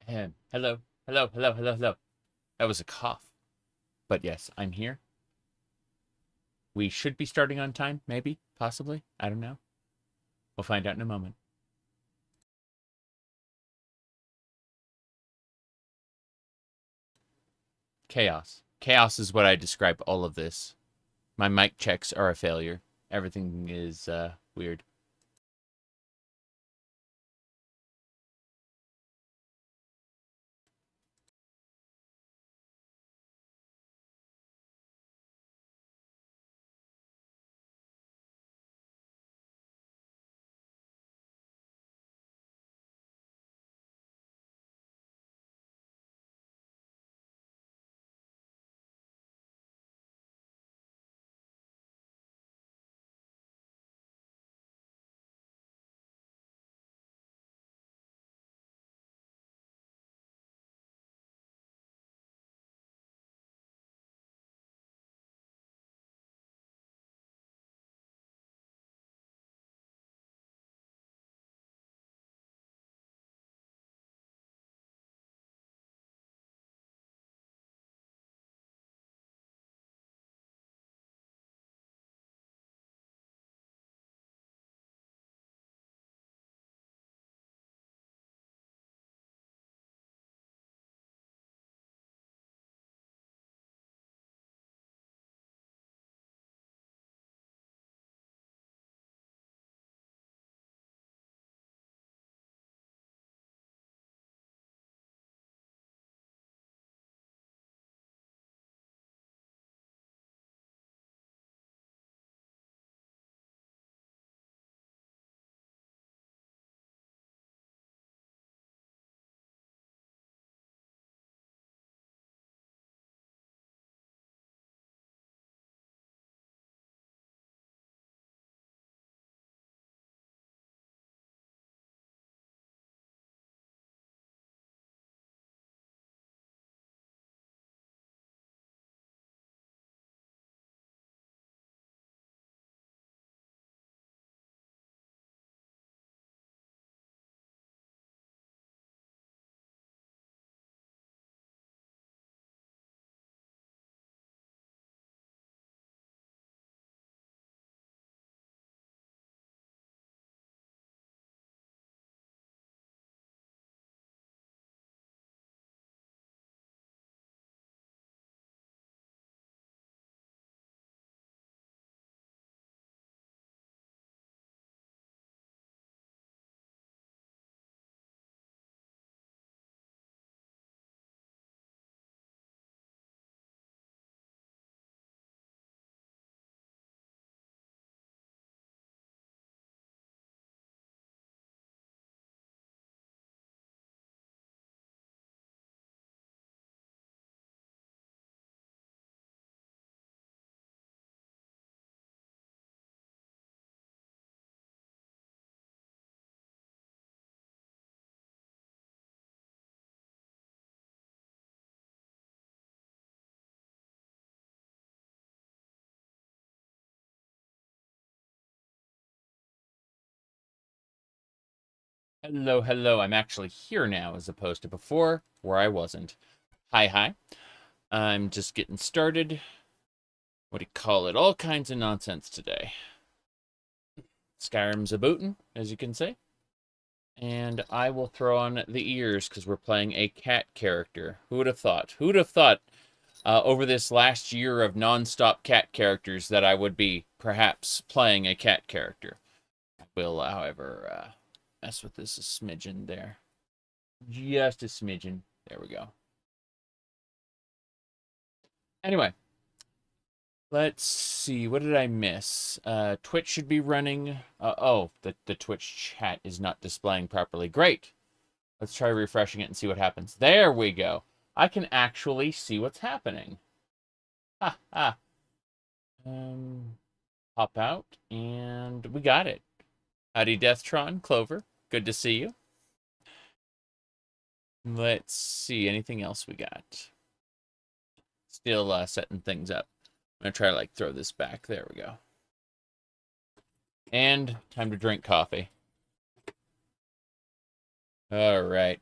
Hello, hello, hello, hello, hello. That was a cough. But yes, I'm here. We should be starting on time, maybe, possibly. I don't know. We'll find out in a moment. Chaos. Chaos is what I describe all of this. My mic checks are a failure. Everything is weird. Hello, hello. I'm actually here now as opposed to before, where I wasn't. Hi, hi. I'm just getting started. What do you call it? All kinds of nonsense today. Skyrim's a bootin', as you can see. And I will throw on the ears because we're playing a cat character. Who would have thought? Who would have thought over this last year of non-stop cat characters that I would be perhaps playing a cat character? I will, however, mess with this a smidgen there. Just a smidgen. There we go. Anyway, let's see. What did I miss? Twitch should be running. Oh, the Twitch chat is not displaying properly. Great. Let's try refreshing it and see what happens. There we go. I can actually see what's happening. Ha ha. Pop out, and we got it. Howdy, Deathtron, Clover. Good to see you. Let's see. Anything else we got? Still setting things up. I'm gonna try to like throw this back. There we go. And time to drink coffee. All right.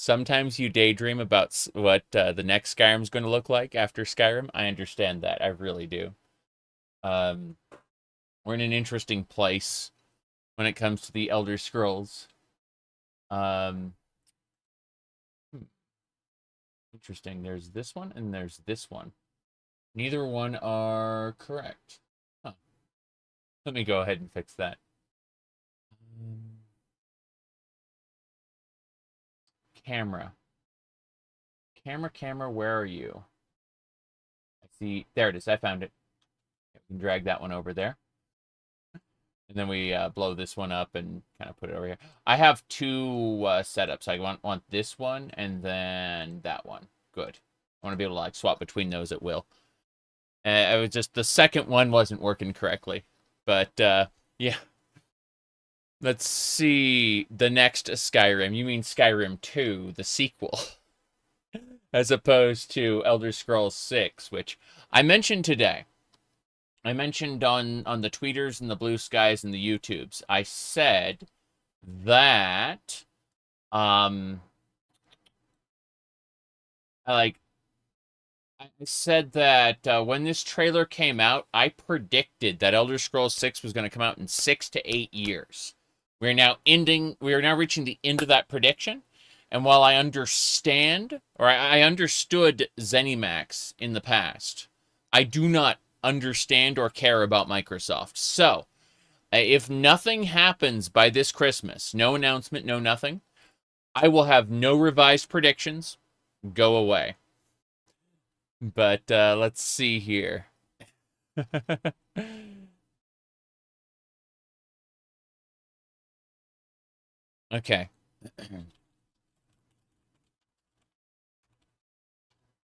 Sometimes you daydream about what the next Skyrim's going to look like after Skyrim. I understand that. I really do. Um, we're in an interesting place when it comes to the Elder Scrolls. Um, hmm, interesting. There's this one and there's this one. Neither one are correct. Huh. Let me go ahead and fix that. Um, camera. Camera, where are you? I see. There it is. I found it. We can drag that one over there. And then we blow this one up and kind of put it over here. I have two setups. I want this one and then that one. Good. I want to be able to like swap between those at will. It was just the second one wasn't working correctly. But yeah. Let's see the next Skyrim. You mean Skyrim 2, the sequel, as opposed to Elder Scrolls 6, which I mentioned today. I mentioned on the tweeters and the blue skies and the YouTubes. I said that I said that when this trailer came out, I predicted that Elder Scrolls 6 was going to come out in 6 to 8 years. We are now reaching the end of that prediction. And while I understand, or I understood ZeniMax in the past, I do not understand or care about Microsoft. So, if nothing happens by this Christmas, no announcement, no nothing, I will have no revised predictions. Go away. But let's see here. Okay.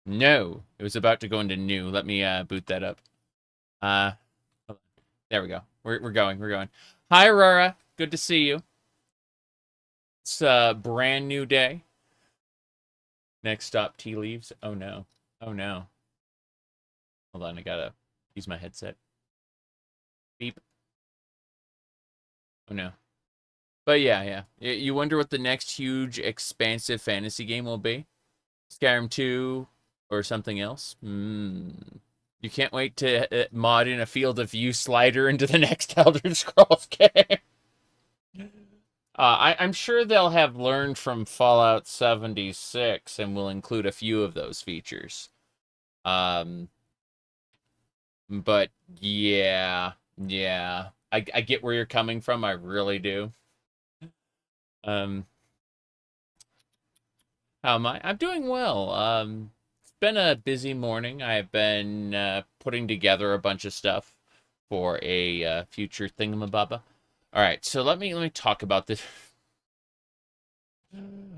No, it was about to go into new. Let me boot that up. There we go. We're going. We're going. Hi, Aurora. Good to see you. It's a brand new day. Next stop, tea leaves. Oh no. Oh no. Hold on, I gotta use my headset. Beep. Oh no. But yeah. You wonder what the next huge, expansive fantasy game will be? Skyrim 2 or something else? You can't wait to mod in a field of view slider into the next Elder Scrolls game. I'm sure they'll have learned from Fallout 76 and will include a few of those features. But yeah. I get where you're coming from. I really do. How am I? I'm doing well. It's been a busy morning. I've been putting together a bunch of stuff for a future thingamababa. All right, so let me talk about this.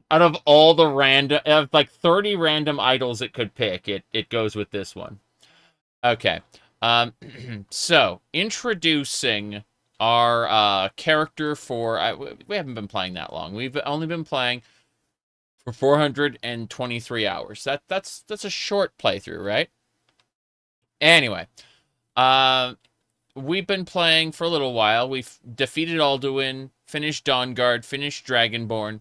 Out of all the random, like 30 random idols it could pick, it goes with this one. Okay. So introducing our character for we haven't been playing that long. We've only been playing for 423 hours. That's a short playthrough, right? Anyway, we've been playing for a little while. We've defeated Alduin, finished Dawnguard, finished Dragonborn,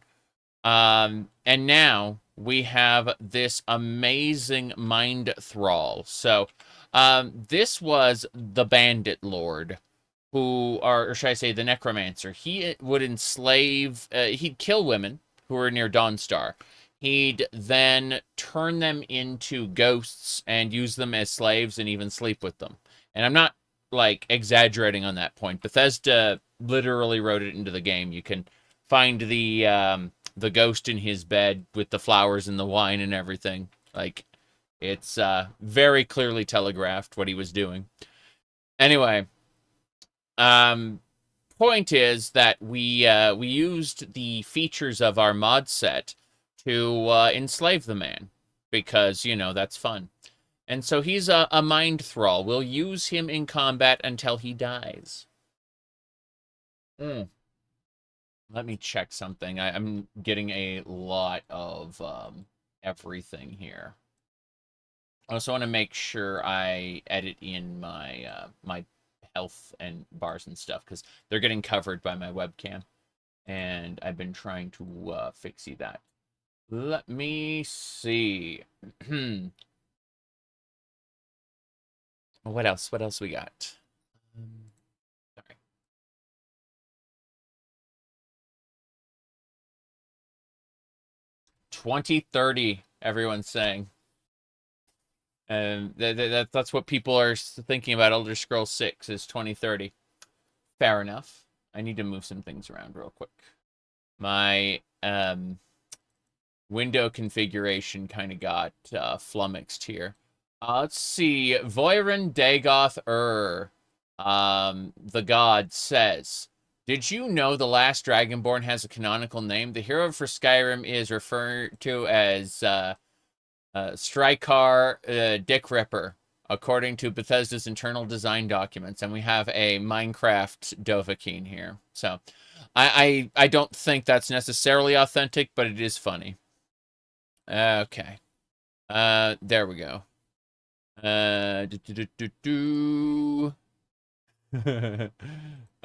and now we have this amazing mind thrall. So, this was the Bandit Lord, or should I say the Necromancer. He would enslave, he'd kill women who were near Dawnstar. He'd then turn them into ghosts and use them as slaves and even sleep with them. And I'm not, like, exaggerating on that point. Bethesda literally wrote it into the game. You can find the ghost in his bed with the flowers and the wine and everything. Like, it's very clearly telegraphed what he was doing. Anyway, point is that we used the features of our mod set to enslave the man because, you know, that's fun. And so he's a mind thrall. We'll use him in combat until he dies. Let me check something. I'm getting a lot of everything here. I also want to make sure I edit in my my health and bars and stuff because they're getting covered by my webcam, and I've been trying to fixie that. Let me see. What else? What else we got? Sorry. 2030, everyone's saying. And that's what people are thinking about Elder Scrolls 6 is 2030. Fair enough. I need to move some things around real quick. My window configuration kind of got flummoxed here. Let's see. Voirin Dagoth the god, says, did you know the last Dragonborn has a canonical name? The hero for Skyrim is referred to as Strykar Dick Ripper, according to Bethesda's internal design documents. And we have a Minecraft Dovahkiin here. So I don't think that's necessarily authentic, but it is funny. Okay. There we go.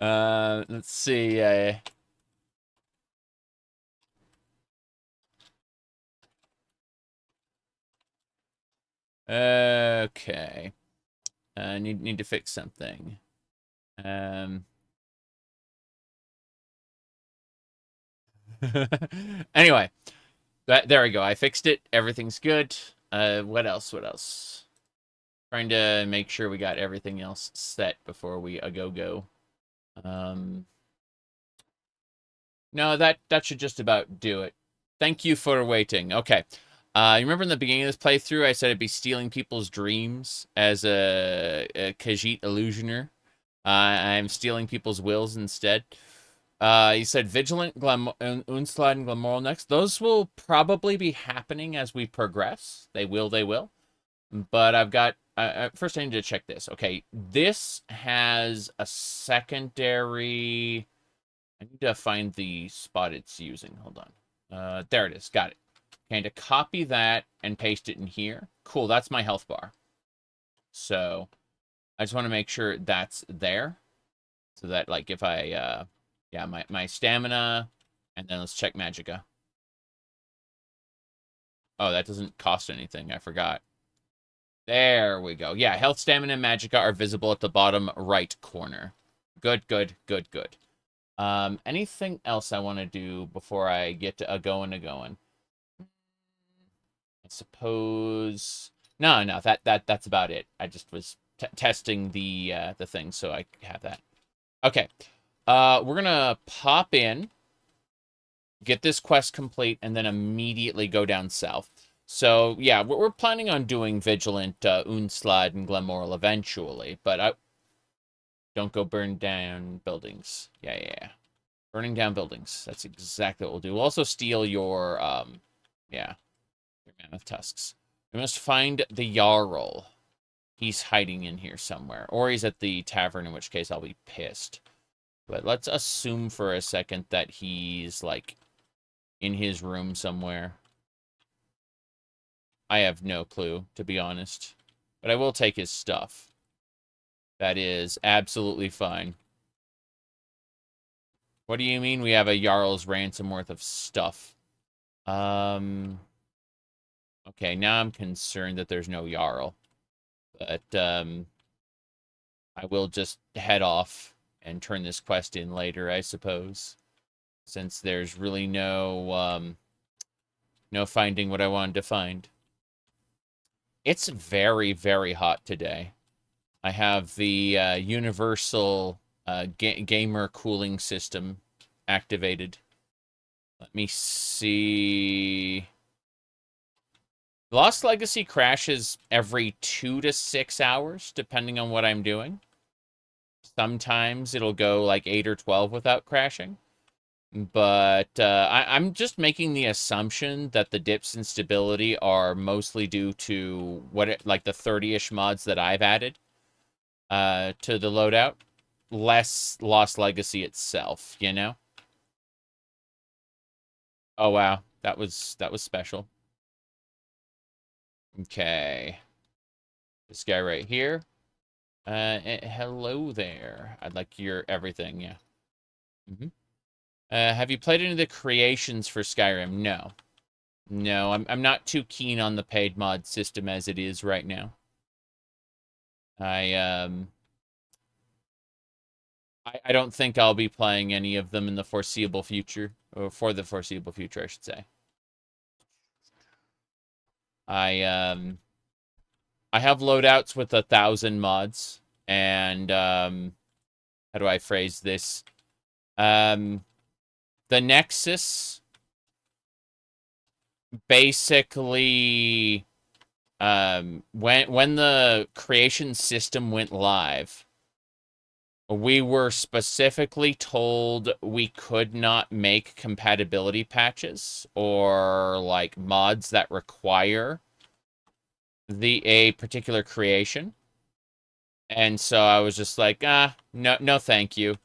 Let's see. Okay. Need to fix something. Anyway, there we go. I fixed it. Everything's good. What else? What else? Trying to make sure we got everything else set before we go. No, that should just about do it. Thank you for waiting. Okay. You remember in the beginning of this playthrough, I said I'd be stealing people's dreams as a Khajiit illusioner. I'm stealing people's wills instead. You said Vigilant, Unslide, and Glamoral next. Those will probably be happening as we progress. They will. But I've got... first, I need to check this. Okay, this has a secondary... I need to find the spot it's using. Hold on. There it is. Got it. Okay, to copy that and paste it in here. Cool, that's my health bar. So, I just want to make sure that's there. So that, like, if I... yeah, my stamina, and then let's check Magicka. Oh, that doesn't cost anything. I forgot. There we go. Yeah, health, stamina, and Magicka are visible at the bottom right corner. Good. Anything else I want to do before I get to going? I suppose... No, that's about it. I just was testing the thing, so I have that. Okay. We're gonna pop in, get this quest complete, and then immediately go down south. So, yeah, we're planning on doing Vigilant, Unslide, and Glamoral eventually, but don't go burn down buildings. Yeah. Burning down buildings. That's exactly what we'll do. We'll also steal your, your mammoth tusks. We must find the Jarl. He's hiding in here somewhere. Or he's at the tavern, in which case I'll be pissed. But let's assume for a second that he's, like, in his room somewhere. I have no clue, to be honest. But I will take his stuff. That is absolutely fine. What do you mean we have a Jarl's ransom worth of stuff? Okay, now I'm concerned that there's no Jarl. But, I will just head off and turn this quest in later, I suppose. Since there's really no finding what I wanted to find. It's very, very hot today. I have the universal gamer cooling system activated. Let me see. Lost Legacy crashes every 2 to 6 hours, depending on what I'm doing. Sometimes it'll go like 8 or 12 without crashing. But I'm just making the assumption that the dips in stability are mostly due to like the 30-ish mods that I've added to the loadout. Less Lost Legacy itself, you know? Oh, wow. That was special. Okay. This guy right here. Hello there. I'd like your everything, yeah. Have you played any of the creations for Skyrim? No. No, I'm not too keen on the paid mod system as it is right now. I don't think I'll be playing any of them in the foreseeable future, or for the foreseeable future, I should say. I have loadouts with 1,000 mods, and how do I phrase this? The Nexus basically, when the creation system went live, we were specifically told we could not make compatibility patches or like mods that require a particular creation. And so I was just like, no, thank you.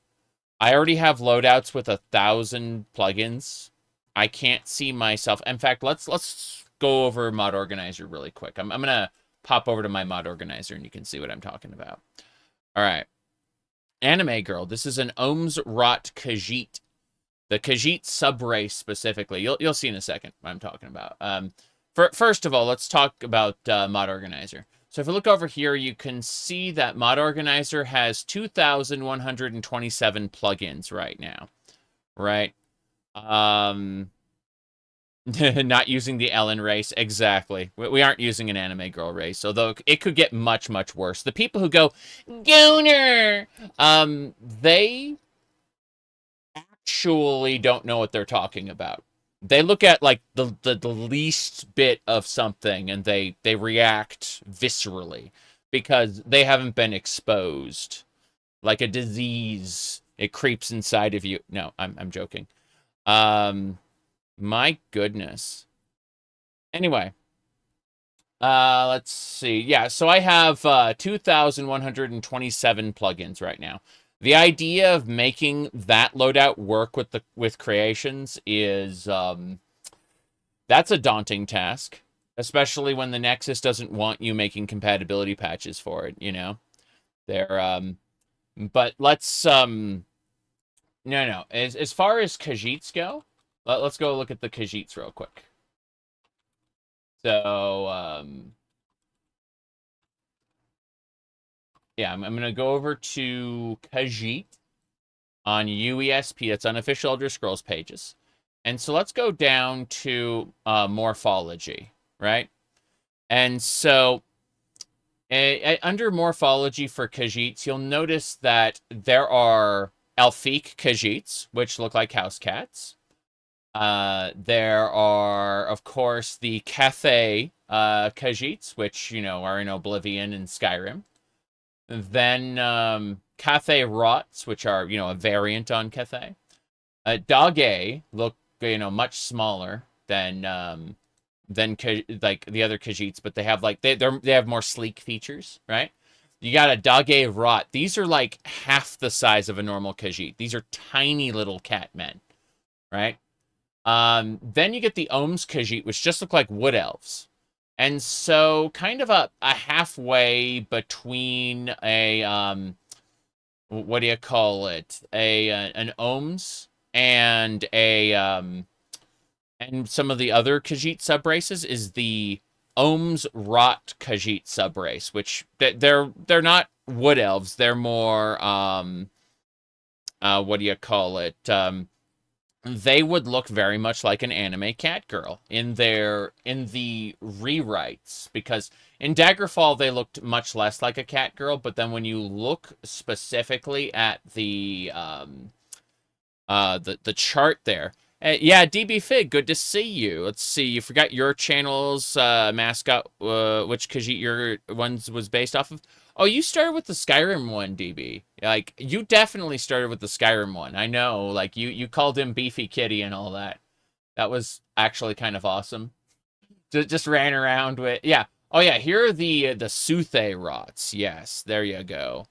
I already have loadouts with 1,000 plugins. I can't see myself. In fact, let's go over mod organizer really quick. I'm gonna pop over to my mod organizer and you can see what I'm talking about. All right. Anime girl. This is an Ohmes-raht Khajiit. The Khajiit subrace specifically. You'll see in a second what I'm talking about. First of all, let's talk about mod organizer. So if you look over here, you can see that mod organizer has 2,127 plugins right now, right? Not using the Ellen race. Exactly. We aren't using an anime girl race, although it could get much, much worse. The people who go, Gooner, they actually don't know what they're talking about. They look at like the least bit of something and they react viscerally because they haven't been exposed. Like a disease, it creeps inside of you. No, I'm joking. My goodness. Anyway, let's see. Yeah, so I have 2,127 plugins right now. The idea of making that loadout work with creations is that's a daunting task, especially when the Nexus doesn't want you making compatibility patches for it, you know. But let's no. As far as Khajiits go, let's go look at the Khajiits real quick. So yeah, I'm going to go over to Khajiit on UESP. That's unofficial Elder Scrolls pages. And so let's go down to morphology, right? And so under morphology for Khajiits, you'll notice that there are Elfique Khajiits, which look like house cats. There are, of course, the Cathay Khajiits, which, you know, are in Oblivion and Skyrim. Then Cathay-rahts, which are, you know, a variant on Cathay. Dac0da look, you know, much smaller than like the other Khajiits, but they have like they have more sleek features, right? You got a Dac0da. These are like half the size of a normal Khajiit. These are tiny little cat men, right? Then you get the Ohmes Khajiit, which just look like wood elves. And so kind of a halfway between a what do you call it? An Ohmes and and some of the other Khajiit subraces is the Ohmes-raht Khajiit subrace, which they're not wood elves. They're more what do you call it? They would look very much like an anime Catgirl in the rewrites, because in Daggerfall they looked much less like a Catgirl, but then when you look specifically at the chart there, yeah, DB Fig, good to see you. Let's see, you forgot your channel's mascot, which Khajiit your ones was based off of. Oh, you started with the Skyrim one, DB. Like, you definitely started with the Skyrim one. I know, like, you called him Beefy Kitty and all that. That was actually kind of awesome. Just ran around with, yeah. Oh, yeah, here are the Soothsay-rahts. Yes, there you go.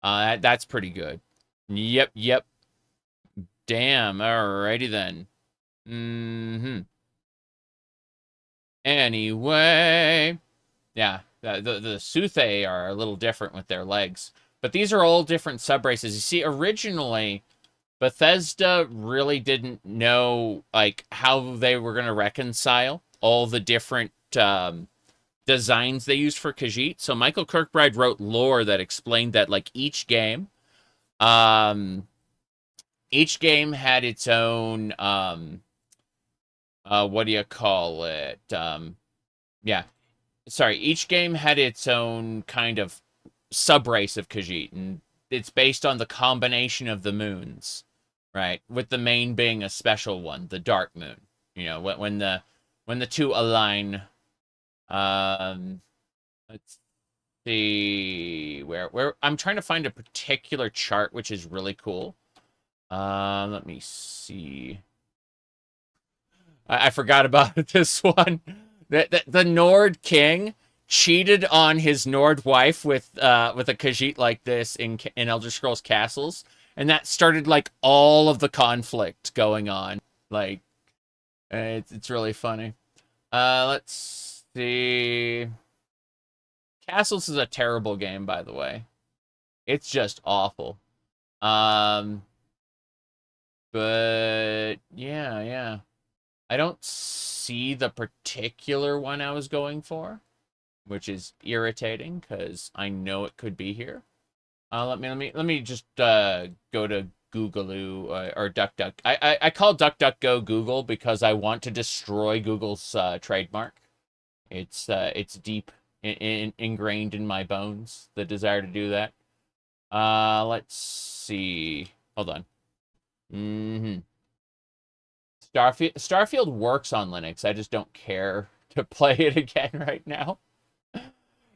That's pretty good. Yep. Damn, alrighty then. Anyway, yeah. The Soothsay are a little different with their legs. But these are all different subraces. You see, originally, Bethesda really didn't know, like, how they were going to reconcile all the different designs they used for Khajiit. So Michael Kirkbride wrote lore that explained that like each game had its own what do you call it? Yeah. Sorry, each game had its own kind of sub-race of Khajiit, and it's based on the combination of the moons, right? With the main being a special one, the dark moon. You know, when the two align. Let's see where I'm trying to find a particular chart which is really cool. Let me see. I forgot about this one. The Nord king cheated on his Nord wife with a Khajiit like this in Elder Scrolls Castles, and that started like all of the conflict going on. Like, it's really funny. Let's see. Castles is a terrible game, by the way. It's just awful. But yeah. I don't see the particular one I was going for, which is irritating because I know it could be here. Let me just go to Google or DuckDuck. I call DuckDuckGo Google because I want to destroy Google's trademark. It's deep ingrained in my bones, the desire to do that. Let's see. Hold on. Starfield works on Linux. I just don't care to play it again right now.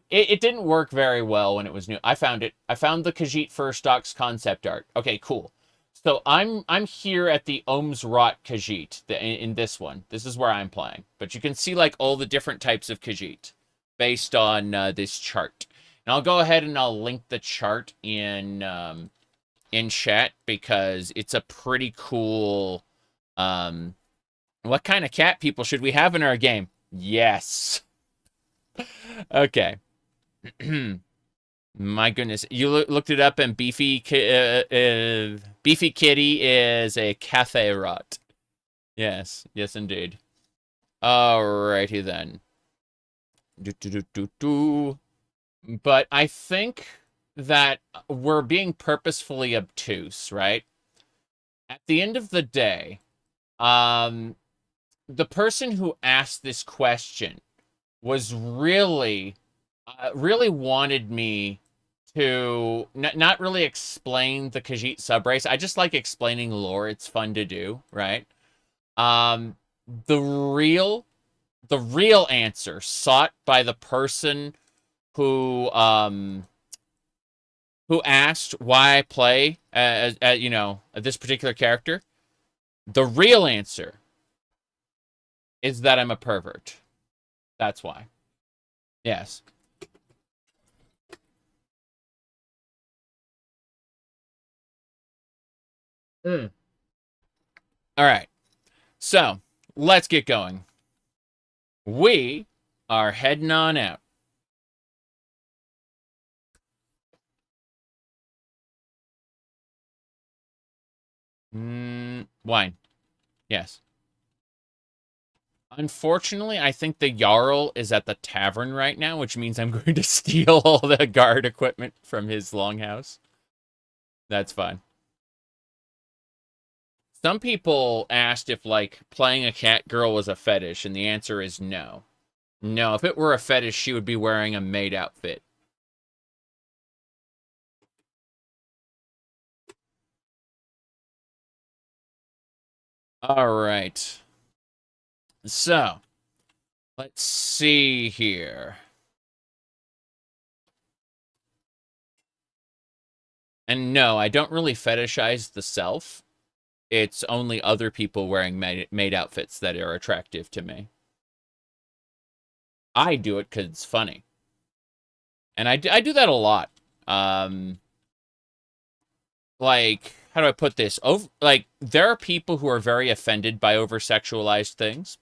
It didn't work very well when it was new. I found it. I found the Khajiit First Docs concept art. Okay, cool. So I'm here at the Ohmes-raht Khajiit in this one. This is where I'm playing. But you can see like all the different types of Khajiit based on this chart. And I'll go ahead and I'll link the chart in chat because it's a pretty cool. What kind of cat people should we have in our game? Yes. Okay. My goodness, you looked it up, and Beefy Kitty is a cafe rot. Yes, indeed. Alrighty then. But I think that we're being purposefully obtuse, right? At the end of the day, the person who asked this question was really wanted me to not really explain the Khajiit subrace. I just like explaining lore. It's fun to do, right? The real answer sought by the person who asked why I play this particular character. The real answer is that I'm a pervert. That's why. Yes. All right. So, let's get going. We are heading on out. Wine. Yes. Unfortunately, I think the Jarl is at the tavern right now, which means I'm going to steal all the guard equipment from his longhouse. That's fine. Some people asked if, like, playing a cat girl was a fetish, and the answer is no. No, if it were a fetish, she would be wearing a maid outfit. All right. So, let's see here. And no, I don't really fetishize the self. It's only other people wearing maid outfits that are attractive to me. I do it because it's funny. And I do that a lot. Like, how do I put this? There are people who are very offended by over-sexualized things.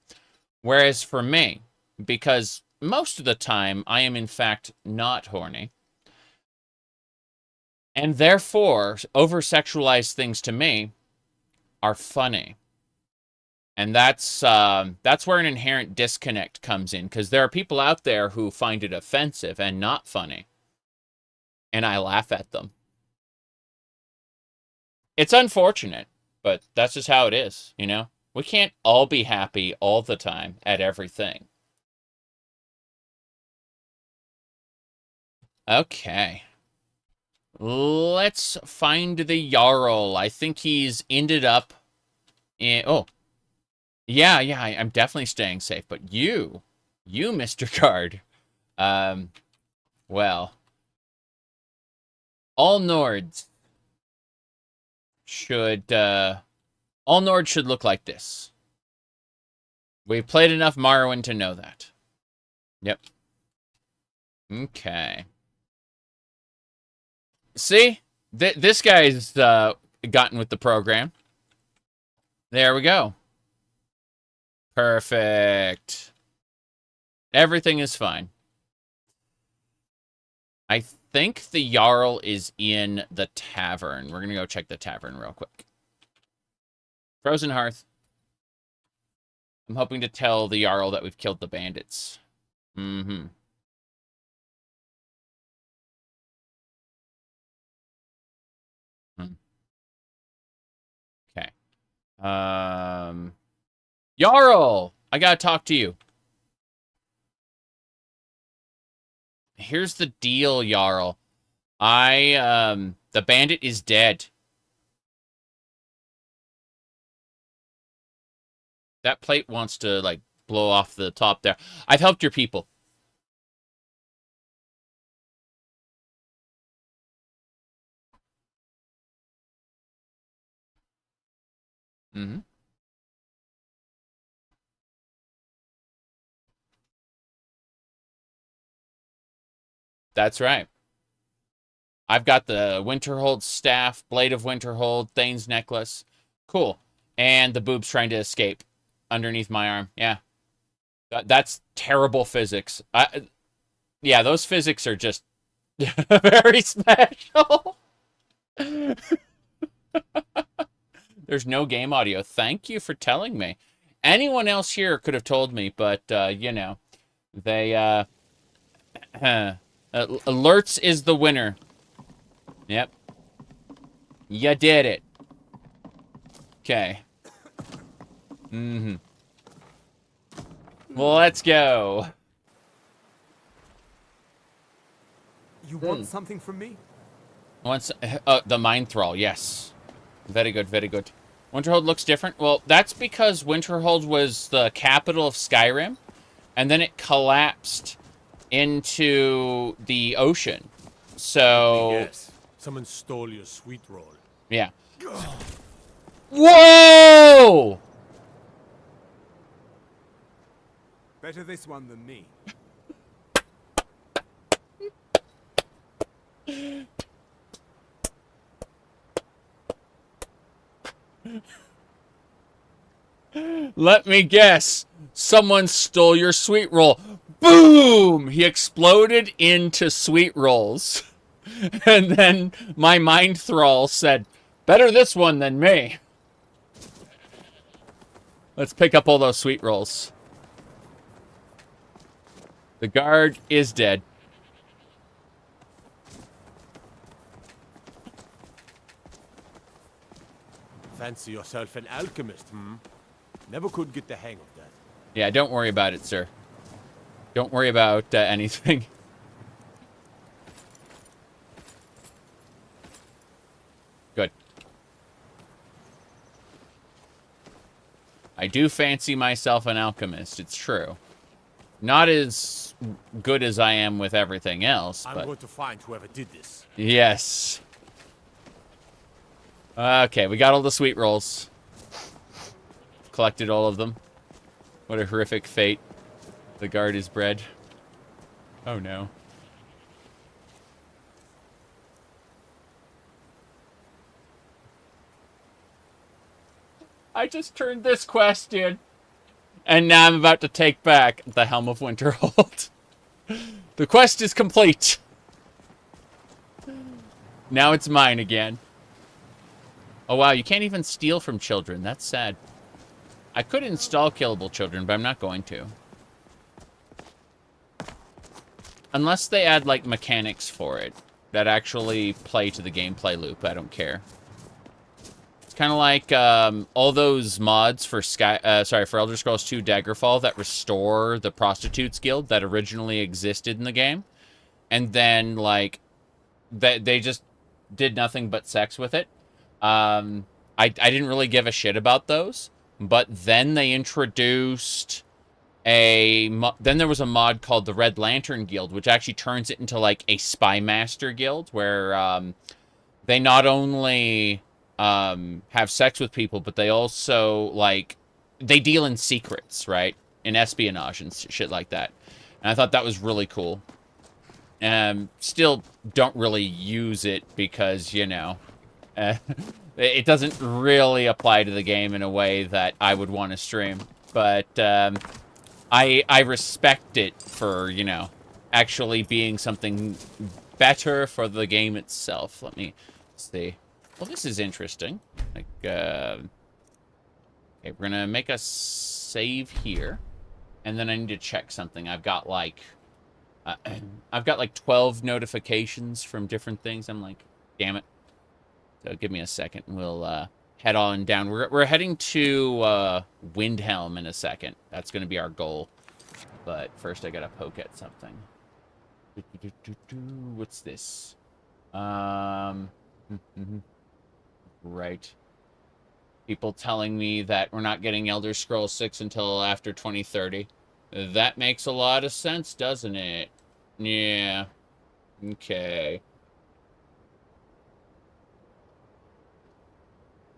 Whereas for me, because most of the time I am in fact not horny, and therefore over-sexualized things to me are funny. And that's where an inherent disconnect comes in, because there are people out there who find it offensive and not funny. And I laugh at them. It's unfortunate, but that's just how it is, you know? We can't all be happy all the time at everything. Okay. Let's find the Jarl. I think he's ended up in... Oh. Yeah, I'm definitely staying safe. But you, Mr. Guard. Well. All Nords should... all Nords should look like this. We've played enough Morrowind to know that. Yep. Okay. See? This guy's gotten with the program. There we go. Perfect. Everything is fine. I think the Jarl is in the tavern. We're going to go check the tavern real quick. Frozen Hearth. I'm hoping to tell the Jarl that we've killed the bandits. Mm-hmm. Okay. Jarl! I gotta talk to you. Here's the deal, Jarl. The bandit is dead. That plate wants to, like, blow off the top there. I've helped your people. Mm-hmm. That's right. I've got the Winterhold staff, Blade of Winterhold, Thane's necklace. Cool. And the boob's trying to escape underneath my arm. Yeah. That's terrible physics. Yeah, those physics are just very special. There's no game audio. Thank you for telling me. Anyone else here could have told me, but, you know, they, alerts is the winner. Yep. You did it. Okay. Mm-hmm. Well, let's go. You want something from me? Once, the Mind Thrall, yes. Very good, very good. Winterhold looks different. Well, that's because Winterhold was the capital of Skyrim, and then it collapsed into the ocean. So... Yes. Someone stole your sweet roll. Yeah. Whoa! Better this one than me. Let me guess. Someone stole your sweet roll. Boom! He exploded into sweet rolls. And then my mind thrall said, better this one than me. Let's pick up all those sweet rolls. The guard is dead. Fancy yourself an alchemist, hmm? Never could get the hang of that. Yeah, don't worry about it, sir. Don't worry about anything. Good. I do fancy myself an alchemist, it's true. Not as good as I am with everything else, but... I'm going to find whoever did this. Yes. Okay, we got all the sweet rolls. Collected all of them. What a horrific fate. The guard is bred. Oh no. I just turned this quest in. And now I'm about to take back the Helm of Winterhold. The quest is complete. Now it's mine again. Oh wow, you can't even steal from children. That's sad. I could install killable children, but I'm not going to. Unless they add, like, mechanics for it that actually play to the gameplay loop, I don't care. It's kind of like all those mods for for Elder Scrolls 2 Daggerfall that restore the Prostitutes Guild that originally existed in the game. And then, like, they just did nothing but sex with it. I didn't really give a shit about those. But then they introduced then there was a mod called the Red Lantern Guild, which actually turns it into, like, a Spy Master Guild, where they not only have sex with people, but they also, like, they deal in secrets, right? In espionage and shit like that. And I thought that was really cool. Still don't really use it because, you know, it doesn't really apply to the game in a way that I would want to stream. But I respect it for, you know, actually being something better for the game itself. Let me see. Well, this is interesting. Like, okay, we're gonna make a save here, and then I need to check something. I've got like 12 notifications from different things. I'm like, damn it. So give me a second, and we'll head on down. We're heading to Windhelm in a second. That's going to be our goal. But first, I gotta poke at something. What's this? Right. People telling me that we're not getting Elder Scrolls 6 until after 2030. That makes a lot of sense, doesn't it? Yeah. Okay.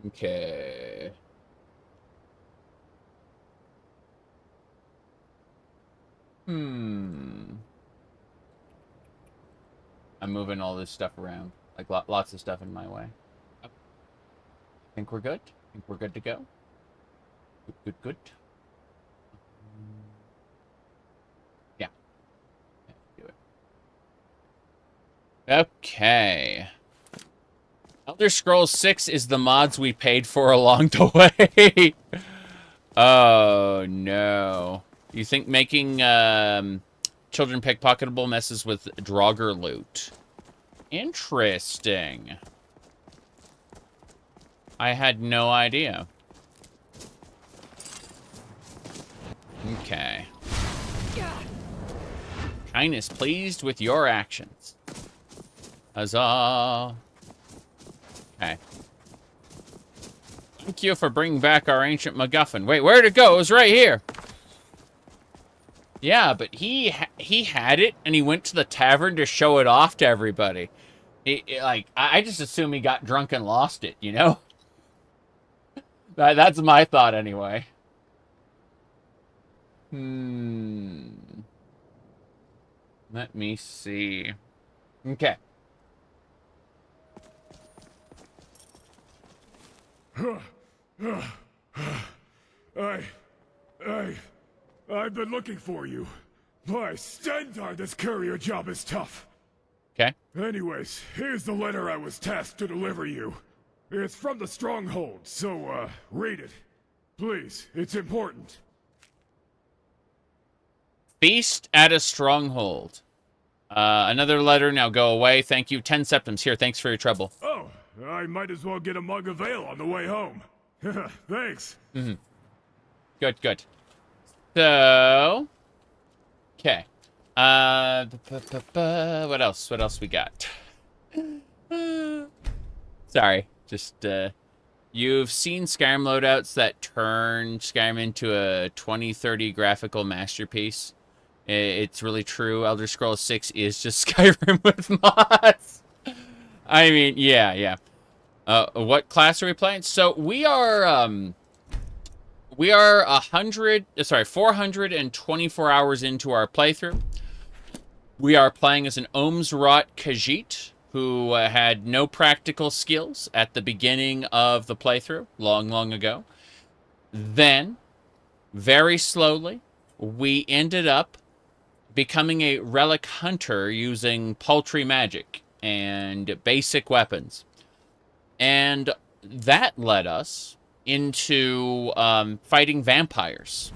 Okay. I'm moving all this stuff around. Like, lots of stuff in my way. I think we're good. I think we're good to go. Good. Yeah. Do it. Okay. Elder Scrolls 6 is the mods we paid for along the way. Oh, no. You think making children pickpocketable messes with Draugr loot? Interesting. I had no idea. Okay. Kindness pleased with your actions. Huzzah. Okay. Thank you for bringing back our ancient MacGuffin. Wait, where'd it go? It was right here. Yeah, but he had it, and he went to the tavern to show it off to everybody. I just assume he got drunk and lost it, you know? That's my thought, anyway. Let me see. Okay. I've been looking for you. By Stendar, this courier job is tough. Okay. Anyways, here's the letter I was tasked to deliver you. It's from the Stronghold, so, read it. Please, it's important. Feast at a stronghold. Another letter, now go away. Thank you. 10 septims. Here, thanks for your trouble. Oh, I might as well get a mug of ale on the way home. Thanks. Good. So, okay. What else? What else we got? Sorry, just you've seen Skyrim loadouts that turn Skyrim into a 2030 graphical masterpiece. It's really true. Elder Scrolls 6 is just Skyrim with mods. I mean, yeah. What class are we playing? So we are 424 hours into our playthrough. We are playing as an Ohmes-raht Khajiit, who had no practical skills at the beginning of the playthrough, long ago. Then, very slowly, we ended up becoming a relic hunter using paltry magic and basic weapons. And that led us into fighting vampires.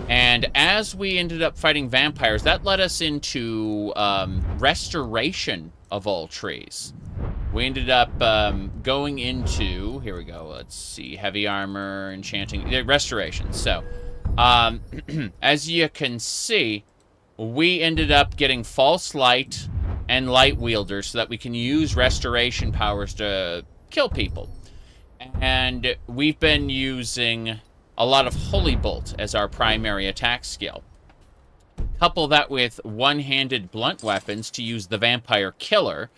And as we ended up fighting vampires, that led us into restoration of all trees. We ended up going into, here we go, let's see, heavy armor, enchanting, restoration. So, as you can see, we ended up getting false light and light wielders so that we can use restoration powers to kill people. And we've been using a lot of Holy Bolt as our primary attack skill. Couple that with one-handed blunt weapons to use the Vampire Killer,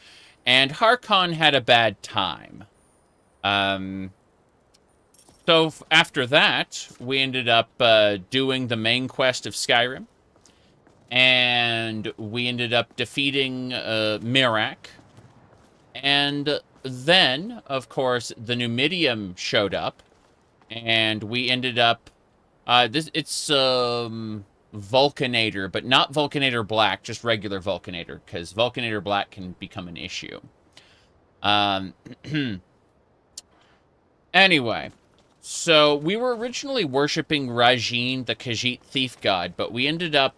and Harkon had a bad time. So after that, we ended up doing the main quest of Skyrim, and we ended up defeating Mirac, and then, of course, the Numidium showed up, and we ended up, it's Vulcanator, but not Vulcanator Black, just regular Vulcanator, because Vulcanator Black can become an issue. Anyway, so we were originally worshipping Rajin, the Khajiit thief god, but we ended up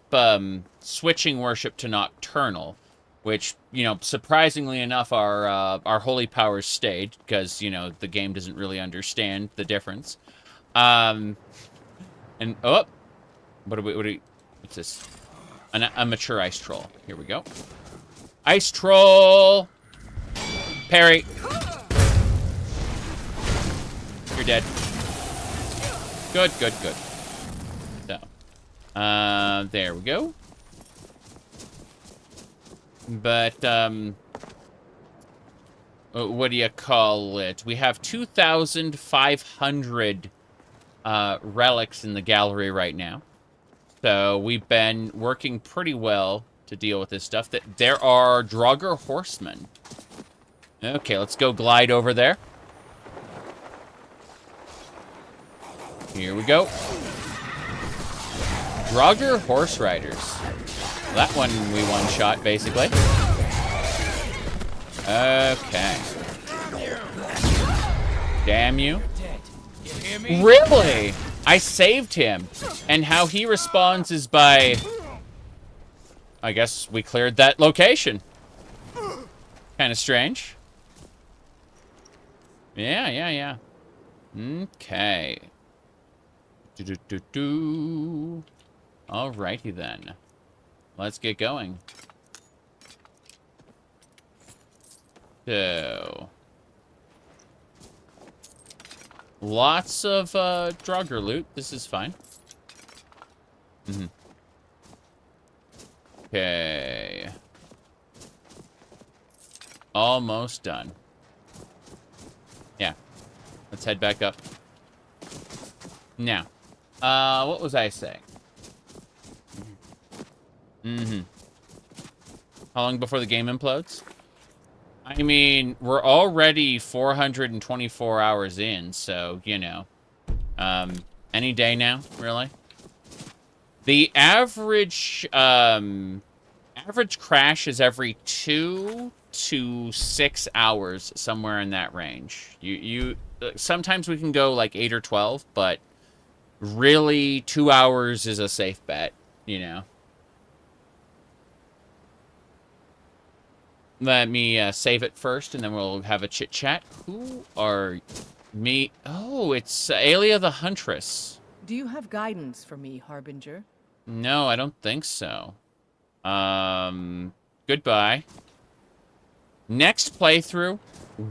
switching worship to Nocturnal, which, you know, surprisingly enough, our holy powers stayed, because, you know, the game doesn't really understand the difference. And, oh, what's this? A mature ice troll. Here we go. Ice troll! Parry! You're dead. Good, good, good. So, there we go. But, what do you call it? We have 2,500 relics in the gallery right now. So we've been working pretty well to deal with this stuff. There are Draugr horsemen. Okay, let's go glide over there. Here we go. Draugr horse riders. That one we one-shot, basically. Okay. Damn you. Really? I saved him. And how he responds is by... I guess we cleared that location. Kind of strange. Yeah, yeah, yeah. Okay. Alrighty then. Let's get going. So... lots of Draugr loot. This is fine. Okay. Almost done. Yeah. Let's head back up. Now, what was I saying? How long before the game implodes? I mean, we're already 424 hours in, so, you know. Any day now, really. The average, average crash is every 2 to 6 hours, somewhere in that range. Sometimes we can go like 8 or 12, but really 2 hours is a safe bet, you know. Let me save it first, and then we'll have a chit-chat. Who are me? Oh, it's Aelia the Huntress. Do you have guidance for me, Harbinger? No, I don't think so. Goodbye. Next playthrough,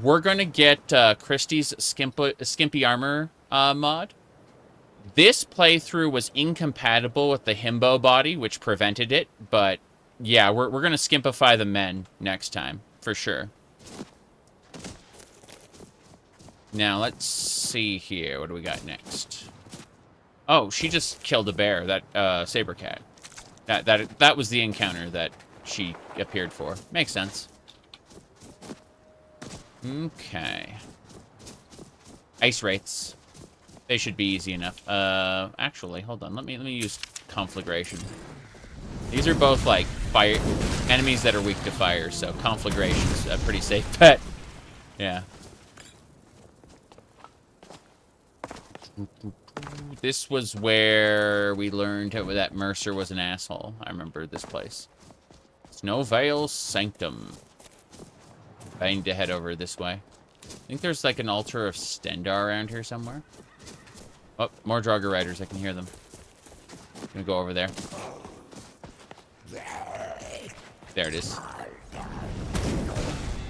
we're going to get Christie's skimpy armor mod. This playthrough was incompatible with the himbo body, which prevented it, but... yeah, we're going to skimpify the men next time, for sure. Now, let's see here. What do we got next? Oh, she just killed a bear, that saber cat. That was the encounter that she appeared for. Makes sense. Okay. Ice wraiths. They should be easy enough. Actually, hold on. Let me use conflagration. These are both, like, fire enemies that are weak to fire, so conflagration's a pretty safe bet. Yeah. This was where we learned that Mercer was an asshole. I remember this place. Snowvale Sanctum. I need to head over this way. I think there's like an altar of Stendar around here somewhere. Oh, more Draugr riders. I can hear them. I'm gonna go over there. There it is.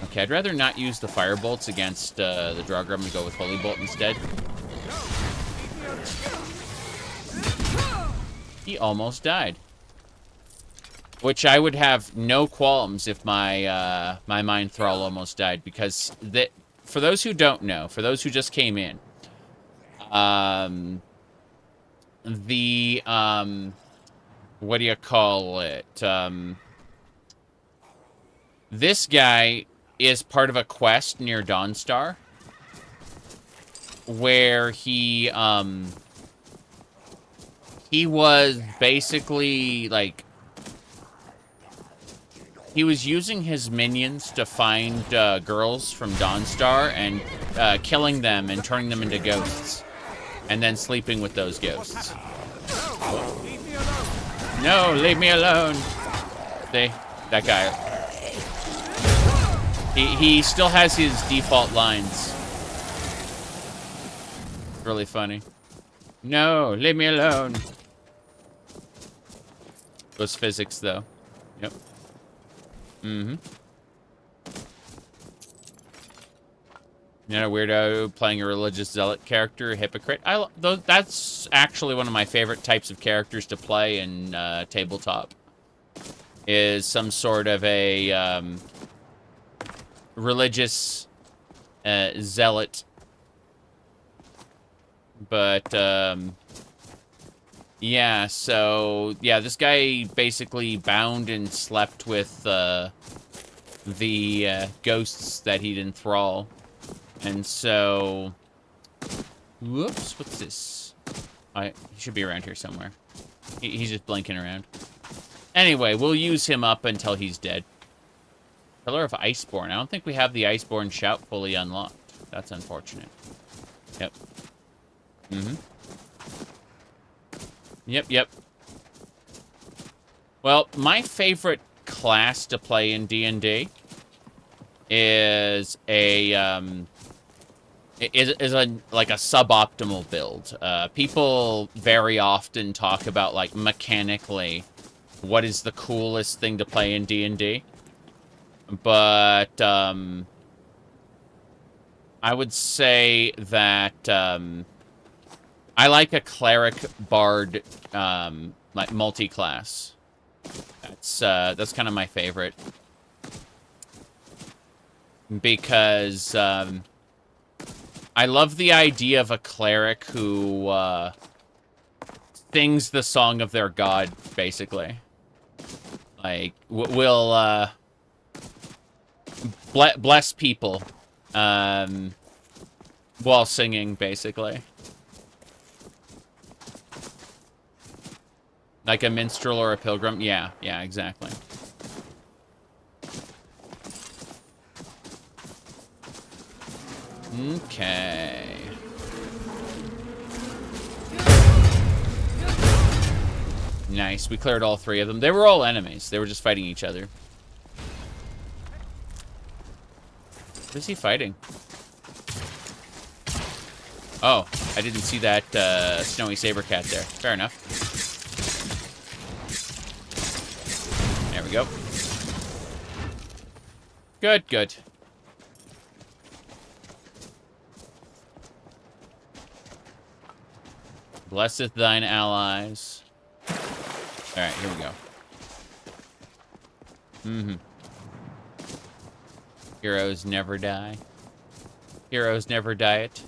Okay, I'd rather not use the fire bolts against the Draugr. I'm gonna go with Holy Bolt instead. He almost died. Which I would have no qualms if my my Mind Thrall almost died, because for those who don't know, for those who just came in, what do you call it? This guy is part of a quest near Dawnstar, where he was basically like, he was using his minions to find girls from Dawnstar and killing them and turning them into ghosts, and then sleeping with those ghosts. No, leave me alone. See, that guy. He still has his default lines. Really funny. No, leave me alone. Those physics, though. Yep. Mm-hmm. You know, weirdo playing a religious zealot character, a hypocrite. That's actually one of my favorite types of characters to play in tabletop. Is some sort of a religious zealot. But yeah, so yeah, this guy basically bound and slept with the ghosts that he'd enthrall. And so, whoops, what's this? He should be around here somewhere. He's just blinking around. Anyway, we'll use him up until he's dead. Pillar of Iceborne. I don't think we have the Iceborne shout fully unlocked. That's unfortunate. Yep. Mm-hmm. Yep. Well, my favorite class to play in D&D is like a suboptimal build. People very often talk about, like, mechanically what is the coolest thing to play in D&D. But I would say that I like a cleric bard like multi-class. That's kind of my favorite. Because I love the idea of a cleric who sings the song of their god, basically. Like, will bless people while singing, basically. Like a minstrel or a pilgrim. Yeah, exactly. Okay. Nice. We cleared all three of them. They were all enemies. They were just fighting each other. What is he fighting? Oh, I didn't see that snowy saber cat there. Fair enough. There we go. Good. Blesseth thine allies. Alright, here we go. Mm-hmm. Heroes never die. Heroes never diet.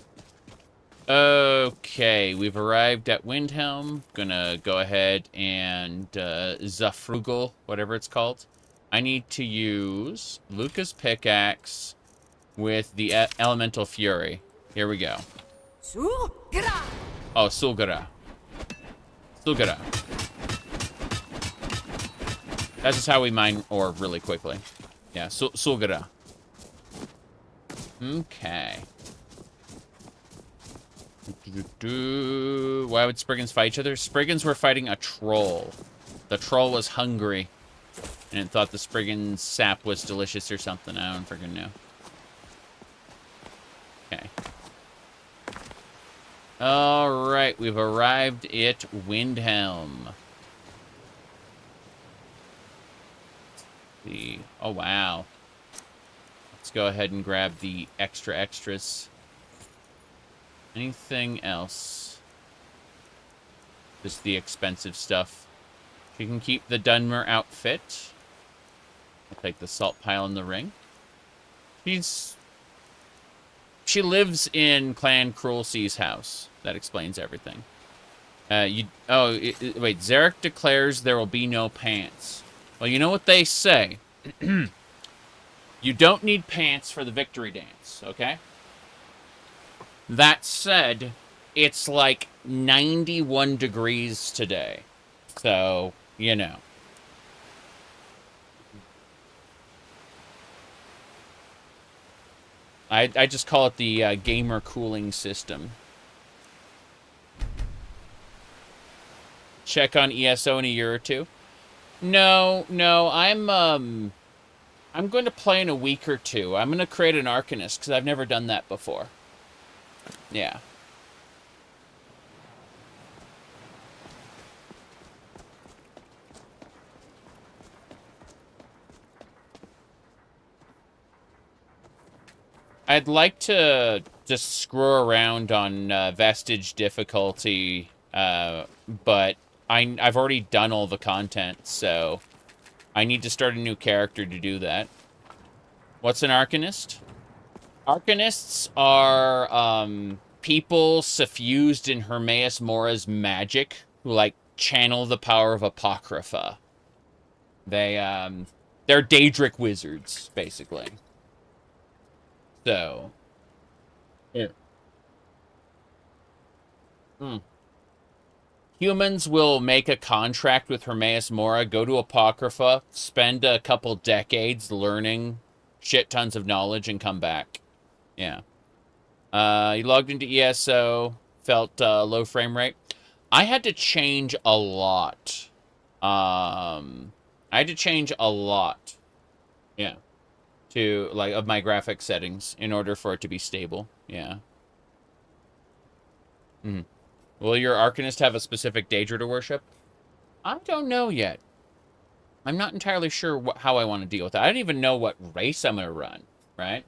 Okay, we've arrived at Windhelm. Gonna go ahead and Zafrugal, whatever it's called. I need to use Luca's pickaxe with the elemental fury. Here we go. Oh, Sulgara. That's just how we mine ore really quickly. Yeah, Sulgara. Okay. Why would Spriggans fight each other? Spriggans were fighting a troll. The troll was hungry. And it thought the Spriggan sap was delicious or something. I don't freaking know. Okay. Alright, we've arrived at Windhelm. Oh, wow. Let's go ahead and grab the extras. Anything else? Just the expensive stuff. She can keep the Dunmer outfit. I'll take the salt pile in the ring. She lives in Clan Cruelsea's house. That explains everything. Wait, Zarek declares there will be no pants. Well, you know what they say. You don't need pants for the victory dance, okay? That said, it's like 91 degrees today. So, you know. I just call it the gamer cooling system. Check on ESO in a year or two. No, I'm going to play in a week or two. I'm going to create an Arcanist, because I've never done that before. Yeah. I'd like to just screw around on Vestige difficulty, but I've already done all the content, so I need to start a new character to do that. What's an Arcanist? Arcanists are people suffused in Ohmes-raht magic who, like, channel the power of Apocrypha. They're Daedric wizards, basically. So, yeah. Humans will make a contract with Ohmes-raht, go to Apocrypha, spend a couple decades learning shit tons of knowledge, and come back. Yeah. You logged into ESO, felt low frame rate. I had to change a lot. Yeah. To, like, of my graphic settings in order for it to be stable. Yeah. Will your Arcanist have a specific Dac0da to worship? I don't know yet. I'm not entirely sure how I want to deal with that. I don't even know what race I'm going to run, right?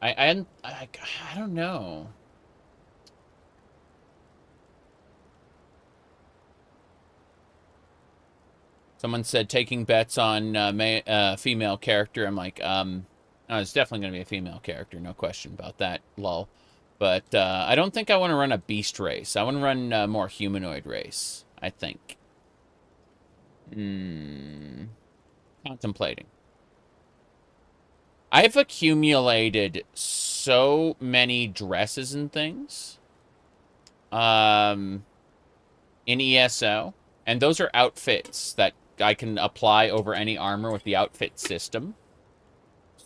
I don't know. Someone said taking bets on female character. I'm like, oh, it's definitely going to be a female character. No question about that, lol. But I don't think I want to run a beast race. I want to run a more humanoid race, I think. Contemplating. I've accumulated so many dresses and things in ESO. And those are outfits that I can apply over any armor with the outfit system.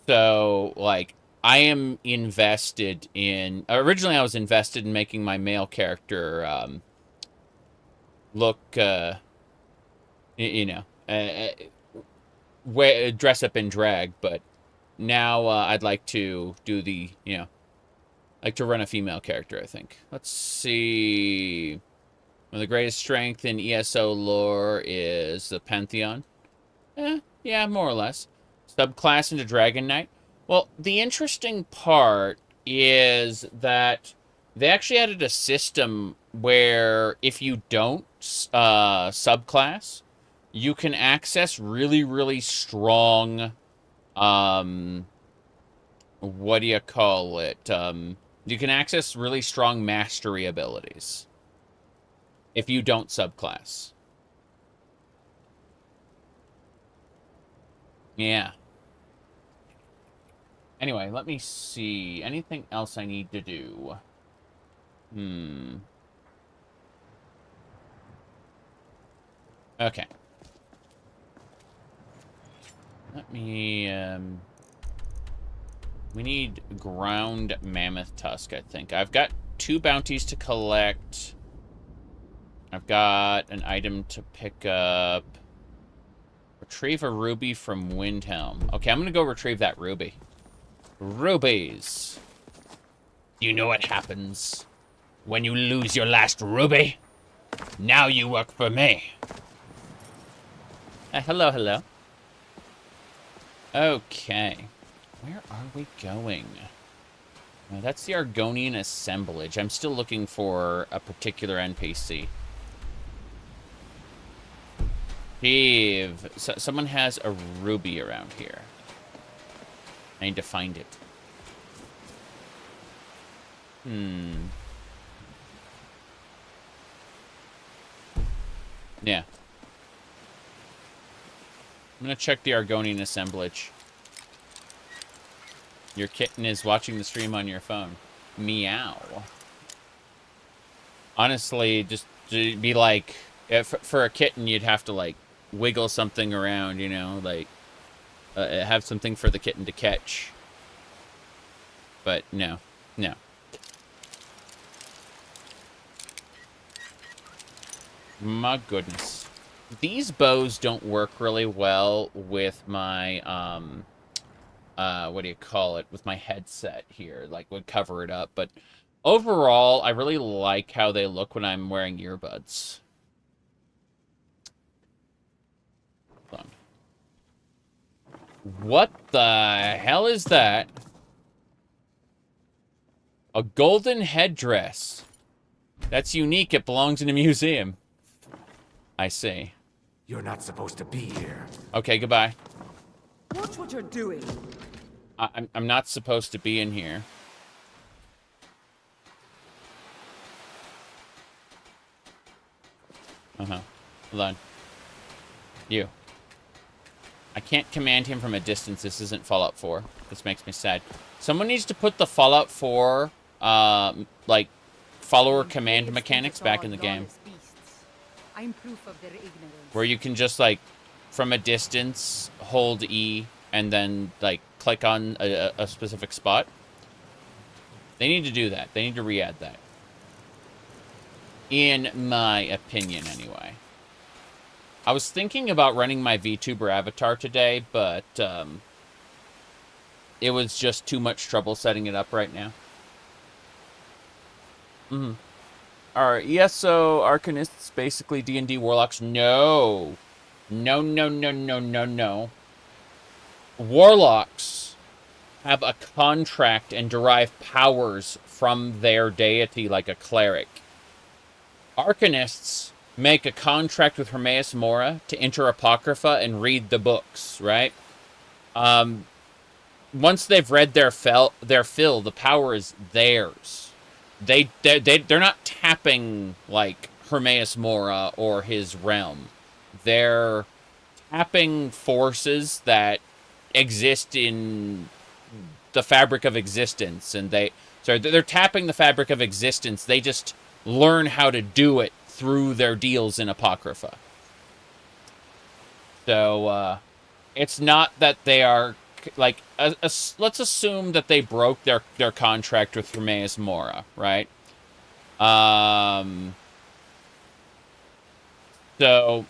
So, like, I am invested in... Originally, I was invested in making my male character look, you know, dress up in drag, but now I'd like to do the, you know, like to run a female character, I think. Let's see... One of the greatest strength in ESO lore is the Pantheon. Yeah, more or less. Subclass into Dragon Knight. Well, the interesting part is that they actually added a system where if you don't subclass, you can access really, really strong, what do you call it? You can access really strong mastery abilities if you don't subclass. Yeah. Anyway, let me see. Anything else I need to do? Okay. Let me, we need ground mammoth tusk, I think. I've got 2 bounties to collect. I've got an item to pick up. Retrieve a ruby from Windhelm. Okay, I'm gonna go retrieve that ruby. Rubies. You know what happens when you lose your last ruby? Now you work for me. Hello, hello. Okay. Where are we going? Well, that's the Argonian assemblage. I'm still looking for a particular NPC. Someone has a ruby around here. I need to find it. Yeah. I'm gonna check the Argonian assemblage. Your kitten is watching the stream on your phone. Meow. Honestly, just to be like, for a kitten, you'd have to, like, wiggle something around, you know, like, have something for the kitten to catch. But no, no. My goodness. These bows don't work really well with my, what do you call it? With my headset here. Like, would cover it up. But overall, I really like how they look when I'm wearing earbuds. Hold on. What the hell is that? A golden headdress. That's unique. It belongs in a museum. I see. You're not supposed to be here. Okay, goodbye. Watch what you're doing. I'm not supposed to be in here. Uh-huh. Hold on. You. I can't command him from a distance. This isn't Fallout 4. This makes me sad. Someone needs to put the Fallout 4, like, follower command mechanics back in the game. I'm proof of their ignorance. Where you can just, like, from a distance, hold E, and then, like, click on a specific spot. They need to do that. They need to re-add that. In my opinion, anyway. I was thinking about running my VTuber avatar today, but, it was just too much trouble setting it up right now. Are ESO Arcanists basically D&D Warlocks? No. No, no, no, no, no, no. Warlocks have a contract and derive powers from their deity like a cleric. Arcanists make a contract with Hermaeus-Mora to enter Apocrypha and read the books, right? Once they've read their fill, the power is theirs. They're not tapping, like, Hermaeus-Mora or his realm. They're tapping forces that exist in the fabric of existence, and they're tapping the fabric of existence. They just learn how to do it through their deals in Apocrypha. So, it's not that they are, like, let's assume that they broke their contract with Hermaeus-Mora, right? So,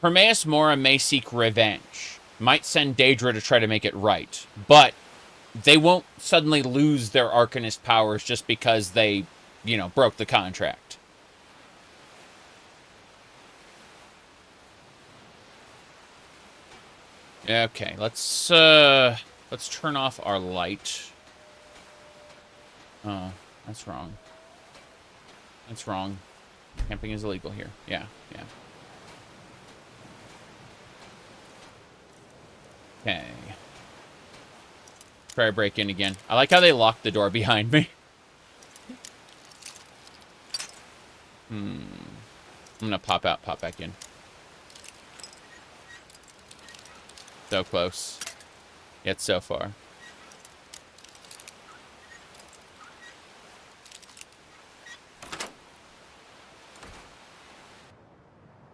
Hermaeus-Mora may seek revenge, might send Dac0da to try to make it right, but they won't suddenly lose their Arcanist powers just because they, you know, broke the contract. Okay, let's turn off our light. Oh, that's wrong. That's wrong. Camping is illegal here. Yeah, yeah. Okay. Try to break in again. I like how they locked the door behind me. I'm gonna pop out, pop back in. So close. Yet so far.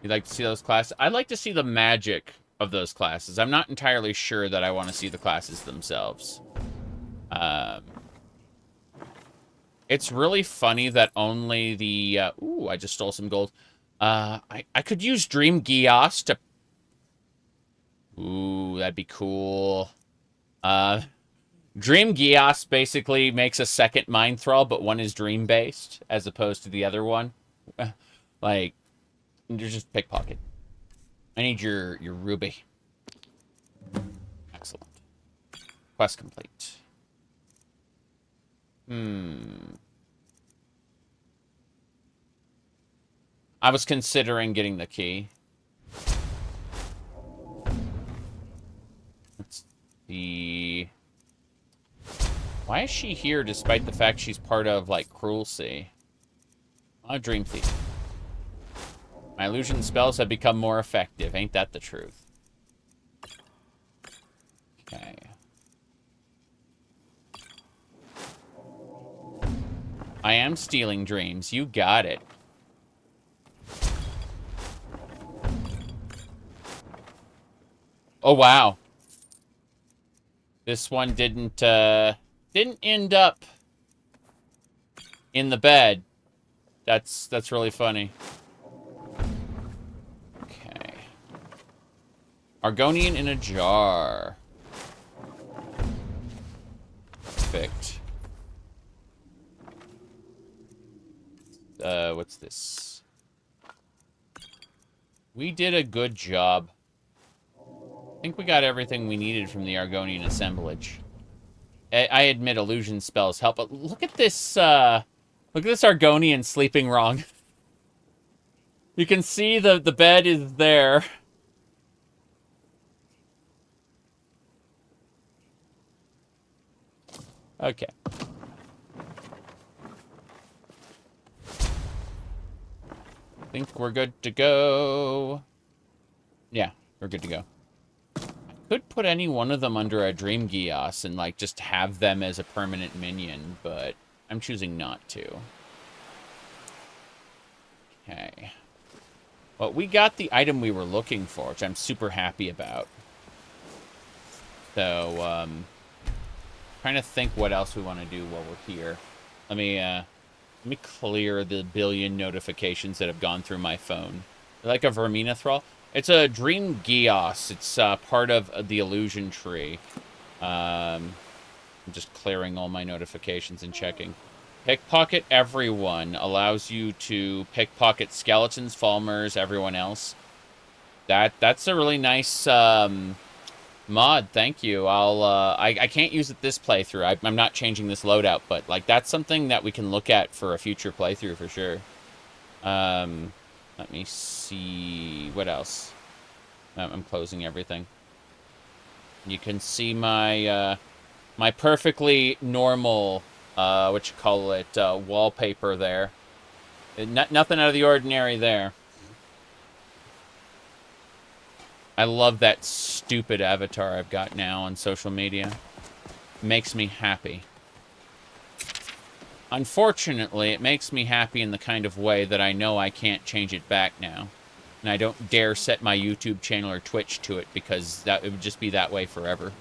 You'd like to see those classes? I'd like to see the magic of those classes. I'm not entirely sure that I want to see the classes themselves. It's really funny that only the... ooh, I just stole some gold. I could use Dream Gios to... Ooh, that'd be cool. Dream Gios basically makes a second Mind Thrall, but one is dream-based, as opposed to the other one. Like, you're just pickpocket. I need your ruby. Excellent. Quest complete. I was considering getting the key. Let's see. Why is she here despite the fact she's part of, like, Cruelty? Oh, Dream Thief. My illusion spells have become more effective. Ain't that the truth? Okay. I am stealing dreams. You got it. Oh, wow. This one didn't end up in the bed. That's really funny. Okay. Argonian in a jar. Perfect. What's this? We did a good job. I think we got everything we needed from the Argonian assemblage. I admit illusion spells help, but look at this, Argonian sleeping wrong. You can see the bed is there. Okay. I think we're good to go. Yeah, we're good to go. I could put any one of them under a Dream Gios and, like, just have them as a permanent minion, but I'm choosing not to. Okay. Well, we got the item we were looking for, which I'm super happy about. So, trying to think what else we want to do while we're here. Let me clear the billion notifications that have gone through my phone. Like a Vermina Thrall. It's a Dream Gios. It's part of the illusion tree. I'm just clearing all my notifications and checking. Pickpocket everyone allows you to pickpocket skeletons, Falmers, everyone else. That's a really nice mod. Thank you. I can't use it this playthrough. I'm not changing this loadout, but like that's something that we can look at for a future playthrough for sure. Let me see what else. I'm closing everything. You can see my my perfectly normal wallpaper there. Nothing out of the ordinary there. I love that stupid avatar I've got now on social media. Makes me happy. Unfortunately, it makes me happy in the kind of way that I know I can't change it back now. And I don't dare set my YouTube channel or Twitch to it because it would just be that way forever.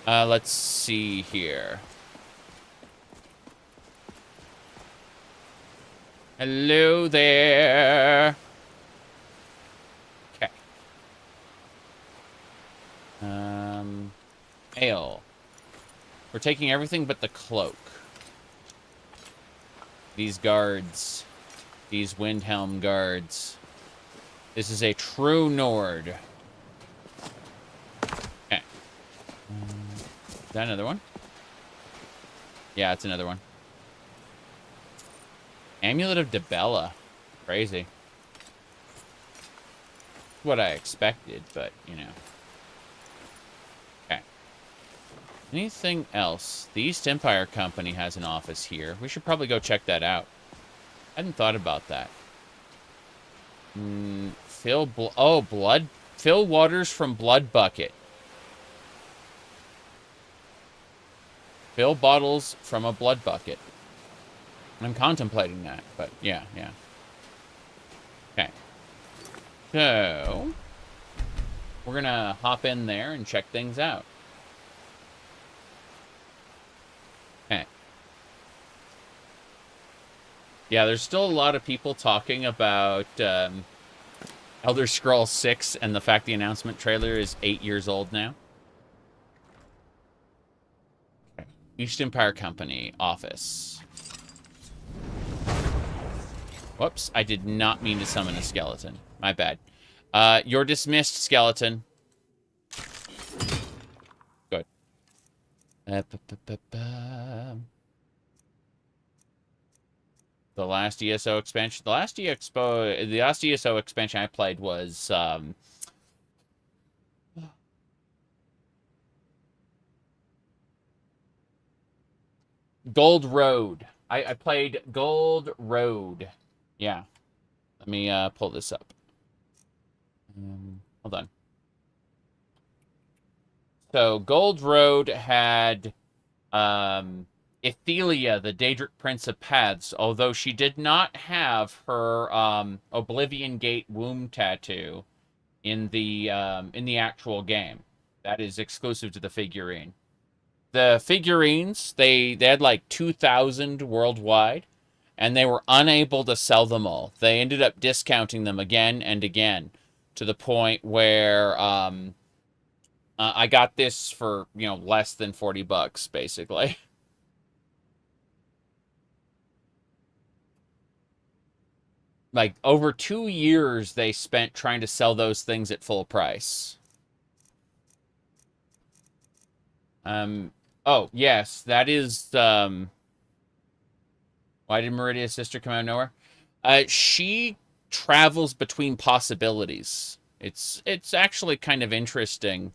Let's see here. Hello there. Okay. Ale. We're taking everything but the cloak. These guards. These Windhelm guards. This is a true Nord. Okay. Is that another one? Yeah, it's another one. Amulet of Debella. Crazy. What I expected, but, you know. Okay. Anything else? The East Empire Company has an office here. We should probably go check that out. I hadn't thought about that. Fill waters from Blood Bucket. Fill bottles from a blood bucket. I'm contemplating that, but yeah. Okay. So, we're gonna hop in there and check things out. Okay. Yeah, there's still a lot of people talking about Elder Scrolls 6 and the fact the announcement trailer is 8 years old now. East Empire Company office. Whoops, I did not mean to summon a skeleton. My bad. You're dismissed, skeleton. Good. The last ESO expansion. The last ESO expansion I played was Gold Road. I played Gold Road. Yeah. Let me pull this up. Hold on. So Gold Road had Ethelia, the Daedric Prince of Paths, although she did not have her Oblivion Gate womb tattoo in the actual game. That is exclusive to the figurine. The figurines, they had like 2,000 worldwide, and they were unable to sell them all. They ended up discounting them again and again, to the point where I got this for, less than 40 bucks, basically. Like, over 2 years they spent trying to sell those things at full price. Oh, yes, that is, why did Meridia's sister come out of nowhere? She travels between possibilities. It's actually kind of interesting.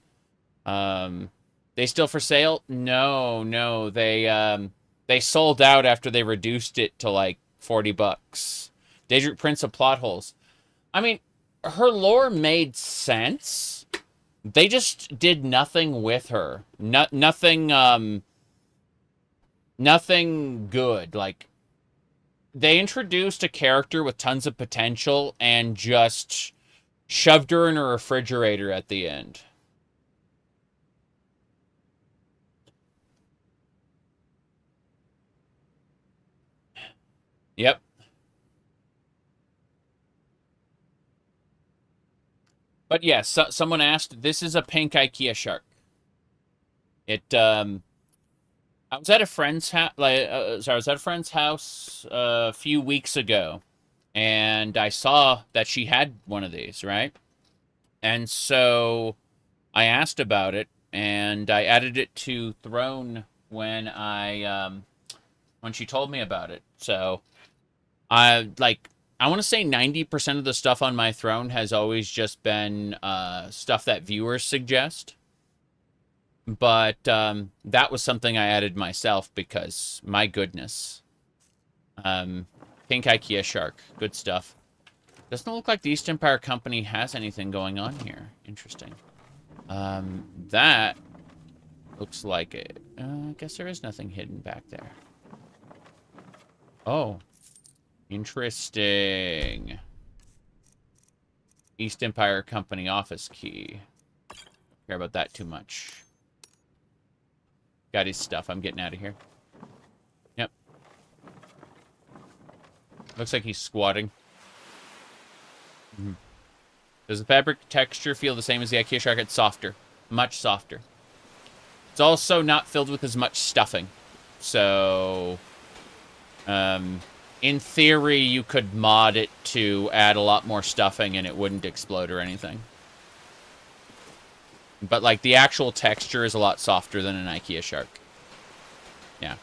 They still for sale? No, they sold out after they reduced it to like 40 bucks. Daedric Prince of Plot Holes. I mean, her lore made sense. They just did nothing with her. Nothing good. Like, they introduced a character with tons of potential and just shoved her in a refrigerator at the end. Yep. But yes, someone asked, this is a pink IKEA shark. I was at a friend's house, a few weeks ago, and I saw that she had one of these, right? And so I asked about it, and I added it to Throne when when she told me about it. So I want to say 90% of the stuff on my Throne has always just been stuff that viewers suggest. But that was something I added myself because, my goodness. Pink IKEA shark. Good stuff. Doesn't look like the East Empire Company has anything going on here. Interesting. That looks like it. I guess there is nothing hidden back there. Oh. Interesting. East Empire Company office key. Don't care about that too much. Got his stuff. I'm getting out of here. Yep. Looks like he's squatting. Does the fabric texture feel the same as the IKEA shark? It's softer. Much softer. It's also not filled with as much stuffing. So, in theory, you could mod it to add a lot more stuffing and it wouldn't explode or anything. But, like, the actual texture is a lot softer than an IKEA shark. Yeah.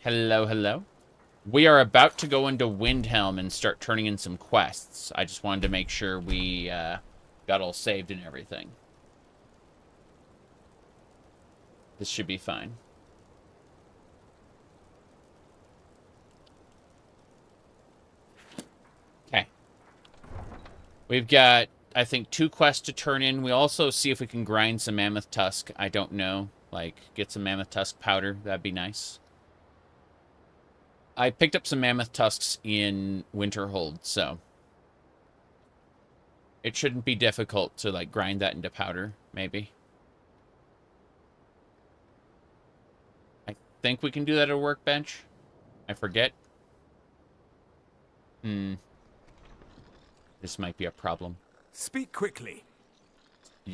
Hello, hello. We are about to go into Windhelm and start turning in some quests. I just wanted to make sure we got all saved and everything. This should be fine. Okay. We've got, I think, 2 quests to turn in. We also see if we can grind some mammoth tusk. I don't know. Like, get some mammoth tusk powder. That'd be nice. I picked up some mammoth tusks in Winderhold, so. it shouldn't be difficult to, like, grind that into powder, maybe. I think we can do that at a workbench. I forget. This might be a problem. Speak quickly.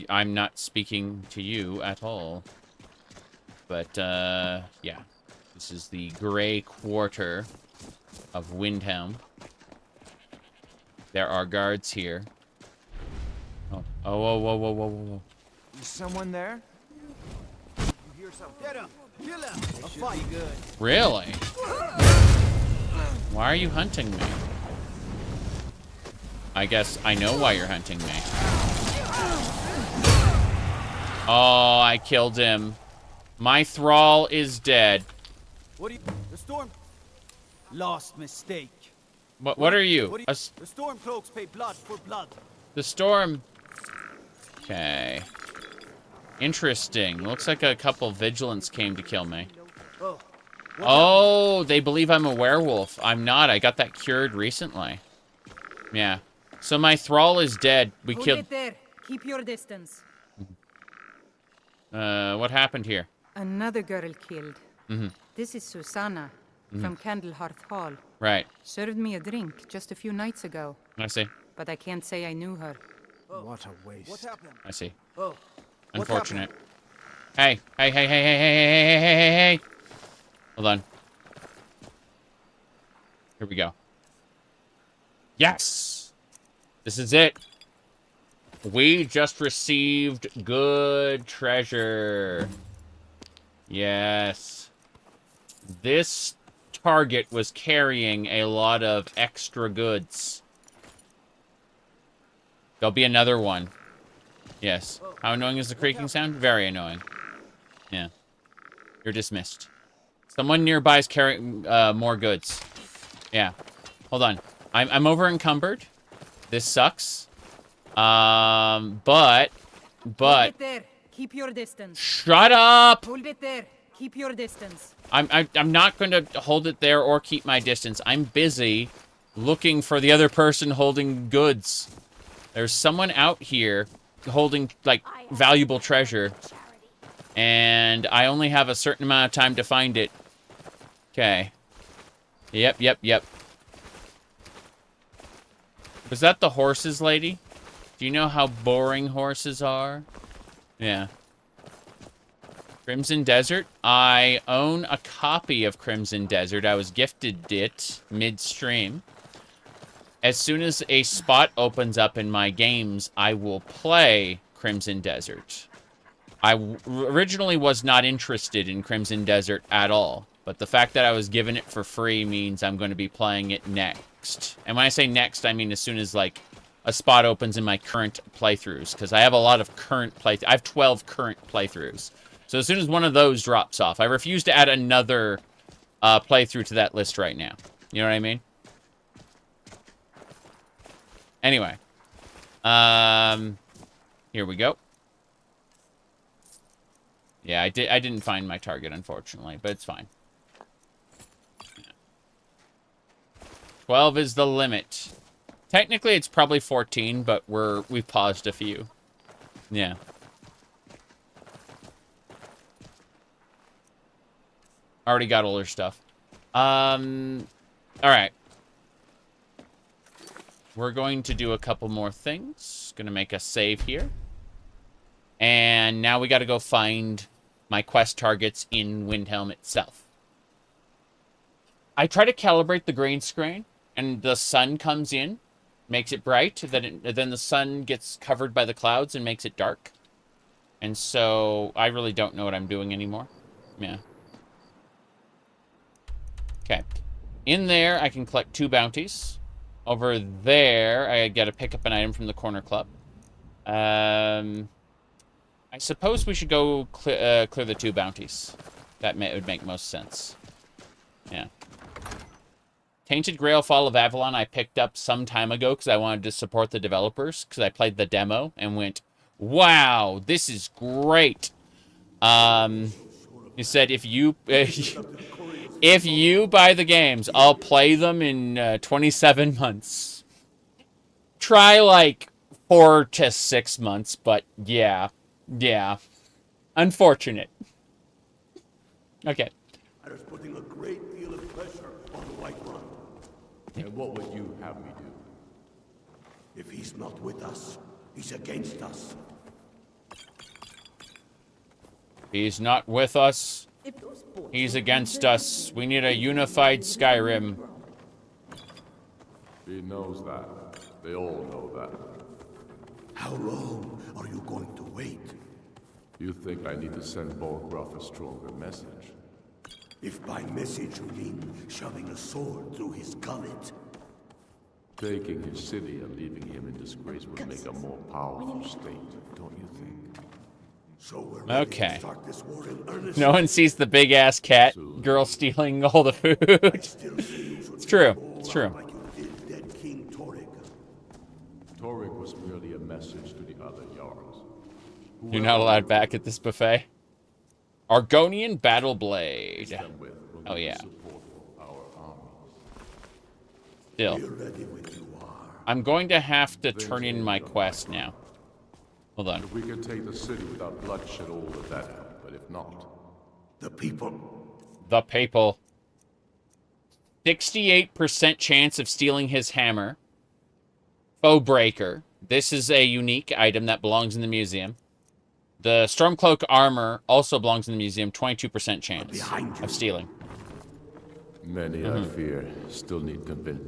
I'm not speaking to you at all. But, yeah. This is the Grey Quarter of Windhelm. There are guards here. Oh, whoa, whoa, whoa, whoa, whoa. Is someone there? You hear something? Get him! Kill him! A fight. Good. Really? Why are you hunting me? I guess I know why you're hunting me. Oh, I killed him. My thrall is dead. What do you... The storm... Lost mistake. What are you? The storm cloaks pay blood for blood. The storm... Okay. Interesting. Looks like a couple vigilants came to kill me. Oh. Oh, they believe I'm a werewolf. I'm not. I got that cured recently. Yeah. So my thrall is dead. We Hold killed... it there. Keep your distance. What happened here? Another girl killed. This is Susanna from Candlehearth Hall. Right. Served me a drink just a few nights ago, I see. but I can't say I knew her. What a waste. What happened? I see. Oh. Unfortunate. Hey, hey, hey, hey, hey, hey, hey, hey, hey, hey. Hold on. Here we go. Yes! This is it. We just received good treasure. Yes. This target was carrying a lot of extra goods. There'll be another one. Yes. How annoying is the creaking sound? Very annoying. Yeah. You're dismissed. Someone nearby is carrying more goods. Yeah. Hold on. I'm over encumbered. This sucks. But Hold it there. Keep your distance. shut up. Hold it there. Keep your distance. I'm not going to hold it there or keep my distance. I'm busy looking for the other person holding goods. There's someone out here holding, like, valuable treasure. And I only have a certain amount of time to find it. Okay. Yep, yep, yep. Was that the horses lady? Do you know how boring horses are? Yeah. Crimson Desert? I own a copy of Crimson Desert. I was gifted it midstream. As soon as a spot opens up in my games, I will play Crimson Desert. I originally was not interested in Crimson Desert at all, but the fact that I was given it for free means I'm going to be playing it next. And when I say next, I mean as soon as, like, a spot opens in my current playthroughs, because I have a lot of current playthroughs. I have 12 current playthroughs. So as soon as one of those drops off, I refuse to add another playthrough to that list right now. You know what I mean? Anyway. Here we go. Yeah, I didn't find my target, unfortunately, but it's fine. 12 is the limit. Technically, it's probably 14, but we've paused a few. Yeah. Already got all her stuff. Alright. We're going to do a couple more things. Gonna make a save here. And now we gotta go find my quest targets in Windhelm itself. I try to calibrate the green screen, and the sun comes in, makes it bright, then the sun gets covered by the clouds and makes it dark. And so I really don't know what I'm doing anymore. Yeah. Okay. In there, I can collect 2 bounties. Over there, I gotta pick up an item from the corner club. I suppose we should go clear the 2 bounties. That would make most sense. Yeah. Tainted Grail Fall of Avalon I picked up some time ago because I wanted to support the developers, because I played the demo and went, wow, this is great. He said, if you buy the games, I'll play them in 27 months. Try, like, 4 to 6 months, but yeah. Yeah. Unfortunate. Okay. That is putting a great deal of pressure on the White Run. And what would you have me do? If he's not with us, he's against us. He's not with us. He's against us. We need a unified Skyrim. He knows that. They all know that. How long are you going to wait? You think I need to send Borgruff a stronger message? If by message you mean shoving a sword through his gullet. Taking his city and leaving him in disgrace would make a more powerful state, don't you think? So we're ready Okay. to start this war in earnest. No one sees the big-ass cat girl stealing all the food. It's true. It's true. Like you did dead King Torrig. Torrig was merely a message to the other Jarls. You're not allowed back at this buffet. Argonian Battle Blade. Them with will Oh, yeah. support for our armies. Still. We're ready when you are. I'm going to have to turn in my quest now. Hold on. If we can take the city without bloodshed, all the better. But if not, The people. The people. 68% chance of stealing his hammer. Foe Breaker. This is a unique item that belongs in the museum. The Stormcloak armor also belongs in the museum. 22% chance Behind you. of stealing. many I fear still need convince.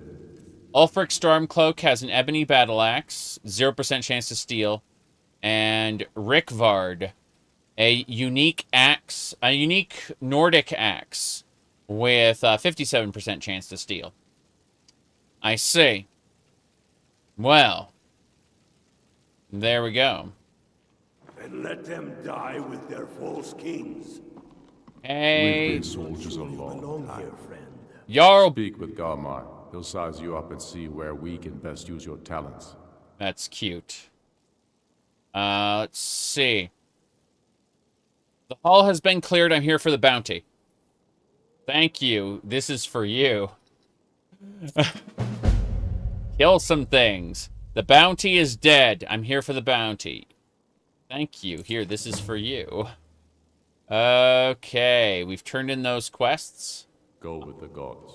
Ulfric Stormcloak has an ebony battle axe. 0% chance to steal. And Rikvard, a unique axe, a unique Nordic axe with 57% chance to steal. I see. Well, there we go. And let them die with their false kings. Hey, We've been soldiers a long Belong time. here, friend. Jarl. Speak with Garmar. He'll size you up and see where we can best use your talents. That's cute. Let's see. The hall has been cleared. I'm here for the bounty. Thank you. This is for you. Kill some things. The bounty is dead. I'm here for the bounty. Thank you. Here, this is for you. Okay, we've turned in those quests. Go with the gods.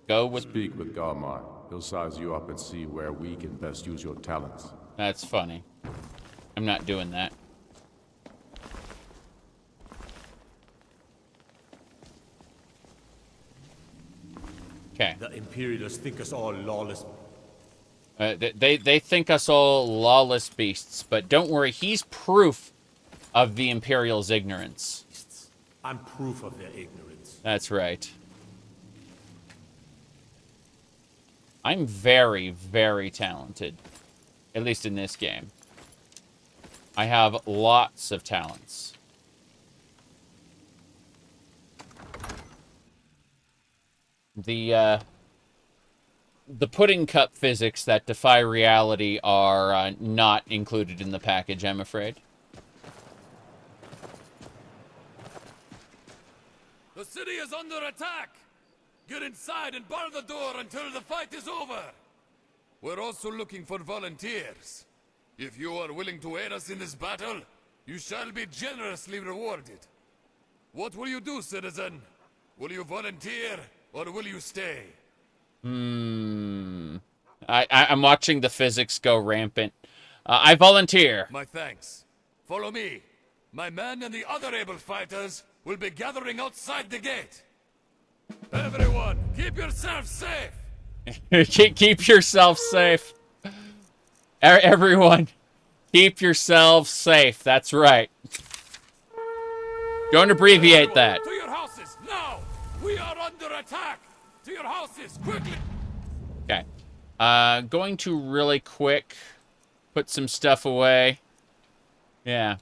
Go with... Speak with Garmar. He'll size you up and see where we can best use your talents. That's funny. I'm not doing that. Okay. The Imperialists think us all lawless. They think us all lawless beasts, but don't worry, he's proof of the Imperial's ignorance. I'm proof of their ignorance. That's right. I'm very, very talented. At least in this game. I have lots of talents. The pudding cup physics that defy reality are not included in the package, I'm afraid. The city is under attack! Get inside and bar the door until the fight is over! We're also looking for volunteers. If you are willing to aid us in this battle, you shall be generously rewarded. What will you do, citizen? Will you volunteer, or will you stay? I'm watching the physics go rampant. I volunteer. My thanks. Follow me. My men and the other able fighters will be gathering outside the gate. Everyone, keep yourselves safe! Keep yourself safe. Everyone, keep yourselves safe. That's right. Don't abbreviate that. To your houses, now! We are under attack! To your houses, quickly! Okay. Going to really quick put some stuff away. Yeah.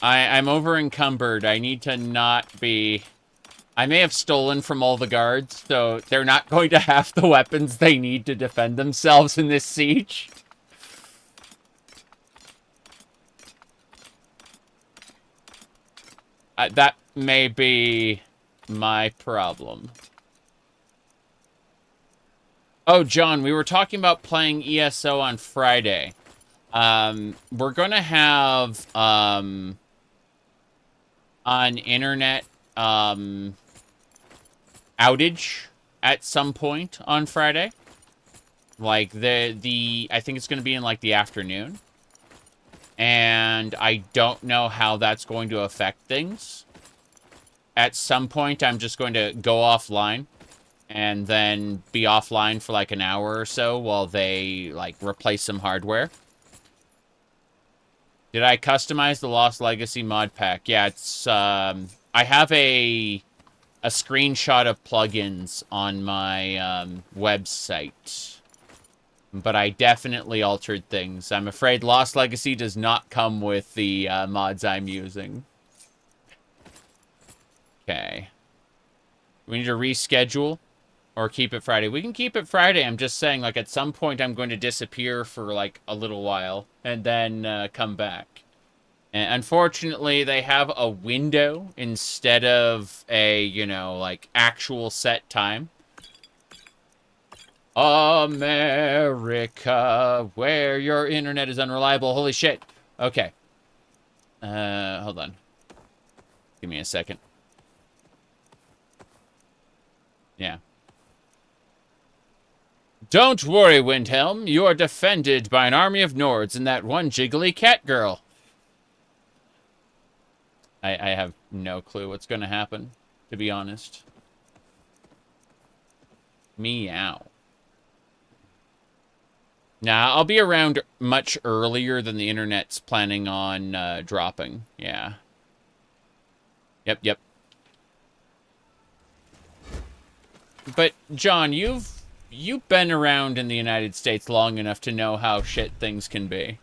I'm over encumbered. I need to not be... I may have stolen from all the guards, so they're not going to have the weapons they need to defend themselves in this siege. That may be my problem. Oh, John, we were talking about playing ESO on Friday. We're going to have an internet outage at some point on Friday. Like, I think it's going to be in, like, the afternoon. And I don't know how that's going to affect things. At some point, I'm just going to go offline. And then be offline for, like, an hour or so while they, like, replace some hardware. Did I customize the Lost Legacy mod pack? Yeah, it's, I have a screenshot of plugins on my, website. But I definitely altered things. I'm afraid Lost Legacy does not come with the, mods I'm using. Okay. We need to reschedule or keep it Friday. We can keep it Friday. I'm just saying, like, at some point I'm going to disappear for, like, a little while and then come back. And unfortunately, they have a window instead of a, you know, like, actual set time. America, where your internet is unreliable. Holy shit. Okay. Hold on. Give me a second. Yeah. Don't worry, Windhelm. You are defended by an army of Nords and that one jiggly cat girl. I have no clue what's going to happen, to be honest. Meow. Nah, I'll be around much earlier than the internet's planning on dropping. Yeah. Yep. But, John, you've been around in the United States long enough to know how shit things can be.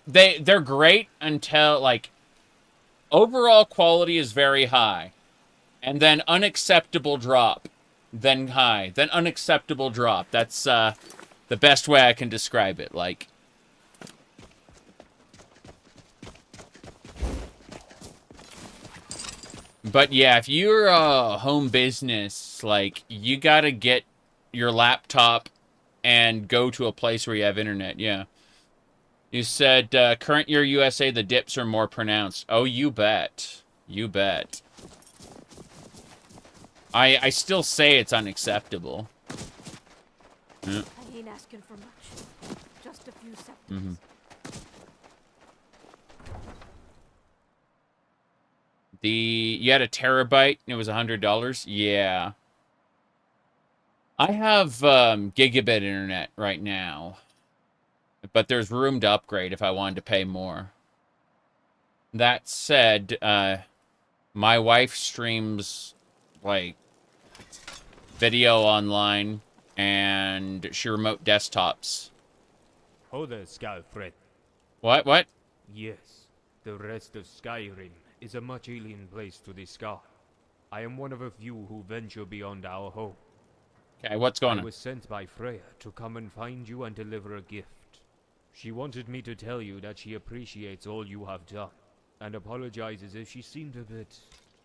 They're great until, like, overall quality is very high. And then unacceptable drop. Then high. Then unacceptable drop. That's, the best way I can describe it. Like, but yeah, if you're a home business, like, you gotta get your laptop and go to a place where you have internet, yeah. You said, current year USA, the dips are more pronounced. Oh, you bet. You bet. I still say it's unacceptable. Yeah. I ain't asking for much. Just a few seconds. You had a terabyte and it was $100? Yeah. I have gigabit internet right now. But there's room to upgrade if I wanted to pay more. That said, my wife streams, like, video online, and she remote desktops. Ho there, Skylfred. What? Yes, the rest of Skyrim is a much alien place to this sky. I am one of a few who venture beyond our home. Okay, what's going on? I was sent by Freya to come and find you and deliver a gift. She wanted me to tell you that she appreciates all you have done, and apologizes if she seemed a bit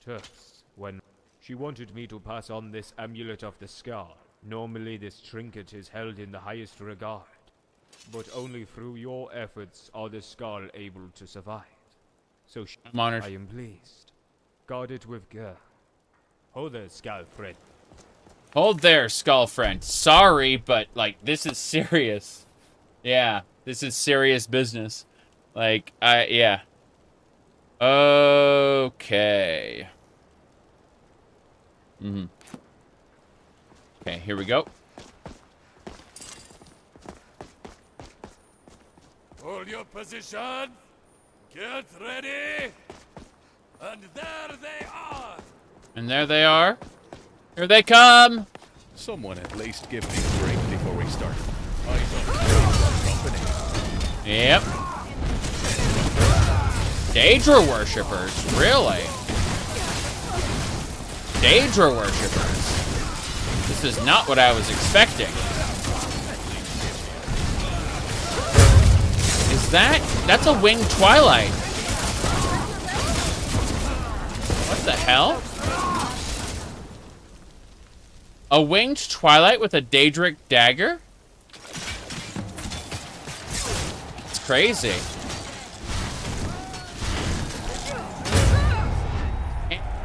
terse when she wanted me to pass on this amulet of the scar. Normally this trinket is held in the highest regard, but only through your efforts are the Scar able to survive. So I'm honored. I am pleased. Guard it with care. Ho there, Skylfred. Hold there, Skullfriend. Sorry, but, like, this is serious. Yeah, this is serious business. Like, yeah. Okay. Okay, here we go. Hold your position. Get ready. And there they are. And there they are. Here they come. Someone at least give me a break before we start. Yep. Daedra worshippers, really? Daedra worshippers. This is not what I was expecting. Is that's a winged Twilight? What the hell? A winged Twilight with a Daedric dagger? It's crazy.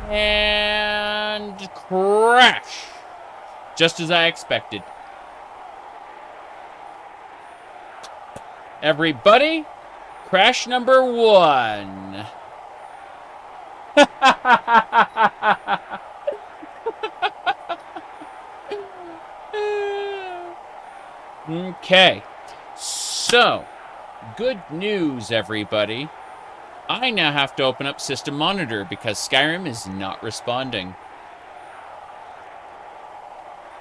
And crash. Just as I expected. Everybody, crash number 1. Okay, so, good news, everybody. I now have to open up System Monitor because Skyrim is not responding.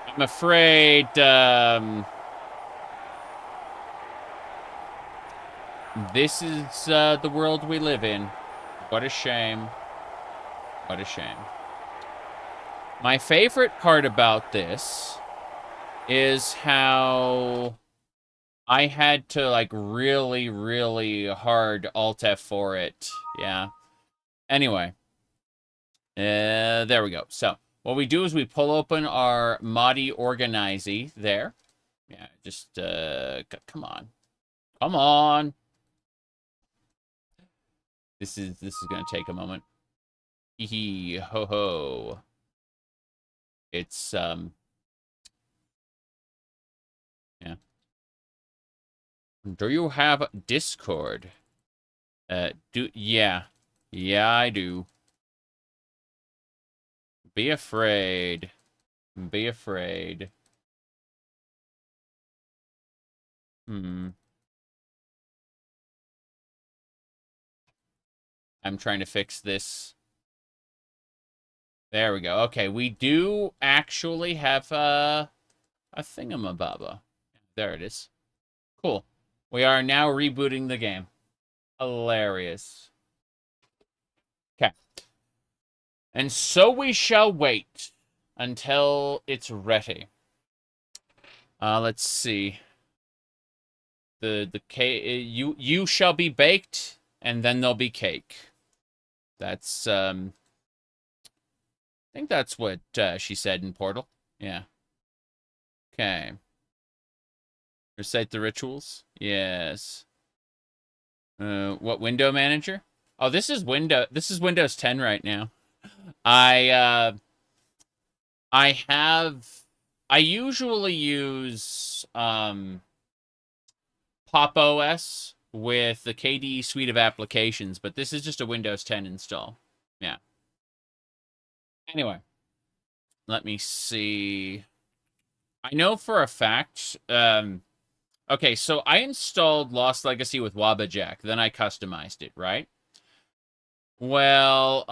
I'm afraid, this is the world we live in. What a shame. What a shame. My favorite part about this is how I had to, like, really, really hard Alt-F for it. Yeah. Anyway. There we go. So, what we do is we pull open our Modi Organizy there. Yeah, just, come on. Come on. This is gonna take a moment. Hee ho ho. It's, yeah. Do you have Discord? Yeah. Yeah, I do. Be afraid. Be afraid. I'm trying to fix this. There we go. Okay, we do actually have a thingamababa. There it is. Cool. We are now rebooting the game. Hilarious. Okay. And so we shall wait until it's ready. Let's see. You shall be baked, and then there'll be cake. That's I think that's what she said in Portal. Yeah. Okay. Recite the rituals. Yes. What window manager? Oh, this is Windows 10 right now. I usually use Pop! OS with the KDE suite of applications, but this is just a Windows 10 install. Yeah. Anyway, let me see. I know for a fact, okay, so I installed Lost Legacy with Wabbajack, then I customized it, right? Well,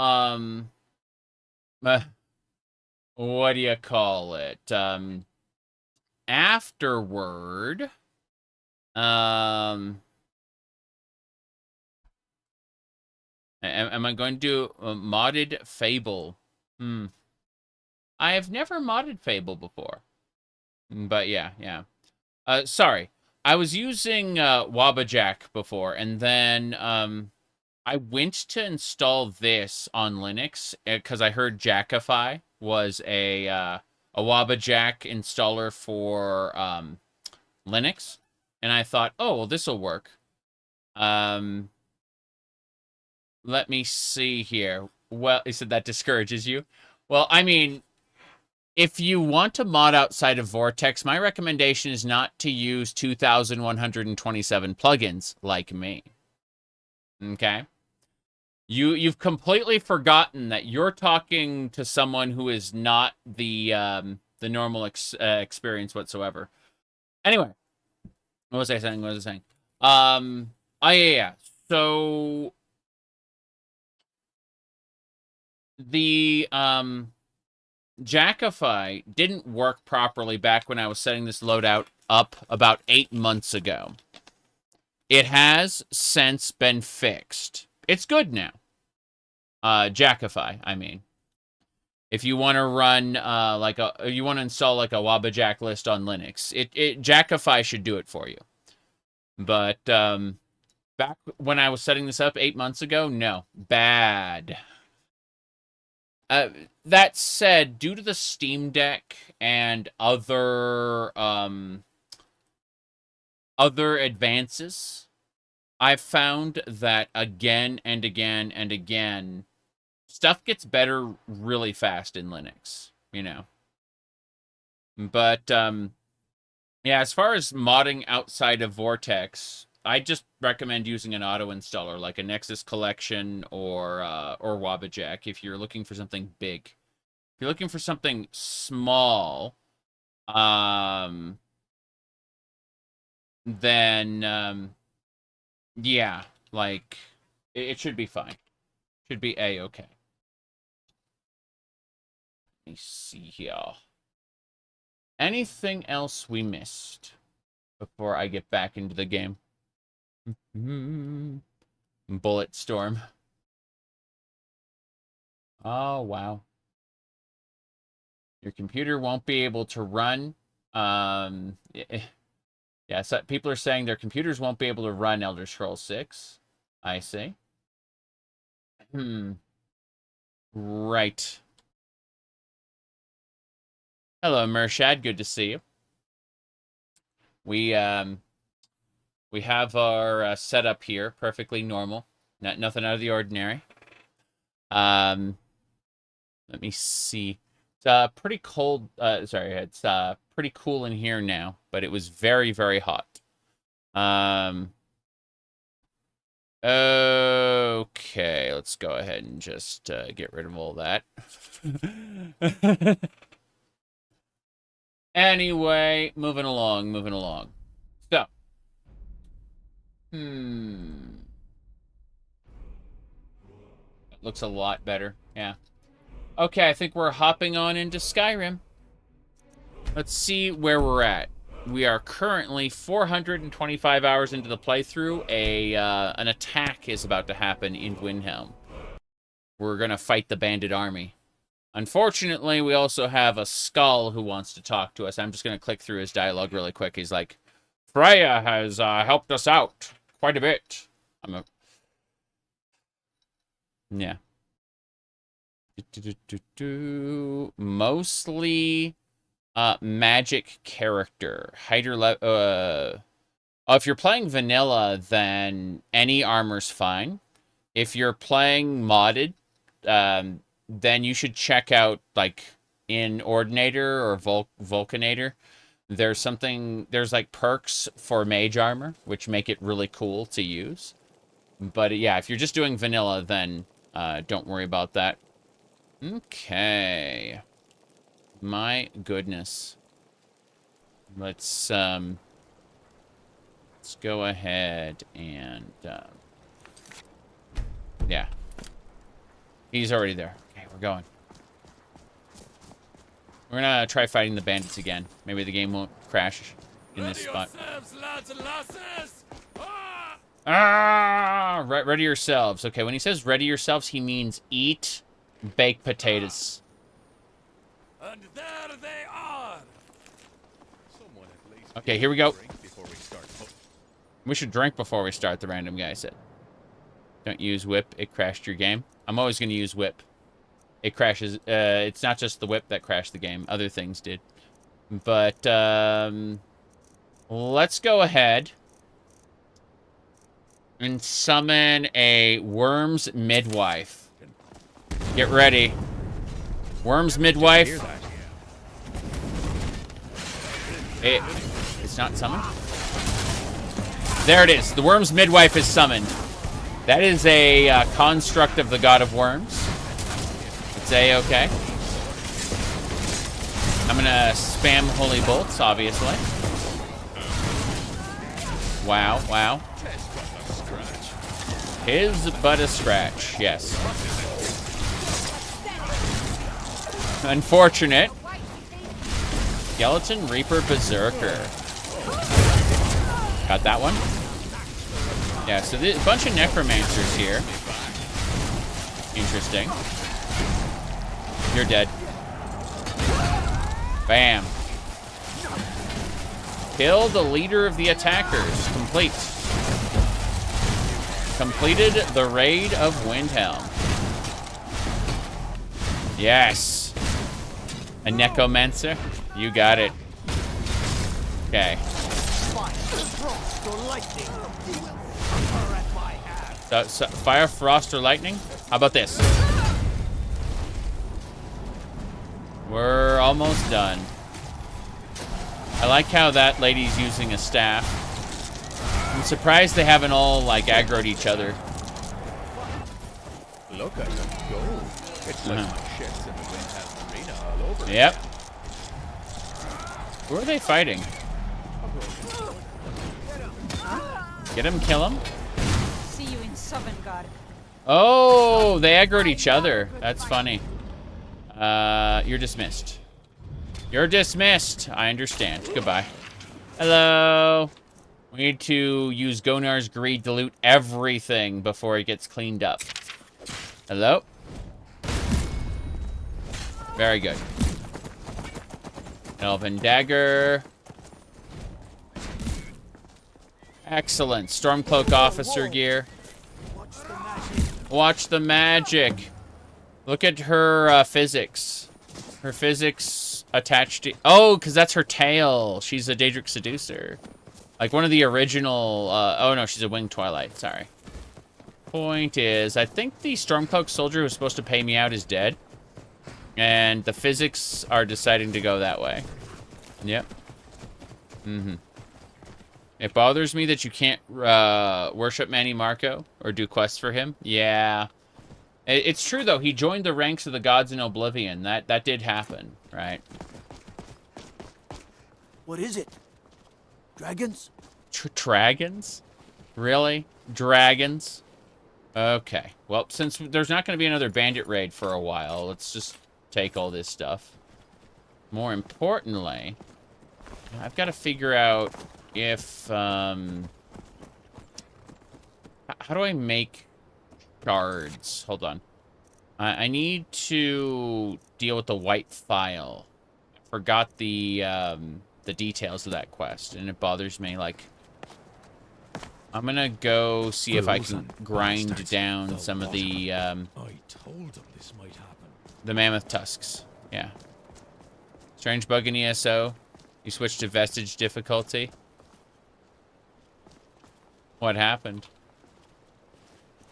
what do you call it? Afterward, am I going to do a modded Fable? I have never modded Fable before. But yeah. Sorry. I was using Wabbajack before, and then I went to install this on Linux because I heard Jackify was a Wabbajack installer for Linux, and I thought, oh, well, this will work. Let me see here. Well, he said that discourages you. Well, I mean, if you want to mod outside of Vortex, my recommendation is not to use 2,127 plugins like me. Okay? You've completely forgotten that you're talking to someone who is not the normal experience whatsoever. Anyway, what was I saying? Oh, yeah. So the Jackify didn't work properly back when I was setting this loadout up about 8 months ago. It has since been fixed. It's good now. Jackify, I mean. If you want to run you want to install like a Wabbajack list on Linux, Jackify should do it for you. But back when I was setting this up 8 months ago, no, bad. That said, due to the Steam Deck and other advances, I've found that again and again and again, stuff gets better really fast in Linux, you know. But, yeah, as far as modding outside of Vortex, I just recommend using an auto installer like a Nexus Collection or Wabbajack if you're looking for something big. If you're looking for something small, then, yeah, like, it should be fine. Should be A-okay. Let me see here. Anything else we missed before I get back into the game? Bullet storm. Oh, wow. Your computer won't be able to run. Yeah, so people are saying their computers won't be able to run Elder Scrolls 6. I see. Right. Hello, Mershad. Good to see you. We have our setup here, perfectly normal. Nothing out of the ordinary. Let me see. It's pretty cold. Sorry, it's pretty cool in here now, but it was very, very hot. Okay, let's go ahead and just get rid of all that. Anyway, moving along. So, it looks a lot better. Yeah. Okay, I think we're hopping on into Skyrim. Let's see where we're at. We are currently 425 hours into the playthrough. An attack is about to happen in Windhelm. We're gonna fight the bandit army. Unfortunately, we also have a Skull who wants to talk to us. I'm just gonna click through his dialogue really quick. He's like, Freya has helped us out quite a bit. Yeah. Mostly magic character. If you're playing vanilla, then any armor's fine. If you're playing modded, then you should check out, like, in Ordinator or Vulcanator. There's like perks for mage armor, which make it really cool to use. But yeah, if you're just doing vanilla, then don't worry about that. Okay. My goodness. Let's go ahead and yeah. He's already there. Okay, we're going. We're gonna try fighting the bandits again. Maybe the game won't crash in this spot. Ready yourselves. Okay, when he says ready yourselves, he means eat baked potatoes. And there they are. Okay, here we go. We should drink before we start, the random guy said. Don't use whip, it crashed your game. I'm always going to use whip. It crashes. It's not just the whip that crashed the game. Other things did. But, let's go ahead and summon a Worm's Midwife. Get ready. Worm's Midwife. It's not summoned? There it is. The Worm's Midwife is summoned. That is a construct of the God of Worms. It's A-okay. I'm gonna spam Holy Bolts, obviously. Wow, wow. His but a scratch, yes. Unfortunate. Skeleton Reaper Berserker. Got that one? Yeah, so there's a bunch of necromancers here. Interesting. You're dead. Bam. Kill the leader of the attackers. Complete. Completed the raid of Windhelm. Yes. A necromancer? You got it. Okay. So, fire, frost, or lightning? How about this? We're almost done. I like how that lady's using a staff. I'm surprised they haven't all, like, aggroed each other. Look at them go. It's like my shits in the Windhelm arena all over. Yep. Who are they fighting? Get him, kill him. See you in Sovngarde. Oh, they aggroed each other. That's funny. You're dismissed. You're dismissed. I understand. Goodbye. Hello. We need to use Gonar's greed to loot everything before it gets cleaned up. Hello? Very good. Elven dagger. Excellent. Stormcloak officer gear. Watch the magic. Look at her physics. Her physics attached to... Oh, because that's her tail. She's a Daedric seducer. Like one of the original... oh, no, she's a winged twilight. Sorry. Point is, I think the Stormcloak soldier who's supposed to pay me out is dead. And the physics are deciding to go that way. Yep. Mm-hmm. It bothers me that you can't worship Manny Marco or do quests for him. Yeah. It's true, though. He joined the ranks of the gods in Oblivion. That did happen, right? What is it? Dragons? Dragons? Really? Dragons? Okay. Well, since there's not going to be another bandit raid for a while, let's just take all this stuff. More importantly, I've got to figure out if, how do I make shards? Hold on. I need to deal with the white file. I forgot the details of that quest, and it bothers me. Like, I'm gonna go see if I can grind down some of the, I told them this might happen. the mammoth tusks. Yeah. Strange bug in ESO. You switched to vestige difficulty. What happened?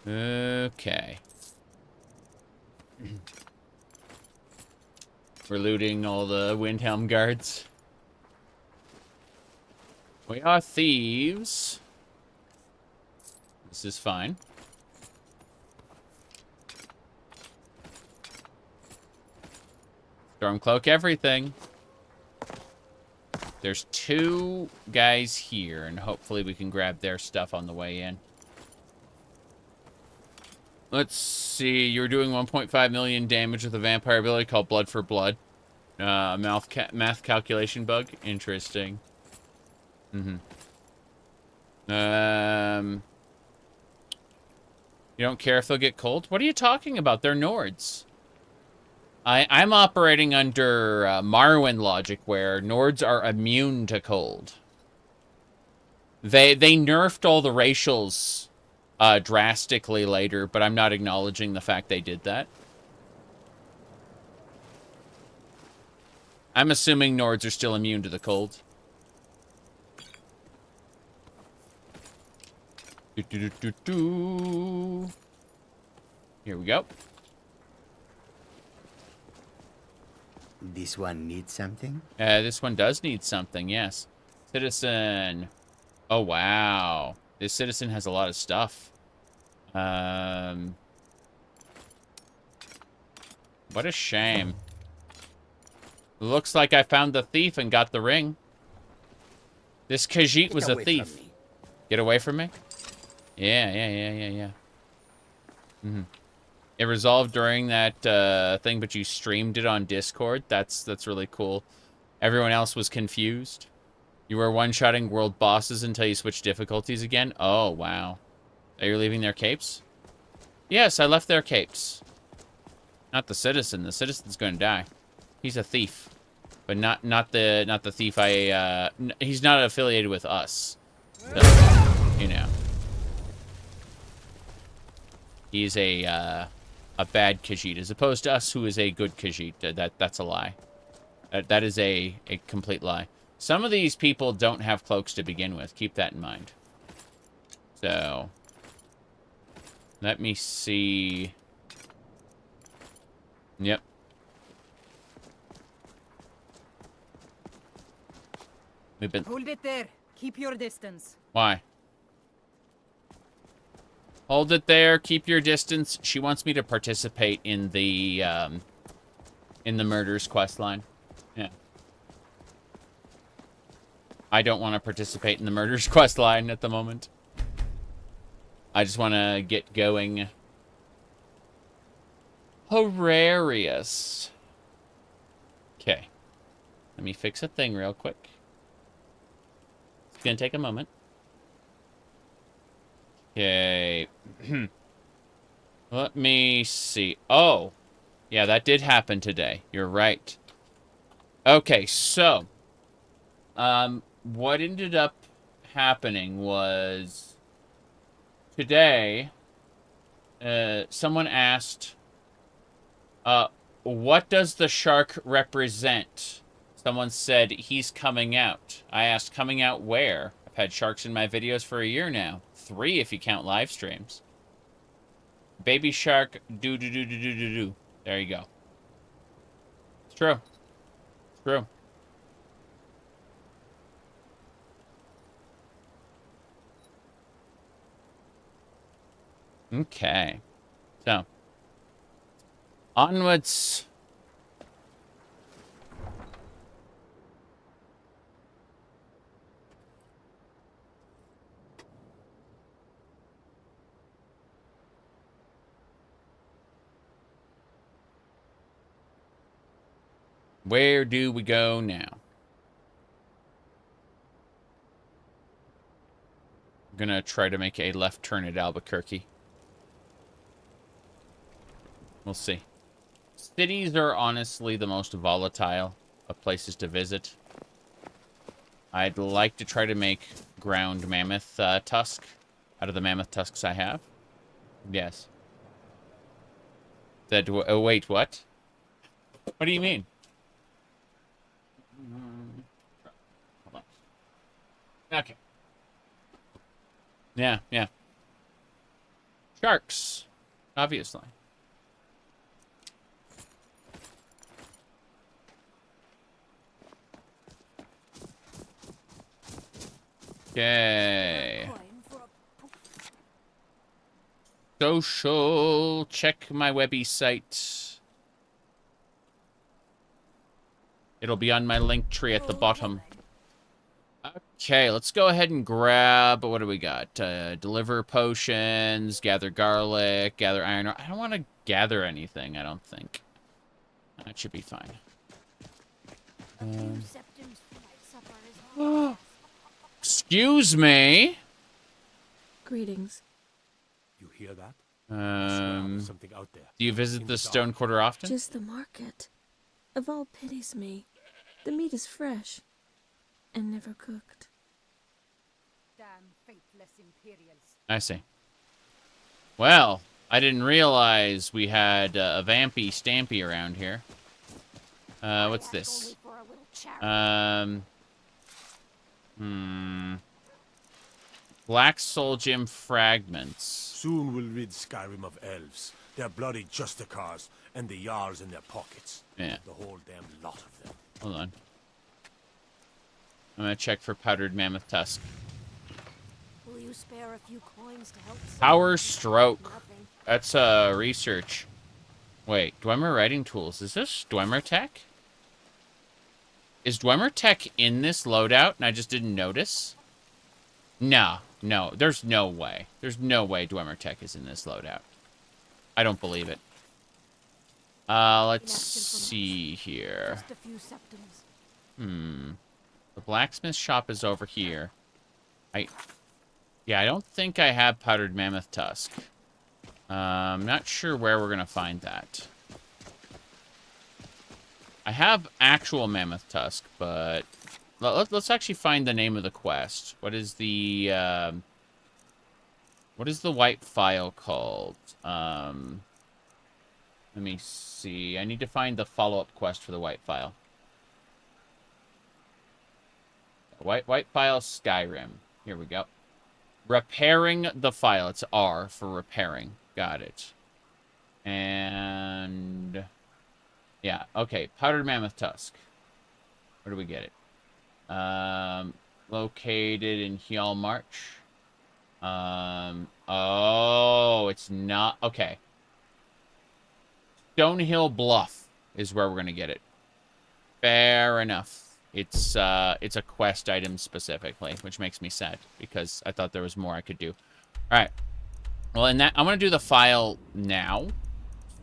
Okay. We're looting all the Windhelm guards. We are thieves. This is fine. Stormcloak everything. There's 2 guys here, and hopefully we can grab their stuff on the way in. Let's see. You're doing 1.5 million damage with a vampire ability called Blood for Blood. Math calculation bug. Interesting. You don't care if they'll get cold? What are you talking about? They're Nords. I'm operating under Marwyn logic, where Nords are immune to cold. They nerfed all the racials drastically later, but I'm not acknowledging the fact they did that. I'm assuming Nords are still immune to the cold. Here we go. This one needs something? This one does need something, yes. Citizen. Oh, wow. This citizen has a lot of stuff. What a shame. Looks like I found the thief and got the ring. This Khajiit was a thief. Get away from me? Yeah. It resolved during that thing, but you streamed it on Discord. That's really cool. Everyone else was confused. You were one-shotting world bosses until you switched difficulties again? Oh, wow. Are you leaving their capes? Yes, I left their capes. Not the citizen. The citizen's going to die. He's a thief. But not the thief he's not affiliated with us. So, you know. He's a a bad Khajiit, as opposed to us who is a good Khajiit. That's a lie. That is a complete lie. Some of these people don't have cloaks to begin with. Keep that in mind. So, let me see. Yep. We've been... Hold it there. Keep your distance. Why? Hold it there. Keep your distance. She wants me to participate in the murders quest line. Yeah. I don't want to participate in the murders quest line at the moment. I just want to get going. Hilarious. Okay. Let me fix a thing real quick. It's gonna take a moment. Okay. Let me see. Oh. Yeah, that did happen today. You're right. Okay, so. What ended up happening was... Today, someone asked, what does the shark represent? Someone said, he's coming out. I asked, coming out where? I've had sharks in my videos for a year now. 3 if you count live streams. Baby shark, do. There you go. It's true. It's true. Okay. So. Onwards. Where do we go now? I'm gonna try to make a left turn at Albuquerque. We'll see. Cities are honestly the most volatile of places to visit. I'd like to try to make ground mammoth tusk out of the mammoth tusks I have. Yes. That, oh, wait, what? What do you mean? Hold on. Okay. Yeah. Sharks. Obviously. Okay. Social. Check my Webby site. It'll be on my link tree at the bottom. Okay, let's go ahead and grab... What do we got? Deliver potions, gather garlic, gather iron ore. I don't want to gather anything, I don't think. That should be fine. Excuse me? Greetings. You hear that? Something out there. Do you visit the stone quarter often? Just the market. Aval pities me. The meat is fresh and never cooked. Damn faithless Imperials. I see. Well, I didn't realize we had a Vampy Stampy around here. What's this? Black Soul Gem fragments. Soon we'll rid Skyrim of elves, their bloody justicars, and the Jarls in their pockets. Yeah. The whole damn lot of them. Hold on. I'm gonna check for powdered mammoth tusk. Will you spare a few coins to help? Power stroke. That's research. Wait, Dwemer writing tools. Is this Dwemer tech? Is Dwemer tech in this loadout and I just didn't notice? No, there's no way. There's no way Dwemer tech is in this loadout. I don't believe it. Let's see here. Just a few septums. The blacksmith shop is over here. Yeah, I don't think I have powdered mammoth tusk. I'm not sure where we're gonna find that. I have actual mammoth tusk, but let's actually find the name of the quest. What is the white file called? Let me see. I need to find the follow-up quest for the white file. White file Skyrim. Here we go. Repairing the file. It's R for repairing. Got it. And... yeah, okay. Powdered Mammoth Tusk. Where do we get it? Located in Heal March. Oh, it's not... okay. Stonehill Bluff is where we're going to get it. Fair enough. It's a quest item specifically, which makes me sad because I thought there was more I could do. All right. Well, in that, I'm going to do the file now.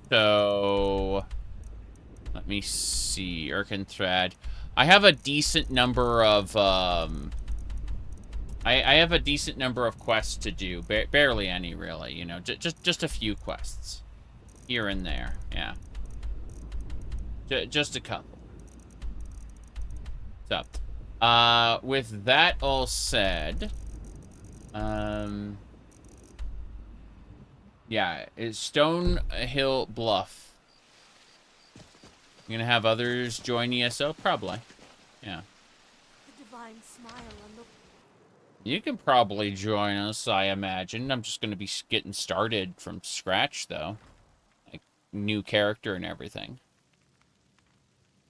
So let me see. Erkenthad. I have a decent number of I have a decent number of quests to do. Barely any, really. You know, just a few quests here and there. Yeah. Just a couple. So, with that all said, yeah, it's Stonehill Bluff. You gonna have others join ESO? Probably. Yeah. The divine smile on the... You can probably join us, I imagine. I'm just gonna be getting started from scratch, though. Like, new character and everything.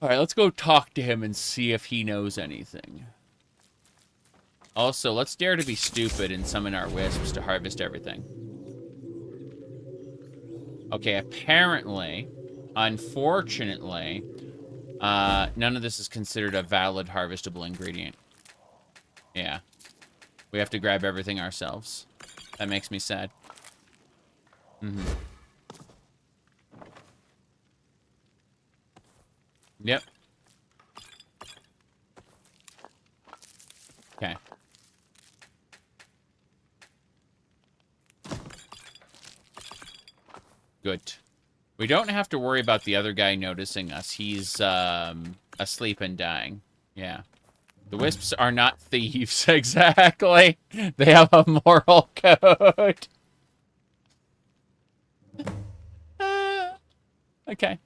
Alright, let's go talk to him and see if he knows anything. Also, let's dare to be stupid and summon our wisps to harvest everything. Okay, apparently, unfortunately, none of this is considered a valid harvestable ingredient. Yeah. We have to grab everything ourselves. That makes me sad. Mm-hmm. Yep. Okay. Good. We don't have to worry about the other guy noticing us. He's asleep and dying. Yeah. The wisps are not thieves, exactly. They have a moral code. Okay.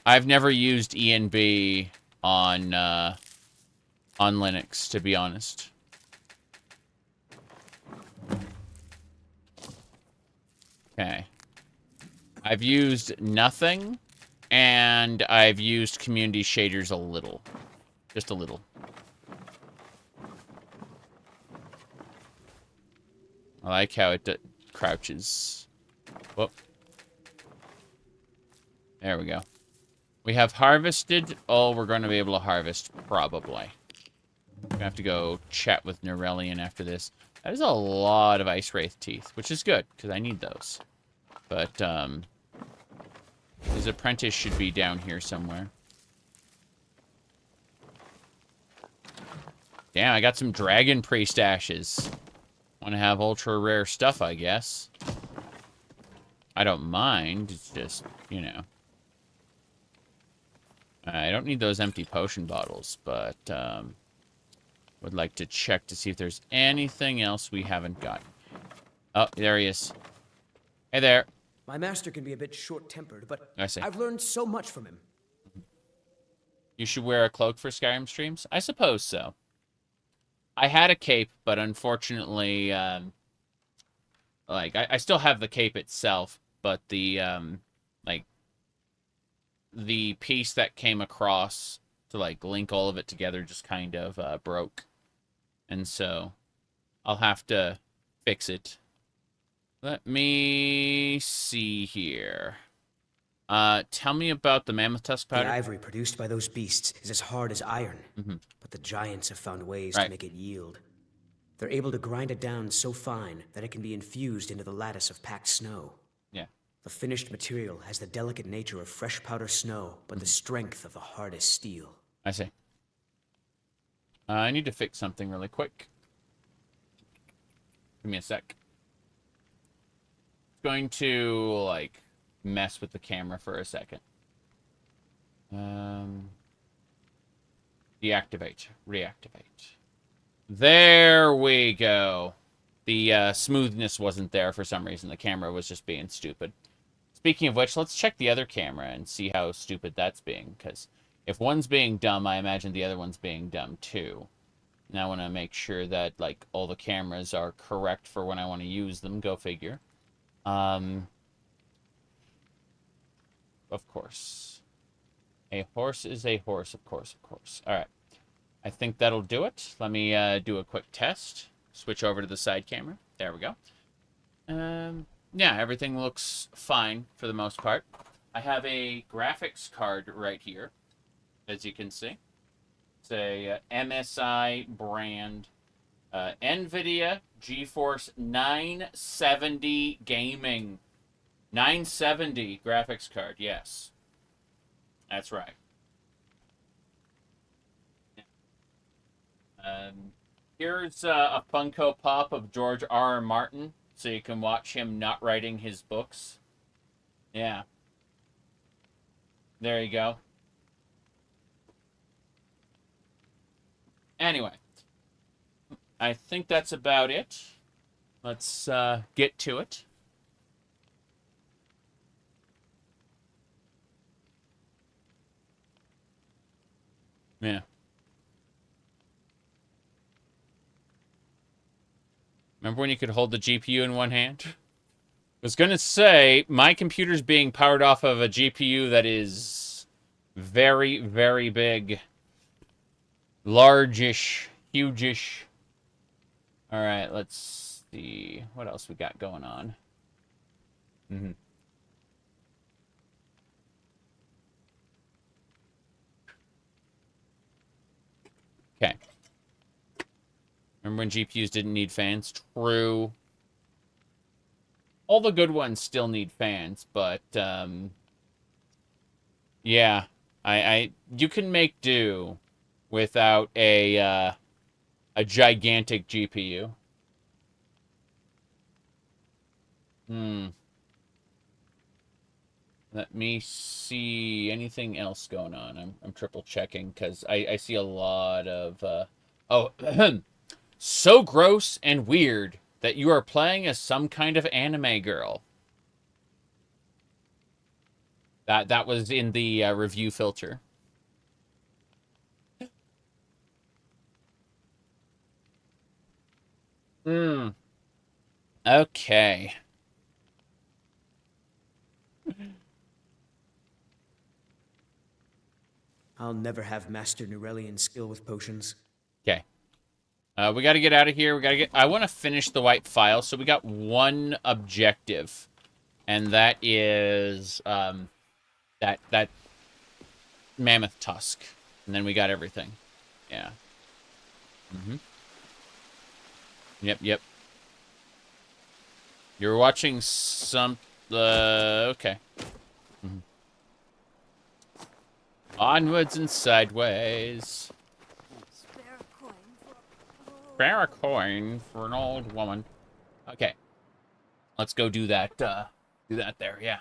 I've never used ENB on Linux, to be honest. Okay. I've used nothing, and I've used community shaders a little. Just a little. I like how it crouches. Whoop. There we go. We have harvested all we're going to be able to harvest, probably. I'm going to have to go chat with Norelian after this. That is a lot of Ice Wraith teeth, which is good, because I need those. But, his apprentice should be down here somewhere. Damn, I got some Dragon Priest ashes. Want to have ultra rare stuff, I guess. I don't mind, it's just, you know. I don't need those empty potion bottles, but, would like to check to see if there's anything else we haven't got. Oh, there he is. Hey there. My master can be a bit short-tempered, but I see. I've learned so much from him. You should wear a cloak for Skyrim streams? I suppose so. I had a cape, but unfortunately, like, I still have the cape itself, but the, like, the piece that came across to, like, link all of it together just kind of, broke. And so, I'll have to fix it. Let me see here. Tell me about the mammoth tusk powder. The ivory produced by those beasts is as hard as iron, but the giants have found ways to make it yield. They're able to grind it down so fine that it can be infused into the lattice of packed snow. Yeah. The finished material has the delicate nature of fresh powder snow, but the strength of the hardest steel. I see. I need to fix something really quick. Give me a sec. It's going to, like, mess with the camera for a second. Deactivate. Reactivate. There we go. The smoothness wasn't there for some reason. The camera was just being stupid. Speaking of which, let's check the other camera and see how stupid that's being. Because if one's being dumb, I imagine the other one's being dumb too. Now I want to make sure that, like, all the cameras are correct for when I want to use them. Go figure. Of course. A horse is a horse, of course, of course. All right. I think that'll do it. Let me do a quick test. Switch over to the side camera. There we go. Yeah, everything looks fine for the most part. I have a graphics card right here, as you can see. It's a MSI brand, NVIDIA GeForce 970 Gaming. 970 graphics card, yes. That's right. Here's a Funko Pop of George R.R. Martin, so you can watch him not writing his books. Yeah. There you go. Anyway, I think that's about it. Let's get to it. Yeah. Remember when you could hold the GPU in one hand? I was going to say, my computer's being powered off of a GPU that is very, very big. Large-ish, huge-ish. All right, let's see what else we got going on. Okay. Remember when GPUs didn't need fans? True. All the good ones still need fans, but yeah, you can make do without a gigantic GPU. Let me see anything else going on. I'm triple checking because I see a lot of oh so gross and weird that you are playing as some kind of anime girl. That was in the review filter. Okay. I'll never have mastered Nurelian skill with potions. Okay. We got to get out of here. I want to finish the white file, so we got one objective, and that is that mammoth tusk, and then we got everything. Yeah. Yep. You're watching some. Okay. Onwards and sideways. Spare a coin for an old woman. Okay. Let's go do that. Do that there, yeah.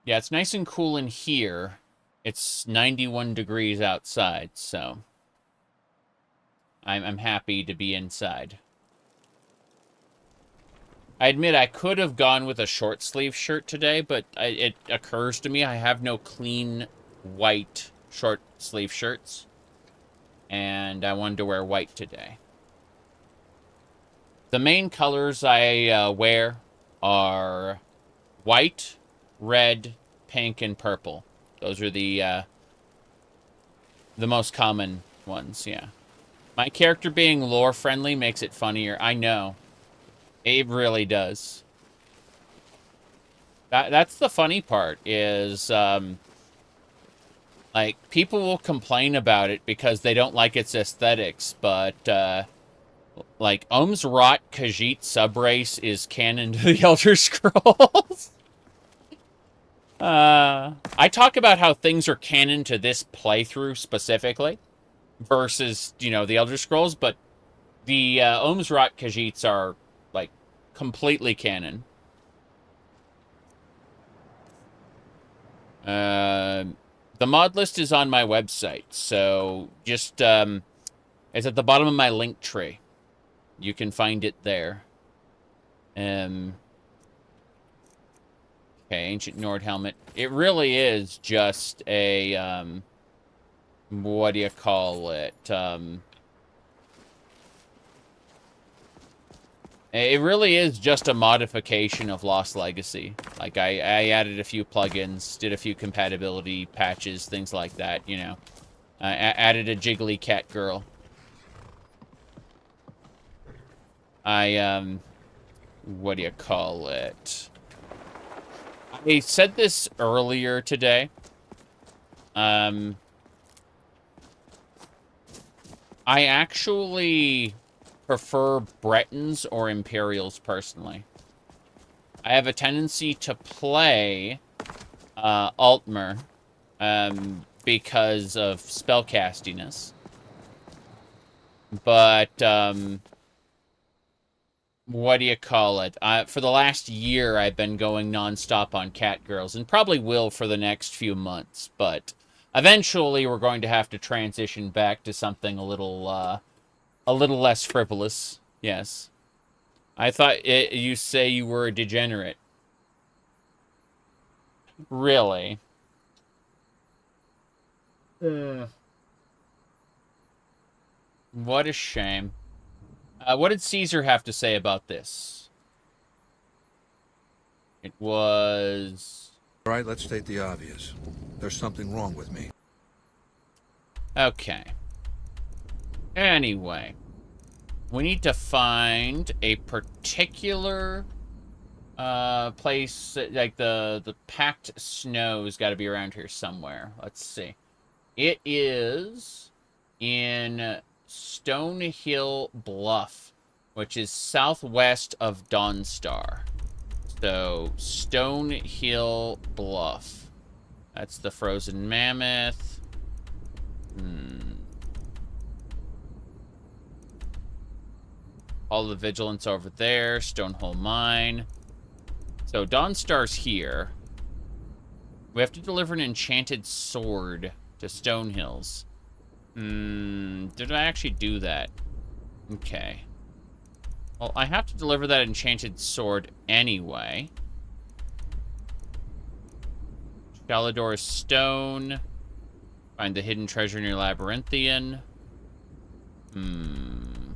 Yeah, it's nice and cool in here. It's 91 degrees outside, so I'm happy to be inside. I admit I could have gone with a short sleeve shirt today, but it occurs to me I have no clean white short sleeve shirts, and I wanted to wear white today. The main colors I wear are white, red, pink, and purple. Those are the most common ones, yeah. My character being lore friendly makes it funnier. I know. It really does. That's the funny part is, like, people will complain about it because they don't like its aesthetics, but, like, Ohmes-raht Khajiit subrace is canon to the Elder Scrolls. I talk about how things are canon to this playthrough specifically versus, you know, the Elder Scrolls, but the Ohmes-raht Khajiits are, like, completely canon. The mod list is on my website, so just, it's at the bottom of my link tree. You can find it there. Okay, Ancient Nord Helmet. It really is just a, what do you call it? It really is just a modification of Lost Legacy. Like, I added a few plugins, did a few compatibility patches, things like that, you know. I added a jiggly cat girl. What do you call it? I said this earlier today. I actually prefer Bretons or Imperials personally. I have a tendency to play Altmer because of spellcastiness. But what do you call it? For the last year, I've been going nonstop on cat girls, and probably will for the next few months. But eventually, we're going to have to transition back to something a little less frivolous. Yes. I thought you say you were a degenerate. Really? What a shame. What did Caesar have to say about this? It was... All right, let's state the obvious. There's something wrong with me. Okay. Anyway. We need to find a particular place, like the packed snow's got to be around here somewhere. Let's see. It is in Stonehill Bluff, which is southwest of Dawnstar. So, Stonehill Bluff. That's the frozen mammoth. All the vigilance over there. Stonehole Mine. So, Dawnstar's here. We have to deliver an enchanted sword to Stonehills. Did I actually do that? Okay. Well, I have to deliver that enchanted sword anyway. Shalador's Stone. Find the hidden treasure near Labyrinthian. I'm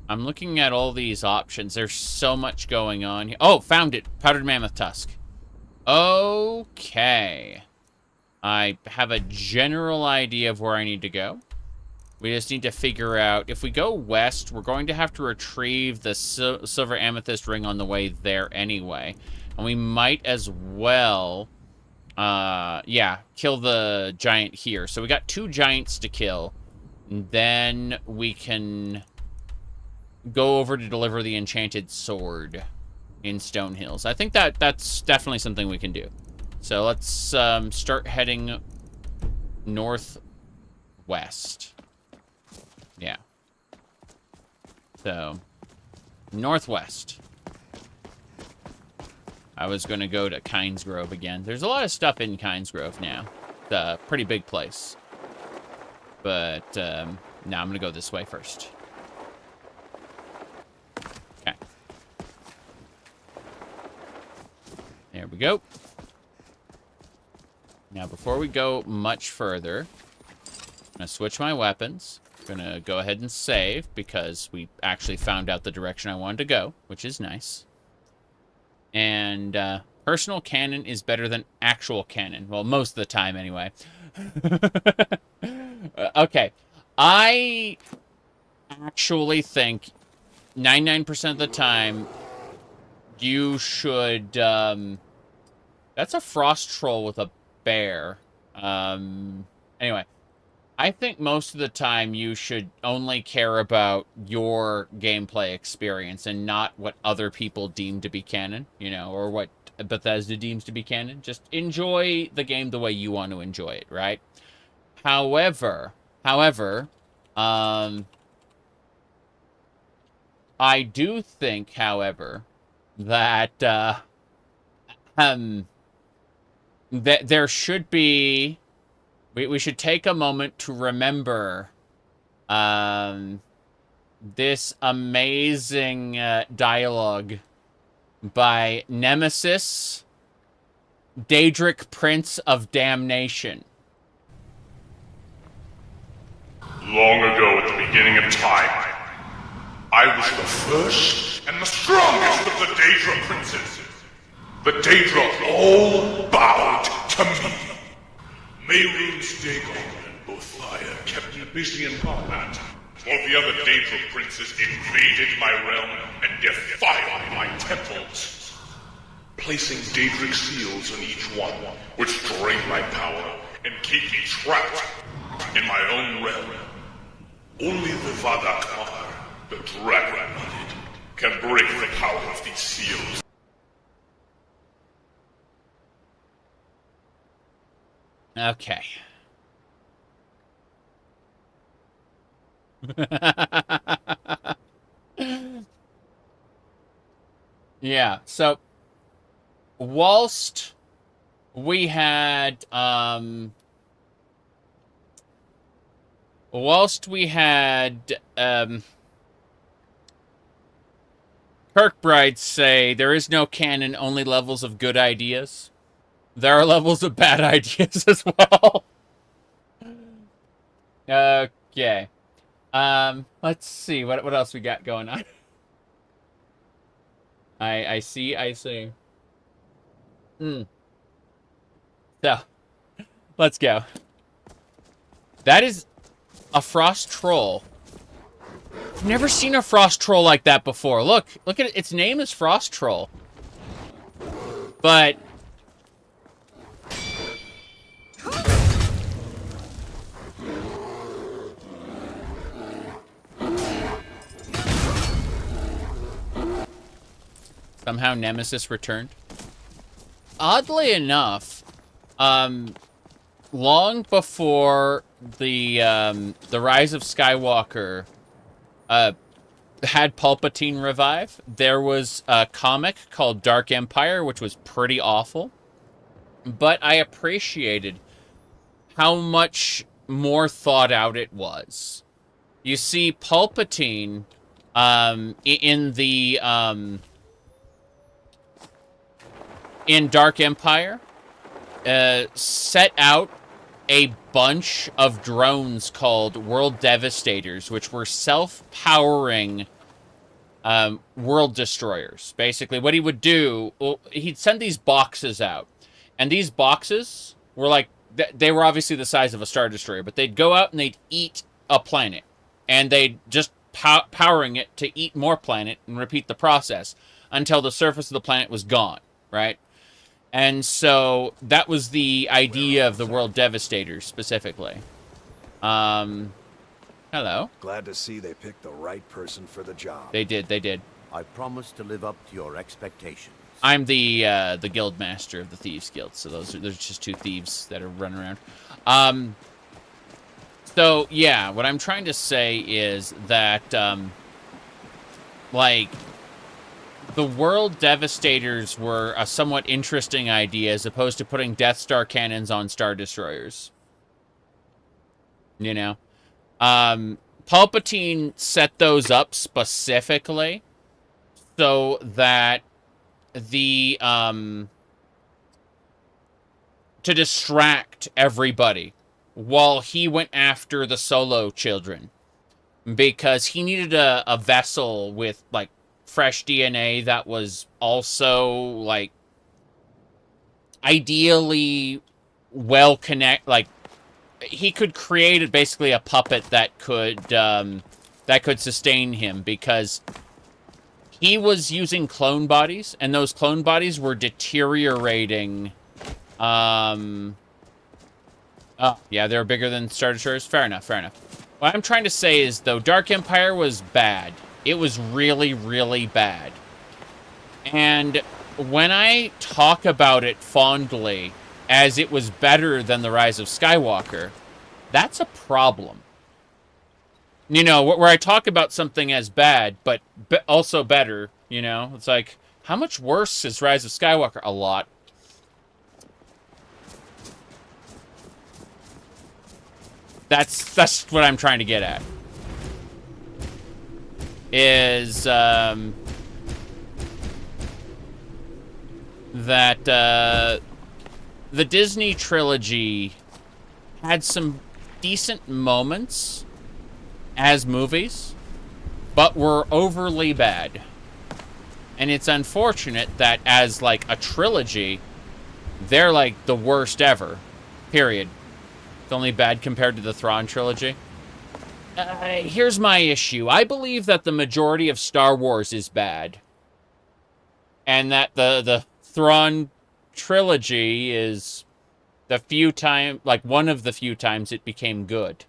looking at all these options. There's so much going on here. Oh, found it. Powdered Mammoth Tusk. Okay. I have a general idea of where I need to go. We just need to figure out... If we go west, we're going to have to retrieve the Silver Amethyst Ring on the way there anyway. And we might as well... yeah, kill the giant here. So we got 2 giants to kill. And then we can... go over to deliver the enchanted sword in Stonehills. I think that's definitely something we can do. So let's start heading northwest. Yeah. So, northwest. I was going to go to Kynesgrove again. There's a lot of stuff in Kynesgrove now. It's a pretty big place. But, now I'm going to go this way first. Okay. There we go. Now, before we go much further, I'm going to switch my weapons. I'm going to go ahead and save, because we actually found out the direction I wanted to go, which is nice. And, personal cannon is better than actual cannon. Well, most of the time, anyway. Okay. I actually think 99% of the time, you should, that's a frost troll with a bear. Anyway, I think most of the time you should only care about your gameplay experience and not what other people deem to be canon, you know, or what Bethesda deems to be canon. Just enjoy the game the way you want to enjoy it, right? However, I do think, however, that, that there should be... We should take a moment to remember this amazing dialogue by Nemesis, Daedric, Prince of Damnation. Long ago at the beginning of time, I was the first and the strongest of the Daedra princes. The Daedra all bowed to me. Mehrunes Dagon and Bothaya kept me busy in combat, while the other Daedra princes invaded my realm and defiled my temples, placing Daedric seals on each one, which drain my power and keep me trapped in my own realm. Only the Vadakar, the dragon-blooded, can break the power of these seals. Okay. Yeah, so whilst we had Kirkbride say there is no canon, only levels of good ideas. There are levels of bad ideas as well. Okay. Let's see what else we got going on. I see. So, let's go. That is a frost troll. I've never seen a frost troll like that before. Look at it. Its name is Frost Troll. But somehow Nemesis returned. Oddly enough, long before the Rise of Skywalker had Palpatine revive, there was a comic called Dark Empire, which was pretty awful. But I appreciated how much more thought out it was. You see, Palpatine in Dark Empire set out a bunch of drones called World Devastators, which were self-powering world destroyers. Basically, what he would do, he'd send these boxes out. And these boxes were like, they were obviously the size of a Star Destroyer, but they'd go out and they'd eat a planet. And they'd just powering it to eat more planet and repeat the process until the surface of the planet was gone, right? And so that was the idea of the World Devastators specifically. Hello. Glad to see they picked the right person for the job. They did. I promise to live up to your expectations. I'm the guild master of the Thieves Guild, so there's just two thieves that are running around. So yeah, what I'm trying to say is that like, the World Devastators were a somewhat interesting idea as opposed to putting Death Star cannons on Star Destroyers. You know? Palpatine set those up specifically so that the, to distract everybody while he went after the Solo children. Because he needed a vessel with, like, fresh DNA that was also, like, ideally well like, he could create basically a puppet that could sustain him, because he was using clone bodies, and those clone bodies were deteriorating. Oh, yeah, they were bigger than Star Destroyers. Fair enough. What I'm trying to say is, though, Dark Empire was bad. It was really, really bad. And when I talk about it fondly as it was better than the Rise of Skywalker, that's a problem. You know, where I talk about something as bad, but also better, you know? It's like, how much worse is Rise of Skywalker? A lot. That's what I'm trying to get at. Is that the Disney trilogy had some decent moments as movies, but were overly bad. And it's unfortunate that as, like, a trilogy, they're, like, the worst ever. Period. It's only bad compared to the Thrawn trilogy. Here's my issue. I believe that the majority of Star Wars is bad. And that the Thrawn trilogy is the few time, like, one of the few times it became good.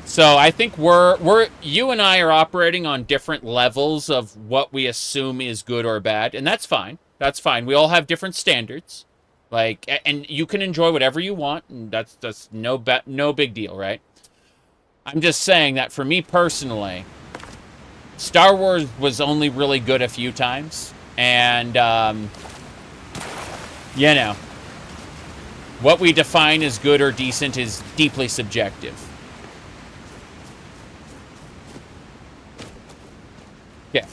So I think you and I are operating on different levels of what we assume is good or bad, and that's fine. That's fine. We all have different standards. Like, and you can enjoy whatever you want, and that's no big deal, right? I'm just saying that for me personally, Star Wars was only really good a few times, and you know, what we define as good or decent is deeply subjective. Yeah.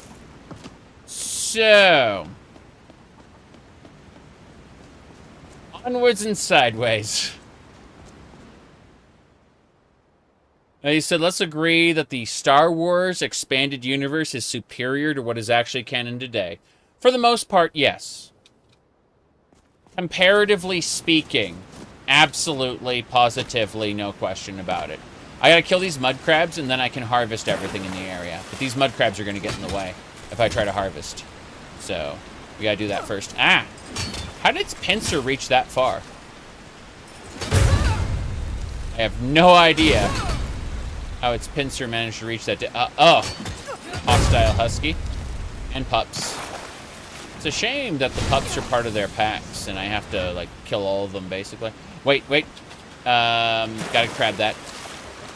So, onwards and sideways. Now, he said, let's agree that the Star Wars expanded universe is superior to what is actually canon today. For the most part, yes. Comparatively speaking, absolutely, positively, no question about it. I gotta kill these mud crabs, and then I can harvest everything in the area. But these mud crabs are gonna get in the way if I try to harvest. So, we gotta do that first. Ah! How did its pincer reach that far? I have no idea how its pincer managed to reach that. Oh! Hostile husky. And pups. It's a shame that the pups are part of their packs, and I have to, like, kill all of them, basically. Wait. Gotta grab that.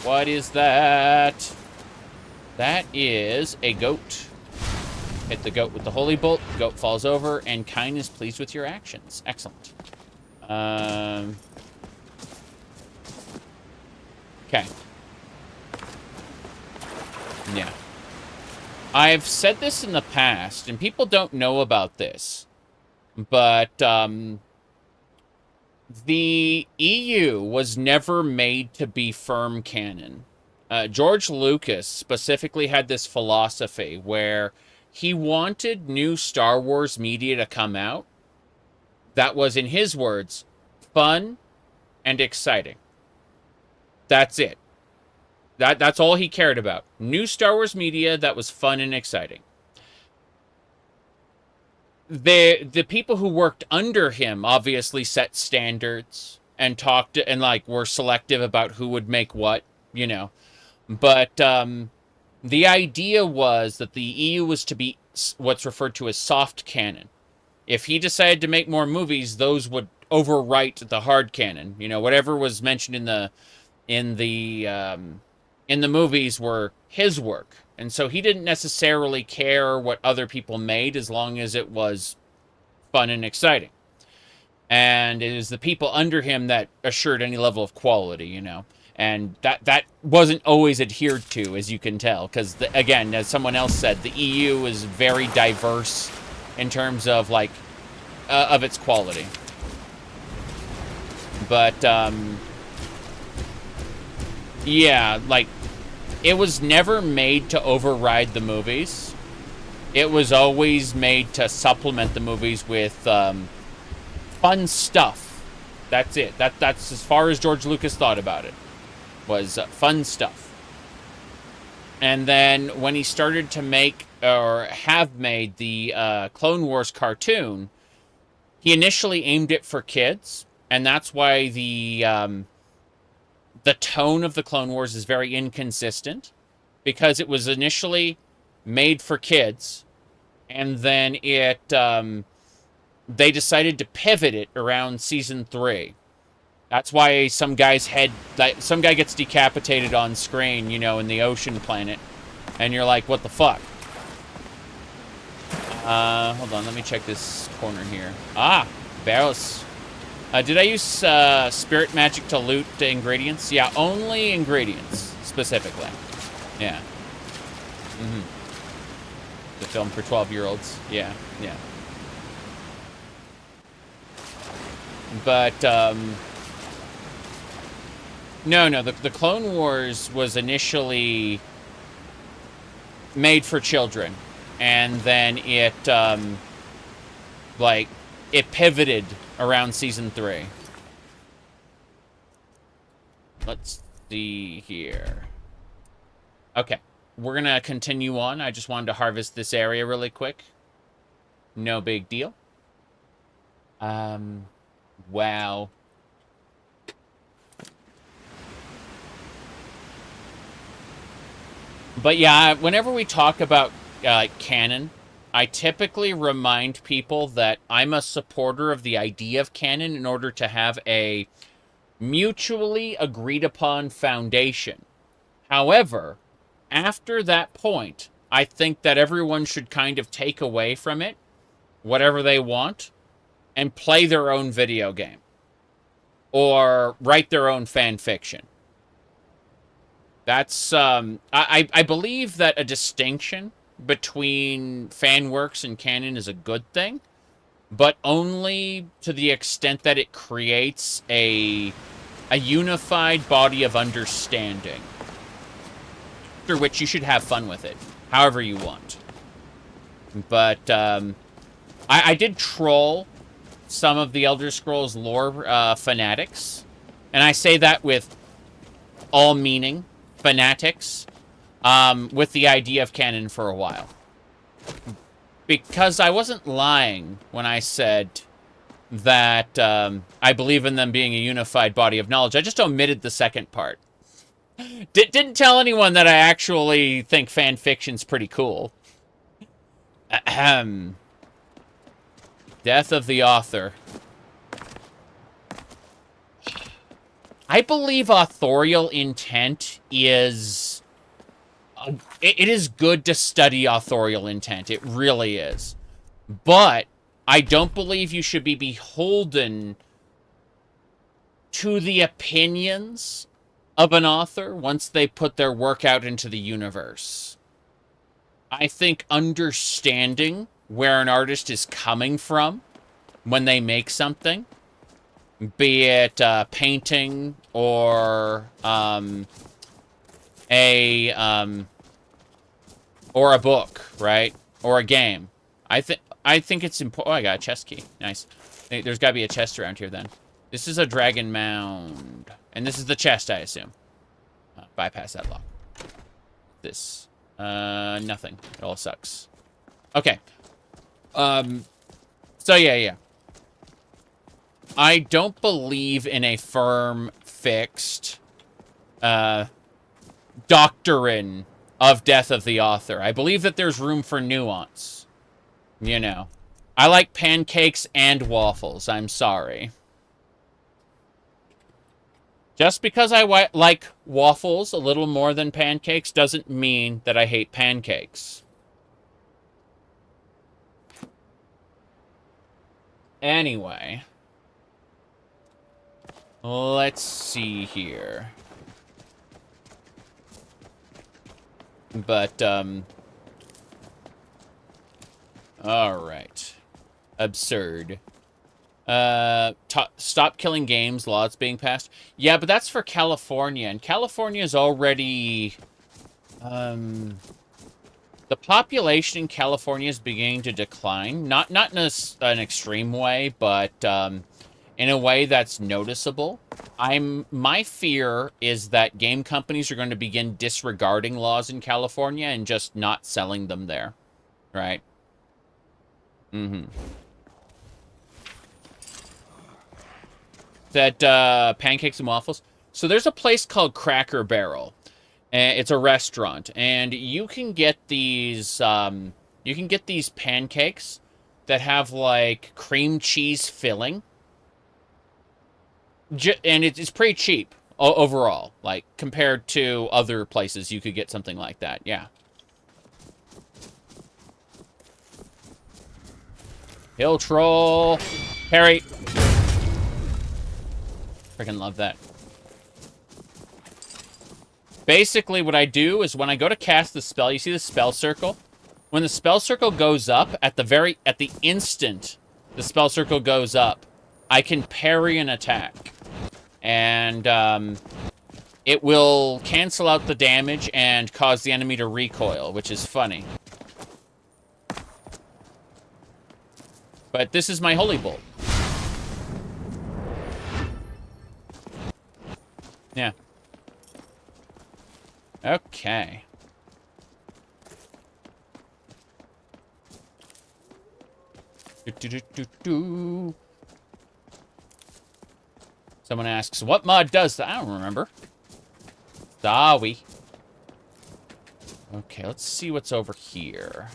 What is that? That is a goat. Hit the goat with the holy bolt. Goat falls over, and Kine is pleased with your actions. Excellent. Okay. Yeah. I've said this in the past, and people don't know about this, but the EU was never made to be firm canon. George Lucas specifically had this philosophy where he wanted new Star Wars media to come out that was, in his words, fun and exciting. That's it. That's all he cared about. New Star Wars media that was fun and exciting. The people who worked under him obviously set standards and talked and, like, were selective about who would make what, you know. But the idea was that the EU was to be what's referred to as soft canon. If he decided to make more movies, those would overwrite the hard canon. You know, whatever was mentioned in the movies were his work. And so he didn't necessarily care what other people made as long as it was fun and exciting. And it is the people under him that assured any level of quality, you know. And that wasn't always adhered to, as you can tell. Because, again, as someone else said, the EU is very diverse in terms of, like, of its quality. But, yeah, like, it was never made to override the movies. It was always made to supplement the movies with fun stuff. That's it. That's as far as George Lucas thought about it, was fun stuff. And then when he started to make, or have made, the Clone Wars cartoon, he initially aimed it for kids, and that's why the tone of the Clone Wars is very inconsistent, because it was initially made for kids, and then it they decided to pivot it around season 3. That's why some guy's head, like, some guy gets decapitated on screen, you know, in the ocean planet, and you're like, what the fuck? Hold on, let me check this corner here. Ah, barrels. Did I use spirit magic to loot the ingredients? Yeah, only ingredients, specifically. Yeah. The film for 12-year-olds. Yeah, yeah. But, no, the Clone Wars was initially made for children. And then it, it pivoted around Season 3. Let's see here. Okay, we're gonna continue on. I just wanted to harvest this area really quick. No big deal. Wow. But yeah, whenever we talk about canon, I typically remind people that I'm a supporter of the idea of canon in order to have a mutually agreed upon foundation. However, after that point, I think that everyone should kind of take away from it whatever they want and play their own video game or write their own fan fiction. That's, I believe that a distinction between fan works and canon is a good thing, but only to the extent that it creates a unified body of understanding, through which you should have fun with it, however you want. But, I did troll some of the Elder Scrolls lore fanatics, and I say that with all meaning, fanatics, with the idea of canon for a while. Because I wasn't lying when I said that I believe in them being a unified body of knowledge. I just omitted the second part. Didn't tell anyone that I actually think fan fiction's pretty cool. Ahem. Death of the author. I believe authorial intent is... it is good to study authorial intent. It really is. But I don't believe you should be beholden to the opinions of an author once they put their work out into the universe. I think understanding where an artist is coming from when they make something, be it painting or a book, right? Or a game. I think it's important. Oh, I got a chest key. Nice. There's got to be a chest around here then. This is a dragon mound. And this is the chest, I assume. Bypass that lock. This. Nothing. It all sucks. Okay. So yeah. I don't believe in a firm, fixed, doctrine of death of the author. I believe that there's room for nuance. You know. I like pancakes and waffles. I'm sorry. Just because I like waffles a little more than pancakes doesn't mean that I hate pancakes. Anyway. Let's see here. But, alright. Absurd. Stop killing games, laws being passed. Yeah, but that's for California, and California is already... the population in California is beginning to decline. Not in an extreme way, but, in a way that's noticeable. My fear is that game companies are going to begin disregarding laws in California and just not selling them there. Right? That, pancakes and waffles. So there's a place called Cracker Barrel. It's a restaurant. And you can get these, pancakes that have, like, cream cheese filling. And it's pretty cheap overall, like, compared to other places you could get something like that. Yeah. Hill troll. Harry. Freaking love that. Basically, what I do is when I go to cast the spell, you see the spell circle? When the spell circle goes up, at the instant the spell circle goes up, I can parry an attack. And, it will cancel out the damage and cause the enemy to recoil, which is funny. But this is my Holy Bolt. Yeah. Okay. Someone asks, what mod does that? I don't remember. Sorry. Okay, let's see what's over here.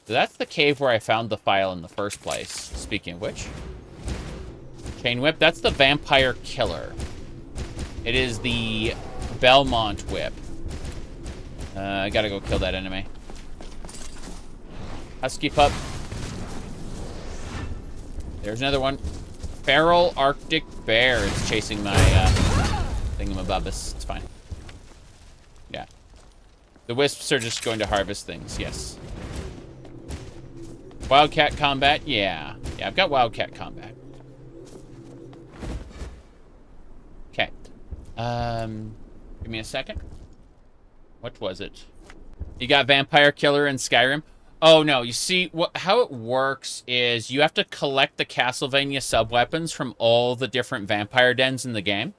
So that's the cave where I found the file in the first place. Speaking of which. Chain whip, that's the vampire killer. It is the Belmont whip. I gotta go kill that enemy. Husky pup. There's another one. Feral Arctic bear is chasing my thingamabobus. It's fine. Yeah. The wisps are just going to harvest things, yes. Wildcat combat? Yeah. Yeah, I've got wildcat combat. Okay. Give me a second. What was it? You got Vampire Killer in Skyrim? Oh, no. You see, how it works is you have to collect the Castlevania sub-weapons from all the different vampire dens in the game.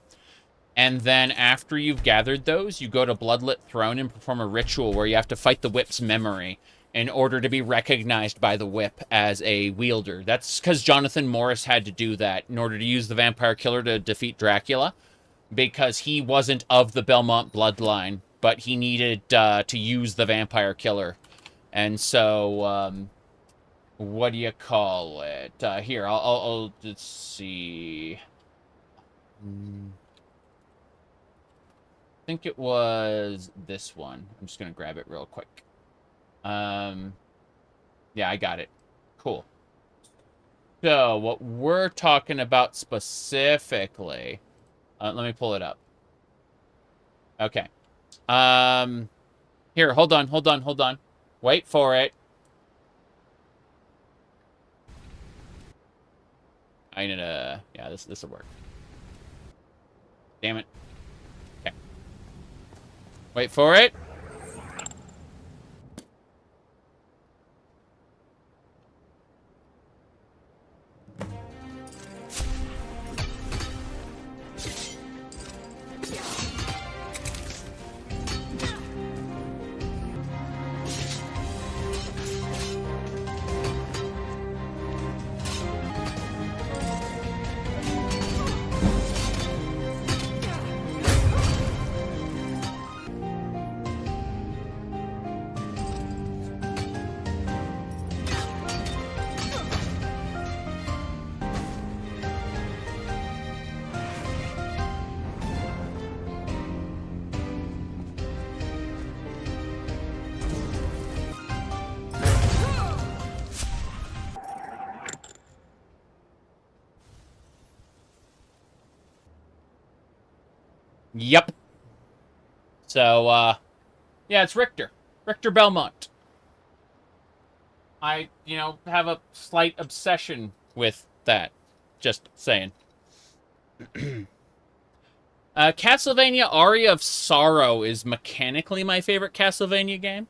And then after you've gathered those, you go to Bloodlit Throne and perform a ritual where you have to fight the whip's memory in order to be recognized by the whip as a wielder. That's because Jonathan Morris had to do that in order to use the Vampire Killer to defeat Dracula, because he wasn't of the Belmont bloodline, but he needed to use the Vampire Killer. And so, what do you call it? Here, I'll let's see. I think it was this one. I'm just going to grab it real quick. Yeah, I got it. Cool. So, what we're talking about specifically... let me pull it up. Okay. Here, hold on. Wait for it. I need to... Yeah, this will work. Damn it. Okay. Wait for it. Yep. So, yeah, it's Richter. Richter Belmont. I, have a slight obsession with that. Just saying. Castlevania Aria of Sorrow is mechanically my favorite Castlevania game.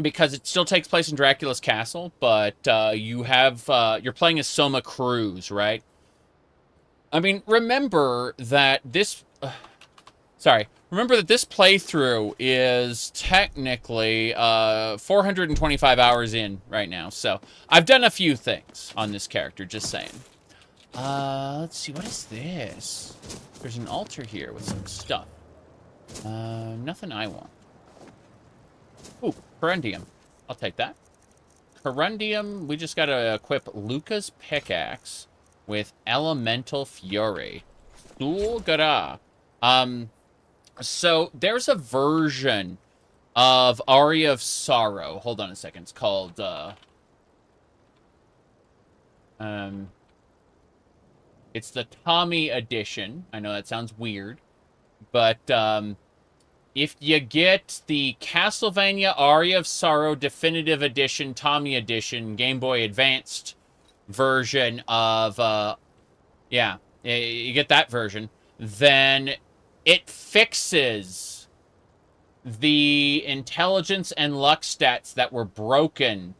Because it still takes place in Dracula's castle, but you're playing as Soma Cruz, right? I mean, remember that this playthrough is technically 425 hours in right now. So I've done a few things on this character, just saying. Let's see, what is this? There's an altar here with some stuff. Nothing I want. Ooh, Corundium. I'll take that. Corundium, we just gotta equip Luca's pickaxe with Elemental Fury. Dac0da. So there's a version of Aria of Sorrow. Hold on a second. It's called, It's the Tommy edition. I know that sounds weird, but if you get the Castlevania Aria of Sorrow Definitive Edition, Tommy Edition, Game Boy Advanced version of, yeah, you get that version, then it fixes the intelligence and luck stats that were broken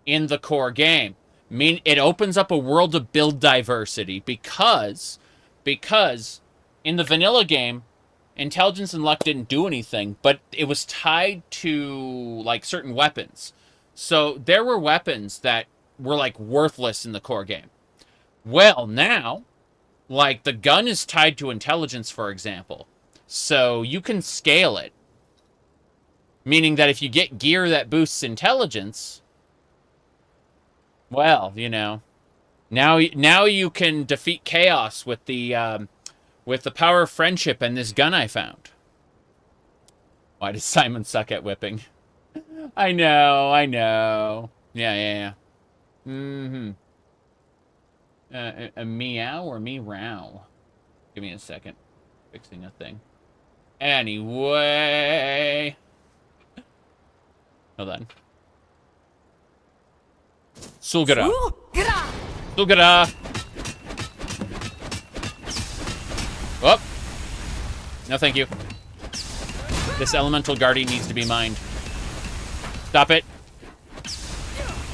in the core game. I mean, it opens up a world of build diversity because in the vanilla game, intelligence and luck didn't do anything, but it was tied to, like, certain weapons. So there were weapons that were, like, worthless in the core game. Well, now, like, the gun is tied to intelligence, for example. So you can scale it. Meaning that if you get gear that boosts intelligence, well, you know, now you can defeat chaos with the power of friendship and this gun I found. Why does Simon suck at whipping? I know. Yeah. Mm-hmm. A meow or meow? Give me a second. Fixing a thing. Anyway. Hold on. Sulgara. Oh. No, thank you. This elemental guardian needs to be mined. Stop it.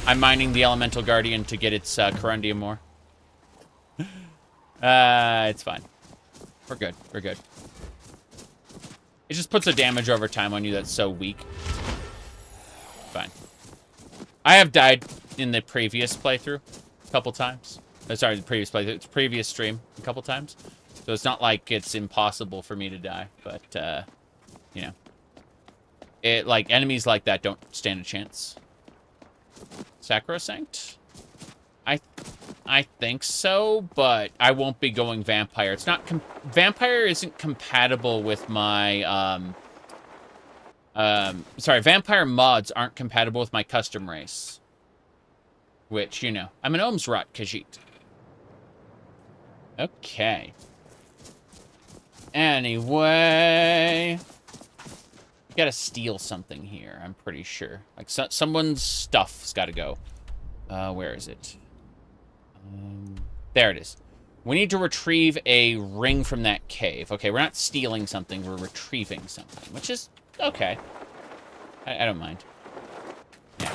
I'm mining the elemental guardian to get its corundium more. It's fine. We're good. It just puts a damage over time on you that's so weak. Fine. I have died in the previous playthrough a couple times. Sorry, the previous playthrough. It's previous stream a couple times. So it's not like it's impossible for me to die, but, you know. Like, enemies like that don't stand a chance. Sacrosanct? I think so, but I won't be going vampire. It's not... Vampire isn't compatible with my, sorry, vampire mods aren't compatible with my custom race. Which, you know, I'm an Ohmes-raht Khajiit. Okay. Anyway... Gotta steal something here, I'm pretty sure. Like, someone's stuff's gotta go. Where is it? There it is. We need to retrieve a ring from that cave. Okay, we're not stealing something, we're retrieving something, which is okay. I don't mind. Yeah.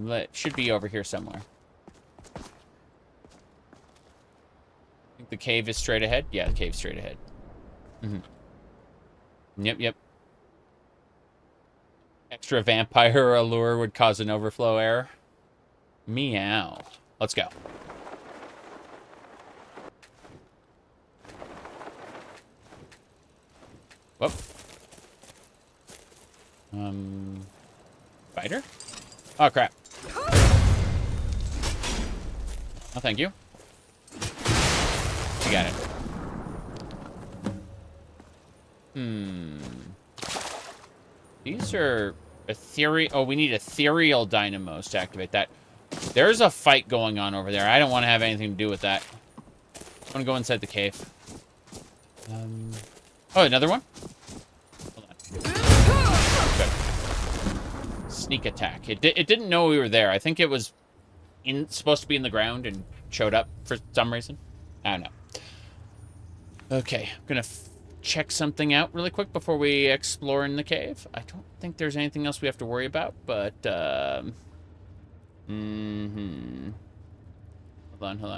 It should be over here somewhere. I think the cave is straight ahead? Yeah, the cave's straight ahead. Mm-hmm. Yep. Extra vampire allure would cause an overflow error. Meow. Let's go. Whoop. Spider? Oh, crap. Oh, thank you. You got it. These are ethereal. Oh, we need ethereal dynamos to activate that. There's a fight going on over there. I don't want to have anything to do with that. I want to go inside the cave. Oh, another one? Hold on. Good. Sneak attack. It didn't know we were there. I think it was supposed to be in the ground and showed up for some reason. I don't know. Okay, I'm gonna check something out really quick before we explore in the cave. I don't think there's anything else we have to worry about, but hold on.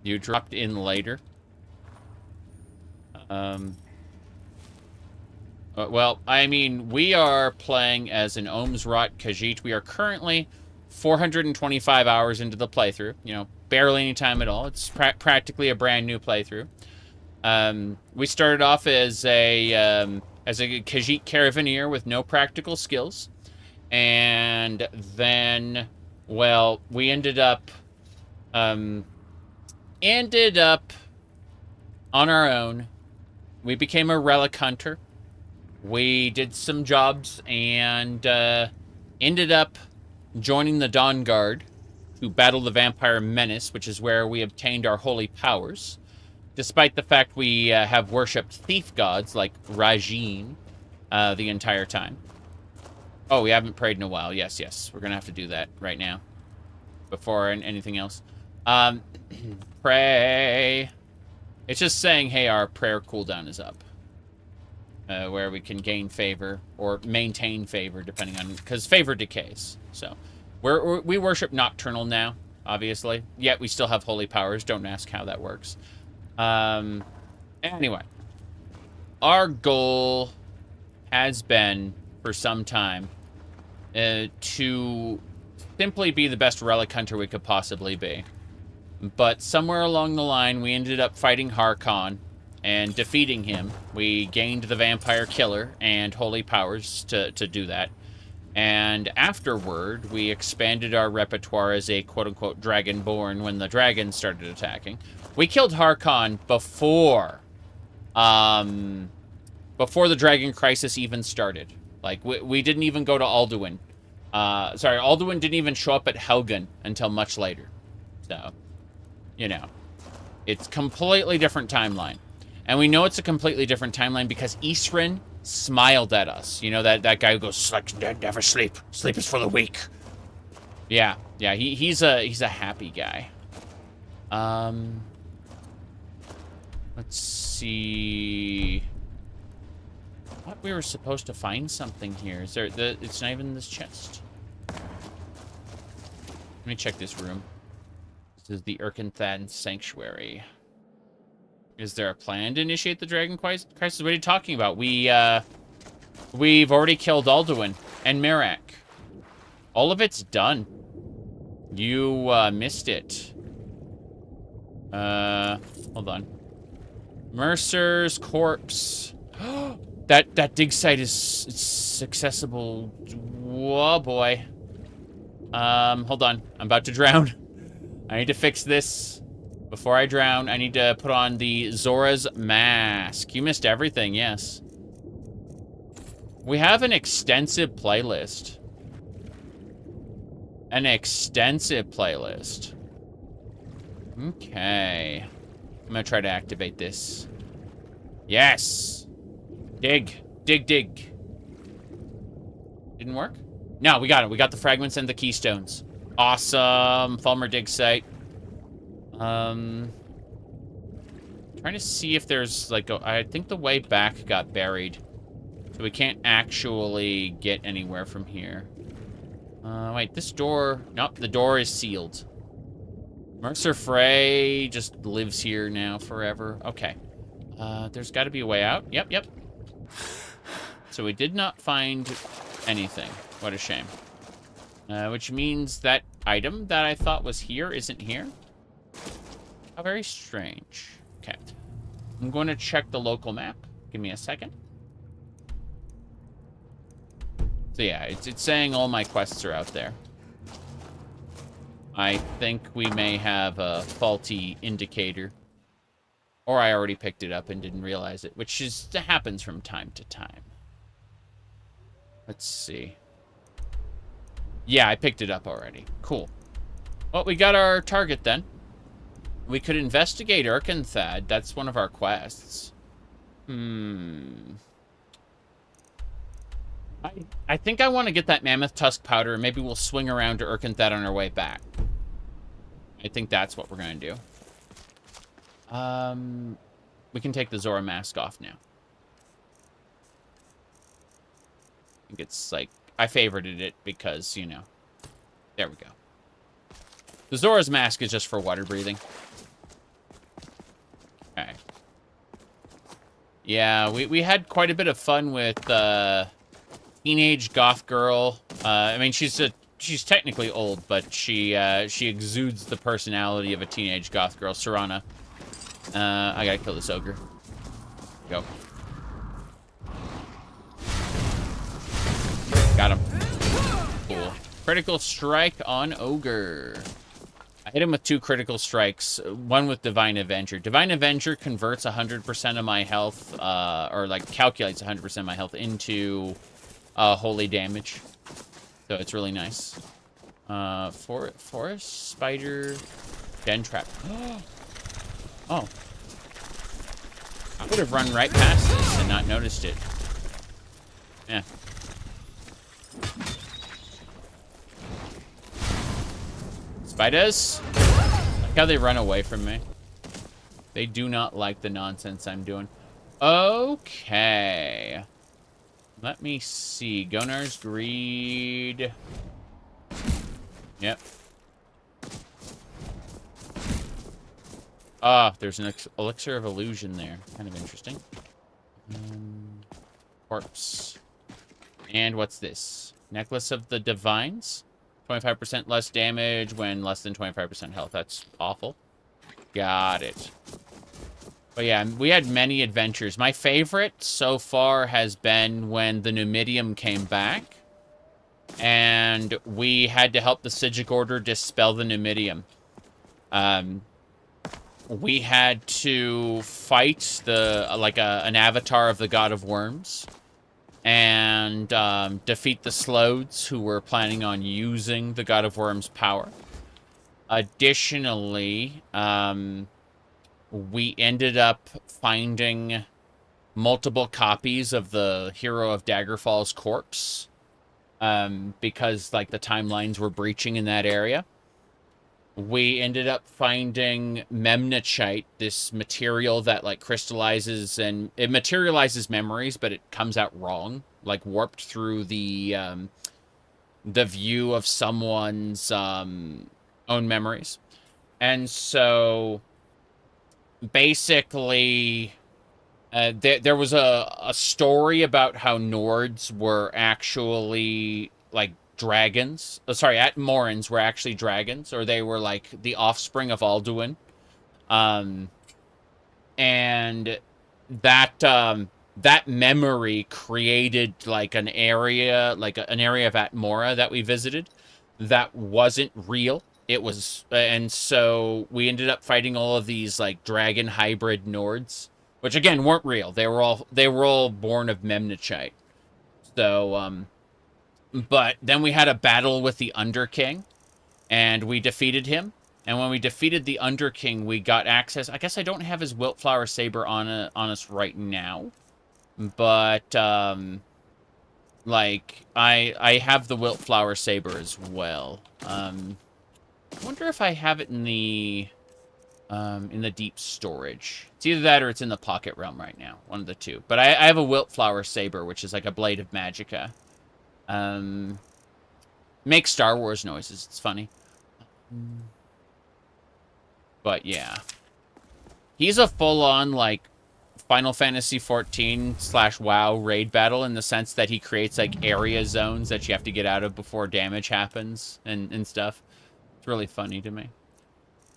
You dropped in later. Well, I mean, we are playing as an Ohmes-raht Khajiit. We are currently 425 hours into the playthrough. You know, barely any time at all. It's practically a brand new playthrough. We started off as a Khajiit caravaneer with no practical skills. And then, well, we ended up on our own. We became a relic hunter. we did some jobs and ended up joining the Dawn Guard to battle the Vampire Menace, which is where we obtained our holy powers. Despite the fact we have worshipped thief gods like Rajin the entire time. Oh, we haven't prayed in a while. Yes, yes. We're going to have to do that right now. Before anything else. Pray. It's just saying, hey, our prayer cooldown is up. Where we can gain favor or maintain favor, depending on... Because favor decays. So, we worship Nocturnal now, obviously. Yet we still have holy powers. Don't ask how that works. Anyway. Our goal has been, for some time, to simply be the best relic hunter we could possibly be. But somewhere along the line, we ended up fighting Harkon and defeating him. We gained the Vampire Killer and holy powers to do that. And afterward, we expanded our repertoire as a quote-unquote Dragonborn when the dragons started attacking. We killed Harkon before the Dragon Crisis even started. Like, we didn't even go to Alduin. Sorry, Alduin didn't even show up at Helgen until much later. So, you know, it's completely different timeline. And we know it's a completely different timeline because Isrin smiled at us. You know, that guy who goes, like, never sleep. Sleep is for the weak. Yeah, yeah, he's a happy guy. Let's see. I thought we were supposed to find something here. Is there it's not even in this chest. Let me check this room. This is the Urkenthan Sanctuary. Is there a plan to initiate the Dragon Crisis? What are you talking about? We've already killed Alduin and Mirak. All of it's done. You missed it. Hold on. Mercer's corpse. That dig site is accessible. Whoa, boy. Hold on. I'm about to drown. I need to fix this. Before I drown, I need to put on the Zora's mask. You missed everything, yes. We have an extensive playlist. An extensive playlist. Okay. I'm gonna try to activate this. Yes! Dig. Dig, dig. Didn't work? No, we got it. We got the fragments and the keystones. Awesome. Fulmer dig site. Trying to see if there's, like, I think the way back got buried. So we can't actually get anywhere from here. Wait, this door... Nope, the door is sealed. Mercer Frey just lives here now forever. Okay. There's got to be a way out. Yep, yep. So we did not find anything. What a shame. Which means that item that I thought was here isn't here. How very strange. Okay. I'm going to check the local map. Give me a second. So yeah, it's saying all my quests are out there. I think we may have a faulty indicator. Or I already picked it up and didn't realize it, which happens from time to time. Let's see. Yeah, I picked it up already. Cool. Well, we got our target then. We could investigate Urkenthad. That's one of our quests. I think I want to get that Mammoth Tusk Powder, and maybe we'll swing around to Urkenthad on our way back. I think that's what we're going to do. We can take the Zora mask off now. I think it's like... I favorited it because, you know... There we go. The Zora's mask is just for water breathing. Okay. Yeah, we had quite a bit of fun with teenage goth girl. I mean, she's technically old, but she exudes the personality of a teenage goth girl, Serana. I gotta kill this ogre. Go. Got him. Cool. Critical strike on ogre. I hit him with 2 critical strikes, one with Divine Avenger. Divine Avenger converts 100% of my health, or like calculates 100% of my health into holy damage. So it's really nice. Forest, spider, den trap. Oh. I would have run right past this and not noticed it. Yeah. Spiders? Like how they run away from me. They do not like the nonsense I'm doing. Okay. Let me see. Gonar's Greed. Yep. Ah, there's an elixir of illusion there. Kind of interesting. Corpse. And what's this? Necklace of the Divines? 25% less damage when less than 25% health. That's awful. Got it. But yeah, we had many adventures. My favorite so far has been when the Numidium came back. And we had to help the Psijic Order dispel the Numidium. We had to fight an avatar of the God of Worms. And defeat the Slodes, who were planning on using the God of Worms' power. Additionally, we ended up finding multiple copies of the hero of Daggerfall's corpse. Because, like, the timelines were breaching in that area. We ended up finding memnachite, this material that, like, crystallizes, and it materializes memories, but it comes out wrong. Like, warped through the view of someone's own memories. And so, basically, there was a story about how Nords were actually, like, dragons. Oh, sorry, Atmorans were actually dragons, or they were like the offspring of Alduin. And that memory created like an area, an area of Atmora that we visited that wasn't real. It was, and so we ended up fighting all of these like dragon hybrid Nords, which again weren't real. They were all born of memnachite. So but then we had a battle with the Underking, and we defeated him. And when we defeated the Underking, we got access. I guess I don't have his Wiltflower Saber on us right now. But, like, I have the Wiltflower Saber as well. I wonder if I have it in the deep storage. It's either that or it's in the Pocket Realm right now. One of the two. But I have a Wiltflower Saber, which is like a blade of magicka. Make Star Wars noises. It's funny. But yeah. He's a full-on, like, Final Fantasy XIV / WoW raid battle in the sense that he creates, like, area zones that you have to get out of before damage happens and stuff. It's really funny to me.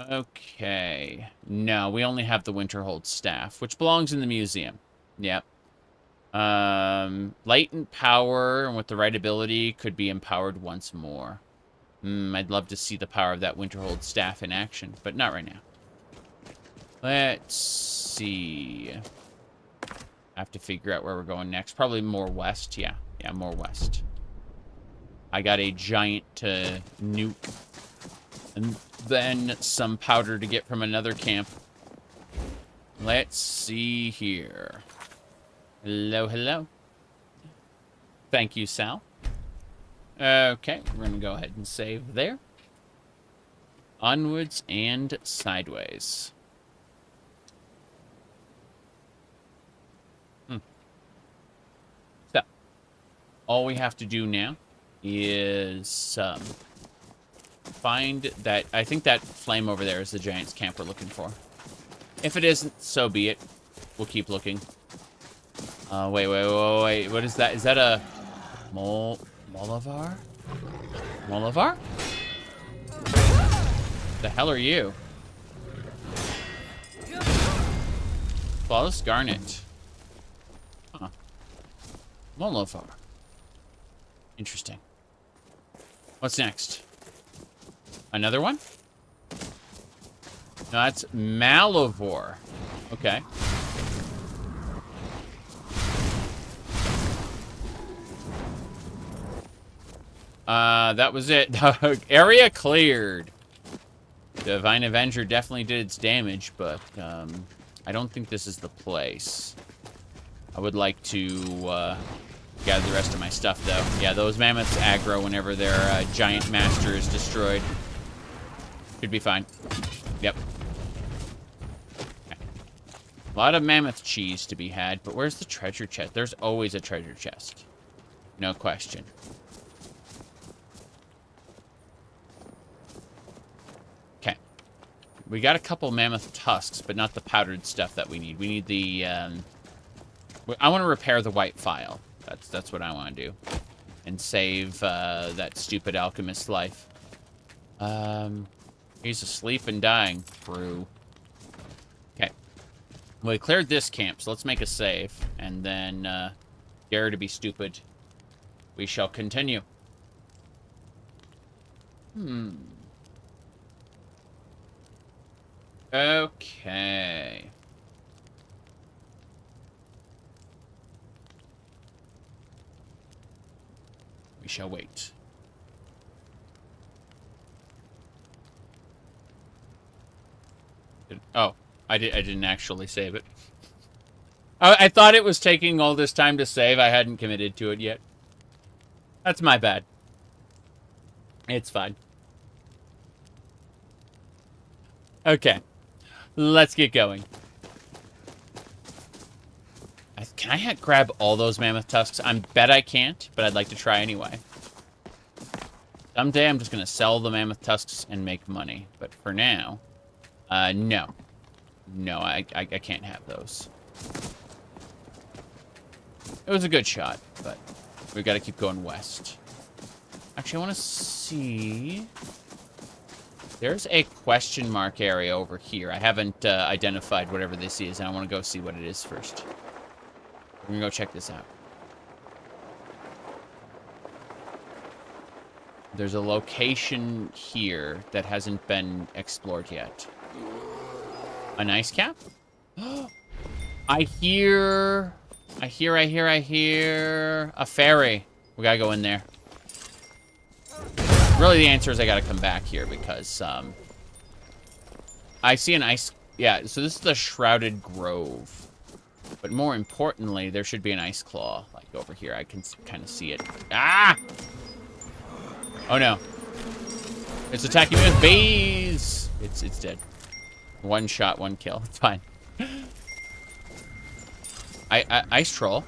Okay. No, we only have the Winderhold staff, which belongs in the museum. Yep. Latent power, and with the right ability, could be empowered once more. I'd love to see the power of that Winderhold staff in action, but not right now. Let's see. I have to figure out where we're going next. Probably more west, yeah. Yeah, more west. I got a giant to nuke. And then some powder to get from another camp. Let's see here. Hello, hello. Thank you, Sal. Okay, we're going to go ahead and save there. Onwards and sideways. So, all we have to do now is find that... I think that flame over there is the Giant's camp we're looking for. If it isn't, so be it. We'll keep looking. Wait. What is that? Is that a... Molivar? Molivar? The hell are you? Flawless Garnet. Huh. Molivar. Interesting. What's next? Another one? No, that's Malivore. Okay. That was it. Area cleared. Divine Avenger definitely did its damage, but I don't think this is the place. I would like to gather the rest of my stuff, though. Yeah, those mammoths aggro whenever their giant master is destroyed. Should be fine. Yep. Okay. A lot of mammoth cheese to be had, but where's the treasure chest? There's always a treasure chest. No question. Okay. We got a couple mammoth tusks, but not the powdered stuff that we need. We need the... I want to repair the white file. That's what I want to do. And save that stupid alchemist's life. He's asleep and dying. True. Okay. Well, we cleared this camp, so let's make a save. And then, dare to be stupid. We shall continue. Okay. We shall wait. I didn't actually save it. I thought it was taking all this time to save. I hadn't committed to it yet. That's my bad. It's fine. Okay. Let's get going. Can I grab all those mammoth tusks? I bet I can't, but I'd like to try anyway. Someday I'm just going to sell the mammoth tusks and make money. But for now, no. No, I can't have those. It was a good shot, but we got to keep going west. Actually, I want to see... There's a question mark area over here. I haven't identified whatever this is, and I want to go see what it is first. We're going to go check this out. There's a location here that hasn't been explored yet. An ice cap? I hear a ferry. We gotta go in there. Really, the answer is I gotta come back here because, I see an ice... Yeah, so this is the Shrouded Grove. But more importantly, there should be an ice claw, like over here. I can kind of see it. Ah! Oh no. It's attacking me with bees! It's dead. One shot, one kill. It's fine. Ice troll.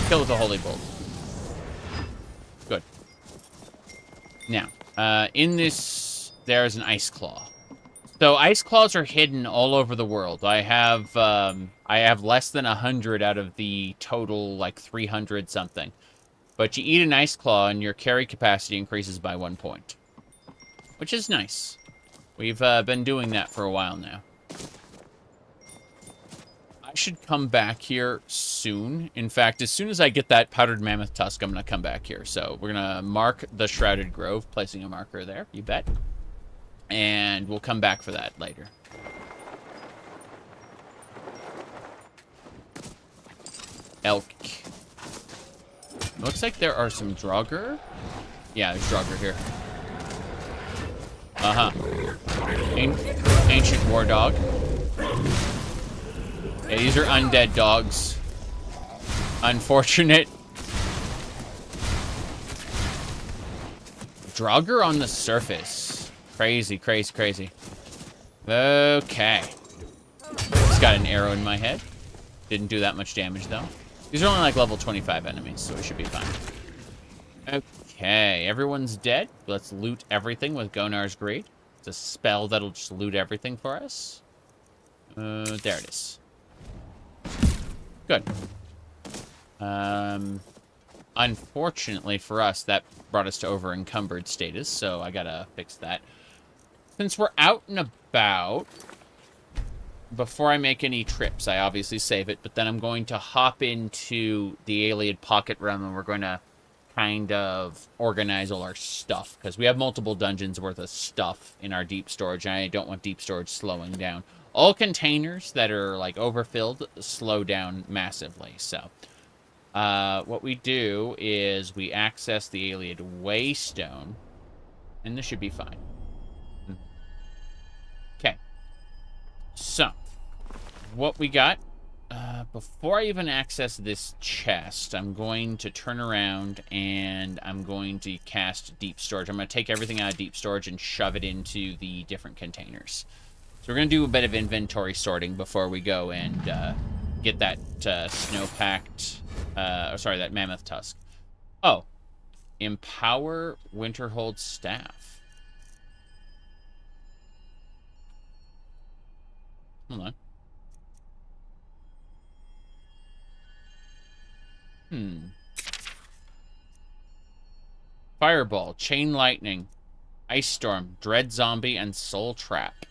Kill with a holy bolt. Good. Now, in this, there's an ice claw. So ice claws are hidden all over the world. I have less than 100 out of the total, like 300 something. But you eat an ice claw and your carry capacity increases by 1 point. Which is nice. We've been doing that for a while now. I should come back here soon. In fact, as soon as I get that powdered mammoth tusk, I'm going to come back here. So we're going to mark the Shrouded Grove, placing a marker there, you bet. And we'll come back for that later. Elk. Looks like there are some Draugr. Yeah, there's Draugr here. Ancient war dog. Yeah, these are undead dogs. Unfortunate. Draugr on the surface. Crazy, crazy, crazy. Okay. Just got an arrow in my head. Didn't do that much damage, though. These are only like level 25 enemies, so we should be fine. Okay, everyone's dead. Let's loot everything with Gonar's Greed. It's a spell that'll just loot everything for us. There it is. Good. Unfortunately for us, that brought us to over-encumbered status, so I gotta fix that. Since we're out and about, before I make any trips, I obviously save it, but then I'm going to hop into the Alien Pocket Realm, and we're going to kind of organize all our stuff, because we have multiple dungeons worth of stuff in our deep storage, and I don't want deep storage slowing down. All containers that are, like, overfilled slow down massively, so... what we do is we access the Alien Waystone, and this should be fine. Okay. So, what we got... before I even access this chest, I'm going to turn around and I'm going to cast deep storage. I'm going to take everything out of deep storage and shove it into the different containers. So we're going to do a bit of inventory sorting before we go and get that snow-packed, that mammoth tusk. Oh, empower Winderhold staff. Hold on. Fireball, Chain Lightning, Ice Storm, Dread Zombie, and Soul Trap.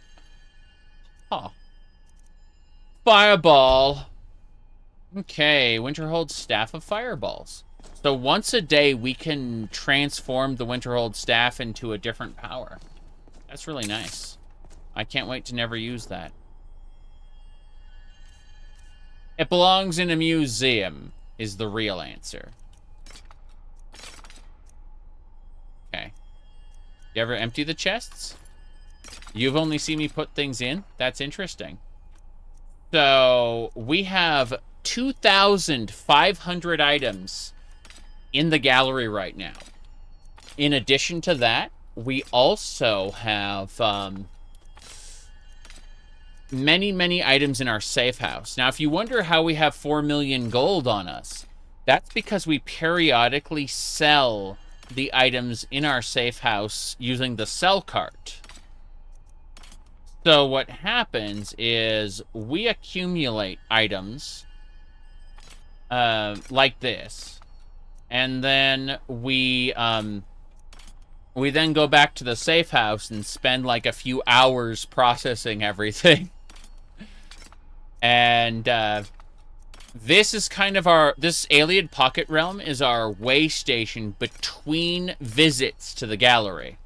Huh. Fireball. Okay, Winderhold Staff of Fireballs. So once a day, we can transform the Winderhold Staff into a different power. That's really nice. I can't wait to never use that. It belongs in a museum, is the real answer. Okay. You ever empty the chests? You've only seen me put things in? That's interesting. So, we have 2,500 items in the gallery right now. In addition to that, we also have many items in our safe house. Now, if you wonder how we have 4 million gold on us, that's because we periodically sell the items in our safe house using the sell cart. So what happens is we accumulate items like this, and then we then go back to the safe house and spend like a few hours processing everything. And this is kind of this Alien Pocket Realm is our way station between visits to the gallery,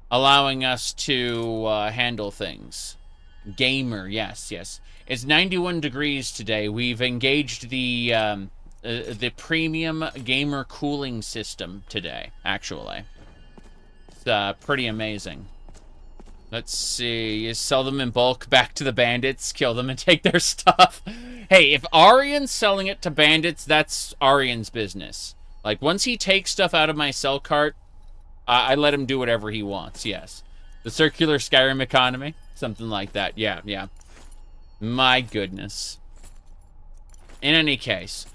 allowing us to handle things. Gamer, yes. It's 91 degrees today. We've engaged the premium gamer cooling system today, actually. It's pretty amazing. Let's see. You sell them in bulk back to the bandits, kill them, and take their stuff. Hey, if Arian's selling it to bandits, that's Arian's business. Like, once he takes stuff out of my sell cart, I let him do whatever he wants, yes. The circular Skyrim economy? Something like that, yeah. My goodness. In any case,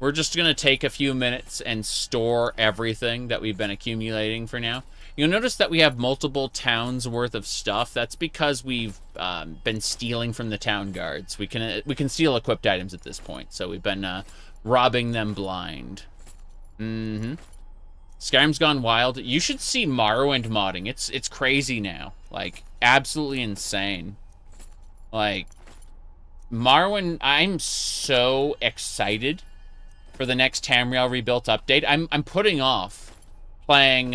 we're just going to take a few minutes and store everything that we've been accumulating for now. You'll notice that we have multiple towns worth of stuff. That's because we've been stealing from the town guards. We can steal equipped items at this point, so we've been robbing them blind. Skyrim's gone wild. You should see Morrowind modding. It's crazy now. Like, absolutely insane. Like, Morrowind, I'm so excited for the next Tamriel Rebuilt update. I'm putting off playing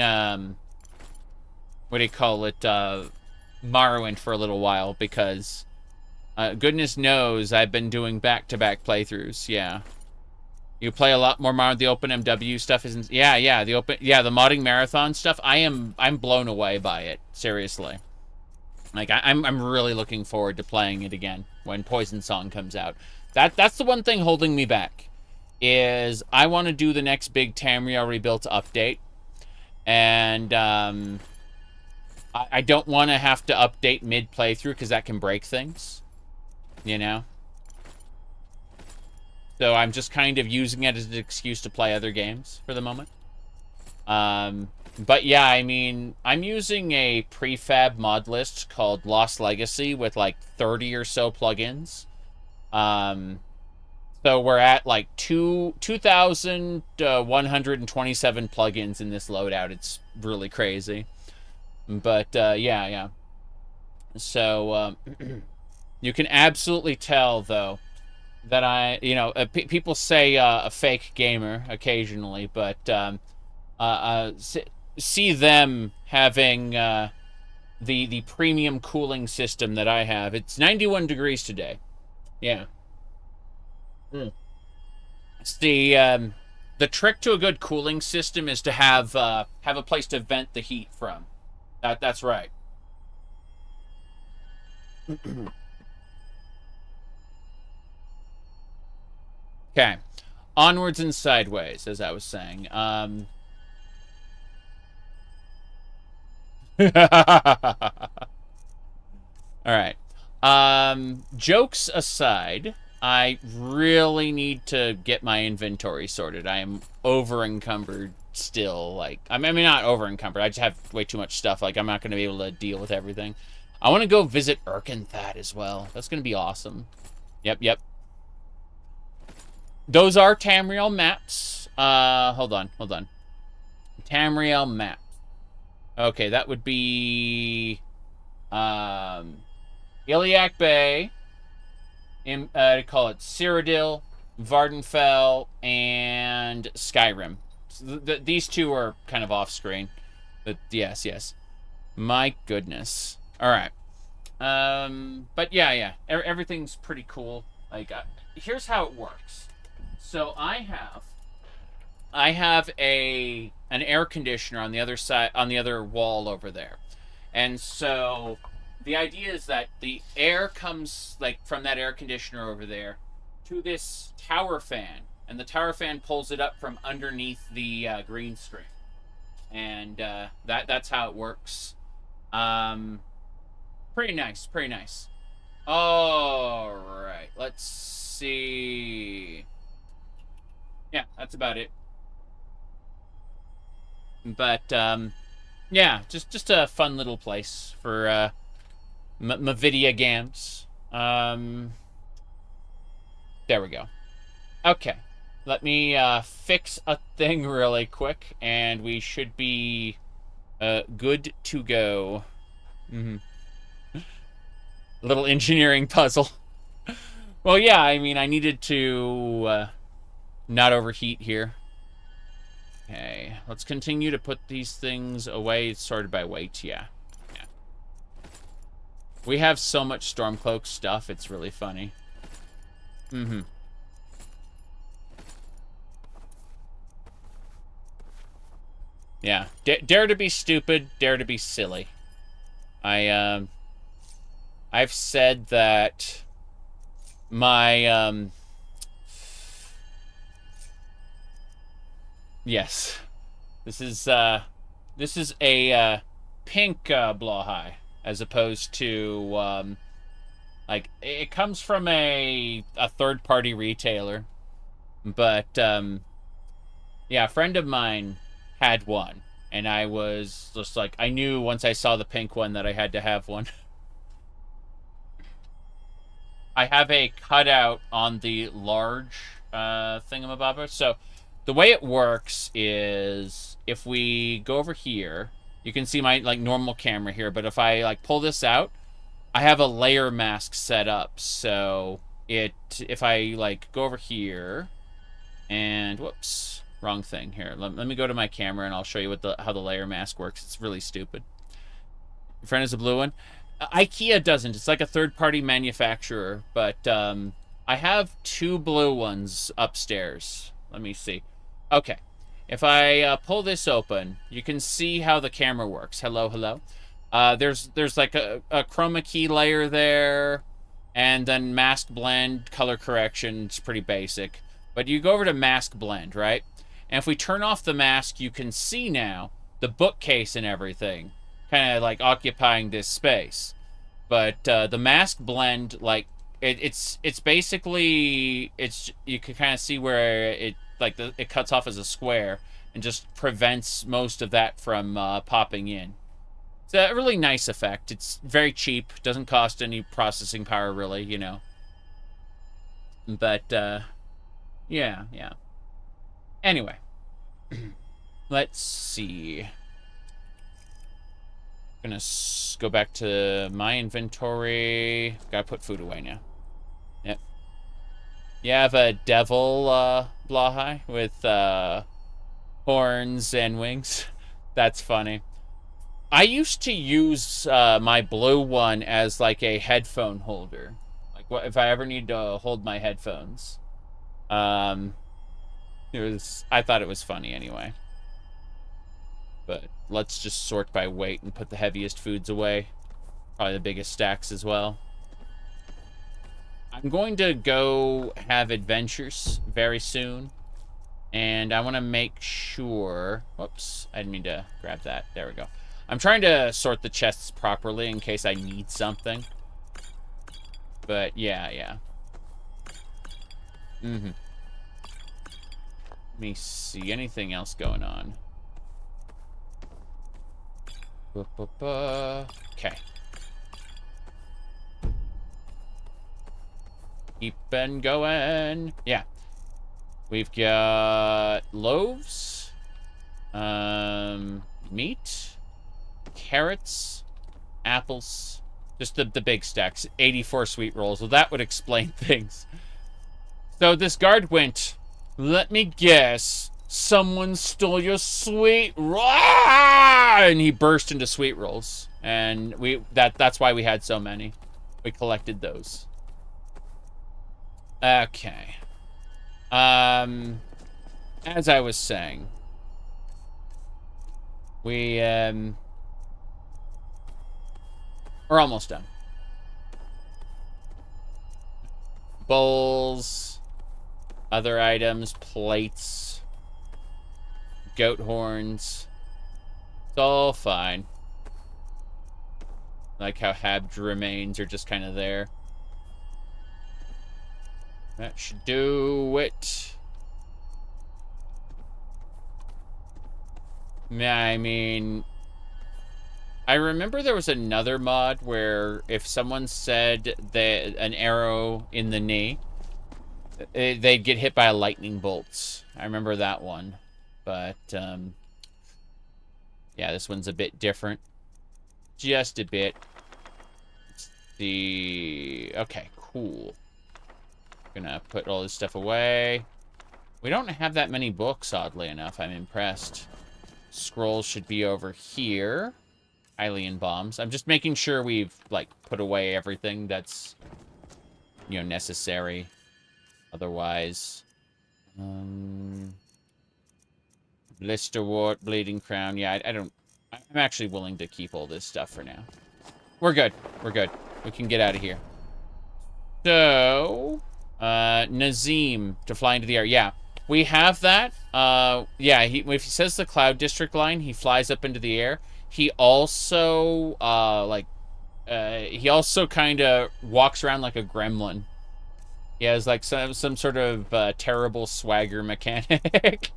what do you call it, Morrowind for a little while, because goodness knows I've been doing back-to-back playthroughs, yeah. You play a lot more Morrowind. The OpenMW stuff isn't... Yeah, the modding marathon stuff, I'm blown away by it, seriously. Like, I'm really looking forward to playing it again when Poison Song comes out. That's the one thing holding me back, is I want to do the next big Tamriel Rebuilt update, and I don't want to have to update mid-playthrough, because that can break things, you know? So I'm just kind of using it as an excuse to play other games for the moment. But yeah, I mean, I'm using a prefab mod list called Lost Legacy with like 30 or so plugins. So we're at like 2,127 plugins in this loadout. It's really crazy. But yeah. So you can absolutely tell, though, that people say a fake gamer occasionally, but see them having the premium cooling system that I have. It's 91 degrees today. Yeah. It's the trick to a good cooling system is to have a place to vent the heat from. That's right. Okay. Onwards and sideways, as I was saying. All right. Jokes aside, I really need to get my inventory sorted. I am over-encumbered still. Like, I mean, not over-encumbered. I just have way too much stuff. Like, I'm not going to be able to deal with everything. I want to go visit Urkenthat as well. That's going to be awesome. Yep. Those are Tamriel maps. Hold on. Tamriel map. Okay, that would be Iliac Bay, call it Cyrodiil, Vardenfell, and Skyrim. So these two are kind of off screen, but yes. My goodness. All right. But yeah. Everything's pretty cool. Like, here's how it works. So I have an air conditioner on the other side, on the other wall over there, and so the idea is that the air comes like from that air conditioner over there to this tower fan, and the tower fan pulls it up from underneath the green screen, and that's how it works. Pretty nice. All right, let's see. Yeah, that's about it. But yeah, just a fun little place for Mavidia games. There we go. Okay, let me fix a thing really quick, and we should be good to go. Little engineering puzzle. Well, yeah, I mean, I needed to not overheat here. Okay, let's continue to put these things away, sorted by weight. Yeah. We have so much Stormcloak stuff, it's really funny. Yeah, dare to be stupid, dare to be silly. I've said that my yes, this is a pink Blahai, as opposed to like, it comes from a third-party retailer, but yeah, a friend of mine had one, and I was just like, I knew once I saw the pink one that I had to have one. I have a cutout on the large thingamabobber. So the way it works is, if we go over here, you can see my like normal camera here, but if I like pull this out, I have a layer mask set up. So if I like go over here and whoops, wrong thing here. Let me go to my camera and I'll show you how the layer mask works. It's really stupid. Your friend is a blue one. IKEA doesn't. It's like a third-party manufacturer, but I have two blue ones upstairs. Let me see. Okay. If I pull this open, you can see how the camera works. Hello. There's like a chroma key layer there, and then mask blend, color correction. It's pretty basic. But you go over to mask blend, right? And if we turn off the mask, you can see now the bookcase and everything kind of like occupying this space. But the mask blend, like, it's basically, you can kind of see where it cuts off as a square and just prevents most of that from popping in. It's a really nice effect. It's very cheap, doesn't cost any processing power really, you know. But yeah. Anyway, let's see. Gonna go back to my inventory. Gotta put food away now. Yep. You have a devil Blahai with horns and wings. That's funny. I used to use my blue one as like a headphone holder. Like what if I ever need to hold my headphones. I thought it was funny anyway. But let's just sort by weight and put the heaviest foods away. Probably the biggest stacks as well. I'm going to go have adventures very soon. And I want to make sure... Whoops, I didn't mean to grab that. There we go. I'm trying to sort the chests properly in case I need something. But, yeah. Let me see. Anything else going on? Okay. Keeping going. Yeah. We've got loaves. Meat. Carrots, apples, just the big stacks, 84 sweet rolls. Well, that would explain things. So this guard went, let me guess, someone stole your sweet roll, and he burst into sweet rolls. And that's why we had so many. We collected those. Okay. As I was saying, we're almost done. Bowls, other items, plates, goat horns. It's all fine. Like how Hab's remains are just kind of there. That should do it. I mean... I remember there was another mod where if someone said that an arrow in the knee, they'd get hit by a lightning bolt. I remember that one. But, yeah, this one's a bit different. Just a bit. Let's see. Okay, cool. Gonna put all this stuff away. We don't have that many books, oddly enough. I'm impressed. Scrolls should be over here. Alien bombs. I'm just making sure we've, like, put away everything that's, you know, necessary. Otherwise. Blisterwort, Bleeding Crown. Yeah, I don't... I'm actually willing to keep all this stuff for now. We're good. We're good. We can get out of here. So... Nazim to fly into the air. Yeah, we have that. Yeah, if he says the Cloud District line, he flies up into the air. He also, he also kind of walks around like a gremlin. He has, like, some sort of terrible swagger mechanic.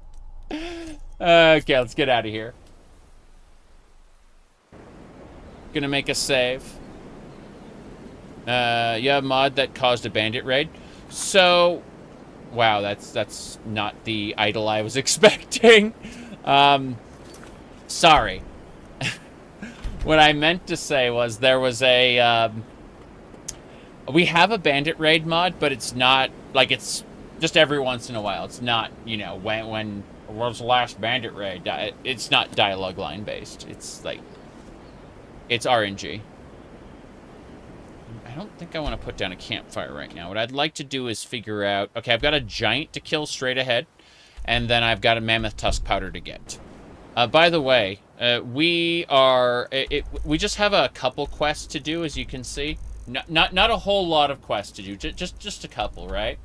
Okay, let's get out of here. Gonna make a save. Yeah, mod that caused a bandit raid. So, wow, that's not the idol I was expecting. Sorry. What I meant to say was there was a, we have a bandit raid mod, but it's not, like, it's just every once in a while. It's not, you know, when was the last bandit raid? It's not dialogue line based. It's, like, it's RNG. I don't think I want to put down a campfire right now. What I'd like to do is figure out, okay, I've got a giant to kill straight ahead, and then I've got a mammoth tusk powder to get. By the way, we just have a couple quests to do, as you can see. Not a whole lot of quests to do, just a couple, right?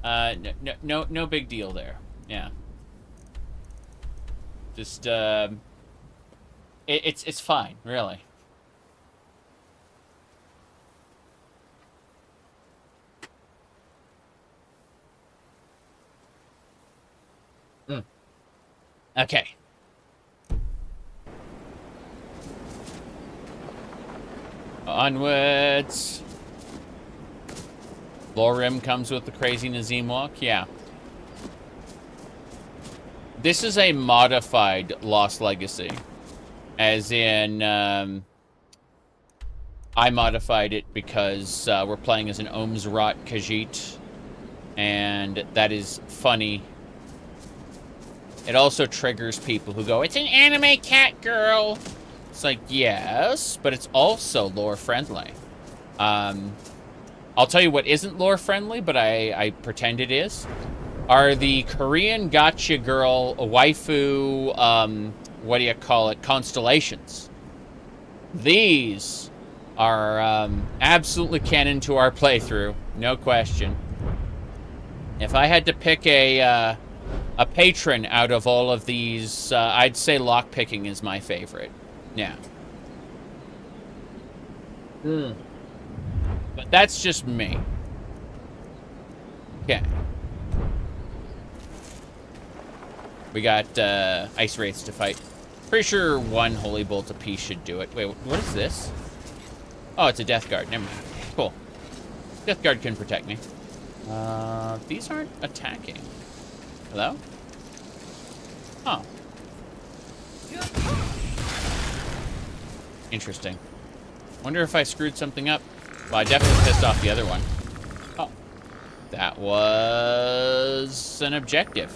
No big deal there. Yeah. Just it's fine, really. Okay. Onwards. Lorim comes with the crazy Nazim walk. Yeah. This is a modified Lost Legacy. As in, I modified it because we're playing as an Ohmes-raht Khajiit. And that is funny. it also triggers people who go, it's an anime cat girl. It's like, yes, but it's also lore friendly. I'll tell you what isn't lore friendly, but I pretend it is, are the Korean gotcha girl waifu, what do you call it, constellations. These are absolutely canon to our playthrough, no question. If I had to pick a patron out of all of these, I'd say lockpicking is my favorite. Yeah. But that's just me. Okay. We got ice wraiths to fight. Pretty sure one holy bolt apiece should do it. Wait, what is this? Oh, it's a death guard. Never mind. Cool. Death guard can protect me. These aren't attacking. Hello? Oh. Interesting. Wonder if I screwed something up. Well, I definitely pissed off the other one. Oh. That was an objective.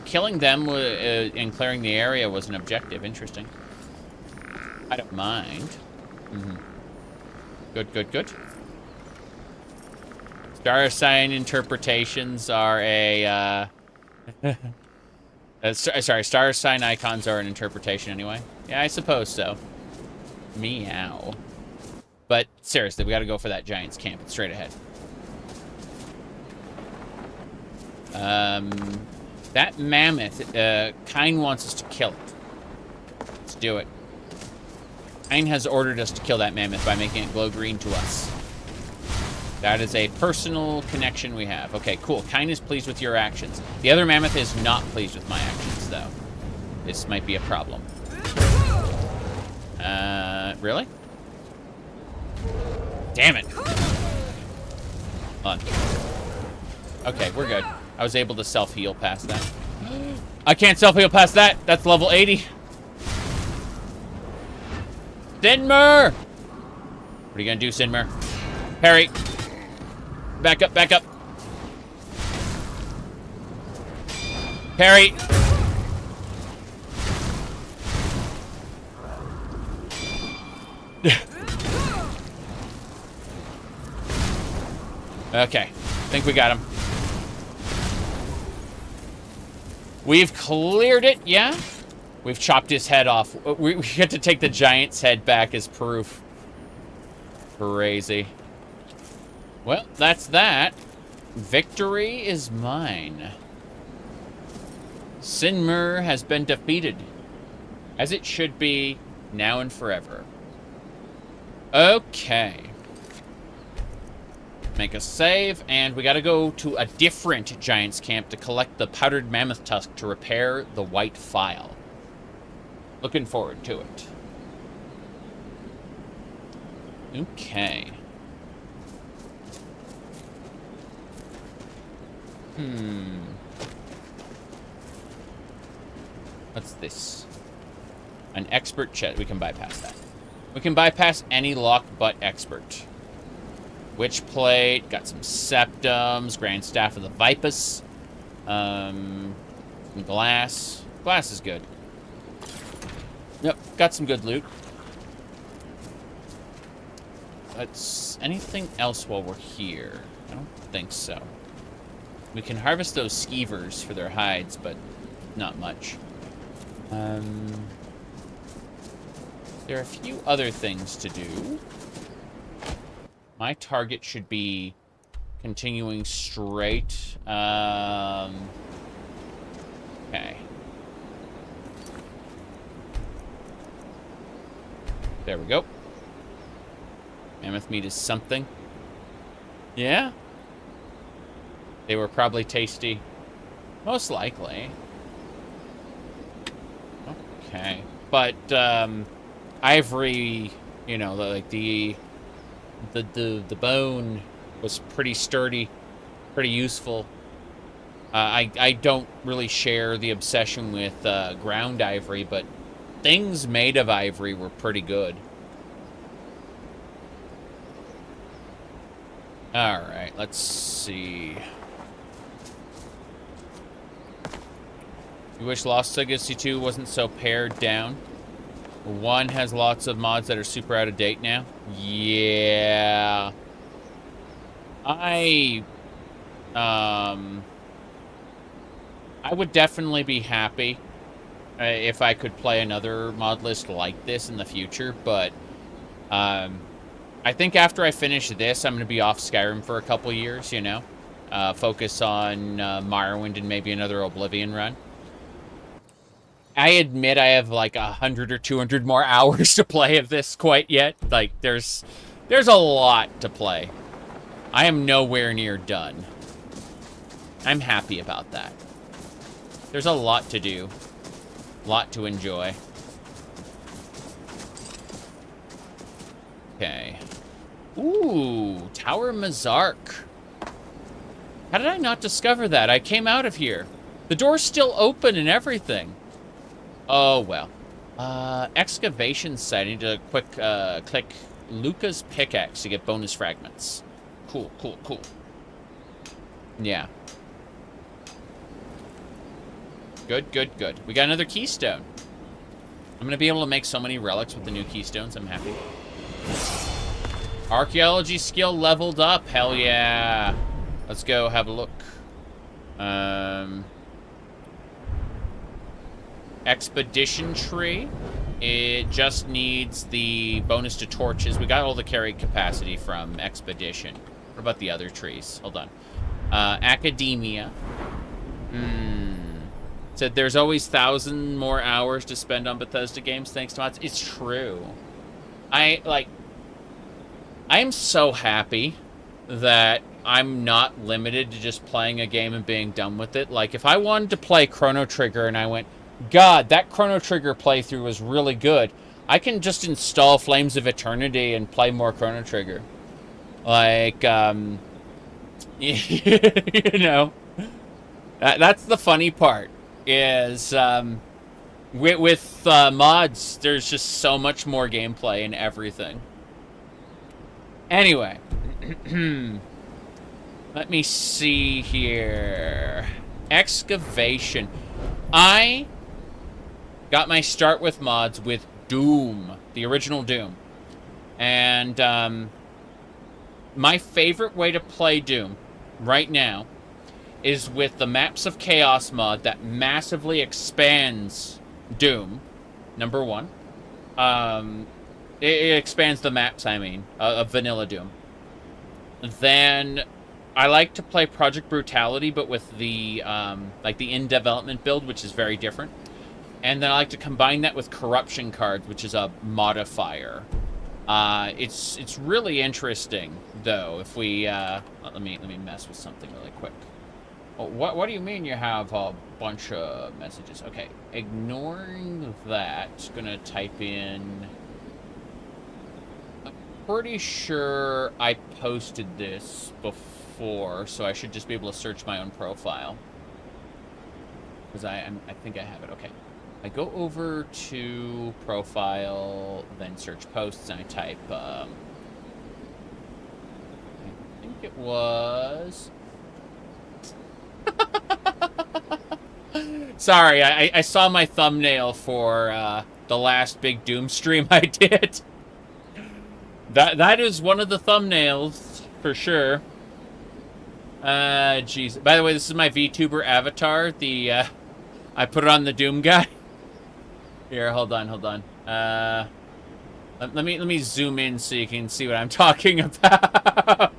Killing them and clearing the area was an objective. Interesting. I don't mind. Good, good, good. Star sign interpretations are a... sorry, star sign icons are an interpretation anyway. Yeah, I suppose so. Meow. But seriously, we gotta go for that giant's camp. It's straight ahead. That mammoth, Kine wants us to kill it. Let's do it. Kine has ordered us to kill that mammoth by making it glow green to us. That is a personal connection we have. Okay, cool. Kine is pleased with your actions. The other mammoth is not pleased with my actions, though. This might be a problem. Really? Damn it. Hold on. Okay, we're good. I was able to self-heal past that. I can't self-heal past that. That's level 80. Sinmer! What are you gonna do, Sinmer? Parry. Back up, back up. Parry. Okay, I think we got him. We've cleared it, yeah? We've chopped his head off. We get to take the giant's head back as proof. Crazy. Well, that's that. Victory is mine. Sinmer has been defeated. As it should be, now and forever. Okay. Make a save, and we gotta go to a different giant's camp to collect the powdered mammoth tusk to repair the white file. Looking forward to it. Okay. What's this? An expert chest. We can bypass that. We can bypass any lock but expert. Witch plate, got some septums, grand staff of the Vipus, some glass. Glass is good. Yep, got some good loot. Let's... anything else while we're here? I don't think so. We can harvest those skeevers for their hides, but not much. There are a few other things to do. My target should be continuing straight. Okay. There we go. Mammoth meat is something. Yeah? They were probably tasty. Most likely. Okay. But, ivory, you know, like the bone was pretty sturdy, pretty useful. I don't really share the obsession with ground ivory, but things made of ivory were pretty good. Alright, let's see. You wish Lost Legacy 2 wasn't so pared down. 1 has lots of mods that are super out of date now. Yeah. I would definitely be happy if I could play another mod list like this in the future, but I think after I finish this, I'm going to be off Skyrim for a couple years, you know? Focus on Morrowind and maybe another Oblivion run. I admit I have like 100 or 200 more hours to play of this quite yet. Like, there's a lot to play. I am nowhere near done. I'm happy about that. There's a lot to do. A lot to enjoy. Okay. Ooh, Tower Mazark. How did I not discover that? I came out of here. The door's still open and everything. Oh, well. Excavation site. I need to quick click Luca's pickaxe to get bonus fragments. Cool, cool, cool. Yeah. Good, good, good. We got another keystone. I'm going to be able to make so many relics with the new keystones. I'm happy. Archaeology skill leveled up. Hell yeah. Let's go have a look. Expedition tree. It just needs the bonus to torches. We got all the carry capacity from Expedition. What about the other trees? Hold on. Academia. Said there's always 1,000 more hours to spend on Bethesda games thanks to mods. It's true. I am so happy that I'm not limited to just playing a game and being done with it. Like, if I wanted to play Chrono Trigger and I went, God, that Chrono Trigger playthrough was really good, I can just install Flames of Eternity and play more Chrono Trigger. Like, you know, that's the funny part, is with mods, there's just so much more gameplay and everything. Anyway, let me see here. Excavation. I got my start with mods with Doom, the original Doom. And my favorite way to play Doom right now is with the Maps of Chaos mod that massively expands Doom, number 1. It expands the maps, I mean, of vanilla Doom. Then I like to play Project Brutality, but with the like the in-development build, which is very different. And then I like to combine that with Corruption cards, which is a modifier. It's really interesting, though. If we let me mess with something really quick. Oh, what do you mean you have a bunch of messages? Okay, ignoring that, gonna type in. I'm pretty sure I posted this before, so I should just be able to search my own profile. Because I think I have it. Okay. I go over to profile, then search posts, and I type, I think it was... Sorry, I saw my thumbnail for the last big Doom stream I did. That is one of the thumbnails, for sure. Jeez. By the way, this is my VTuber avatar. I put it on the Doom guy. Here, hold on. Let me zoom in so you can see what I'm talking about.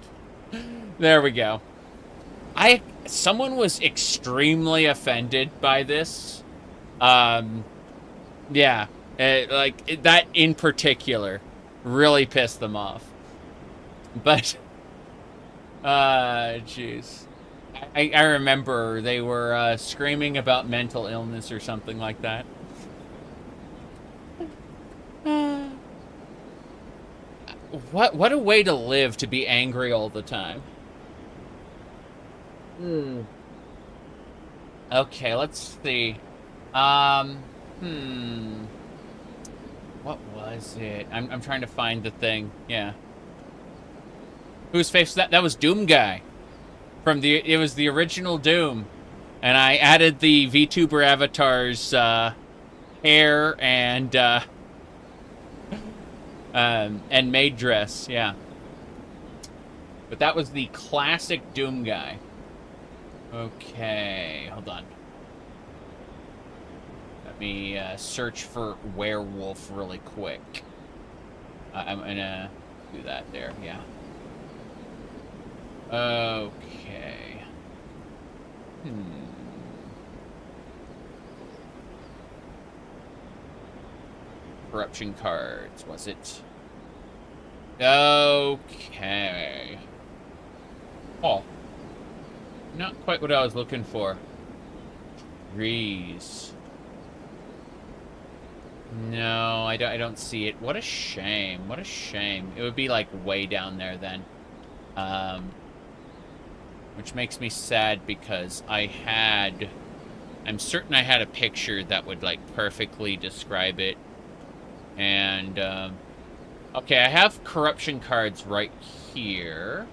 There we go. Someone was extremely offended by this. Yeah, that in particular really pissed them off. But, jeez. I remember they were screaming about mental illness or something like that. What a way to live, to be angry all the time. Okay, let's see. What was it? I'm trying to find the thing. Yeah. Whose face was that? That was Doom Guy. It was the original Doom. And I added the VTuber avatar's hair and maid dress, yeah. But that was the classic Doom guy. Okay, hold on. Let me search for werewolf really quick. I'm gonna do that there, yeah. Okay. Corruption cards, was it? Okay. Oh. Not quite what I was looking for. Trees. No, I don't see it. What a shame. What a shame. It would be like way down there then. Which makes me sad because I'm certain I had a picture that would like perfectly describe it. And, okay, I have corruption cards right here.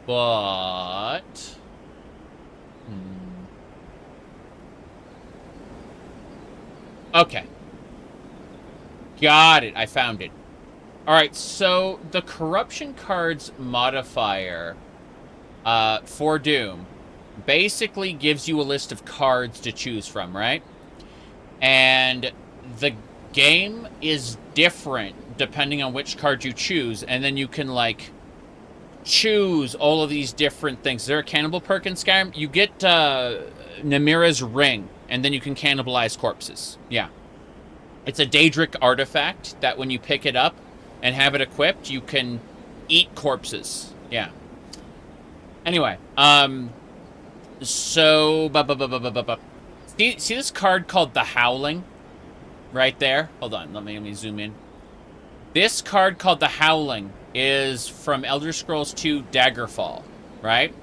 But... Okay. Got it. I found it. Alright, so the corruption cards modifier for Doom basically gives you a list of cards to choose from, right? And the game is different depending on which card you choose, and then you can, like, choose all of these different things. Is there a cannibal perk in Skyrim? You get Namira's ring, and then you can cannibalize corpses. Yeah. It's a Daedric artifact that when you pick it up and have it equipped, you can eat corpses. Yeah. Anyway, so... See this card called the Howling? Right there? Hold on, let me zoom in. This card called the Howling is from Elder Scrolls 2 Daggerfall, right?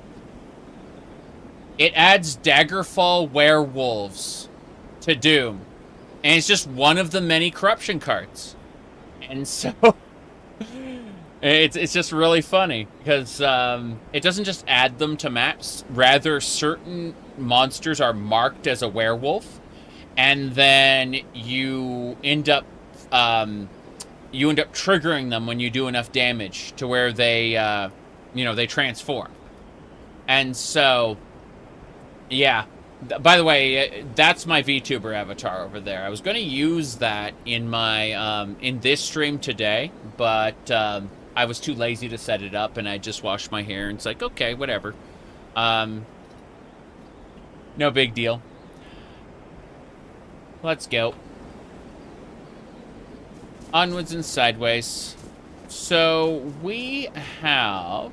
It adds Daggerfall werewolves to Doom. And it's just one of the many corruption cards. And so... it's just really funny. Because it doesn't just add them to maps. Rather, certain monsters are marked as a werewolf. And then you end up triggering them when you do enough damage to where they, they transform. And so, yeah. By the way, that's my VTuber avatar over there. I was going to use that in my, in this stream today, but I was too lazy to set it up, and I just washed my hair, and it's like, okay, whatever. No big deal. Let's go. Onwards and sideways. So, we have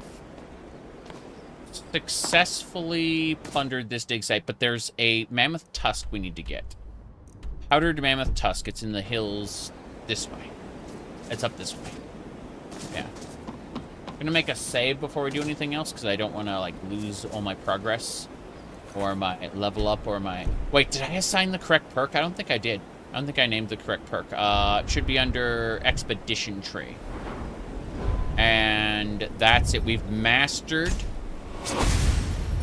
successfully plundered this dig site, but there's a mammoth tusk we need to get. Powdered mammoth tusk. It's in the hills this way. It's up this way. Yeah. I'm gonna make a save before we do anything else, because I don't want to, like, lose all my progress. Or my level up, or my... Wait, did I assign the correct perk? I don't think I did. I don't think I named the correct perk. It should be under Expedition Tree. And that's it. We've mastered...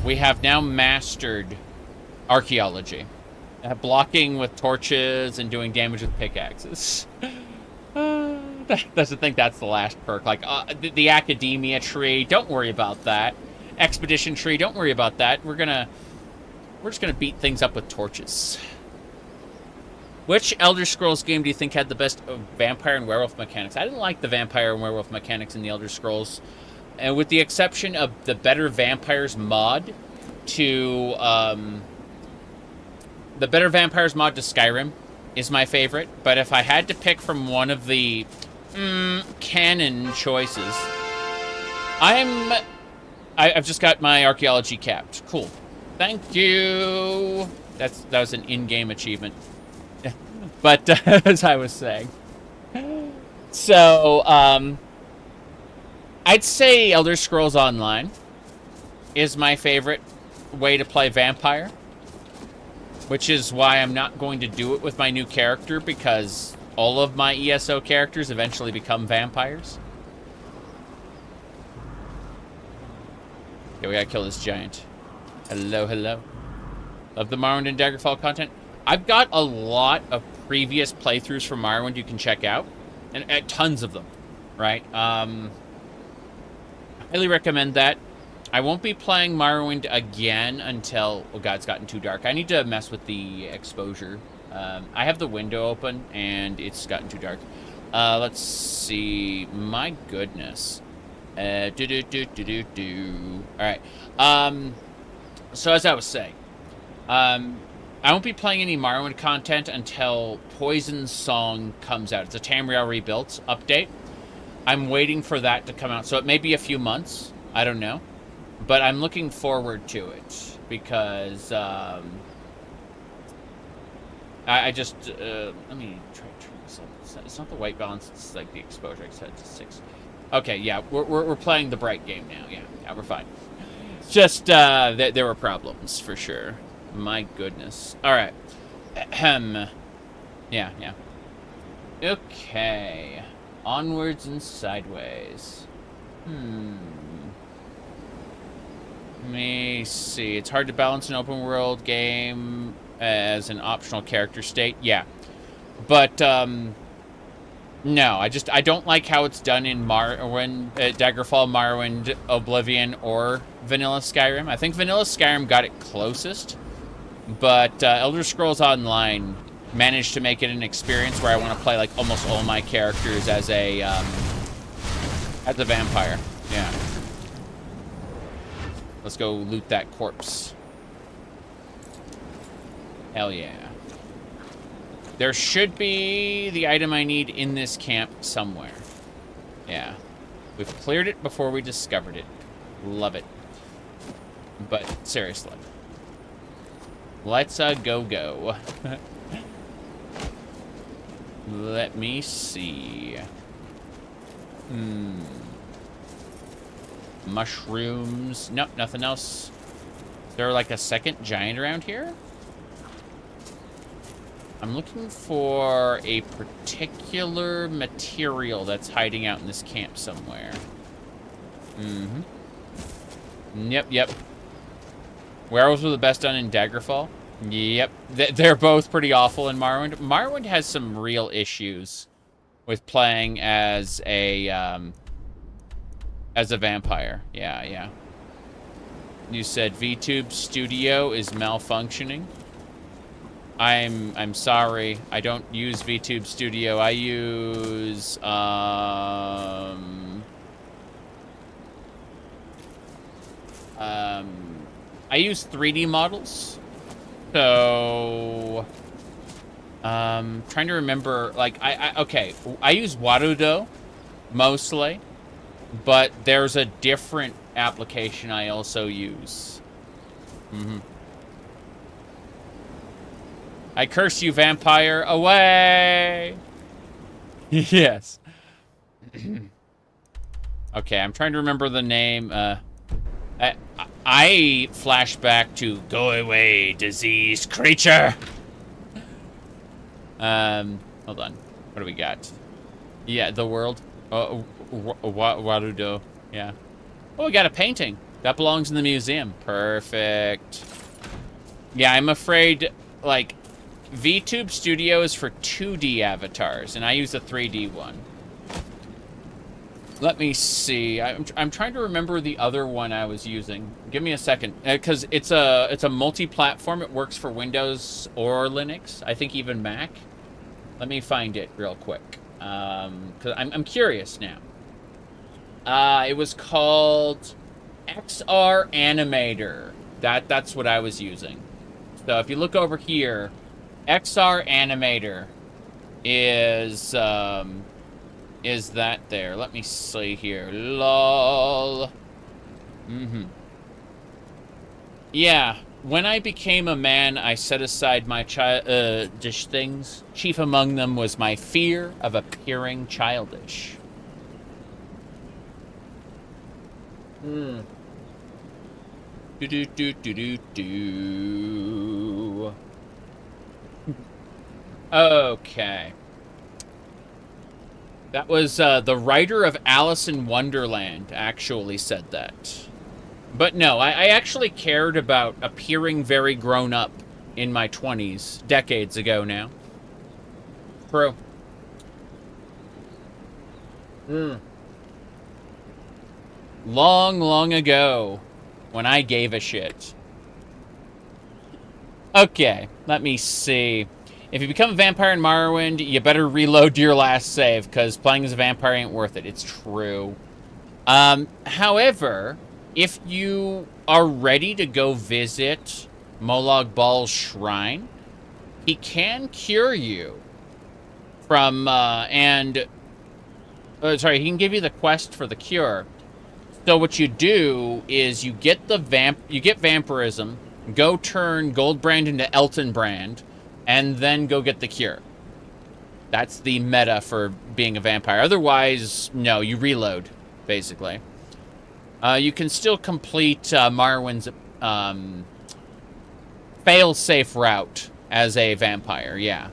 We have now mastered Archaeology. Blocking with torches and doing damage with pickaxes. I think that's the last perk. Like, the Academia Tree, don't worry about that. Expedition Tree, don't worry about that. We're just gonna beat things up with torches. Which Elder Scrolls game do you think had the best vampire and werewolf mechanics? I didn't like the vampire and werewolf mechanics in the Elder Scrolls. And with the exception of the Better Vampires mod to... the Better Vampires mod to Skyrim is my favorite. But if I had to pick from one of the canon choices... I've just got my archaeology capped. Cool. Thank you. That was an in-game achievement. But as I was saying. So, I'd say Elder Scrolls Online is my favorite way to play vampire. Which is why I'm not going to do it with my new character, because all of my ESO characters eventually become vampires. Yeah, we gotta kill this giant. Hello, hello. the Morrowind and Daggerfall content. I've got a lot of previous playthroughs from Morrowind you can check out, and tons of them, right? Highly recommend that. I won't be playing Morrowind again until... Oh god, it's gotten too dark. I need to mess with the exposure. I have the window open, and it's gotten too dark. Let's see. My goodness. Alright. So as I was saying, I won't be playing any Morrowind content until Poison's Song comes out. It's a Tamriel Rebuilt update. I'm waiting for that to come out, so it may be a few months. I don't know. But I'm looking forward to it, because I just... let me try to turn this up. It's not the white balance, it's like the exposure. I set it to 6. Okay, yeah, we're playing the bright game now. Yeah, we're fine. It's just, there were problems, for sure. My goodness. Alright. Yeah. Okay. Onwards and sideways. Let me see. It's hard to balance an open world game as an optional character state. Yeah. But, no, I don't like how it's done in Daggerfall, Morrowind, Oblivion, or Vanilla Skyrim. I think Vanilla Skyrim got it closest, but Elder Scrolls Online managed to make it an experience where I want to play like almost all my characters as a vampire. Yeah. Let's go loot that corpse. Hell yeah. There should be the item I need in this camp somewhere. Yeah. We've cleared it before we discovered it. Love it. But, seriously. Let's go. Let me see. Mushrooms. Nope, nothing else. Is there like a second giant around here? I'm looking for a particular material that's hiding out in this camp somewhere. Yep. Werewolves were the best done in Daggerfall? Yep. They're both pretty awful in Morrowind. Morrowind has some real issues with playing as a vampire. Yeah. You said VTube Studio is malfunctioning. I'm sorry. I don't use VTube Studio. I use I use 3D models. So trying to remember, like okay, I use Dac0da mostly, but there's a different application I also use. I curse you, vampire, away! Yes. Okay, I'm trying to remember the name. I flash back to go away, diseased creature. Hold on. What do we got? Yeah, the world. Dac0da. Yeah. Oh, we got a painting. That belongs in the museum. Perfect. Yeah, I'm afraid, like, VTube Studio is for 2D avatars, and I use a 3D one. Let me see. I'm trying to remember the other one I was using. Give me a second, because it's a multi-platform. It works for Windows or Linux. I think even Mac. Let me find it real quick, because I'm curious now. It was called XR Animator. That's what I was using. So if you look over here, XR Animator is that there. Let me see here. Lol. Yeah, when I became a man, I set aside my childish things. Chief among them was my fear of appearing childish. Okay. That was, the writer of Alice in Wonderland actually said that. But no, I actually cared about appearing very grown up in my 20s, decades ago now. True. Long, long ago, when I gave a shit. Okay, let me see. If you become a vampire in Morrowind, you better reload your last save, because playing as a vampire ain't worth it. It's true. However, if you are ready to go visit Molag Bal's shrine, he can cure you from, he can give you the quest for the cure. So what you do is you get vampirism, go turn Goldbrand into Eltonbrand, and then go get the cure. That's the meta for being a vampire. Otherwise, no, you reload, basically. You can still complete Marwyn's fail-safe route as a vampire, yeah.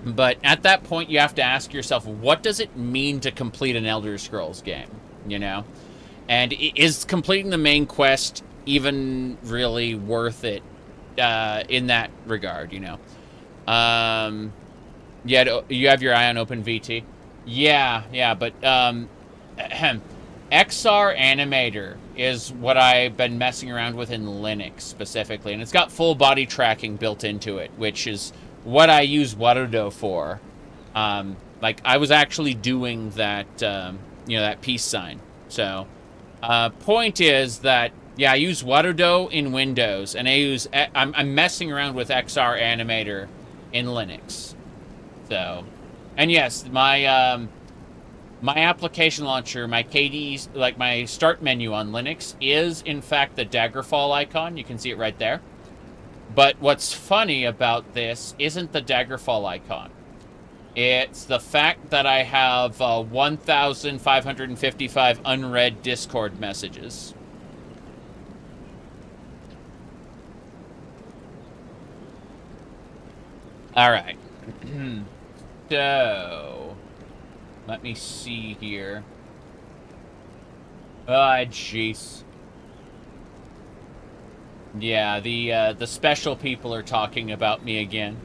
But at that point, you have to ask yourself, what does it mean to complete an Elder Scrolls game, you know? And is completing the main quest even really worth it in that regard, you know? Yeah, you have your eye on OpenVT? Yeah, but XR Animator is what I've been messing around with in Linux specifically, and it's got full body tracking built into it, which is what I use Dac0da for. Like, I was actually doing that, that peace sign. So, point is that, yeah, I use Dac0da in Windows, and I'm messing around with XR Animator in Linux. So, and yes, my application launcher, my KDE, like my start menu on Linux, is in fact the Daggerfall icon. You can see it right there. But what's funny about this isn't the Daggerfall icon. It's the fact that I have 1,555 unread Discord messages. All right. So, let me see here. Ah, jeez. Yeah, the special people are talking about me again.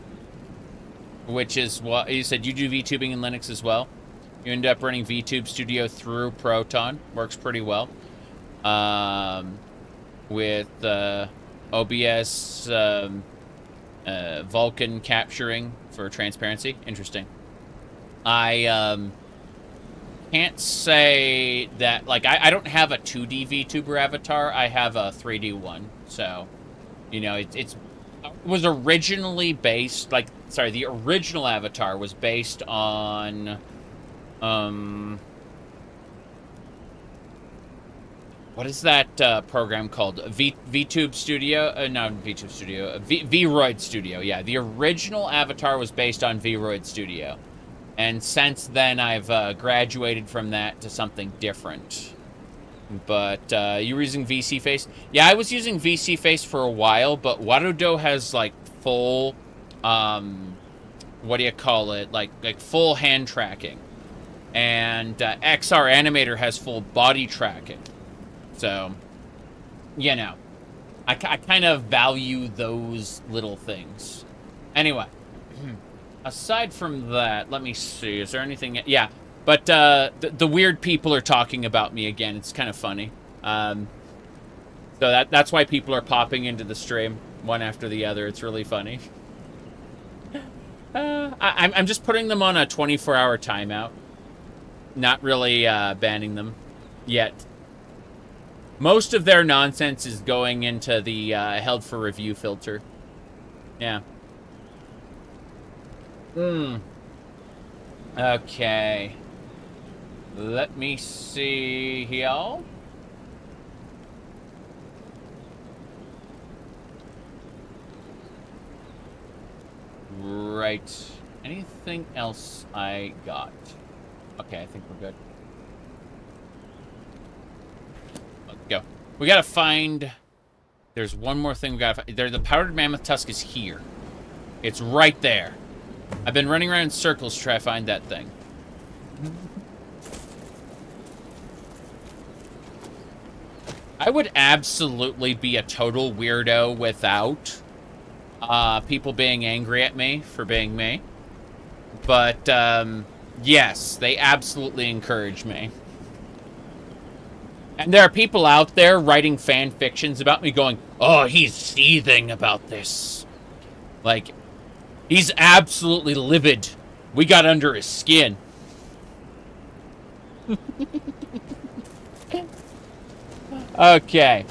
Which is what you said. You do VTubing in Linux as well. You end up running VTube Studio through Proton. Works pretty well. With OBS, Vulkan capturing for transparency. Interesting. I can't say that, like, I don't have a 2D VTuber avatar. I have a 3D one. So, you know, it was originally based, like, sorry, the original avatar was based on, what is that program called? VTube Studio? Not VTube Studio. Vroid Studio, yeah. The original avatar was based on Vroid Studio. And since then, I've graduated from that to something different. But you were using VC Face? Yeah, I was using VC Face for a while, but Dac0da has, like, full, what do you call it? Like full hand tracking. And XR Animator has full body tracking. So, you know, I kind of value those little things. Anyway, aside from that, let me see. Is there anything? Yeah, but the weird people are talking about me again. It's kind of funny. So that's why people are popping into the stream one after the other. It's really funny. I'm just putting them on a 24-hour timeout. Not really banning them yet. Most of their nonsense is going into the held for review filter. Yeah. Okay. Let me see here. Right. Anything else I got? Okay, I think we're good. Let's go. We gotta find... There's one more thing we gotta find. The powdered mammoth tusk is here. It's right there. I've been running around in circles to try to find that thing. I would absolutely be a total weirdo without people being angry at me for being me. But, yes, they absolutely encourage me. And there are people out there writing fan fictions about me going, oh, he's seething about this. Like, he's absolutely livid. We got under his skin. Okay.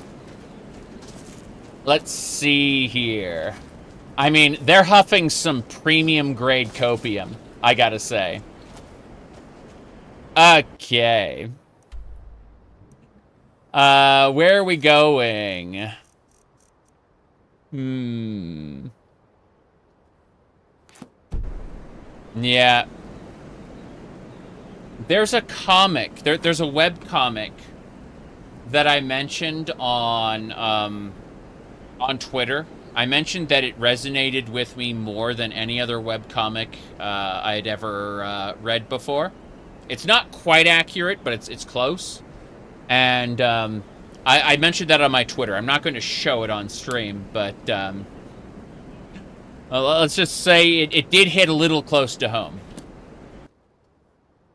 Let's see here. I mean, they're huffing some premium grade copium, I gotta say. Okay. Where are we going? Yeah. There's a comic. There's a web comic that I mentioned on Twitter. I mentioned that it resonated with me more than any other webcomic I had ever read before. It's not quite accurate, but it's close. And I mentioned that on my Twitter. I'm not going to show it on stream, but let's just say it did hit a little close to home.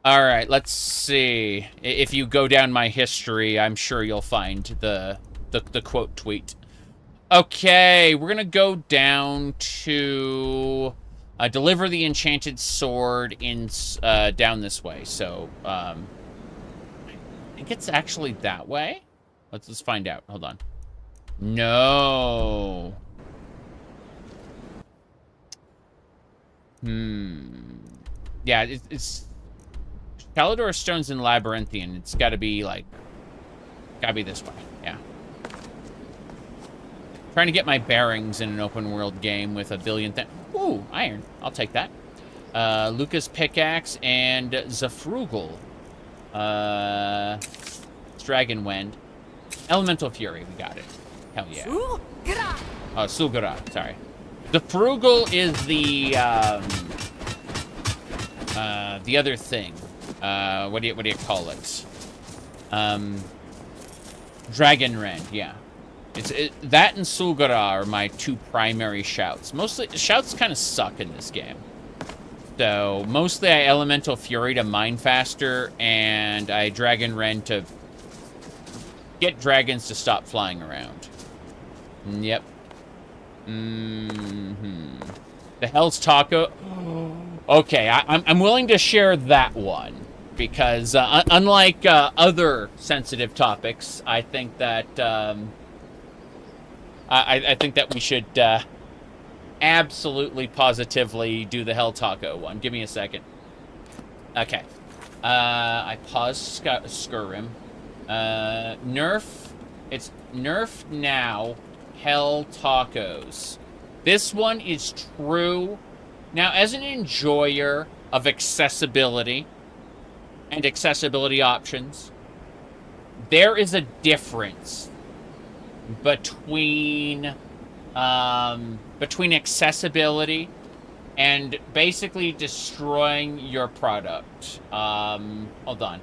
All right, let's see. If you go down my history, I'm sure you'll find the quote tweet. Okay, we're gonna go down to deliver the enchanted sword in down this way. So I think it's actually that way. Let's find out. Hold on. No. Yeah, it's Calidor Stones in Labyrinthian. It's got to be like, gotta be this way. Yeah. Trying to get my bearings in an open world game with a billion things. Ooh, iron. I'll take that. Lucas Pickaxe and Zafrugal. Dragon Wind. Elemental Fury. We got it. Hell yeah. Oh, Sulgara. Sorry. The Frugal is the other thing. What do you call it? Dragon Rend, yeah. That and Sulgara are my two primary shouts. Mostly, shouts kind of suck in this game. So, mostly I Elemental Fury to mine faster, and I Dragon Rend to get dragons to stop flying around. Yep. The Hell's Taco. Okay, I'm willing to share that one. Because unlike other sensitive topics, I think that I think that we should absolutely positively do the Hell Taco one. Give me a second. Okay. I paused Skyrim. It's nerf now. Hell Tacos. This one is true. Now, as an enjoyer of accessibility and accessibility options, there is a difference between accessibility and basically destroying your product. Hold on.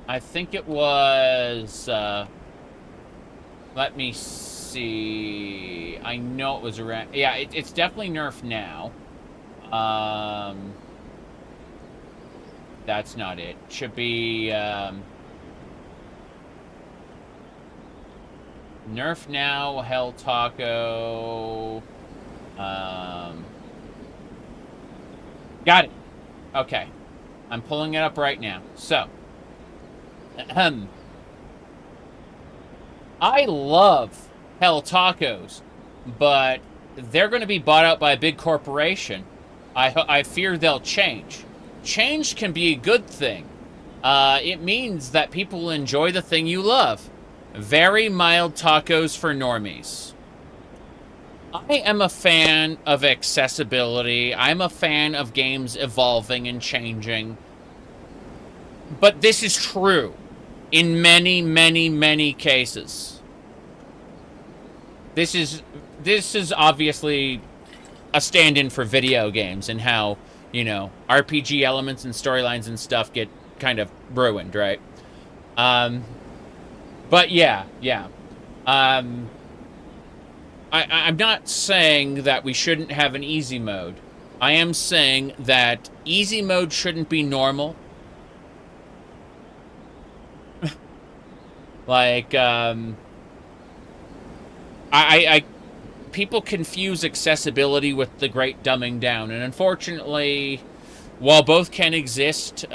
I think it was, let me see. I know it was around, yeah, it's definitely nerfed now. That's not it. Should be, nerf now, Hell Taco. Got it. Okay. I'm pulling it up right now. So, I love Hell Tacos, but they're going to be bought out by a big corporation. I fear they'll change. Change can be a good thing. It means that people will enjoy the thing you love. Very mild tacos for normies. I am a fan of accessibility. I'm a fan of games evolving and changing. But this is true in many, many, many cases. This is obviously a stand-in for video games and how, you know, RPG elements and storylines and stuff get kind of ruined, right? But yeah. I'm not saying that we shouldn't have an easy mode. I am saying that easy mode shouldn't be normal. Like, people confuse accessibility with the great dumbing down, and unfortunately, while both can exist,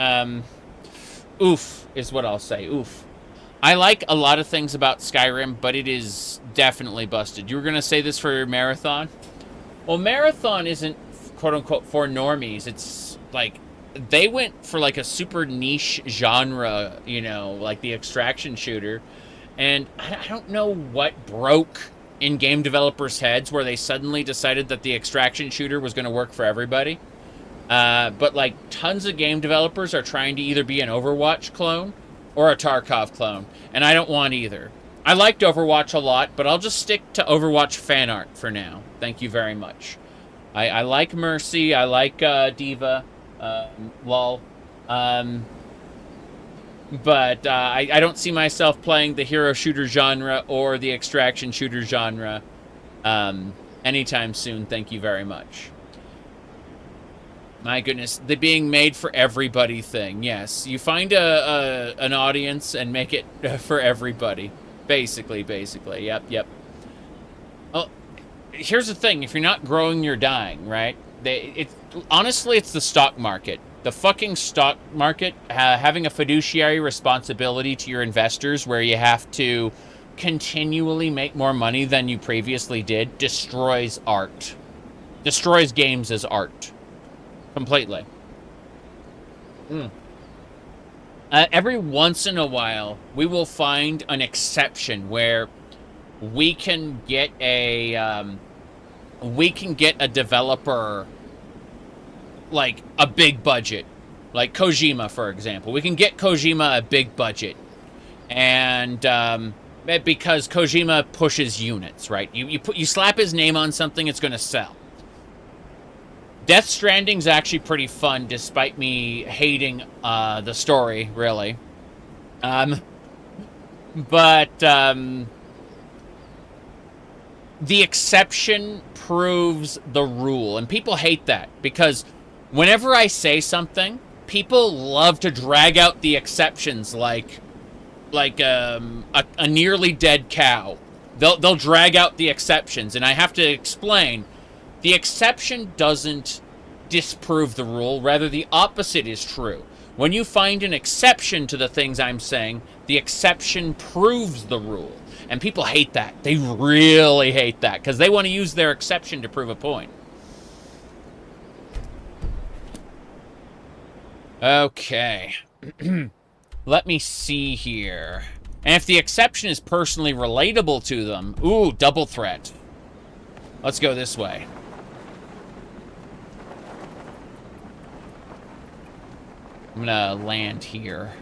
oof is what I'll say, oof. I like a lot of things about Skyrim, but it is definitely busted. You were going to say this for Marathon? Well, Marathon isn't, quote-unquote, for normies. It's, like, they went for, like, a super niche genre, you know, like the extraction shooter. And I don't know what broke in game developers' heads where they suddenly decided that the extraction shooter was going to work for everybody. But, like, tons of game developers are trying to either be an Overwatch clone or a Tarkov clone, and I don't want either. I liked Overwatch a lot, but I'll just stick to Overwatch fan art for now. Thank you very much. I like Mercy, I like D.Va, lol. But I don't see myself playing the hero shooter genre or the extraction shooter genre anytime soon. Thank you very much. My goodness, the being made for everybody thing. Yes, you find an audience and make it for everybody. Basically. Yep. Well, here's the thing. If you're not growing, you're dying, right? Honestly, it's the stock market. The fucking stock market, having a fiduciary responsibility to your investors where you have to continually make more money than you previously did, destroys art. Destroys games as art. Completely. Every once in a while, we will find an exception where we can get a developer like a big budget, like Kojima, for example. We can get Kojima a big budget, and because Kojima pushes units, right? You slap his name on something, it's going to sell. Death Stranding's actually pretty fun, despite me hating the story, really. But the exception proves the rule, and people hate that, because whenever I say something, people love to drag out the exceptions like a nearly dead cow. They'll drag out the exceptions, and I have to explain. The exception doesn't disprove the rule. Rather, the opposite is true. When you find an exception to the things I'm saying, the exception proves the rule. And people hate that. They really hate that, because they want to use their exception to prove a point. Okay. Let me see here. And if the exception is personally relatable to them, ooh, double threat. Let's go this way. I'm gonna land here.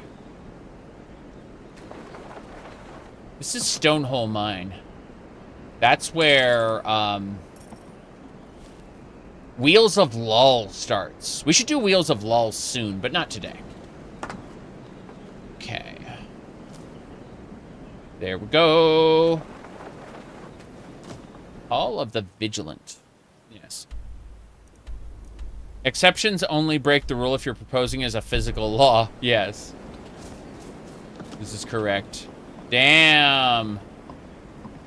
This is Stonehole Mine. That's where, Wheels of Lull starts. We should do Wheels of Lull soon, but not today. Okay. There we go. Hall of the Vigilant. Yes. Exceptions only break the rule if you're proposing as a physical law. Yes. This is correct. Damn.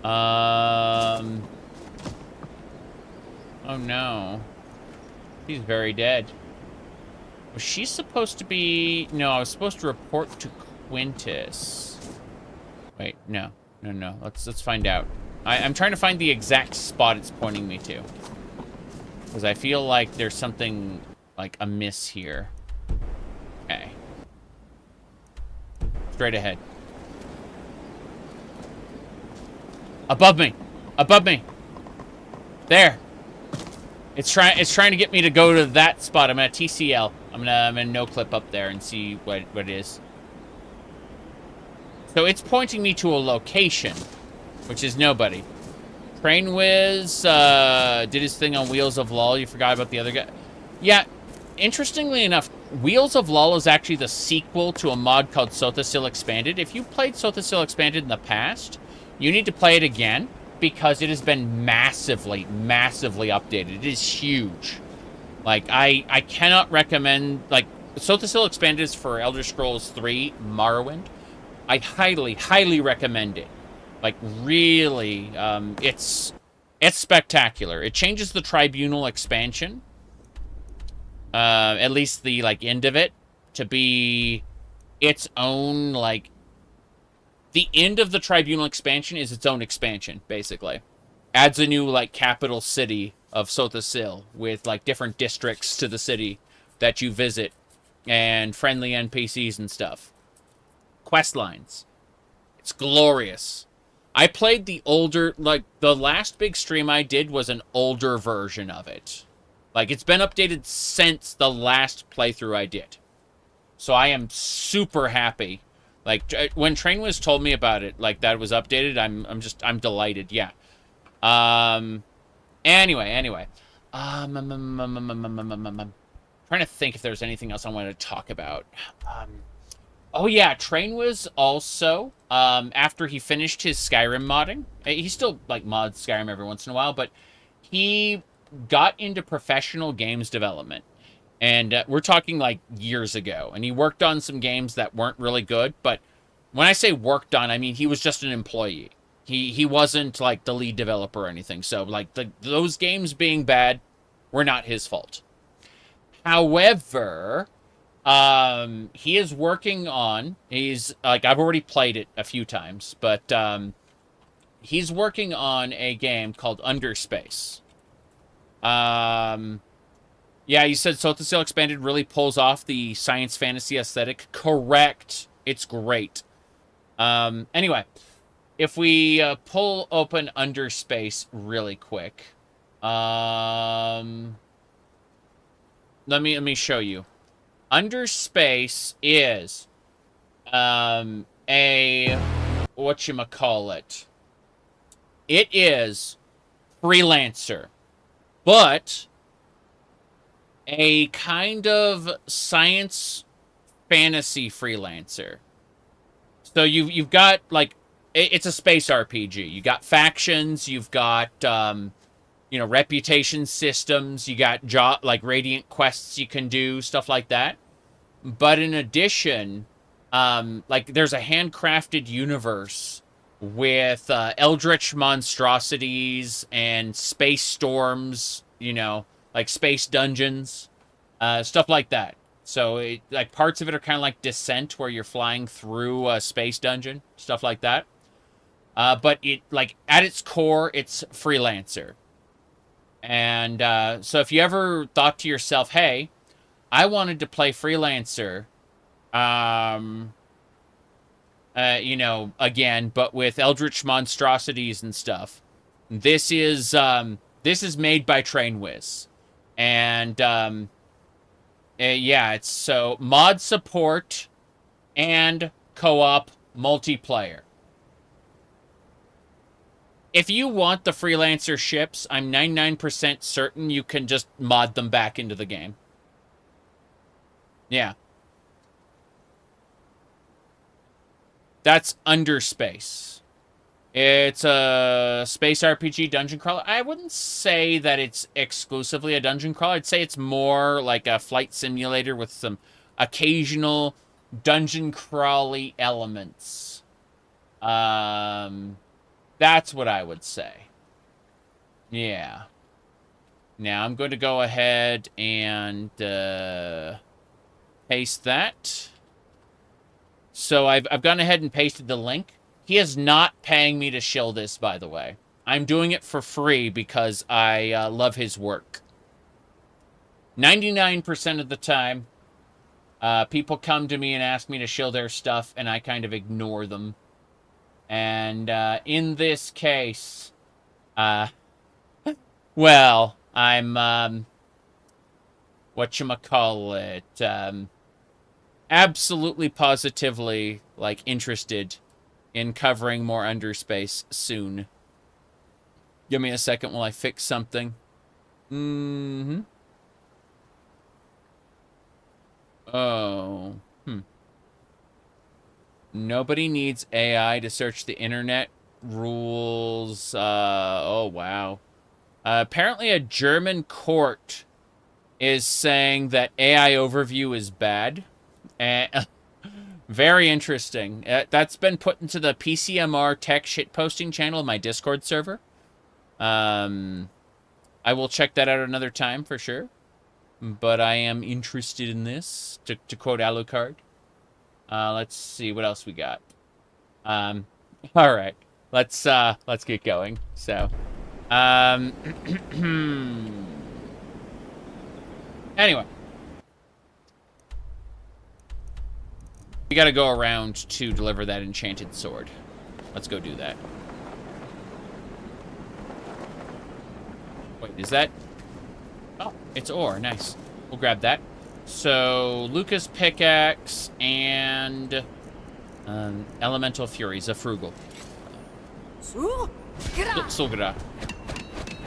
Oh no. He's very dead. Was she supposed to be... No, I was supposed to report to Quintus. Wait, no. No. Let's find out. I'm trying to find the exact spot it's pointing me to. Because I feel like there's something, like, amiss here. Okay. Straight ahead. Above me! Above me! There! It's trying to get me to go to that spot. I'm at TCL. I'm gonna no-clip up there and see what it is. So it's pointing me to a location, which is nobody. Train Wiz did his thing on Wheels of Lull. You forgot about the other guy. Yeah, interestingly enough, Wheels of Lull is actually the sequel to a mod called Sothasil Expanded. If you played Sothasil Expanded in the past, you need to play it again, because it has been massively, massively updated. It is huge. Like, I cannot recommend, like, Sothisil Expanded is for Elder Scrolls 3 Morrowind. I highly, highly recommend it. Like, really, it's spectacular. It changes the Tribunal expansion, at least the, like, end of it, to be its own, like, the end of the Tribunal expansion is its own expansion, basically. Adds a new, like, capital city of Sothisil with, like, different districts to the city that you visit and friendly NPCs and stuff. Quest lines. It's glorious. I played the older, like, the last big stream I did was an older version of it. Like, it's been updated since the last playthrough I did. So I am super happy. Like, when Trainwiz told me about it, like, that it was updated, I'm delighted, yeah. Anyway. I'm trying to think if there's anything else I wanted to talk about. Oh yeah, Trainwiz also, after he finished his Skyrim modding, he still, like, mods Skyrim every once in a while, but he got into professional games development. And we're talking, like, years ago. And he worked on some games that weren't really good. But when I say worked on, I mean he was just an employee. He wasn't, like, the lead developer or anything. So, like, those games being bad were not his fault. However, he is working on... He's, like, I've already played it a few times. But he's working on a game called Underspace. Yeah, you said Sothisil Expanded really pulls off the science fantasy aesthetic. Correct. It's great. Anyway, if we pull open Underspace really quick, let me show you. Underspace is a whatchamacallit. It is Freelancer, but a kind of science fantasy Freelancer. So you've got, like, it's a space RPG. You got factions, you've got you know, reputation systems, you got like radiant quests you can do, stuff like that. But in addition, like, there's a handcrafted universe with eldritch monstrosities and space storms, you know, like space dungeons, stuff like that. So, like, parts of it are kind of like Descent, where you're flying through a space dungeon, stuff like that. But it, like, at its core, it's Freelancer. And so if you ever thought to yourself, hey, I wanted to play Freelancer, you know, again, but with eldritch monstrosities and stuff, this is made by Trainwiz. And yeah, it's so mod support and co-op multiplayer. If you want the Freelancer ships, I'm 99% certain you can just mod them back into the game. Yeah. That's Underspace. It's a space RPG dungeon crawler. I wouldn't say that it's exclusively a dungeon crawler. I'd say it's more like a flight simulator with some occasional dungeon crawly elements. That's what I would say. Yeah. Now I'm going to go ahead and paste that. So I've gone ahead and pasted the link. He is not paying me to shill this, by the way. I'm doing it for free because I love his work. 99% of the time, people come to me and ask me to shill their stuff, and I kind of ignore them. And in this case, well, I'm, whatchamacallit, absolutely positively, like, interested in covering more Underspace soon. Give me a second while I fix something. Oh. Nobody needs AI to search the internet rules. Oh, wow. Apparently a German court is saying that AI overview is bad. And very interesting. That's been put into the PCMR tech shitposting channel of my Discord server. I will check that out another time for sure. But I am interested in this, to quote Alucard. Let's see what else we got. All right, let's get going. So, anyway, we got to go around to deliver that enchanted sword. Let's go do that. Wait, is that? Oh, it's ore. Nice. We'll grab that. So, Lucas pickaxe and elemental fury, Zafrugal. Sulgra.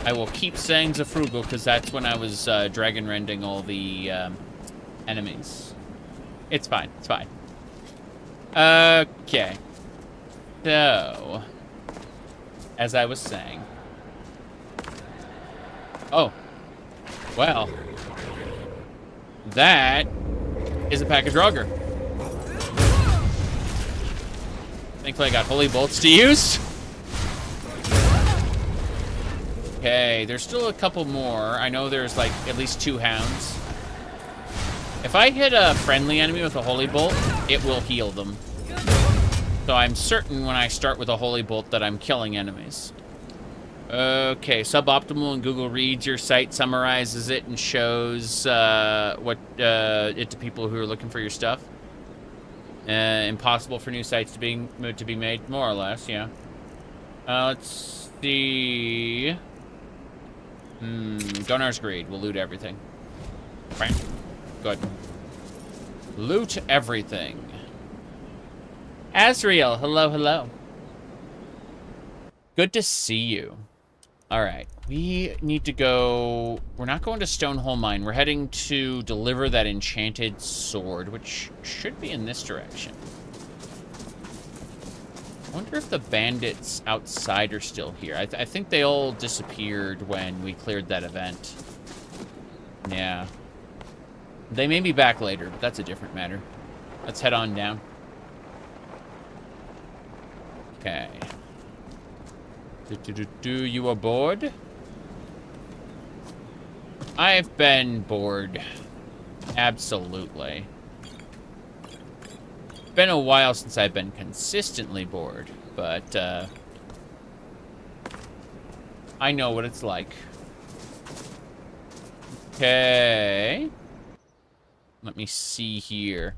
I will keep saying Zafrugal because that's when I was dragon rending all the enemies. It's fine. It's fine. Okay. So, as I was saying. Oh. Well. That is a package Draugr. Thankfully I got holy bolts to use. Okay, there's still a couple more. I know there's like at least 2 hounds. If I hit a friendly enemy with a holy bolt, it will heal them. So I'm certain when I start with a holy bolt that I'm killing enemies. Okay, suboptimal in Google reads your site, summarizes it, and shows what it to people who are looking for your stuff. Impossible for new sites to be made, more or less, yeah. Let's see. Gunnar's Greed. We'll loot everything. Right. Good. Loot everything. Azriel, hello, hello. Good to see you. All right, we need to go. We're not going to Stonehole Mine. We're heading to deliver that enchanted sword, which should be in this direction. I wonder if the bandits outside are still here. I think they all disappeared when we cleared that event. Yeah. They may be back later, but that's a different matter. Let's head on down. Okay. You are bored? I've been bored. Absolutely. It's been a while since I've been consistently bored, but I know what it's like. Okay. Let me see here.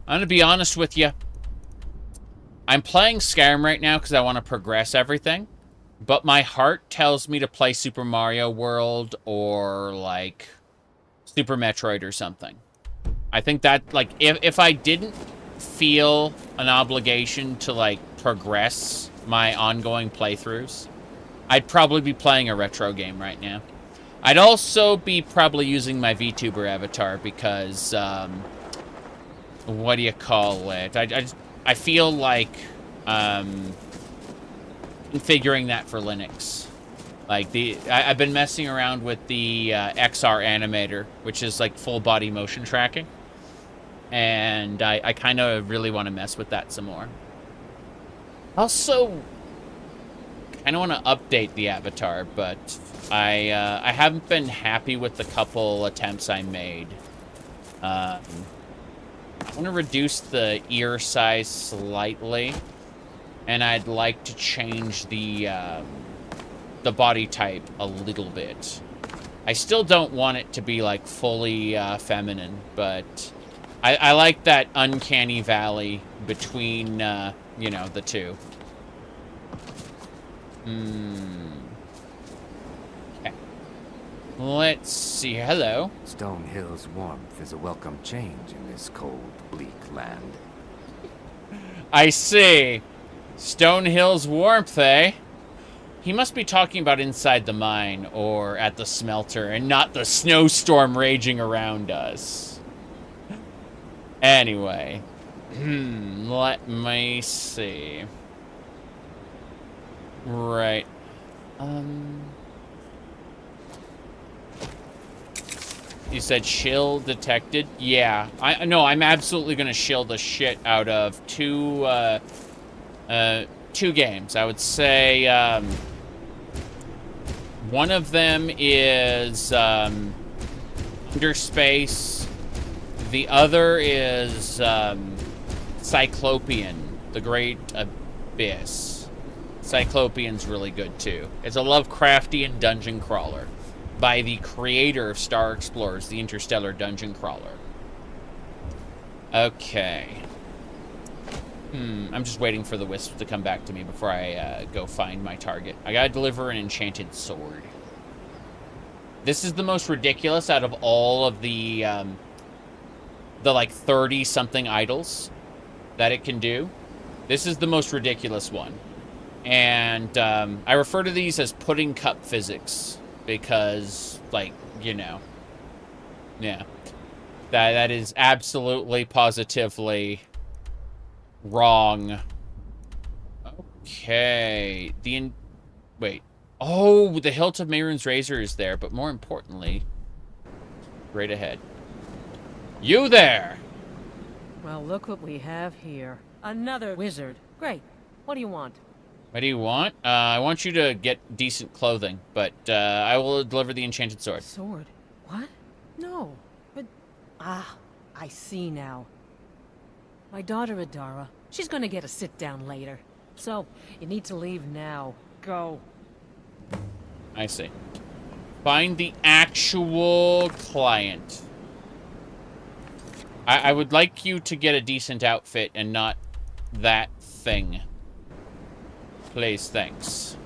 I'm gonna be honest with you. I'm playing Skyrim right now because I want to progress everything, but my heart tells me to play Super Mario World or, like, Super Metroid or something. I think that, like, if I didn't feel an obligation to, like, progress my ongoing playthroughs, I'd probably be playing a retro game right now. I'd also be probably using my VTuber avatar because, what do you call it? I feel like configuring that for Linux. Like I've been messing around with the XR animator, which is like full body motion tracking, and I kind of really want to mess with that some more. Also, kind of want to update the avatar, but I haven't been happy with the couple attempts I made. I want to reduce the ear size slightly, and I'd like to change the body type a little bit. I still don't want it to be like fully feminine, but I like that uncanny valley between you know, the two. Okay. Let's see. Hello. Stonehill's warmth is a welcome change in this cold, bleak land. I see. Stonehill's warmth, eh? He must be talking about inside the mine or at the smelter and not the snowstorm raging around us. Anyway. Let me see. Right. You said shill detected? Yeah. I'm absolutely gonna shill the shit out of two games. I would say, one of them is, Underspace. The other is, Cyclopean, The Great Abyss. Cyclopean's really good, too. It's a Lovecraftian dungeon crawler by the creator of Star Explorers, the interstellar dungeon crawler. Okay. I'm just waiting for the wisp to come back to me before I go find my target. I gotta deliver an enchanted sword. This is the most ridiculous out of all of the like 30-something idols that it can do. This is the most ridiculous one. And I refer to these as pudding cup physics because, like, you know. Yeah. That is absolutely, positively wrong. Okay. Wait. Oh, the hilt of Mehrunes Razor is there, but more importantly, right ahead. You there! Well, look what we have here. Another wizard. Great. What do you want? What do you want? I want you to get decent clothing, but I will deliver the enchanted sword. Sword? What? No. But... Ah, I see now. My daughter Adara, she's gonna get a sit-down later. So, you need to leave now. Go. I see. Find the actual client. I would like you to get a decent outfit and not that thing. Please, thanks.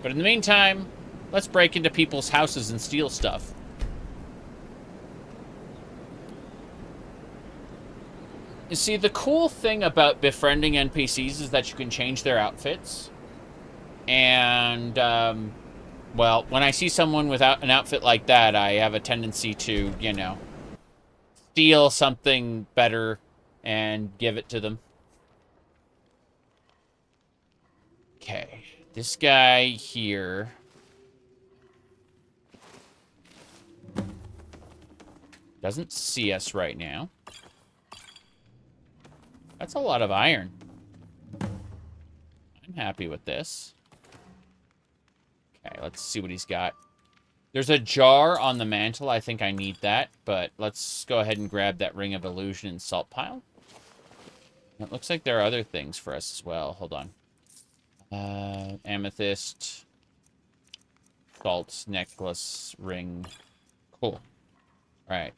But in the meantime, let's break into people's houses and steal stuff. You see, the cool thing about befriending NPCs is that you can change their outfits. And, well, when I see someone without an outfit like that, I have a tendency to, you know, steal something better and give it to them. Okay, this guy here. Doesn't see us right now. That's a lot of iron. I'm happy with this. Okay, let's see what he's got. There's a jar on the mantle. I think I need that, but let's go ahead and grab that Ring of Illusion and salt pile. It looks like there are other things for us as well. Hold on. Amethyst. Salt, necklace, ring. Cool. Alright.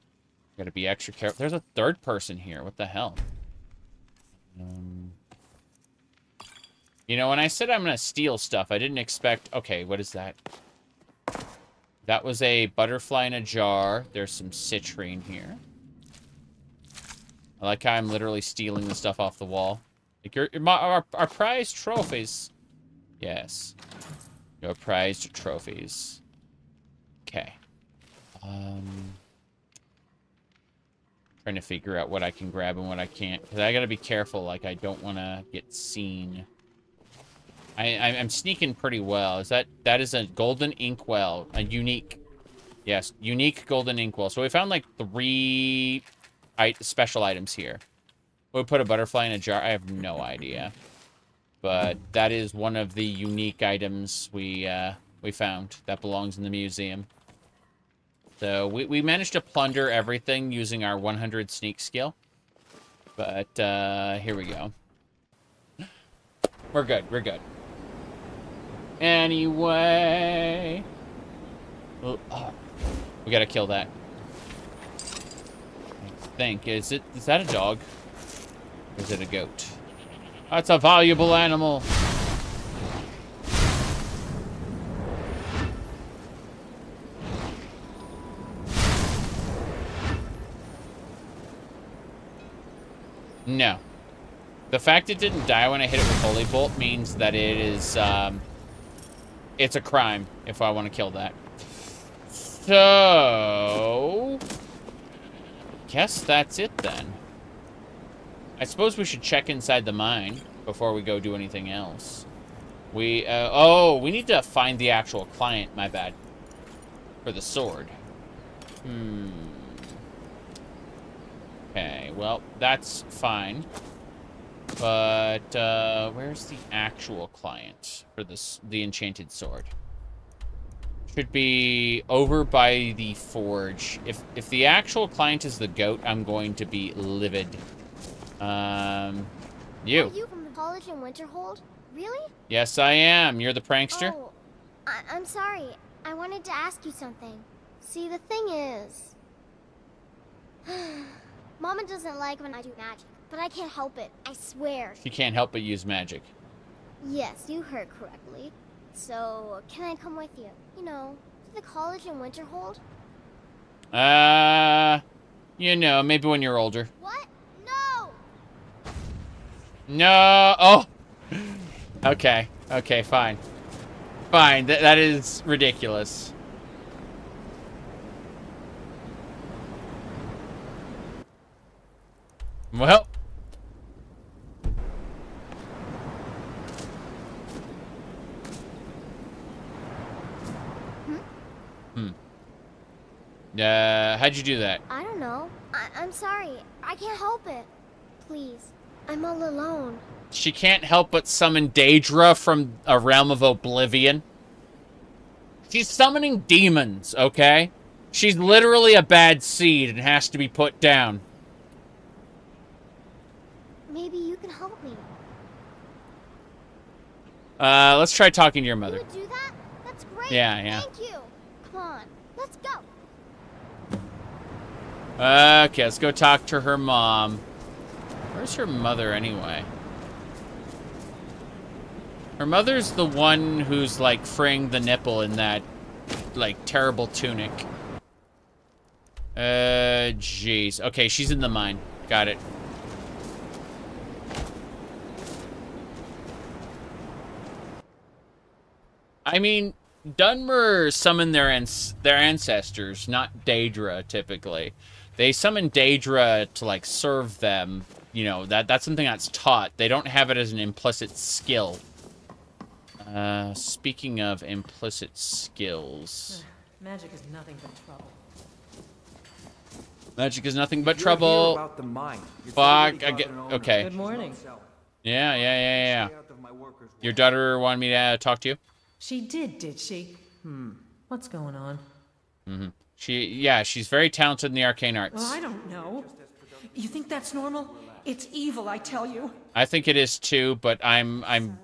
Gotta be extra careful. There's a third person here. What the hell? You know, when I said I'm gonna steal stuff, I didn't expect... Okay, what is that? That was a butterfly in a jar. There's some citrine here. I like how I'm literally stealing the stuff off the wall. Like our prized trophies. Yes. Your prized trophies. Okay. Trying to figure out what I can grab and what I can't. Because I gotta be careful, like I don't want to get seen. I'm sneaking pretty well. Is that is a golden inkwell. A unique. Yes, unique golden inkwell. So we found like 3 special items here. We put a butterfly in a jar. I have no idea. But that is one of the unique items we found that belongs in the museum. So we managed to plunder everything using our 100 sneak skill. But here we go. We're good. We're good. Anyway. Oh, we gotta kill that. I think. Is that a dog? Or is it a goat? That's a valuable animal. No. The fact it didn't die when I hit it with Holy Bolt means that it is, it's a crime if I want to kill that. So... guess that's it then. I suppose we should check inside the mine before we go do anything else. We, oh, we need to find the actual client, my bad. For the sword. Okay, well, that's fine. But, where's the actual client for the enchanted sword? Should be over by the forge. If the actual client is the goat, I'm going to be livid. You. Are you from the college in Winderhold? Really? Yes, I am. You're the prankster? Oh, I'm sorry. I wanted to ask you something. See, the thing is... Mama doesn't like when I do magic, but I can't help it. I swear. She can't help but use magic. Yes, you heard correctly. So, can I come with you? You know, to the college in Winderhold? You know, maybe when you're older. What? No! No! Oh! Okay. Okay, fine. Fine, that is ridiculous. Well. How'd you do that? I don't know. I'm sorry. I can't help it. Please. I'm all alone. She can't help but summon Dac0da from a realm of oblivion. She's summoning demons, okay? She's literally a bad seed and has to be put down. Maybe you can help me. Let's try talking to your mother. You would do that? That's great. Yeah. Thank you. Come on. Let's go. Okay, let's go talk to her mom. Where's her mother anyway? Her mother's the one who's like freeing the nipple in that like terrible tunic. Jeez. Okay, she's in the mine. Got it. I mean, Dunmer summon their ancestors, not Dac0da, typically. They summon Dac0da to, like, serve them. You know, that's something that's taught. They don't have it as an implicit skill. Speaking of implicit skills... Magic is nothing but trouble. Magic is nothing but trouble. About the mine. Fuck, I get... Okay. Good morning. Yeah. Your daughter wanted me to talk to you? She did she? What's going on? She's very talented in the arcane arts. Well, I don't know. You think that's normal? It's evil, I tell you. I think it is too, but I'm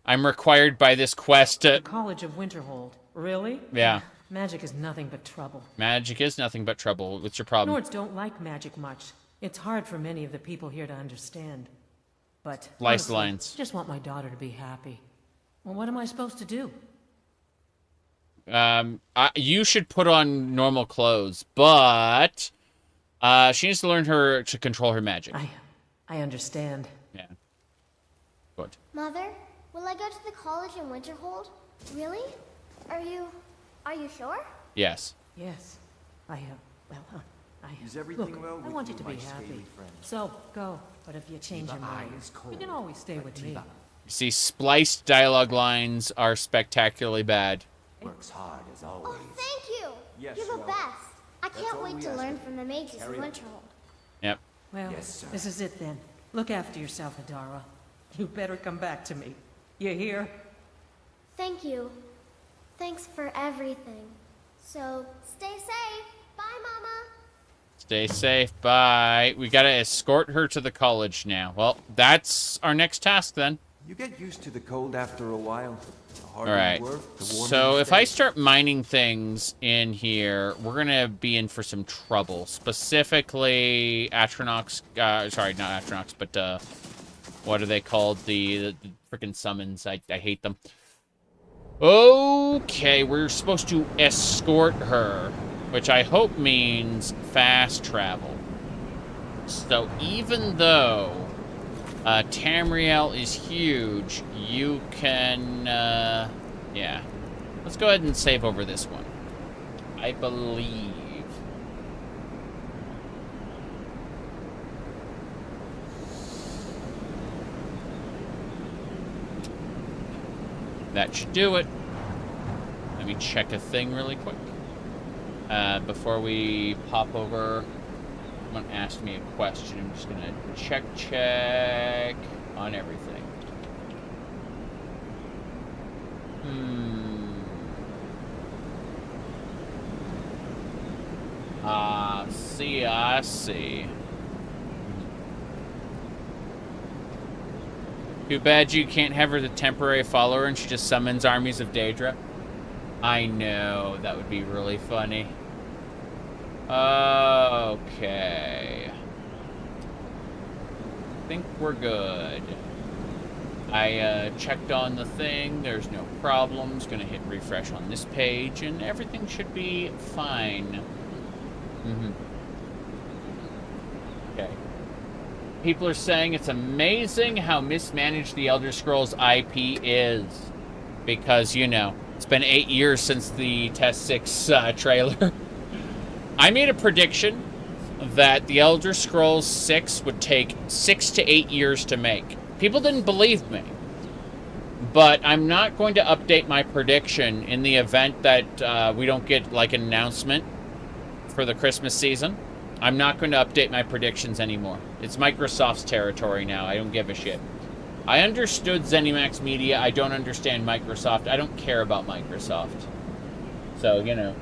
required by this quest to... College of Winderhold. Really? Yeah. Magic is nothing but trouble. Magic is nothing but trouble. What's your problem? Nords don't like magic much. It's hard for many of the people here to understand. But Lice honestly, lines. Just want my daughter to be happy. Well, what am I supposed to do? You should put on normal clothes, but she needs to learn to control her magic. I understand. Yeah. Good. Mother, will I go to the college in Winderhold? Really? Are you sure? Yes. Yes. Is everything Look, well I with want you you, to my be happy. scaly friend? So, go. But if you change your mind, you can always stay with me. You see, spliced dialogue lines are spectacularly bad. Works hard as Oh, always. thank you. Yes, You're the well, best. I can't all wait we to ask learn of from the mages in Carry on. Winderhold. Yep. Well, Yes, sir. this is it then. Look after yourself, Adara. You better come back to me. You hear? Thank you. Thanks for everything. So, stay safe. Bye, Mama. Stay safe. Bye. We gotta escort her to the college now. Well, that's our next task then. You get used to the cold after a while. The harder All right. you work, the warmer So you if stay. I start mining things in here, we're gonna be in for some trouble. Specifically, Atronach's. Sorry, not Atronach's, but what are they called? The freaking summons. I hate them. Okay, we're supposed to escort her, which I hope means fast travel. So even though Tamriel is huge, you can, yeah. Let's go ahead and save over this one. I believe. That should do it. Let me check a thing really quick. Before we pop over, someone asked me a question. I'm just gonna check on everything. I see. Too bad you can't have her the temporary follower and she just summons armies of Dac0da. I know, that would be really funny. Okay. I think we're good. I checked on the thing, there's no problems. Gonna hit refresh on this page and everything should be fine. Okay. People are saying it's amazing how mismanaged the Elder Scrolls IP is. Because, you know, it's been 8 years since the Test 6 trailer. I made a prediction that the Elder Scrolls 6 would take 6 to 8 years to make. People didn't believe me. But I'm not going to update my prediction in the event that we don't get, like, an announcement for the Christmas season. I'm not going to update my predictions anymore. It's Microsoft's territory now. I don't give a shit. I understood ZeniMax Media. I don't understand Microsoft. I don't care about Microsoft. So, you know.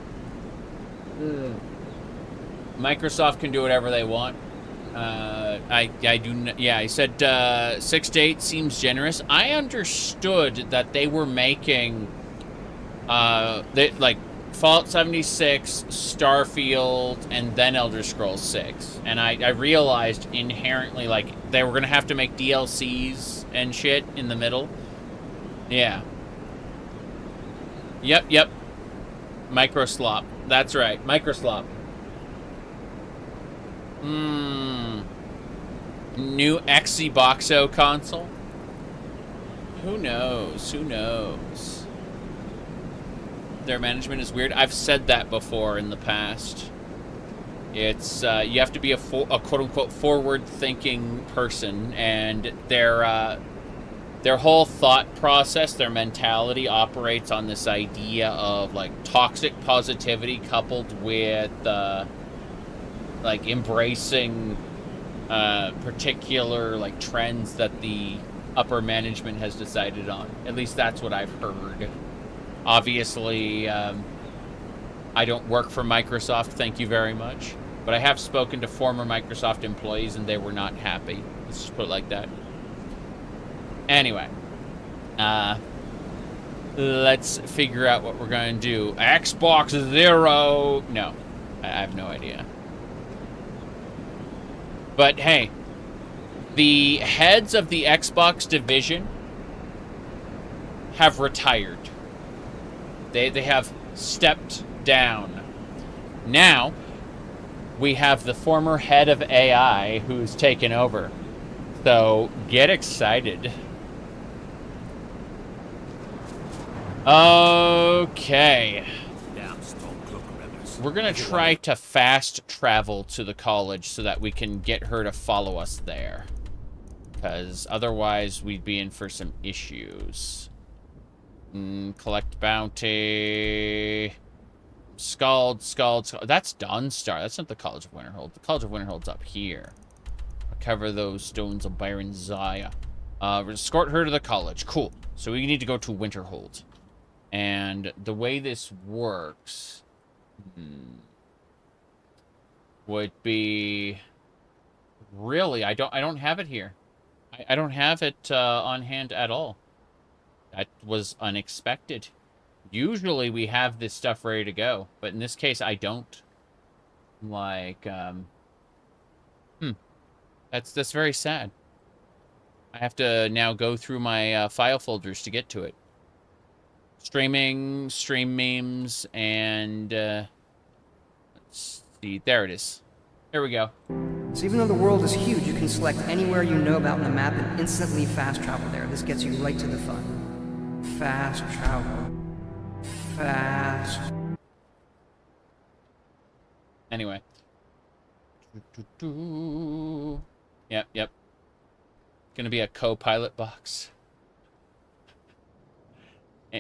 Microsoft can do whatever they want. I said 6 to 8 seems generous. I understood that they were making like Fallout 76, Starfield, and then Elder Scrolls 6. And I realized inherently, like, they were going to have to make DLCs and shit in the middle. Yeah. Yep. Microslop. That's right. Microslop. New Xboxo console? Who knows? Who knows? Their management is weird. I've said that before in the past. It's, you have to be a quote-unquote forward-thinking person, and their whole thought process, their mentality operates on this idea of, like, toxic positivity coupled with, like, embracing particular, like, trends that the upper management has decided on. At least that's what I've heard. Obviously, I don't work for Microsoft, thank you very much. But I have spoken to former Microsoft employees, and they were not happy. Let's just put it like that. Anyway. Let's figure out what we're going to do. Xbox 0. No, I have no idea. But hey, the heads of the Xbox division have retired. They have stepped down. Now, we have the former head of AI who's taken over. So, get excited. Okay. We're going to try to fast travel to the college so that we can get her to follow us there. Because otherwise, we'd be in for some issues. Collect bounty. Scald. That's Dawnstar. That's not the College of Winderhold. The College of Winderhold's up here. Recover those stones of Byron Zaya. Escort her to the college. Cool. So we need to go to Winderhold. And the way this works would be really I don't have it here. I don't have it on hand at all. That was unexpected. Usually we have this stuff ready to go, but in this case I don't. Like that's very sad. I have to now go through my file folders to get to it. Streaming, stream memes, and let's see. There it is. There we go. So even though the world is huge, you can select anywhere you know about in the map and instantly fast travel there. This gets you right to the fun. Fast travel. Fast. Anyway. Yep. Gonna be a co-pilot box.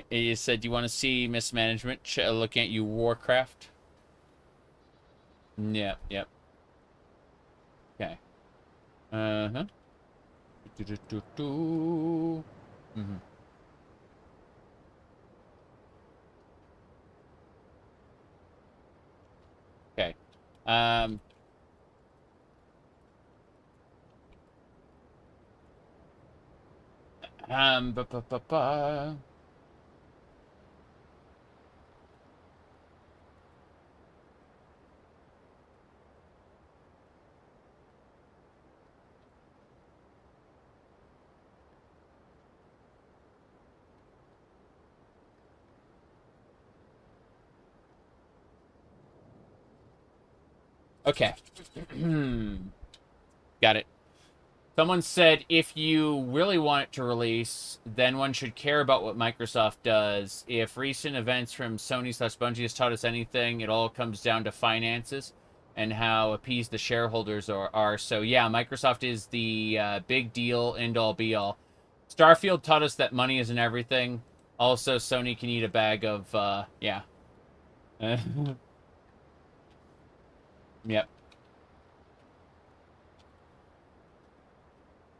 You said you want to see mismanagement looking at you, Warcraft. Yep, yep. Okay. Uh-huh. Mm-hmm. Okay. Ba-ba-ba-ba. Okay. Got it. Someone said if you really want it to release, then one should care about what Microsoft does. If recent events from Sony/Bungie has taught us anything, it all comes down to finances and how appeased the shareholders are. So yeah, Microsoft is the big deal, end-all, be-all. Starfield taught us that money isn't everything. Also, Sony can eat a bag of, yeah. Yep.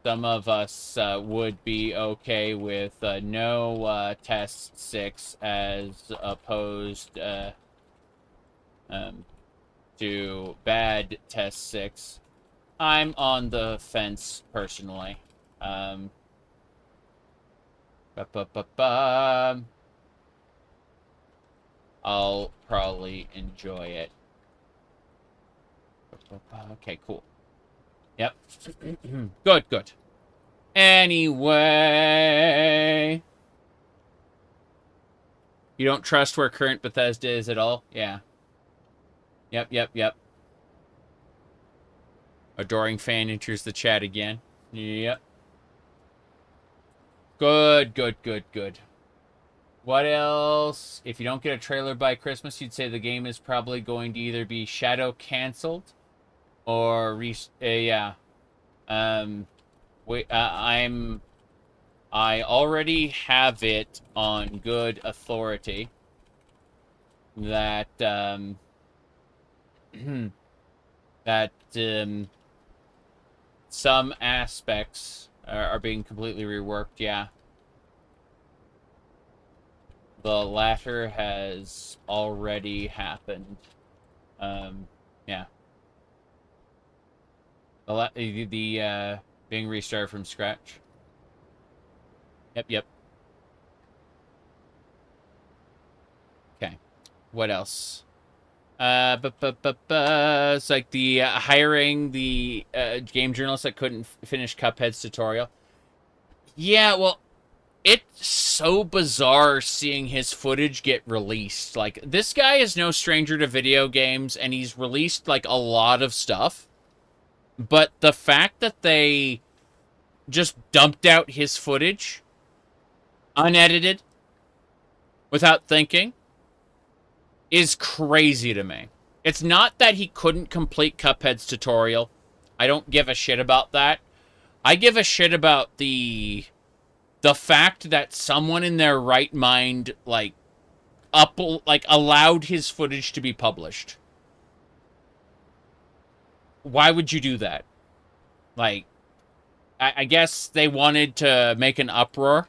Some of us would be okay with no test 6 as opposed to bad test 6. I'm on the fence personally. I'll probably enjoy it. Okay, cool. Yep. Good, good. Anyway. You don't trust where current Bethesda is at all? Yeah. Yep, yep, yep. Adoring fan enters the chat again. Yep. Good, good, good, good. What else? If you don't get a trailer by Christmas, you'd say the game is probably going to either be shadow canceled or yeah. Wait, I already have it on good authority that that some aspects are being completely reworked. Yeah. The latter has already happened. Yeah. The being restarted from scratch. Yep, yep. Okay. What else? It's like the hiring the game journalist that couldn't finish Cuphead's tutorial. Yeah, well, it's so bizarre seeing his footage get released. Like, this guy is no stranger to video games, and he's released, like, a lot of stuff. But the fact that they just dumped out his footage, unedited, without thinking, is crazy to me. It's not that he couldn't complete Cuphead's tutorial. I don't give a shit about that. I give a shit about the fact that someone in their right mind, like, allowed his footage to be published. Why would you do that? Like, I guess they wanted to make an uproar.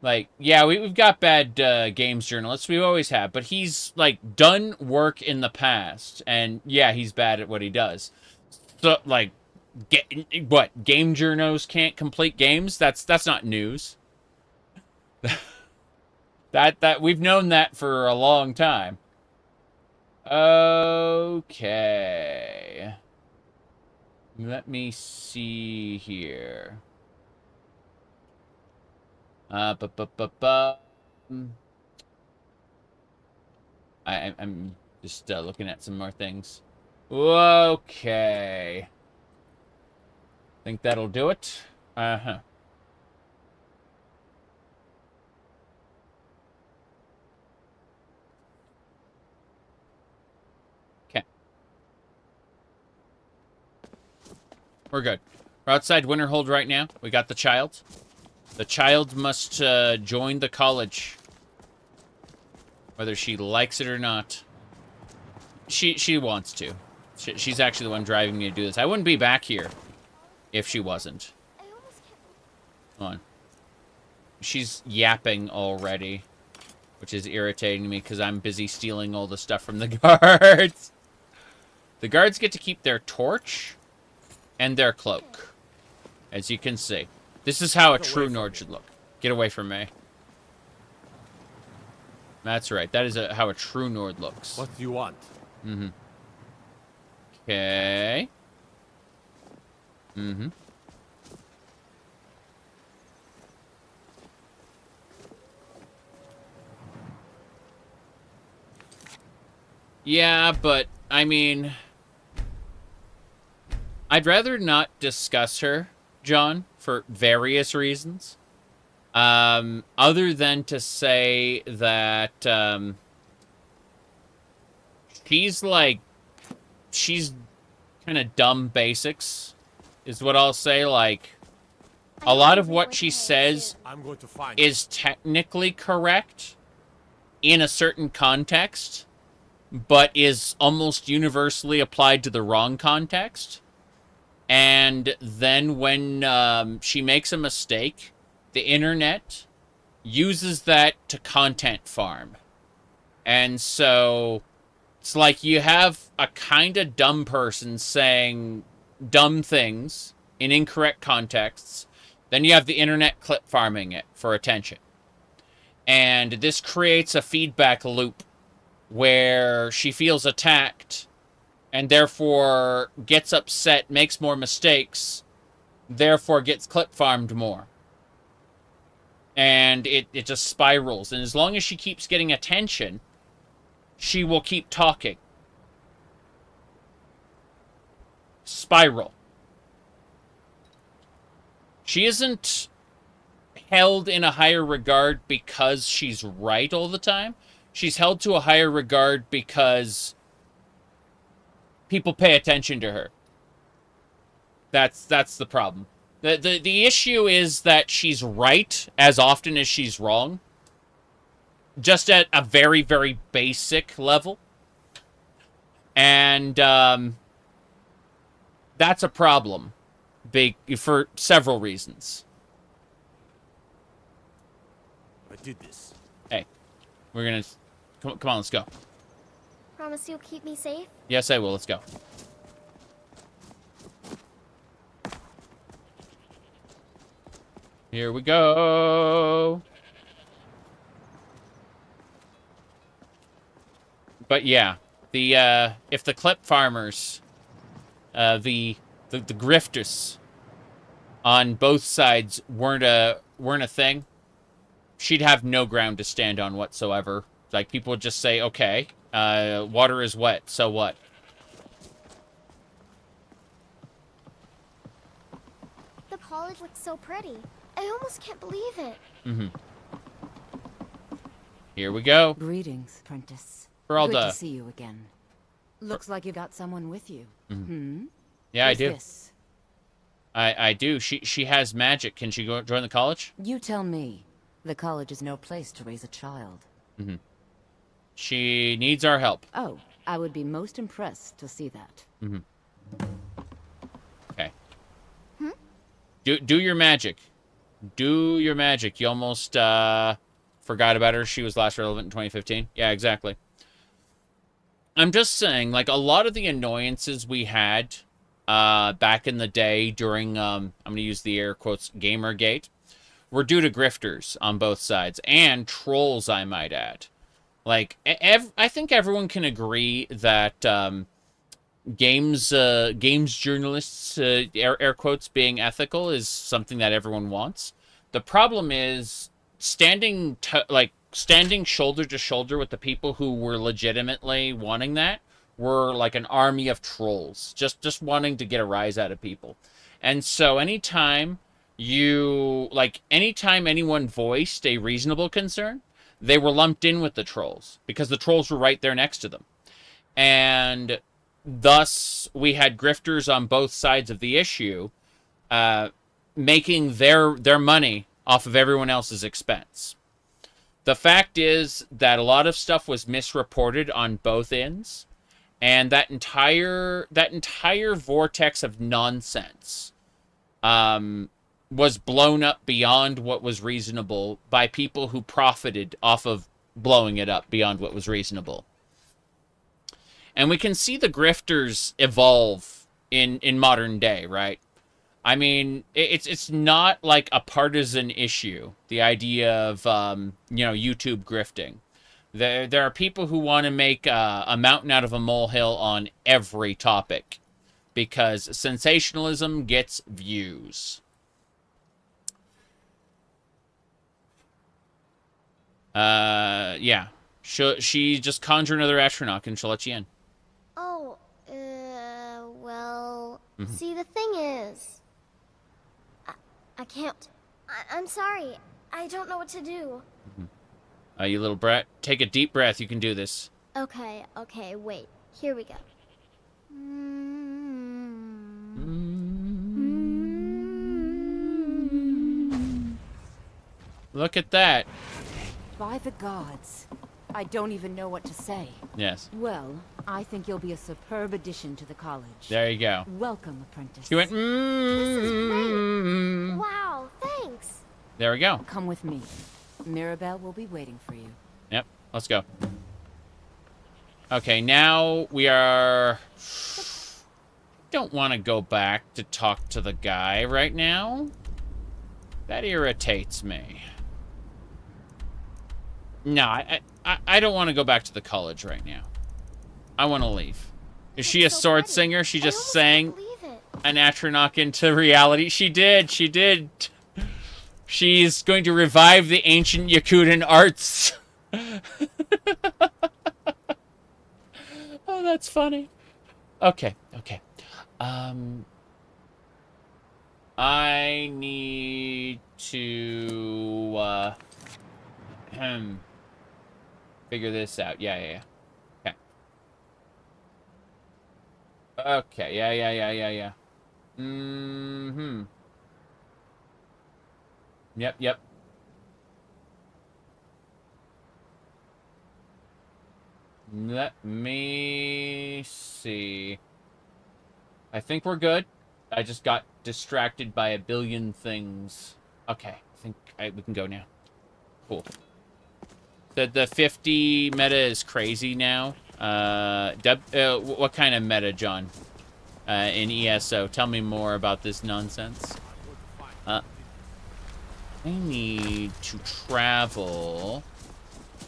Like, yeah, we've got bad games journalists. We always have. But he's, like, done work in the past. And, yeah, he's bad at what he does. So, like, what? Game journos can't complete games? That's not news. that we've known that for a long time. Okay. Let me see here. I'm just looking at some more things. Okay. Think that'll do it? Uh-huh. We're good. We're outside Winderhold right now. We got the child. The child must join the college, whether she likes it or not. She wants to. She's actually the one driving me to do this. I wouldn't be back here if she wasn't. Come on. She's yapping already, which is irritating me because I'm busy stealing all the stuff from the guards. The guards get to keep their torch and their cloak, as you can see. This is how a true Nord should look. Get away from me. That's right. That is how a true Nord looks. What do you want? Mm-hmm. Okay. Mm-hmm. Yeah, but, I mean... I'd rather not discuss her, John, for various reasons. Other than to say that, she's kind of dumb basics, is what I'll say. Like, a lot of what she says is technically correct in a certain context, but is almost universally applied to the wrong context. And then when she makes a mistake, the internet uses that to content farm. And so it's like you have a kind of dumb person saying dumb things in incorrect contexts. Then you have the internet clip farming it for attention. And this creates a feedback loop where she feels attacked and therefore gets upset, makes more mistakes, therefore gets clip farmed more. And it just spirals. And as long as she keeps getting attention, she will keep talking. Spiral. She isn't held in a higher regard because she's right all the time. She's held to a higher regard because people pay attention to her. That's the problem. The issue is that she's right as often as she's wrong. Just at a very, very basic level. And that's a problem for several reasons. I did this. Hey, we're gonna... Come on, let's go. Promise you'll keep me safe? Yes, I will. Let's go. Here we go. But yeah, if the clip farmers, the grifters on both sides weren't a thing, she'd have no ground to stand on whatsoever. Like, people would just say, okay, water is wet, so what? The college looks so pretty. I almost can't believe it. Mm-hmm. Here we go. Greetings, Prentice. Good to see you again. Looks like you got someone with you. Mm-hmm. Yeah, I do. This? I do. She has magic. Can she go join the college? You tell me. The college is no place to raise a child. Mm-hmm. She needs our help. Oh, I would be most impressed to see that. Mm-hmm. Okay. Do your magic. Do your magic. You almost forgot about her. She was last relevant in 2015. Yeah, exactly. I'm just saying, like, a lot of the annoyances we had back in the day during, I'm going to use the air quotes, Gamergate, were due to grifters on both sides. And trolls, I might add. Like, I think everyone can agree that games journalists, air quotes, being ethical is something that everyone wants. The problem is standing shoulder to shoulder with the people who were legitimately wanting that were like an army of trolls, just wanting to get a rise out of people. And so anytime anyone voiced a reasonable concern, they were lumped in with the trolls because the trolls were right there next to them. And thus, we had grifters on both sides of the issue, making their money off of everyone else's expense. The fact is that a lot of stuff was misreported on both ends, and that entire vortex of nonsense was blown up beyond what was reasonable by people who profited off of blowing it up beyond what was reasonable. And we can see the grifters evolve in modern day, right? I mean, it's not like a partisan issue, the idea of, YouTube grifting. There are people who want to make a mountain out of a molehill on every topic because sensationalism gets views. Yeah. She just conjure another astronaut and she'll let you in. Oh, well... See, the thing is... I can't... I'm sorry. I don't know what to do. You little brat. Take a deep breath. You can do this. Okay, wait. Here we go. Look at that. By the gods. I don't even know what to say. Yes. Well, I think you'll be a superb addition to the college. There you go. Welcome, apprentice. She went, This is great. Wow, thanks. There we go. Come with me. Mirabelle will be waiting for you. Yep, let's go. Okay, now we are... Don't want to go back to talk to the guy right now. That irritates me. No, I don't want to go back to the college right now. I want to leave. Is she a sword singer? She just sang an Atronach into reality. She did. She's going to revive the ancient Yakutan arts. Oh, that's funny. Okay. I need to figure this out. Yeah. Okay. Yeah. Yep. Let me see. I think we're good. I just got distracted by a billion things. Okay, I think we can go now. Cool. The 50 meta is crazy now. What kind of meta, John? In ESO. Tell me more about this nonsense. I need to travel.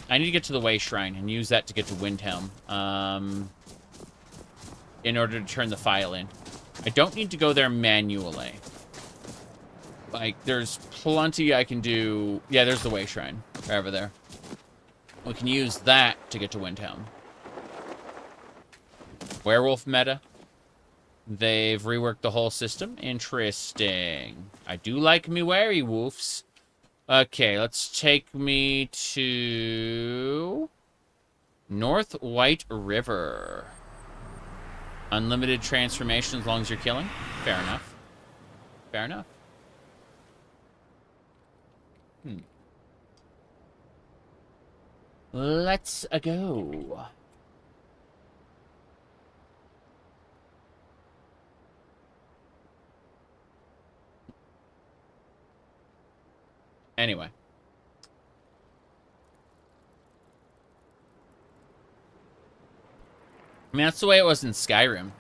I need to get to the Way Shrine and use that to get to Windhelm. In order to turn the file in. I don't need to go there manually. Like, there's plenty I can do. Yeah, there's the Way Shrine. Right over there. We can use that to get to Windhelm. Werewolf meta. They've reworked the whole system. Interesting. I do like me werewolves. Okay, let's take me to North White River. Unlimited transformation as long as you're killing. Fair enough. Let's go. Anyway. I mean, that's the way it was in Skyrim.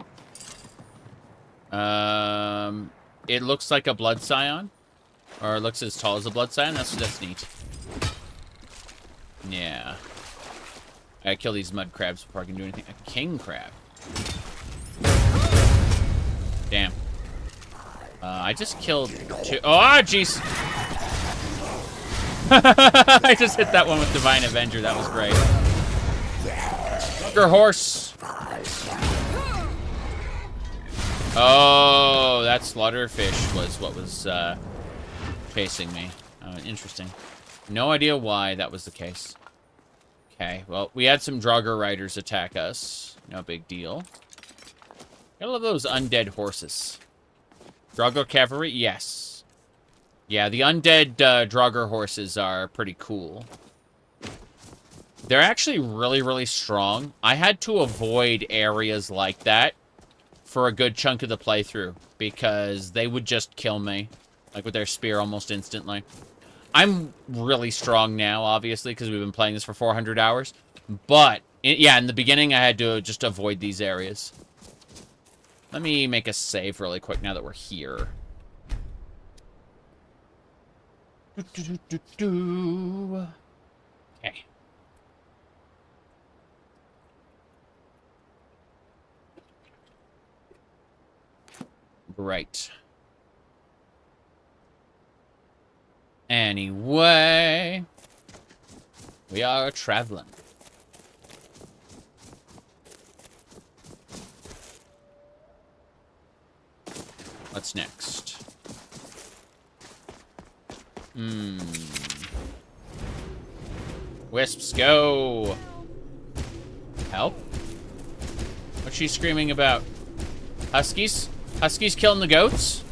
It looks like a blood scion. Or it looks as tall as a blood scion. That's neat. Yeah. I gotta kill these mud crabs before I can do anything. A king crab. Damn. I just killed two. Oh, jeez. I just hit that one with Divine Avenger. That was great. Your horse. Oh, that slaughterfish was what was chasing me. Interesting. No idea why that was the case. Okay, well, we had some Draugr riders attack us. No big deal. Gotta love those undead horses. Draugr cavalry? Yes. Yeah, the undead Draugr horses are pretty cool. They're actually really, really strong. I had to avoid areas like that for a good chunk of the playthrough because they would just kill me, like with their spear almost instantly. I'm really strong now, obviously, because we've been playing this for 400 hours. But, yeah, in the beginning, I had to just avoid these areas. Let me make a save really quick now that we're here. Okay. Right. Anyway, we are traveling. What's next? Wisps, go! Help? What's she screaming about? Huskies? Huskies killing the goats?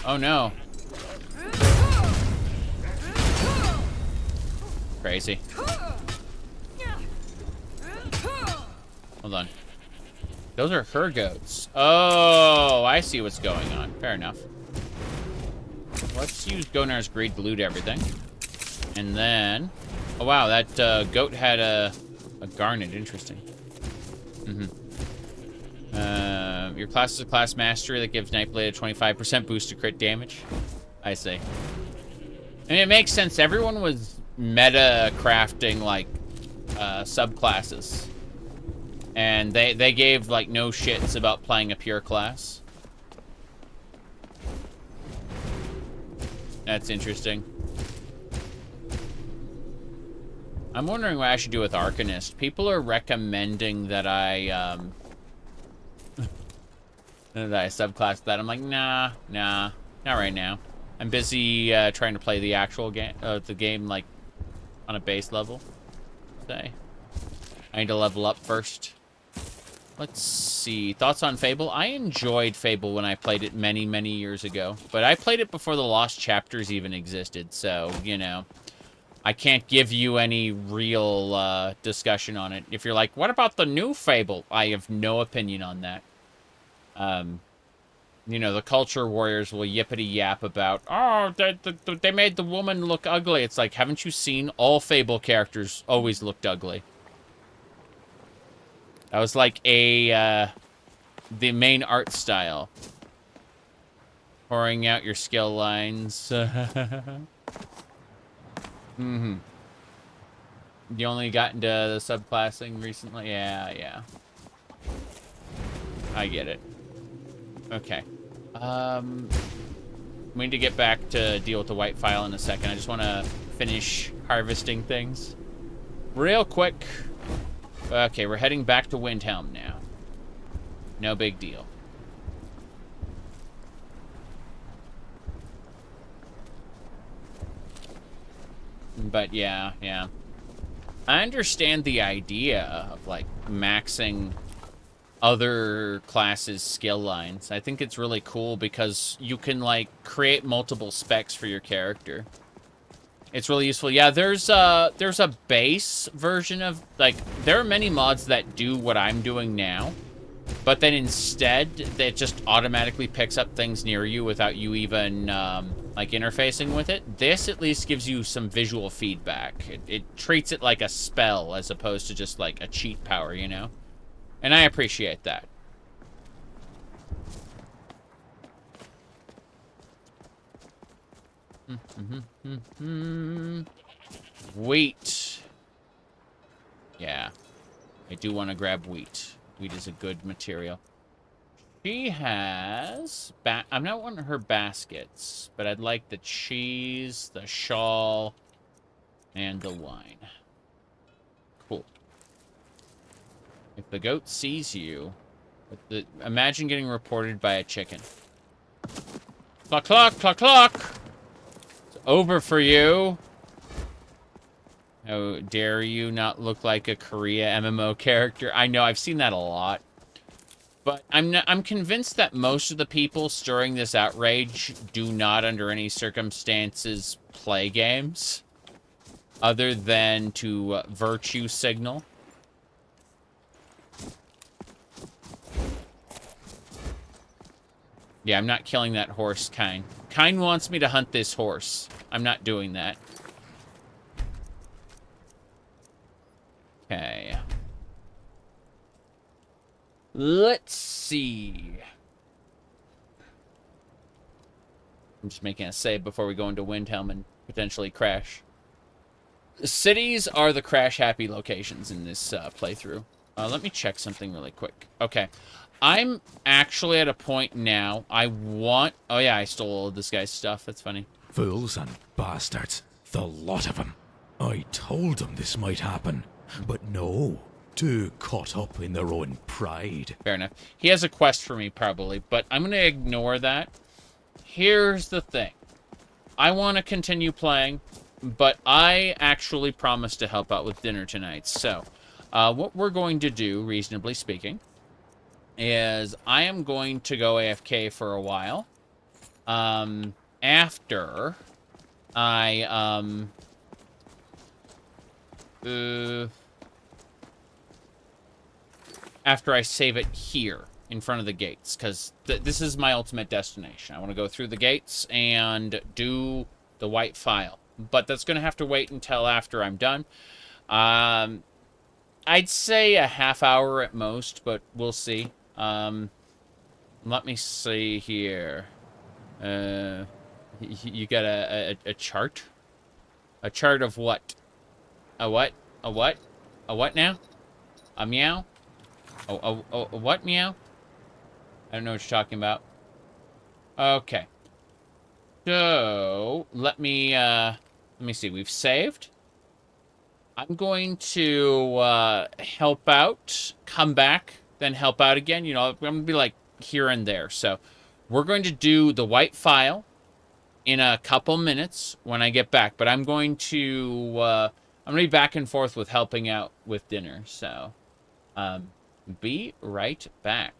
Oh no. Crazy. Hold on. Those are her goats. Oh, I see what's going on. Fair enough. Let's use Gonar's Greed to loot everything. And then... Oh wow, that goat had a garnet. Interesting. Your class is a class mastery that gives Nightblade a 25% boost to crit damage. I see. I mean, it makes sense. Everyone was meta crafting, like, subclasses. And they gave, like, no shits about playing a pure class. That's interesting. I'm wondering what I should do with Arcanist. People are recommending that I, that I subclass that. I'm like, nah, not right now. I'm busy trying to play the actual game, the game like on a base level. Say, I need to level up first. Let's see. Thoughts on Fable? I enjoyed Fable when I played it many, many years ago, but I played it before the Lost Chapters even existed, so you know, I can't give you any real discussion on it. If you're like, what about the new Fable? I have no opinion on that. You know, the culture warriors will yippity-yap about, oh, they made the woman look ugly. It's like, haven't you seen all Fable characters always looked ugly? That was like the main art style. Pouring out your skill lines. You only got into the subclassing recently? Yeah. I get it. Okay. We need to get back to deal with the white file in a second. I just want to finish harvesting things real quick. Okay, we're heading back to Windhelm now. No big deal. But yeah. I understand the idea of, like, maxing other classes' skill lines. I think it's really cool because you can, like, create multiple specs for your character. It's really useful. Yeah, there's a base version of, like, there are many mods that do what I'm doing now, but then instead, it just automatically picks up things near you without you even, like, interfacing with it. This at least gives you some visual feedback. It treats it like a spell as opposed to just, like, a cheat power, you know? And I appreciate that. Wheat. Yeah. I do want to grab wheat. Wheat is a good material. She has... I'm not wanting her baskets, but I'd like the cheese, the shawl, and the wine. Cool. If the goat sees you... imagine getting reported by a chicken. Cluck, cluck, cluck, cluck! It's over for you. How dare you not look like a Korea MMO character? I know, I've seen that a lot. But I'm convinced that most of the people stirring this outrage do not, under any circumstances, play games, other than to virtue signal. Yeah, I'm not killing that horse, Kine. Kine wants me to hunt this horse. I'm not doing that. Okay. Let's see. I'm just making a save before we go into Windhelm and potentially crash. Cities are the crash-happy locations in this playthrough. Let me check something really quick. Okay. I'm actually at a point now. I want... Oh, yeah, I stole all of this guy's stuff. That's funny. Fools and bastards. The lot of them. I told them this might happen. But no. Too caught up in their own pride. Fair enough. He has a quest for me, probably. But I'm going to ignore that. Here's the thing. I want to continue playing. But I actually promised to help out with dinner tonight. So, what we're going to do, reasonably speaking, is I am going to go AFK for a while. After I, after I save it here in front of the gates, because this is my ultimate destination. I want to go through the gates and do the white file. But that's going to have to wait until after I'm done. I'd say a half hour at most, but we'll see. Let me see here. You got a chart? A chart of what? A what? A what? A what now? A meow? A what meow? I don't know what you're talking about. Okay. So, let me see. We've saved. I'm going to help out, come back, then help out again. You know, I'm going to be like here and there. So we're going to do the white file in a couple minutes when I get back. But I'm going to be back and forth with helping out with dinner. So be right back.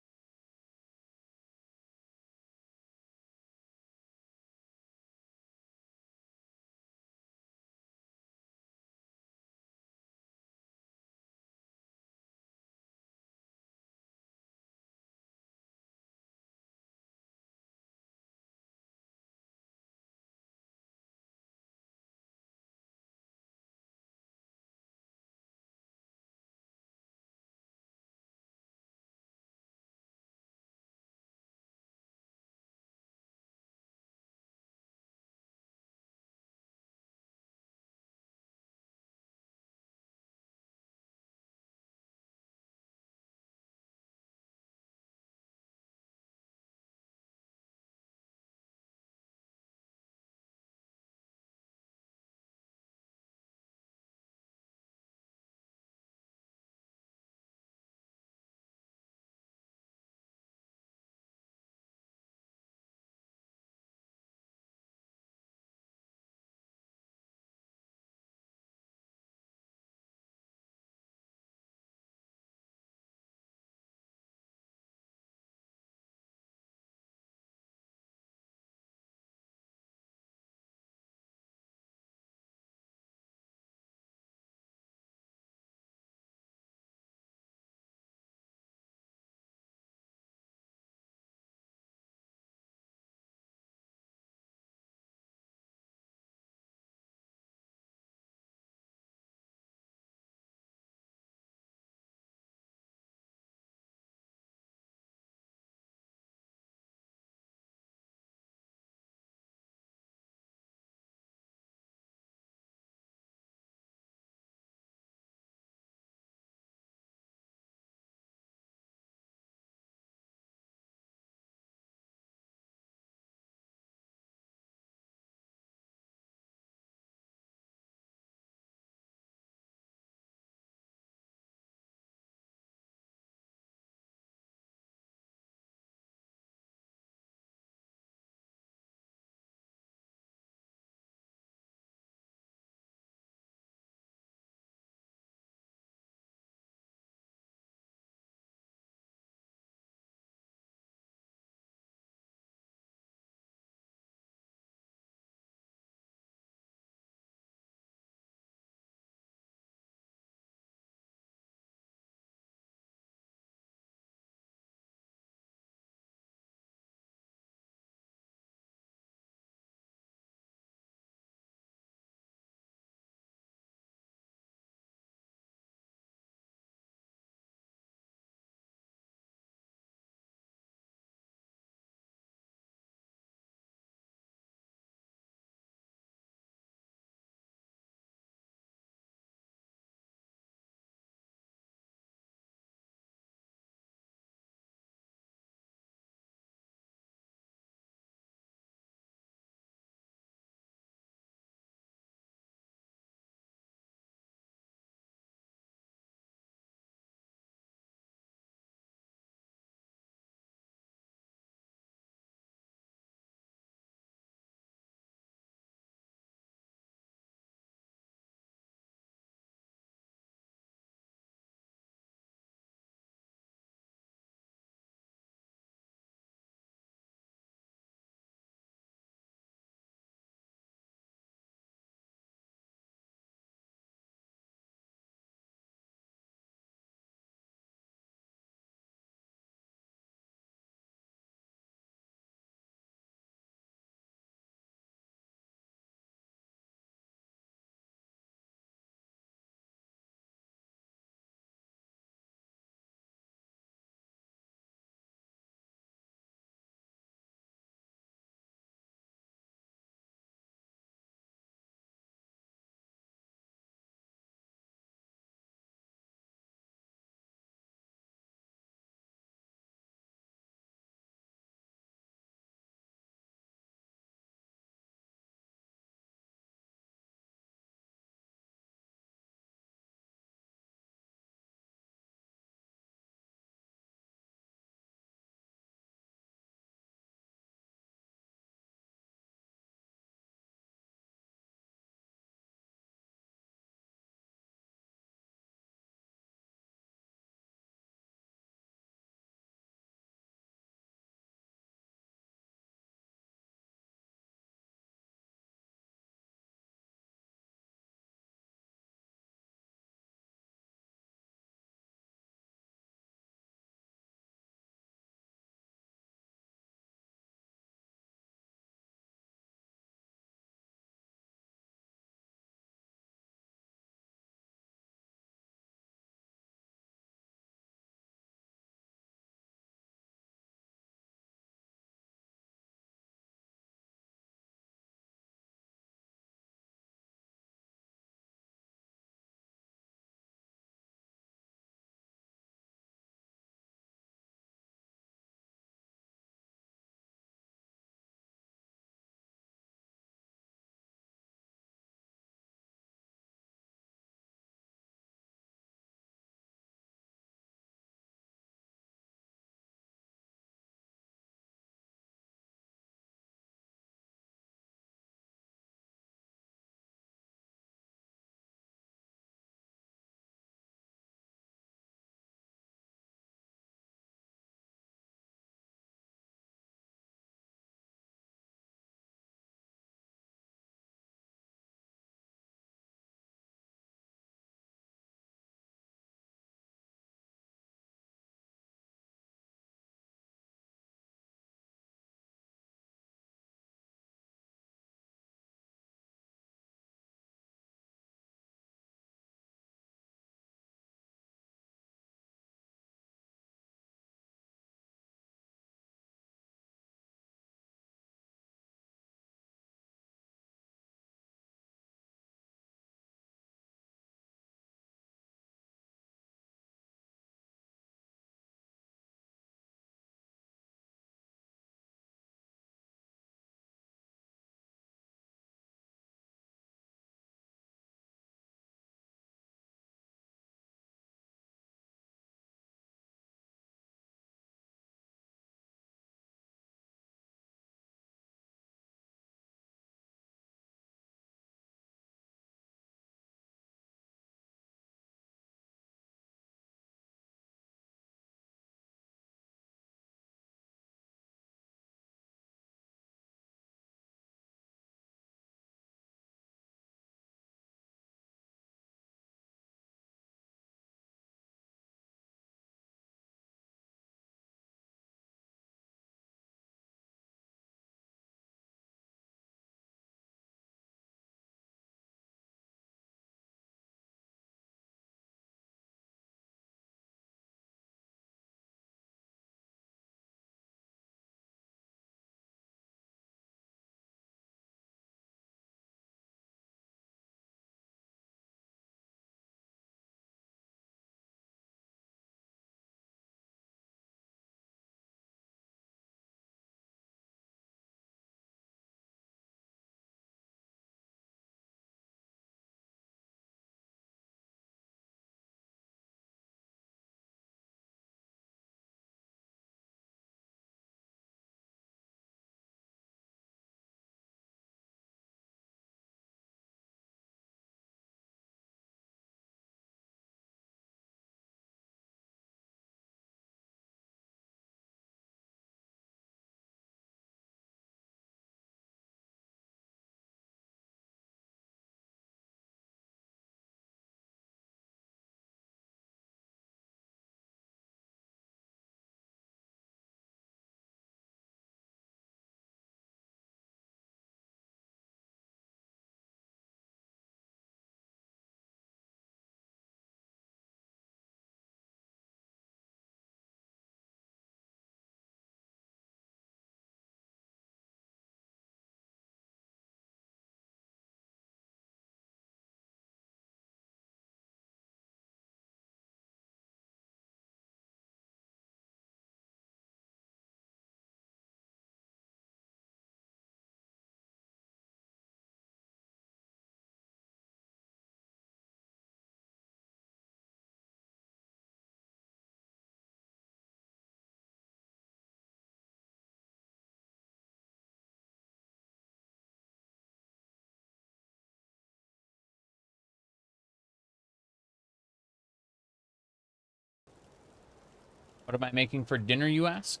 What am I making for dinner, you ask?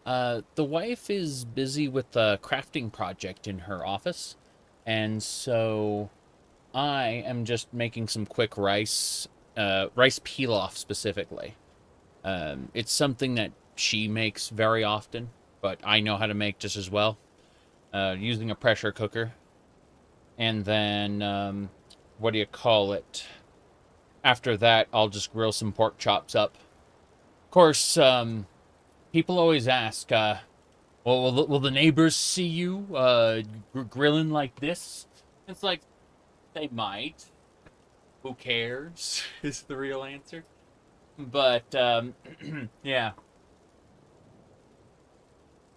The wife is busy with a crafting project in her office, and so I am just making some quick rice pilaf specifically. It's something that she makes very often, but I know how to make just as well, using a pressure cooker. And then, what do you call it? After that, I'll just grill some pork chops up. Of course, people always ask, well, will the neighbors see you grilling like this? It's like, they might. Who cares? Is the real answer. But, yeah.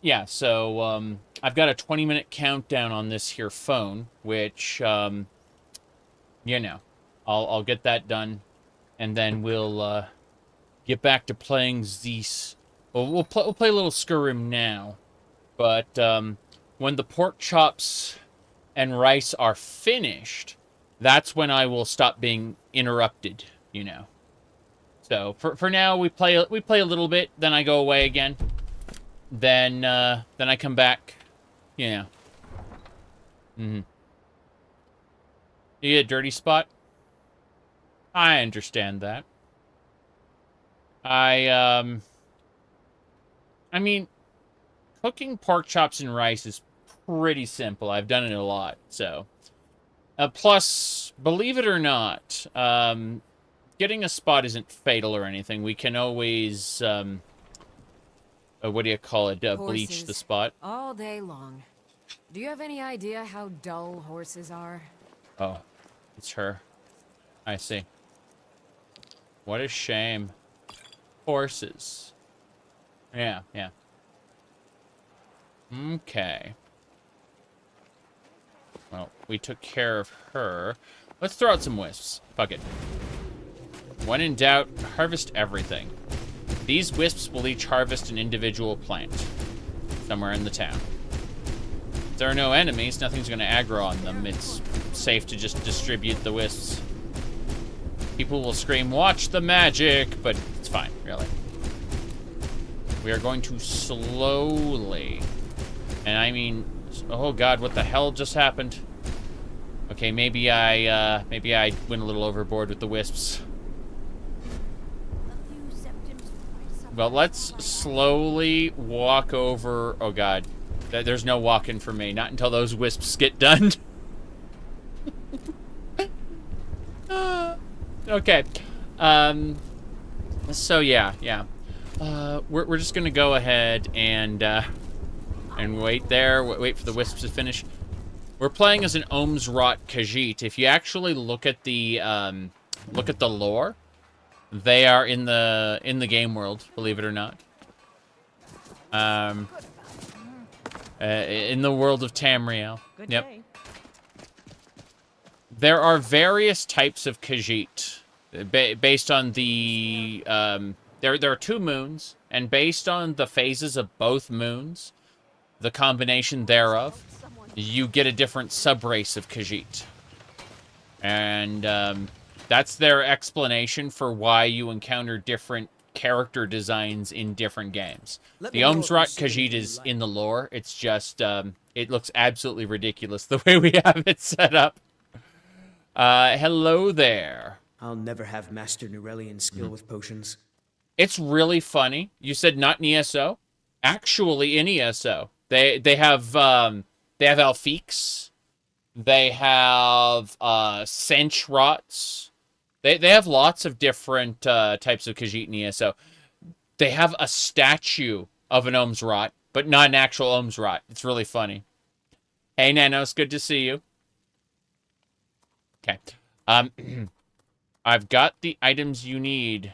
Yeah, so, I've got a 20-minute countdown on this here phone, which, you know, I'll get that done, and then we'll, get back to playing these. Well, we'll play a little Skyrim now, but, when the pork chops and rice are finished, that's when I will stop being interrupted, you know. So, for now, we play a little bit, then I go away again. Then I come back, you know. You get a dirty spot? I understand that. I mean, cooking pork chops and rice is pretty simple. I've done it a lot, so. Plus, believe it or not, getting a spot isn't fatal or anything. We can always, what do you call it? Bleach the spot. All day long. Do you have any idea how dull horses are? Oh, it's her. I see. What a shame. Horses. Yeah, yeah. Okay. Well, we took care of her. Let's throw out some wisps. Fuck it. When in doubt, harvest everything. These wisps will each harvest an individual plant somewhere in the town. If there are no enemies, nothing's going to aggro on them. It's safe to just distribute the wisps. People will scream, "Watch the magic!" But it's fine, really. We are going to slowly, and I mean, oh god, what the hell just happened? Okay, maybe I went a little overboard with the wisps. Well, let's slowly walk over. Oh god, there's no walking for me. Not until those wisps get done. Okay. So yeah. We're just gonna go ahead and wait there. Wait for the wisps to finish. We're playing as an Ohmes-raht Khajiit. If you actually look at the lore, they are in the game world, believe it or not. In the world of Tamriel. Yep. There are various types of Khajiit based on the there are 2 moons, and based on the phases of both moons, the combination thereof, you get a different subrace of Khajiit. And that's their explanation for why you encounter different character designs in different games. The Ohmes-raht Khajiit is in the lore. It's just, it looks absolutely ridiculous the way we have it set up. Hello there. I'll never have Master Nurelian skill with potions. It's really funny. You said not in ESO? Actually, in ESO. They have Alfiques. They have Sench-rots. They have lots of different types of Khajiit in ESO. They have a statue of an Ohmes-raht, but not an actual Ohmes-raht. It's really funny. Hey, Nanos, good to see you. Okay. I've got the items you need.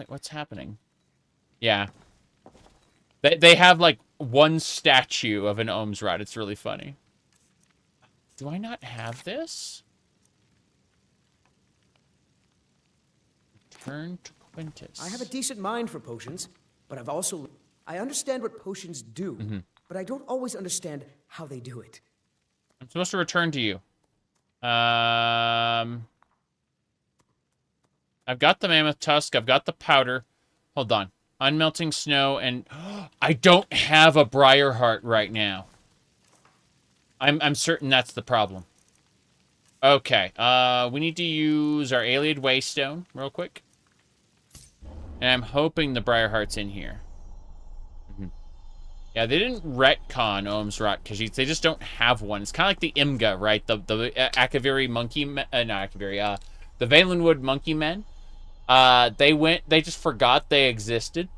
What's happening? Yeah. They have, like, one statue of an Ohmes-raht. It's really funny. Do I not have this? Return to Quintus. I have a decent mind for potions, but I understand what potions do, but I don't always understand how they do it. I'm supposed to return to you. I've got the mammoth tusk. I've got the powder. Hold on. Unmelting snow, and I don't have a Briarheart right now. I'm certain that's the problem. Okay, we need to use our Alien Waystone real quick. And I'm hoping the Briarheart's in here. Yeah, they didn't retcon Ohmes-raht Khajiit. They just don't have one. It's kind of like the Imga, right? The Akaviri monkey, not Akaviri, the Valenwood monkey men. They just forgot they existed.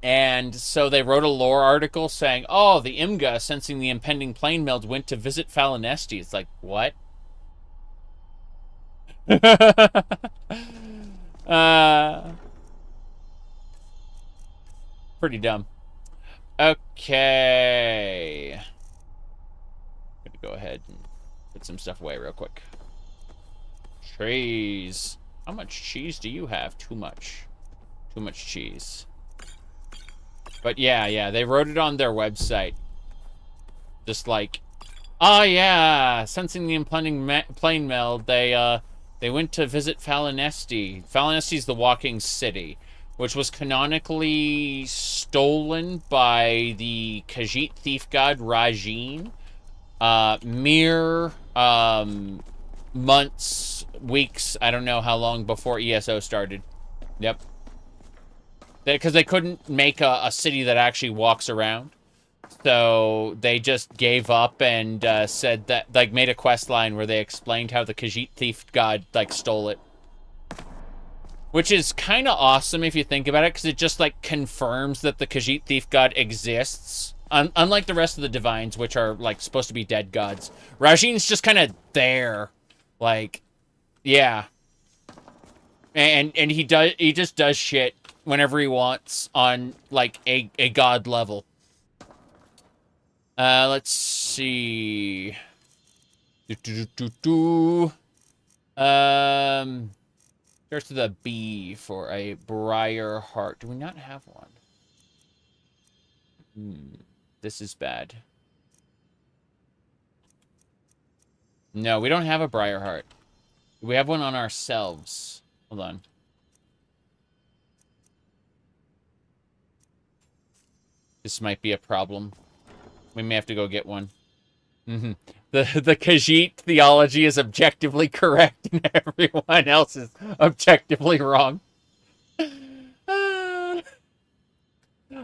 And so they wrote a lore article saying, oh, the Imga, sensing the impending plane meld, went to visit Falinesti. It's like, what? Pretty dumb. Okay. Gonna go ahead and put some stuff away real quick. Cheese. How much cheese do you have? Too much. Too much cheese. But yeah, they wrote it on their website. Just like, oh yeah, sensing the impending plane meld, they went to visit Falinesti. Falinesti's the walking city, which was canonically stolen by the Khajiit thief god Rajin mere months, weeks, I don't know how long before ESO started. Yep. Because they couldn't make a city that actually walks around. So they just gave up and said that, like, made a quest line where they explained how the Khajiit thief god, like, stole it. Which is kind of awesome if you think about it, because it just, like, confirms that the Khajiit thief god exists. Unlike the rest of the divines, which are, like, supposed to be dead gods. Rajin's just kind of there. Like, yeah. And he just does shit whenever he wants on, like, a god level. Let's see. Starts with a B for a Briarheart. Do we not have one? This is bad. No, we don't have a Briarheart. We have one on ourselves. Hold on. This might be a problem. We may have to go get one. The Khajiit theology is objectively correct and everyone else is objectively wrong.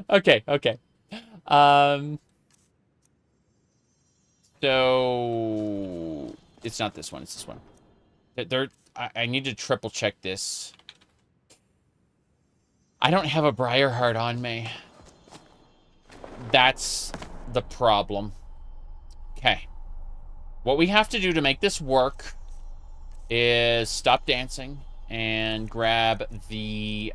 Okay. So it's not this one, it's this one. I need to triple check this. I don't have a Briarheart on me. That's the problem. Okay. What we have to do to make this work is stop dancing and grab the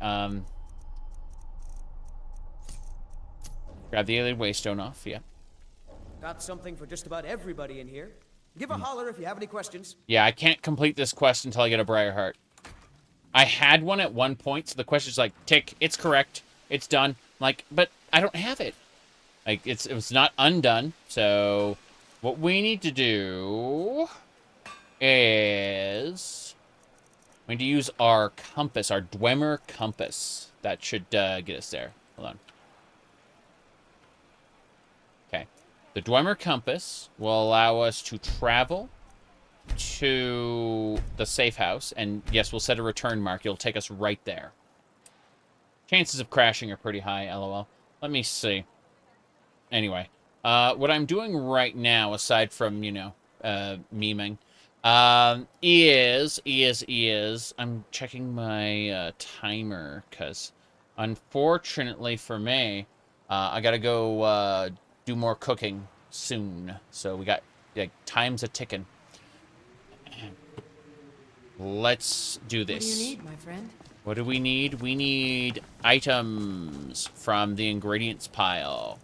Alien Waystone off, yeah. Got something for just about everybody in here. Give a holler if you have any questions. Yeah, I can't complete this quest until I get a Briarheart. I had one at one point, so the question's like, tick, it's correct, it's done. I'm like, but I don't have it. Like, it was not undone, so what we need to do is we need to use our compass, our Dwemer compass. That should get us there. Hold on. Okay. The Dwemer compass will allow us to travel to the safe house, and yes, we'll set a return mark. It'll take us right there. Chances of crashing are pretty high, lol. Let me see. Anyway, what I'm doing right now, aside from, you know, memeing, is I'm checking my timer, because unfortunately for me, I gotta go do more cooking soon. So we got, like, time's a ticking. Let's do this. What do you need, my friend? What do we need? We need items from the ingredients pile.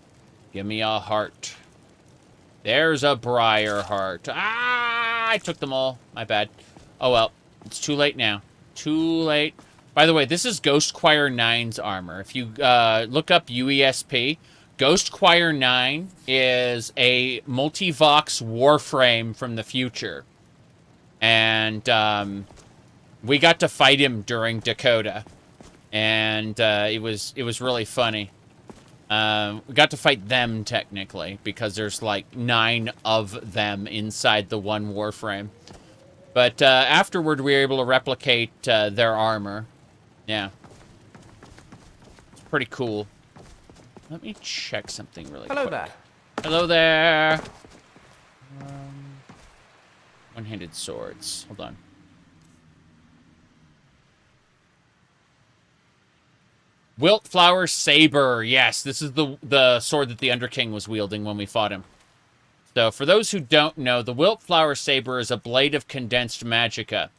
Give me a heart. There's a Briarheart. Ah, I took them all. My bad. Oh, well. It's too late now. Too late. By the way, this is Ghost Choir 9's armor. If you look up UESP, Ghost Choir 9 is a multivox warframe from the future. And we got to fight him during Dac0da. and it was really funny. We got to fight them technically because there's like 9 of them inside the one warframe. But afterward, we were able to replicate their armor. Yeah, it's pretty cool. Let me check something really quick. Hello there. Hello there. One-handed swords. Hold on. Wiltflower Saber. Yes, this is the sword that the Underking was wielding when we fought him. So, for those who don't know, the Wiltflower Saber is a blade of condensed magicka.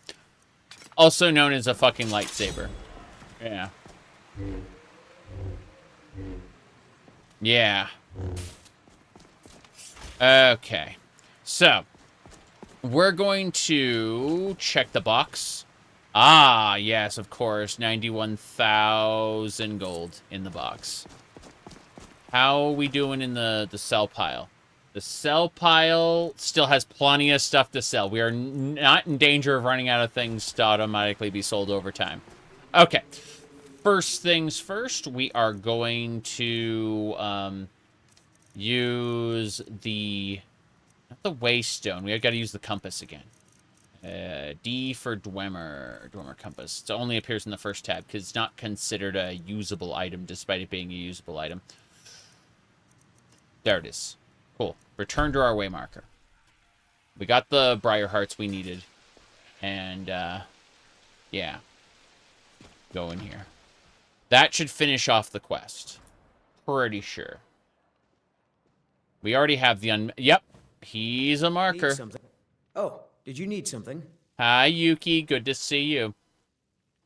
Also known as a fucking lightsaber. Yeah. Yeah. Okay. So, we're going to check the box. Ah, yes, of course. 91,000 gold in the box. How are we doing in the sell pile? The sell pile still has plenty of stuff to sell. We are not in danger of running out of things to automatically be sold over time. Okay. First things first, we are going to use the... Not the waystone. We've got to use the compass again. D for Dwemer compass. It only appears in the first tab because it's not considered a usable item despite it being a usable item. There it is. Cool. Return to our way marker. We got the Briar Hearts we needed. And, yeah. Go in here. That should finish off the quest. Pretty sure. We already have the Yep. He's a marker. Oh, did you need something? Hi, Yuki. Good to see you.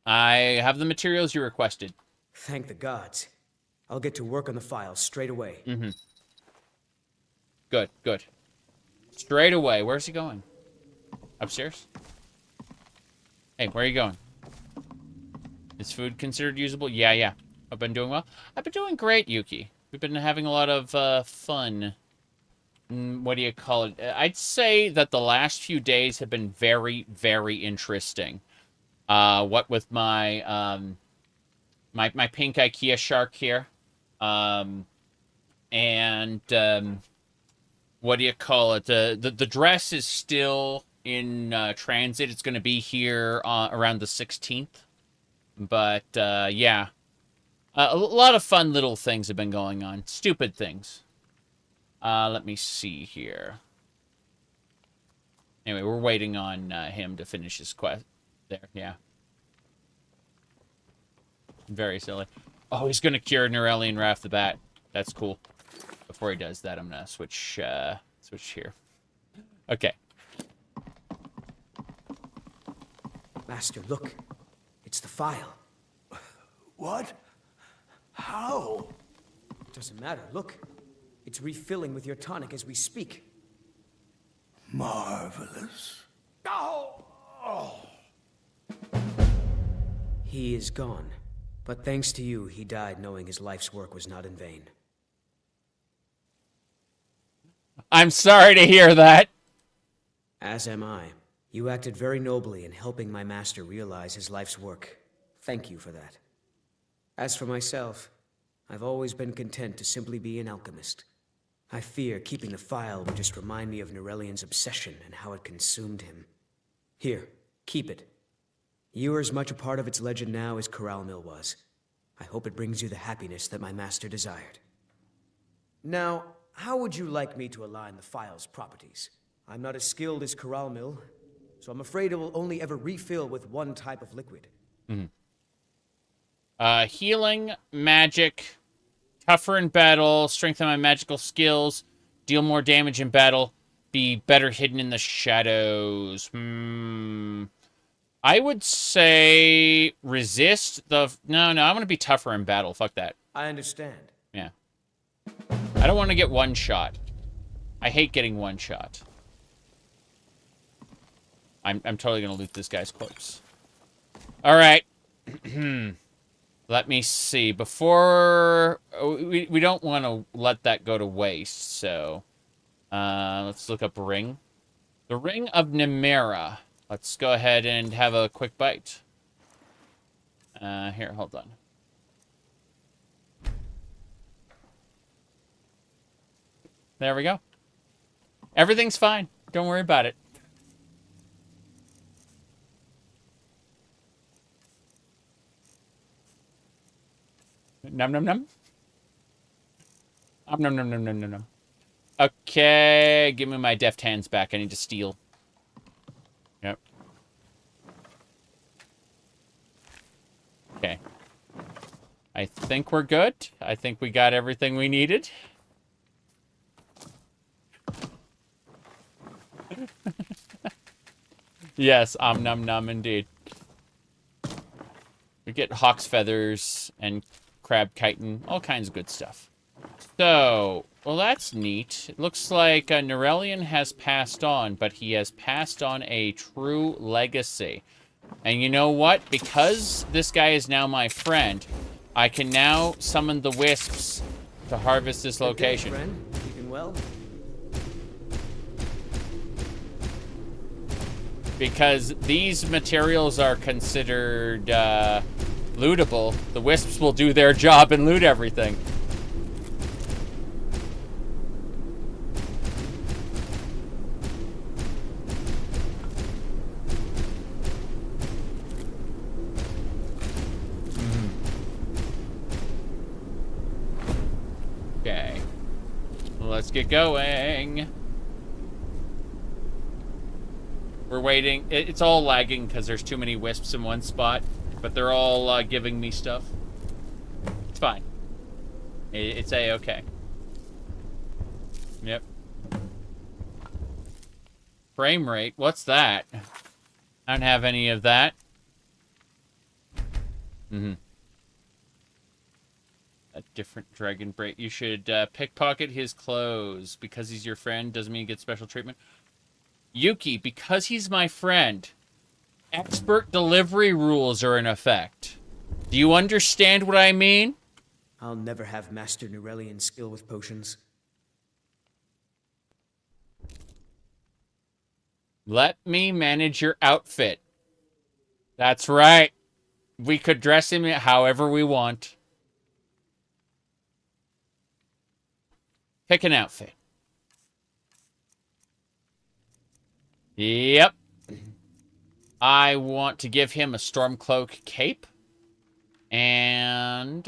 I have the materials you requested. Thank the gods. I'll get to work on the files straight away. Mm-hmm. Good, good. Straight away. Where's he going? Upstairs? Hey, where are you going? Is food considered usable? Yeah, yeah. I've been doing well. I've been doing great, Yuki. We've been having a lot of fun. What do you call it? I'd say that the last few days have been very, very interesting. What with my my pink IKEA shark here, and what do you call it? The dress is still in transit. It's going to be here around the 16th, but yeah, a lot of fun little things have been going on. Stupid things. Let me see here. Anyway, we're waiting on him to finish his quest. There, yeah. Very silly. Oh, he's gonna cure Norellian right off the bat. That's cool. Before he does that, I'm gonna switch here. Okay. Master, look. It's the file. What? How? Doesn't matter. Look. It's refilling with your tonic as we speak. Marvelous. Oh! He is gone. But thanks to you, he died knowing his life's work was not in vain. I'm sorry to hear that. As am I. You acted very nobly in helping my master realize his life's work. Thank you for that. As for myself, I've always been content to simply be an alchemist. I fear keeping the file would just remind me of Norellian's obsession and how it consumed him. Here, keep it. You are as much a part of its legend now as Corral Mill was. I hope it brings you the happiness that my master desired. Now, how would you like me to align the file's properties? I'm not as skilled as Corral Mill, so I'm afraid it will only ever refill with one type of liquid. Mm-hmm. Healing, magic, tougher in battle, strengthen my magical skills, deal more damage in battle, be better hidden in the shadows. I would say resist the... No, I'm going to be tougher in battle. Fuck that. I understand. Yeah. I don't want to get one shot. I hate getting one shot. I'm totally going to loot this guy's corpse. All right. Let me see. Before... We don't want to let that go to waste, so... let's look up Ring. The Ring of Nemera. Let's go ahead and have a quick bite. Here, hold on. There we go. Everything's fine. Don't worry about it. Num num num. Num num num num num num. Okay, give me my deft hands back. I need to steal. Yep. Okay. I think we're good. I think we got everything we needed. Yes, num num indeed. We get hawk's feathers and crab chitin, all kinds of good stuff. So, well, that's neat. It looks like Norelian has passed on, but he has passed on a true legacy. And you know what? Because this guy is now my friend, I can now summon the wisps to harvest this location. Good friend. Keeping well? Because these materials are considered lootable, the wisps will do their job and loot everything. Okay. Let's get going. We're waiting. It's all lagging because there's too many wisps in one spot, but they're all giving me stuff. It's fine. It's A-okay. Yep. Frame rate? What's that? I don't have any of that. A different dragon break. You should pickpocket his clothes. Because he's your friend doesn't mean he gets special treatment. Yuki, because he's my friend, expert delivery rules are in effect. Do you understand what I mean? I'll never have Master Norelian's skill with potions. Let me manage your outfit. That's right. We could dress him however we want. Pick an outfit. Yep. I want to give him a Stormcloak cape. And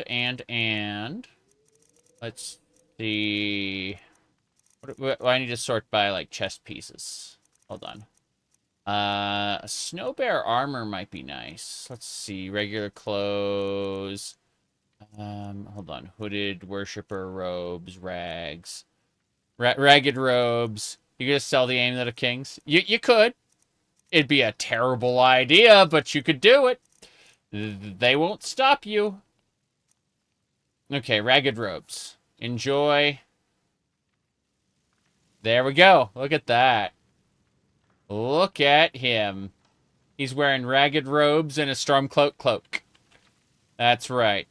let's see. What I need to sort by like chest pieces. Hold on. A snow bear armor might be nice. Let's see. Regular clothes. Hold on. Hooded worshipper robes, rags. Ragged robes. You could just sell the Amulet of Kings. You could. It'd be a terrible idea, but you could do it. They won't stop you. Okay, ragged robes. Enjoy. There we go. Look at that. Look at him. He's wearing ragged robes and a Stormcloak cloak. That's right.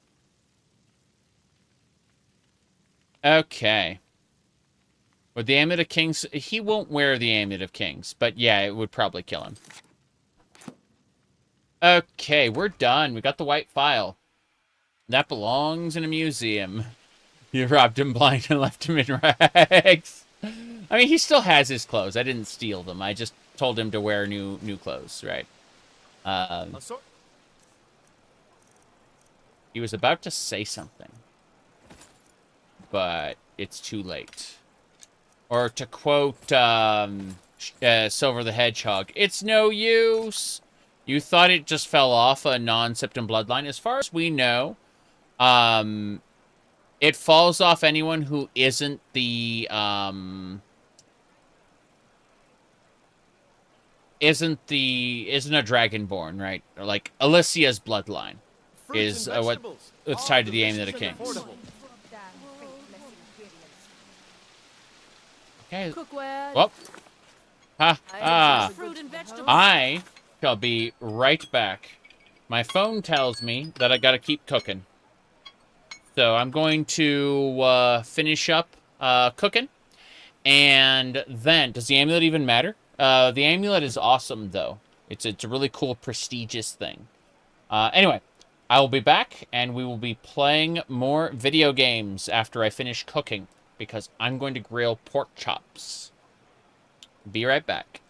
Okay. With the Amulet of Kings, he won't wear the Amulet of Kings, but yeah, it would probably kill him. Okay, we're done. We got the white file. That belongs in a museum. You robbed him blind and left him in rags. I mean, he still has his clothes. I didn't steal them. I just told him to wear new clothes, right? He was about to say something, but it's too late. Or to quote Silver the Hedgehog, it's no use. You thought it just fell off a non-Septim bloodline. As far as we know, it falls off anyone who isn't the isn't a dragonborn, right? Or like Alicia's bloodline is what's tied to the Amulet of Kings. Okay. Well, I shall be right back. My phone tells me that I gotta keep cooking. So I'm going to finish up cooking. And then, does the amulet even matter? The amulet is awesome, though. It's a really cool, prestigious thing. Anyway, I will be back, and we will be playing more video games after I finish cooking, because I'm going to grill pork chops. Be right back.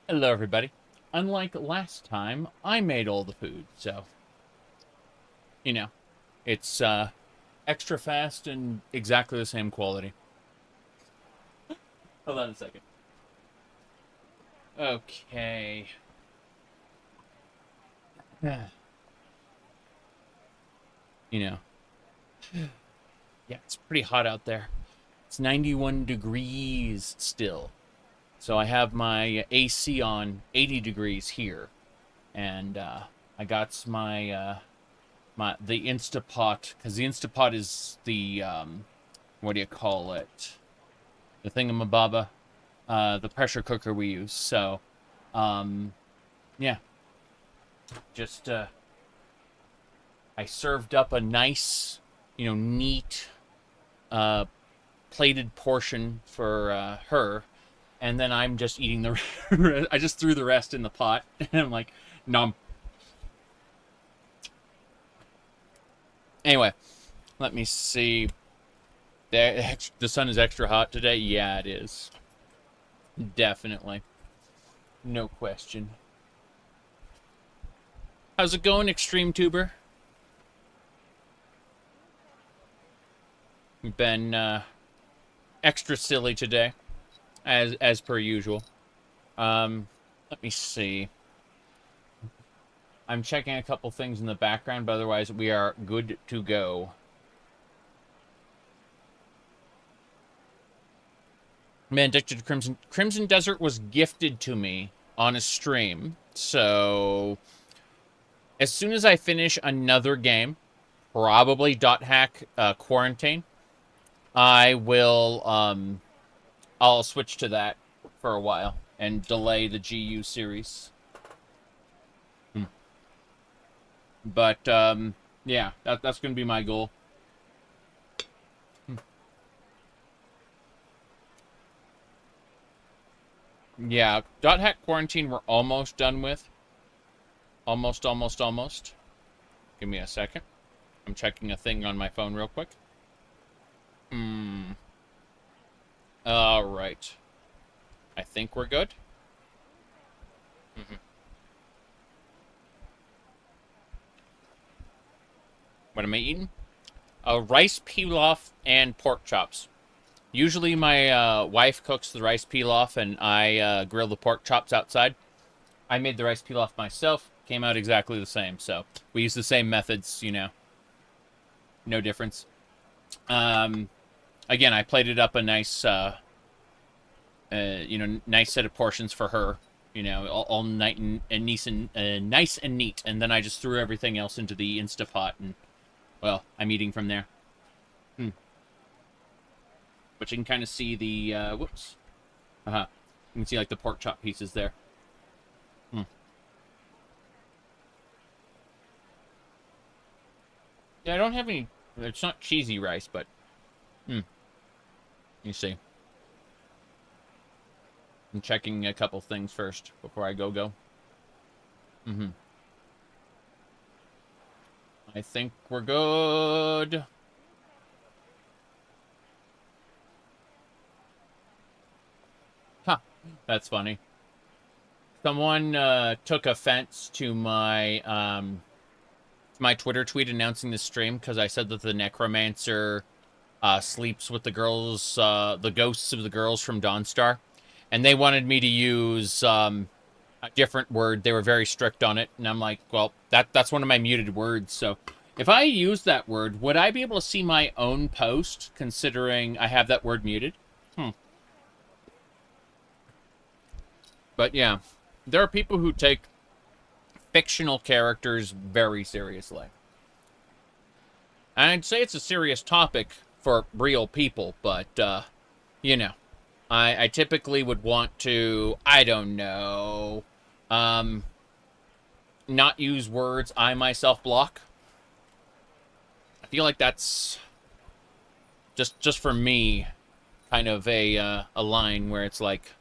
Hello, everybody. Unlike last time, I made all the food, so, you know, it's extra fast and exactly the same quality. Hold on a second. Okay. You know. Yeah, it's pretty hot out there. It's 91 degrees still. So I have my AC on 80 degrees here. And I got my the Instapot, because the Instapot is the what do you call it? The thingamababa, the pressure cooker we use. So yeah. Just I served up a nice, you know, neat plated portion for her, and then I'm just eating the I just threw the rest in the pot, and I'm like, nom. Anyway, let me see. The sun is extra hot today. Yeah, it is. Definitely. No question. How's it going, Extreme Tuber? We've been extra silly today, as per usual. Let me see. I'm checking a couple things in the background, but otherwise we are good to go. Man, Addicted to Crimson. Crimson Desert was gifted to me on a stream, so as soon as I finish another game, probably .hack Quarantine, I will, I'll switch to that for a while and delay the GU series. But, yeah, that's going to be my goal. Yeah, .hack Quarantine we're almost done with. Almost. Give me a second. I'm checking a thing on my phone real quick. Alright. I think we're good. What am I eating? Rice pilaf and pork chops. Usually my wife cooks the rice pilaf and I grill the pork chops outside. I made the rice pilaf myself. Came out exactly the same, so we use the same methods, you know. No difference. Again, I plated up a nice, you know, nice set of portions for her. You know, all nice and neat. And then I just threw everything else into the Instapot, and, well, I'm eating from there. But you can kind of see the, whoops. You can see, like, the pork chop pieces there. Yeah, I don't have any... It's not cheesy rice, but... You see. I'm checking a couple things first before I go. I think we're good. Huh. That's funny. Someone took offense to my my Twitter tweet announcing the stream because I said that the necromancer sleeps with the girls, the ghosts of the girls from Dawnstar, and they wanted me to use a different word. They were very strict on it, and I'm like, well, that's one of my muted words. So if I use that word, would I be able to see my own post, considering I have that word muted? But yeah, there are people who take fictional characters very seriously. I'd say it's a serious topic for real people, but, you know, I typically would want to, I don't know, not use words I myself block. I feel like that's just for me kind of a line where it's like,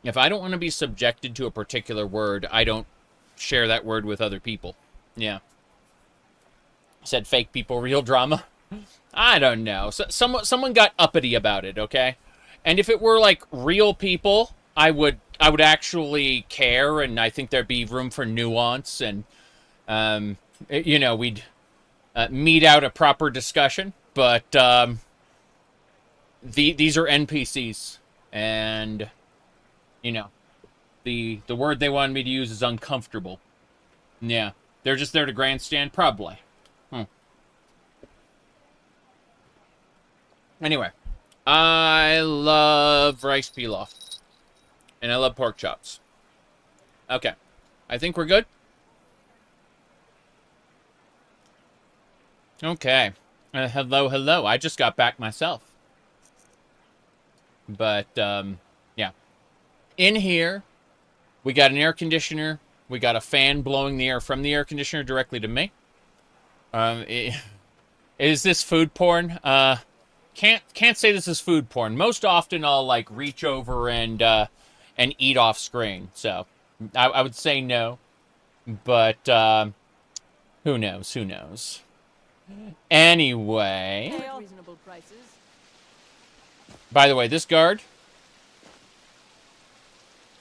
if I don't want to be subjected to a particular word, I don't share that word with other people. Yeah. Said fake people, real drama. I don't know. Someone got uppity about it, okay? And if it were like real people, I would I would actually care, and I think there'd be room for nuance, and you know, we'd mete out a proper discussion. But these are NPCs, and you know, the word they wanted me to use is uncomfortable. Yeah, they're just there to grandstand, probably. Anyway, I love rice pilaf, and I love pork chops. Okay, I think we're good. Okay, hello, hello. I just got back myself. But, yeah. In here, we got an air conditioner. We got a fan blowing the air from the air conditioner directly to me. Is this food porn? Can't say this is food porn. Most often I'll, like, reach over and eat off screen. So, I would say no. But, who knows? Who knows? Anyway. By the way, this guard,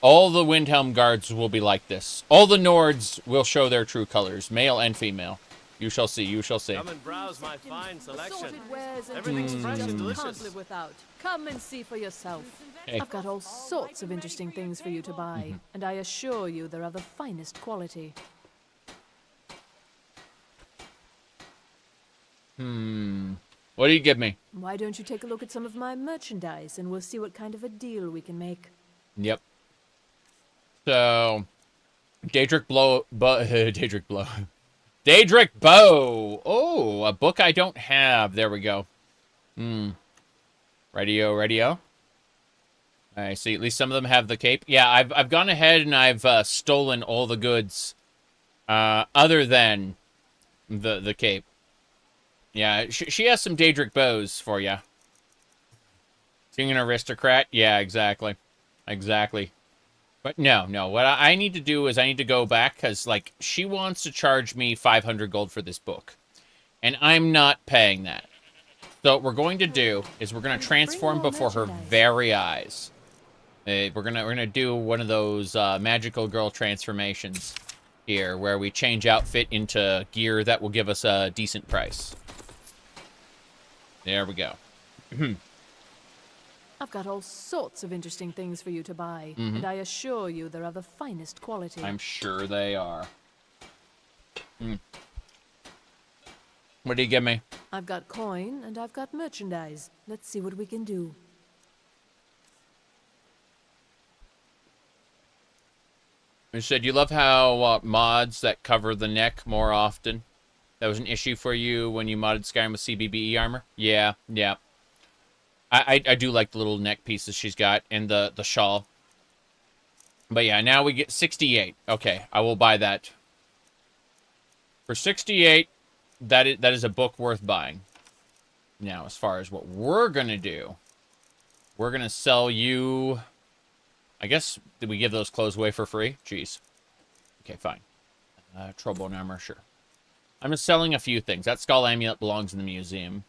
all the Windhelm guards will be like this. All the Nords will show their true colors, male and female. You shall see, you shall see. Come and browse my fine selection. Everything's fresh and delicious. Can't live without. Come and see for yourself. Hey. I've got all sorts of interesting things for you to buy, and I assure you they're of the finest quality. What do you give me? Why don't you take a look at some of my merchandise, and we'll see what kind of a deal we can make. Yep. So, Daedric Bow. Oh, a book I don't have. There we go. Radio. I see. At least some of them have the cape. Yeah, I've gone ahead and I've stolen all the goods, other than the cape. Yeah, she has some Daedric bows for you. Being an aristocrat? Yeah, exactly. Exactly. But no. What I need to do is I need to go back, because, like, she wants to charge me 500 gold for this book. And I'm not paying that. So what we're going to do is we're going to transform before her very eyes. We're gonna do one of those magical girl transformations here, where we change outfit into gear that will give us a decent price. There we go. I've got all sorts of interesting things for you to buy, and I assure you they're of the finest quality. I'm sure they are. What do you give me? I've got coin, and I've got merchandise. Let's see what we can do. You said you love how mods that cover the neck more often. That was an issue for you when you modded Skyrim with CBBE armor? Yeah. I do like the little neck pieces she's got and the shawl. But yeah, now we get 68. Okay, I will buy that. For 68, that is a book worth buying. Now, as far as what we're going to do, we're going to sell you... I guess, did we give those clothes away for free? Jeez. Okay, fine. Trollbone armor, sure. I'm just selling a few things. That skull amulet belongs in the museum.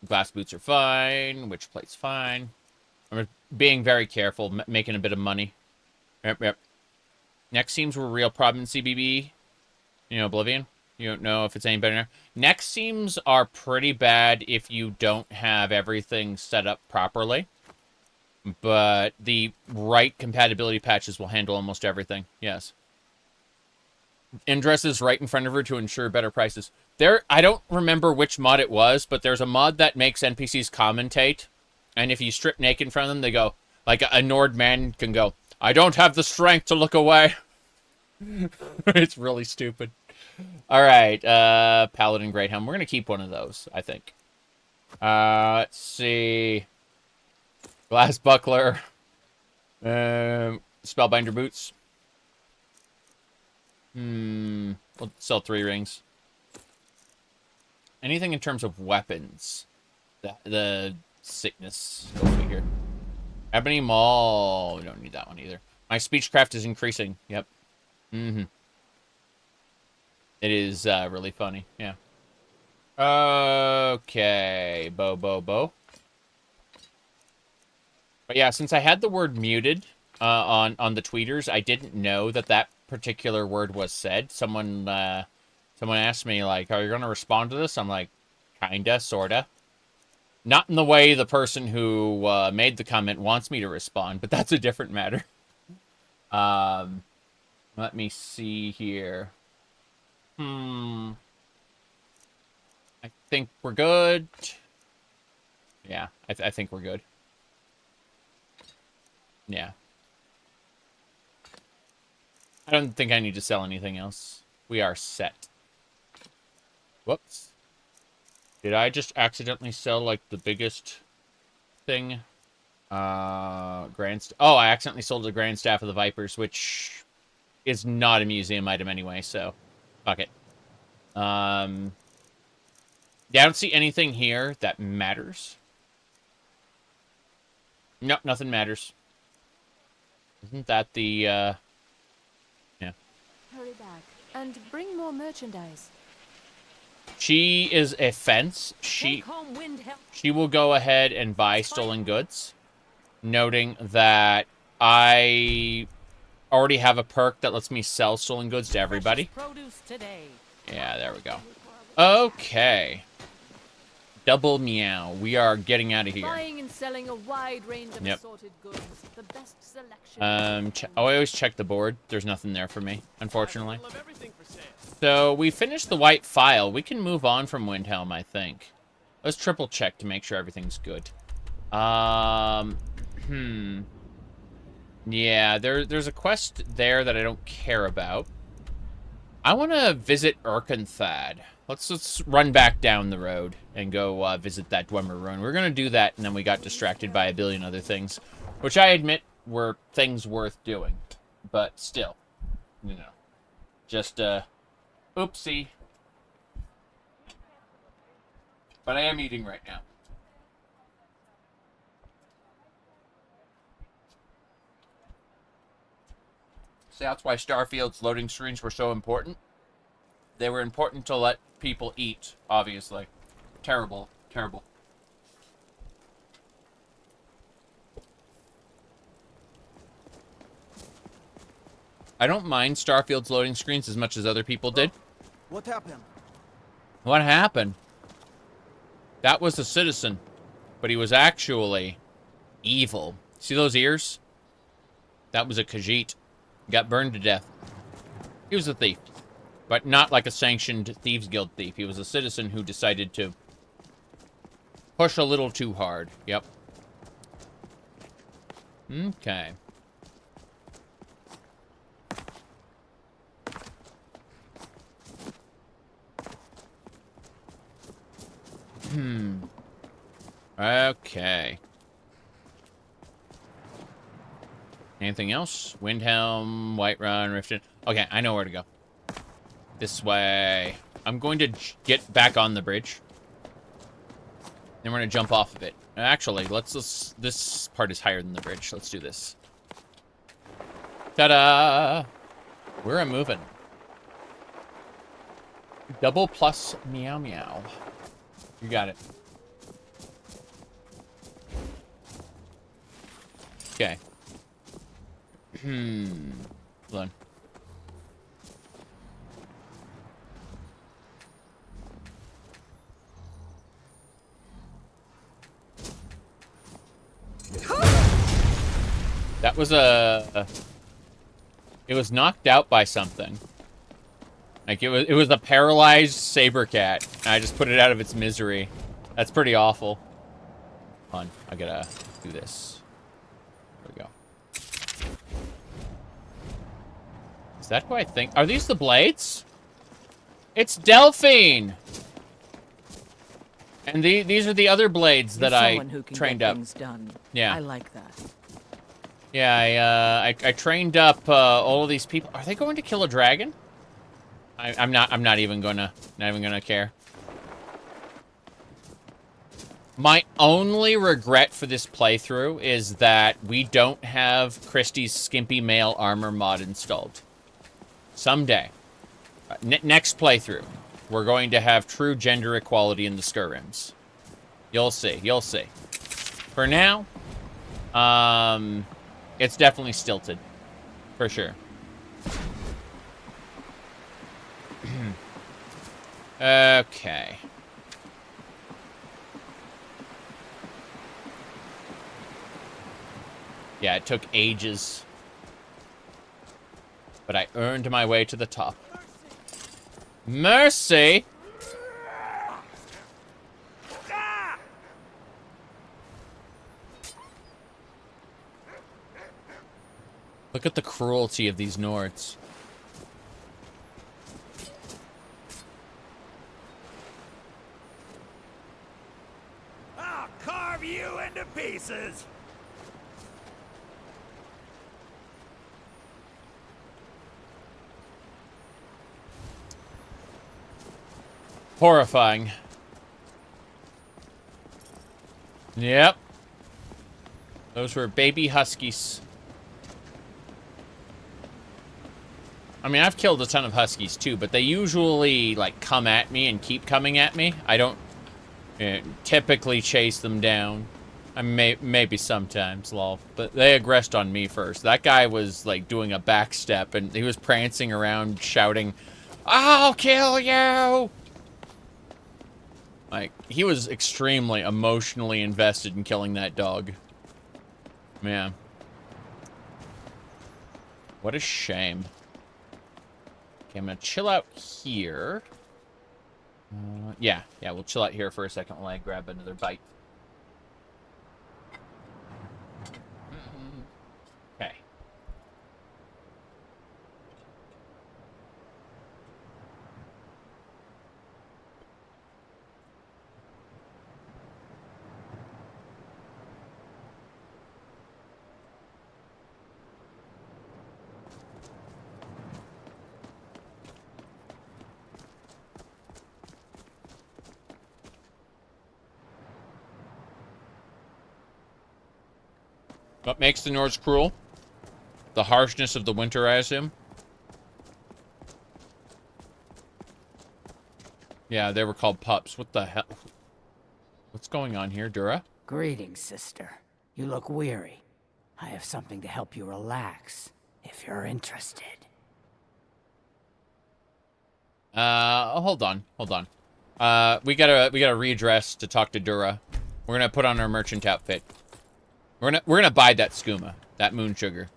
Glass boots are fine. Witch plate's fine. I'm being very careful, making a bit of money. Yep. Neck seams were a real problem in CBB. You know, Oblivion. You don't know if it's any better now. Neck seams are pretty bad if you don't have everything set up properly. But the right compatibility patches will handle almost everything. Yes. Indress is right in front of her to ensure better prices. I don't remember which mod it was, but there's a mod that makes NPCs commentate. And if you strip naked in front of them, they go, like a Nord man can go, I don't have the strength to look away. It's really stupid. All right, Paladin Greathelm. We're going to keep one of those, I think. Let's see. Glass Buckler. Spellbinder Boots. We'll sell 3 rings. Anything in terms of weapons. The sickness. Go figure. Ebony Maul. We don't need that one either. My speechcraft is increasing. Yep. It is really funny. Yeah. Okay. Bo. But yeah, since I had the word muted, on the tweeters. I didn't know that particular word was said. Someone asked me, like, are you going to respond to this? I'm like, kinda, sorta. Not in the way the person who made the comment wants me to respond, but that's a different matter. Let me see here. I think we're good. Yeah, I think we're good. Yeah. I don't think I need to sell anything else. We are set. Whoops. Did I just accidentally sell, like, the biggest thing? Oh, I accidentally sold the Grand Staff of the Vipers, which is not a museum item anyway, so fuck it. Yeah, I don't see anything here that matters. Nope, nothing matters. Isn't that the, yeah. Hurry back and bring more merchandise. She is a fence. She will go ahead and buy stolen goods, noting that I already have a perk that lets me sell stolen goods to everybody. Yeah, there we go. Okay. Double meow. We are getting out of here. Buying and selling a wide range of assorted goods. The best selection. I always check the board. There's nothing there for me, unfortunately. So we finished the white file. We can move on from Windhelm, I think. Let's triple check to make sure everything's good. Yeah, there's a quest there that I don't care about. I want to visit Urkenthad. Let's run back down the road and go visit that Dwemer ruin. We're going to do that, and then we got distracted by a billion other things, which I admit were things worth doing. But still, you know, just, oopsie. But I am eating right now. See, that's why Starfield's loading screens were so important. They were important to let people eat, obviously. Terrible, terrible. I don't mind Starfield's loading screens as much as other people did. What happened? What happened? That was a citizen, but he was actually evil. See those ears? That was a Khajiit. Got burned to death. He was a thief, but not like a sanctioned Thieves Guild thief. He was a citizen who decided to push a little too hard. Yep. Okay. Okay. Anything else? Windhelm, Whiterun, Riften. Okay, I know where to go. This way. I'm going to get back on the bridge. Then we're going to jump off of it. Actually, let's this part is higher than the bridge. Let's do this. Ta-da! We're a-moving. Double plus meow meow. You got it. Okay. Hold on. That was it was knocked out by something. Like it was a paralyzed saber cat. I just put it out of its misery. That's pretty awful. Hold on, I gotta do this. There we go. Is that who I think? Are these the blades? It's Delphine! And these are the other blades that I trained up. Yeah. I like that. Yeah, I trained up all of these people. Are they going to kill a dragon? I'm not even gonna care. My only regret for this playthrough is that we don't have Christie's skimpy male armor mod installed. Someday, next playthrough, we're going to have true gender equality in the Skyrims. You'll see, you'll see. For now, It's definitely stilted. For sure. Okay. Yeah, it took ages. But I earned my way to the top. Mercy! Look at the cruelty of these Nords. I'll carve you into pieces! Horrifying. Yep. Those were baby huskies. I mean, I've killed a ton of huskies too, but they usually, like, come at me and keep coming at me. I don't typically chase them down. I maybe sometimes, lol. But they aggressed on me first. That guy was, like, doing a backstep, and he was prancing around shouting, "I'll kill you!" Like, he was extremely emotionally invested in killing that dog. Man. What a shame. Okay, I'm gonna chill out here. Yeah, we'll chill out here for a second while I grab another bite. Okay. What makes the Nords cruel? The harshness of the winter, I assume? Yeah, they were called pups. What the hell? What's going on here, Dac0da? Greetings, sister. You look weary. I have something to help you relax, if you're interested. Hold on. We gotta readdress to talk to Dac0da. We're gonna put on our merchant outfit. We're gonna buy that skooma, that moon sugar.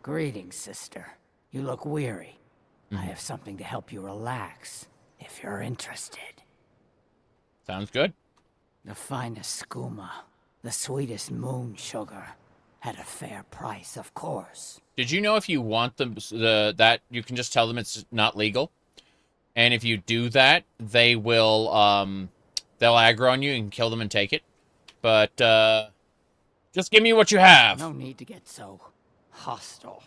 Greetings, sister. You look weary. I have something to help you relax, if you're interested. Sounds good. The finest skooma, the sweetest moon sugar, at a fair price, of course. Did you know if you want that you can just tell them it's not legal, and if you do that, they will they'll aggro on you and kill them and take it. But just give me what you have. No need to get so hostile.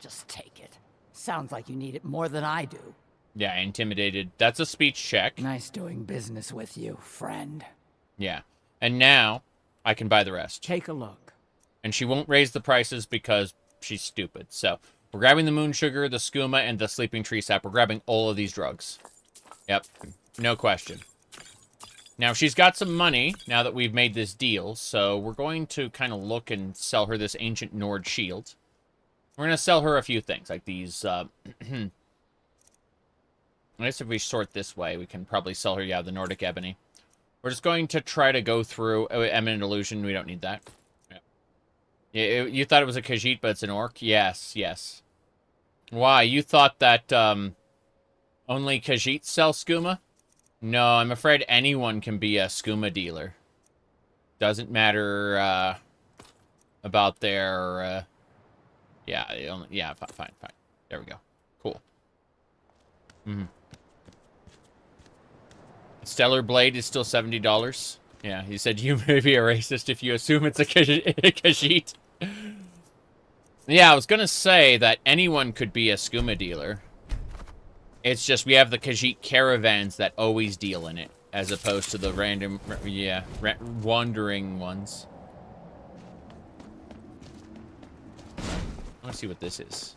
Just take it. Sounds like you need it more than I do. Yeah, intimidated. That's a speech check. Nice doing business with you, friend. Yeah. And now I can buy the rest. Take a look. And she won't raise the prices because she's stupid. So we're grabbing the moon sugar, the skooma, and the sleeping tree sap. We're grabbing all of these drugs. Yep. No question. Now, she's got some money now that we've made this deal, so we're going to kind of look and sell her this ancient Nord shield. We're going to sell her a few things, like these, I guess if we sort this way, we can probably sell her, yeah, the Nordic ebony. We're just going to try to go through Eminent Illusion. We don't need that. Yeah, you thought it was a Khajiit, but it's an orc? Yes. Why? You thought that, only Khajiit sell skooma? No, I'm afraid anyone can be a skooma dealer. Doesn't matter, about their, yeah, fine. There we go. Cool. Stellar Blade is still $70. Yeah, he said you may be a racist if you assume it's a Khajiit. Yeah, I was gonna say that anyone could be a skooma dealer. It's just we have the Khajiit caravans that always deal in it, as opposed to the random, wandering ones. I want to see what this is.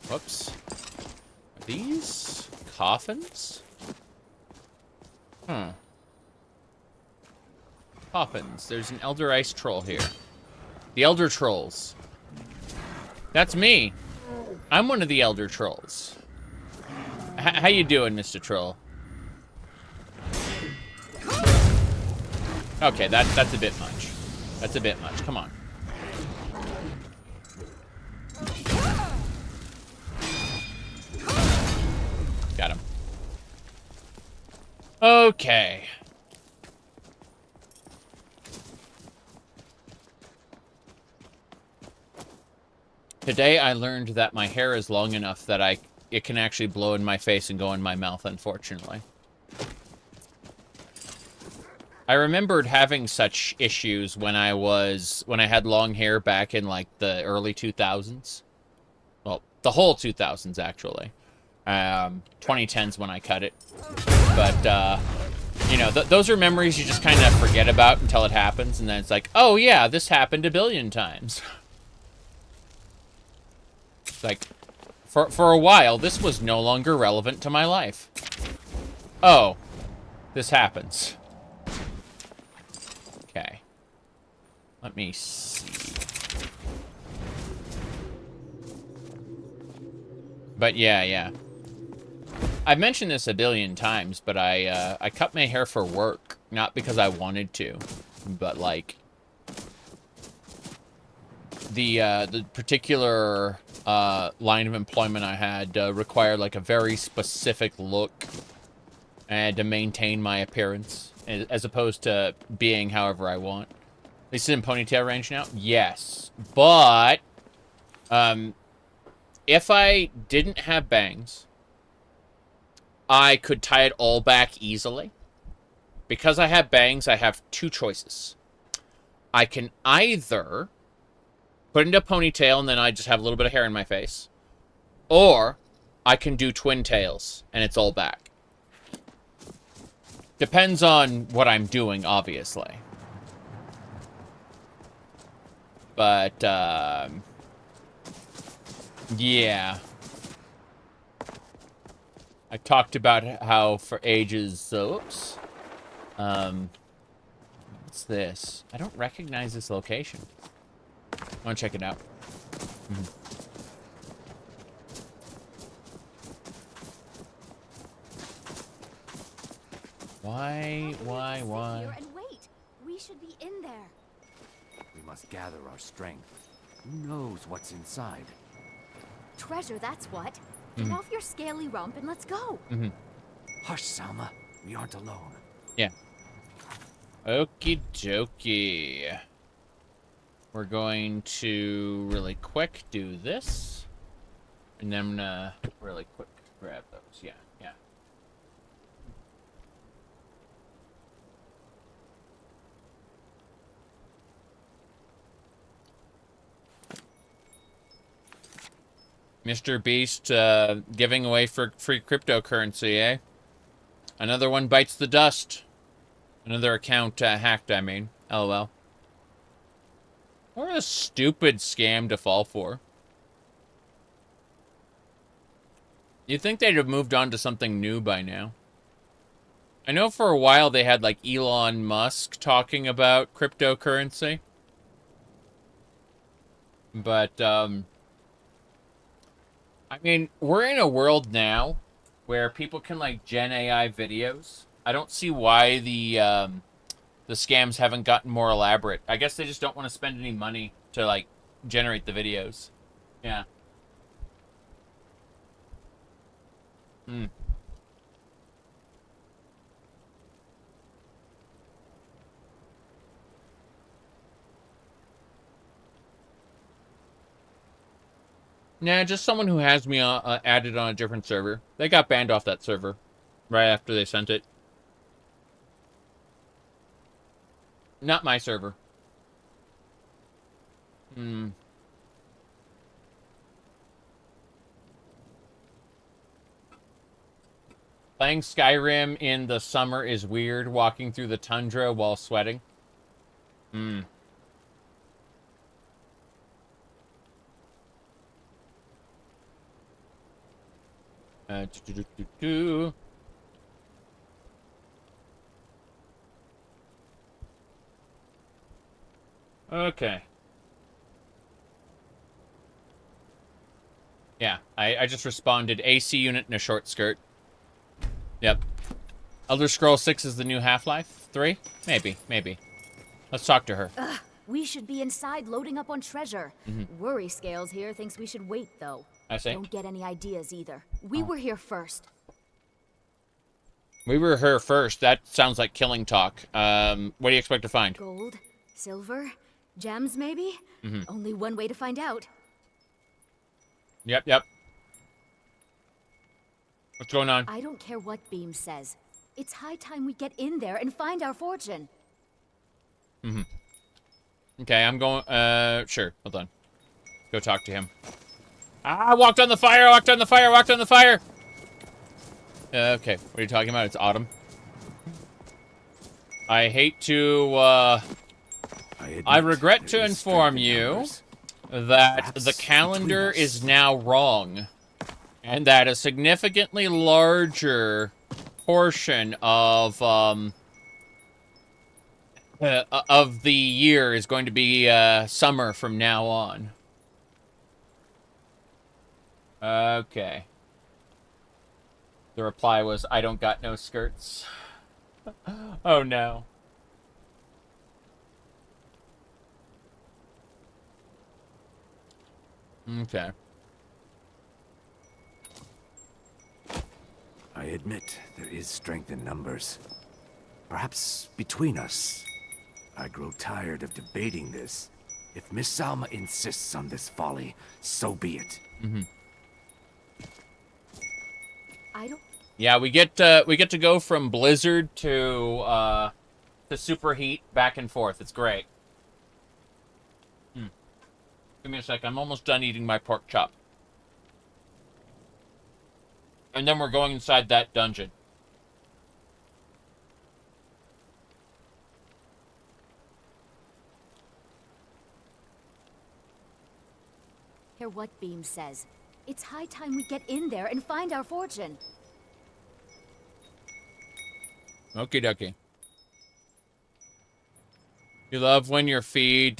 Whoops. Are these coffins? Huh. Coffins. There's an Elder Ice Troll here. The Elder Trolls. That's me. I'm one of the Elder Trolls. How you doing, Mr. Troll? Okay, that's a bit much. That's a bit much. Come on. Got him. Okay. Today I learned that my hair is long enough that it can actually blow in my face and go in my mouth, unfortunately. I remembered having such issues when I had long hair back in like the early 2000s. Well, the whole 2000s actually. 2010s when I cut it. But you know, those are memories you just kind of forget about until it happens, and then it's like, oh yeah, this happened a billion times. It's like, for a while, this was no longer relevant to my life. Oh, this happens. Okay. Let me see. But yeah. I've mentioned this a billion times, but I cut my hair for work, not because I wanted to, but like the particular line of employment I had required like a very specific look. I had to maintain my appearance as opposed to being however I want. At least in ponytail range now, yes, but if I didn't have bangs, I could tie it all back easily. Because I have bangs, I have two choices. I can either put it into a ponytail and then I just have a little bit of hair in my face. Or I can do twin tails and it's all back. Depends on what I'm doing, obviously. But, yeah. I talked about how for ages, oops. What's this? I don't recognize this location. I want to check it out. Why? And wait, we should be in there. We must gather our strength. Who knows what's inside? Treasure, that's what. Get off your scaly rump and let's go. Hush, Salma. We aren't alone. Yeah. Okie dokie. We're going to really quick do this. And then I'm gonna really quick grab those. Yeah. Mr. Beast giving away for free cryptocurrency, eh? Another one bites the dust. Another account hacked, I mean. LOL. What a stupid scam to fall for. You'd think they'd have moved on to something new by now. I know for a while they had like Elon Musk talking about cryptocurrency. But, I mean, we're in a world now where people can, like, Gen AI videos. I don't see why the scams haven't gotten more elaborate. I guess they just don't want to spend any money to, like, generate the videos. Yeah. Nah, just someone who has me added on a different server. They got banned off that server right after they sent it. Not my server. Playing Skyrim in the summer is weird, walking through the tundra while sweating. Okay. I just responded. AC unit and a short skirt. Yep. Elder Scrolls 6 is the new Half-Life 3? Maybe. Let's talk to her. Ugh, we should be inside loading up on treasure. Worry Scales here thinks we should wait, though. I see. Don't get any ideas either. We were here first. We were here first. That sounds like killing talk. What do you expect to find? Gold, silver, gems maybe? Only one way to find out. Yep. What's going on? I don't care what Beam says. It's high time we get in there and find our fortune. Okay, I'm going, sure. Hold on. Go talk to him. I walked on the fire! Okay, what are you talking about? It's autumn. I hate to, I regret to inform you that the calendar is now wrong. And that a significantly larger portion of the year is going to be summer from now on. Okay. The reply was, I don't got no skirts. Oh no. Okay. I admit there is strength in numbers. Perhaps between us. I grow tired of debating this. If Miss Salma insists on this folly, so be it. I don't... Yeah, we get to go from blizzard to superheat back and forth. It's great. Give me a sec. I'm almost done eating my pork chop. And then we're going inside that dungeon. Hear what Beam says. It's high time we get in there and find our fortune. Okie dokie. You love when your feed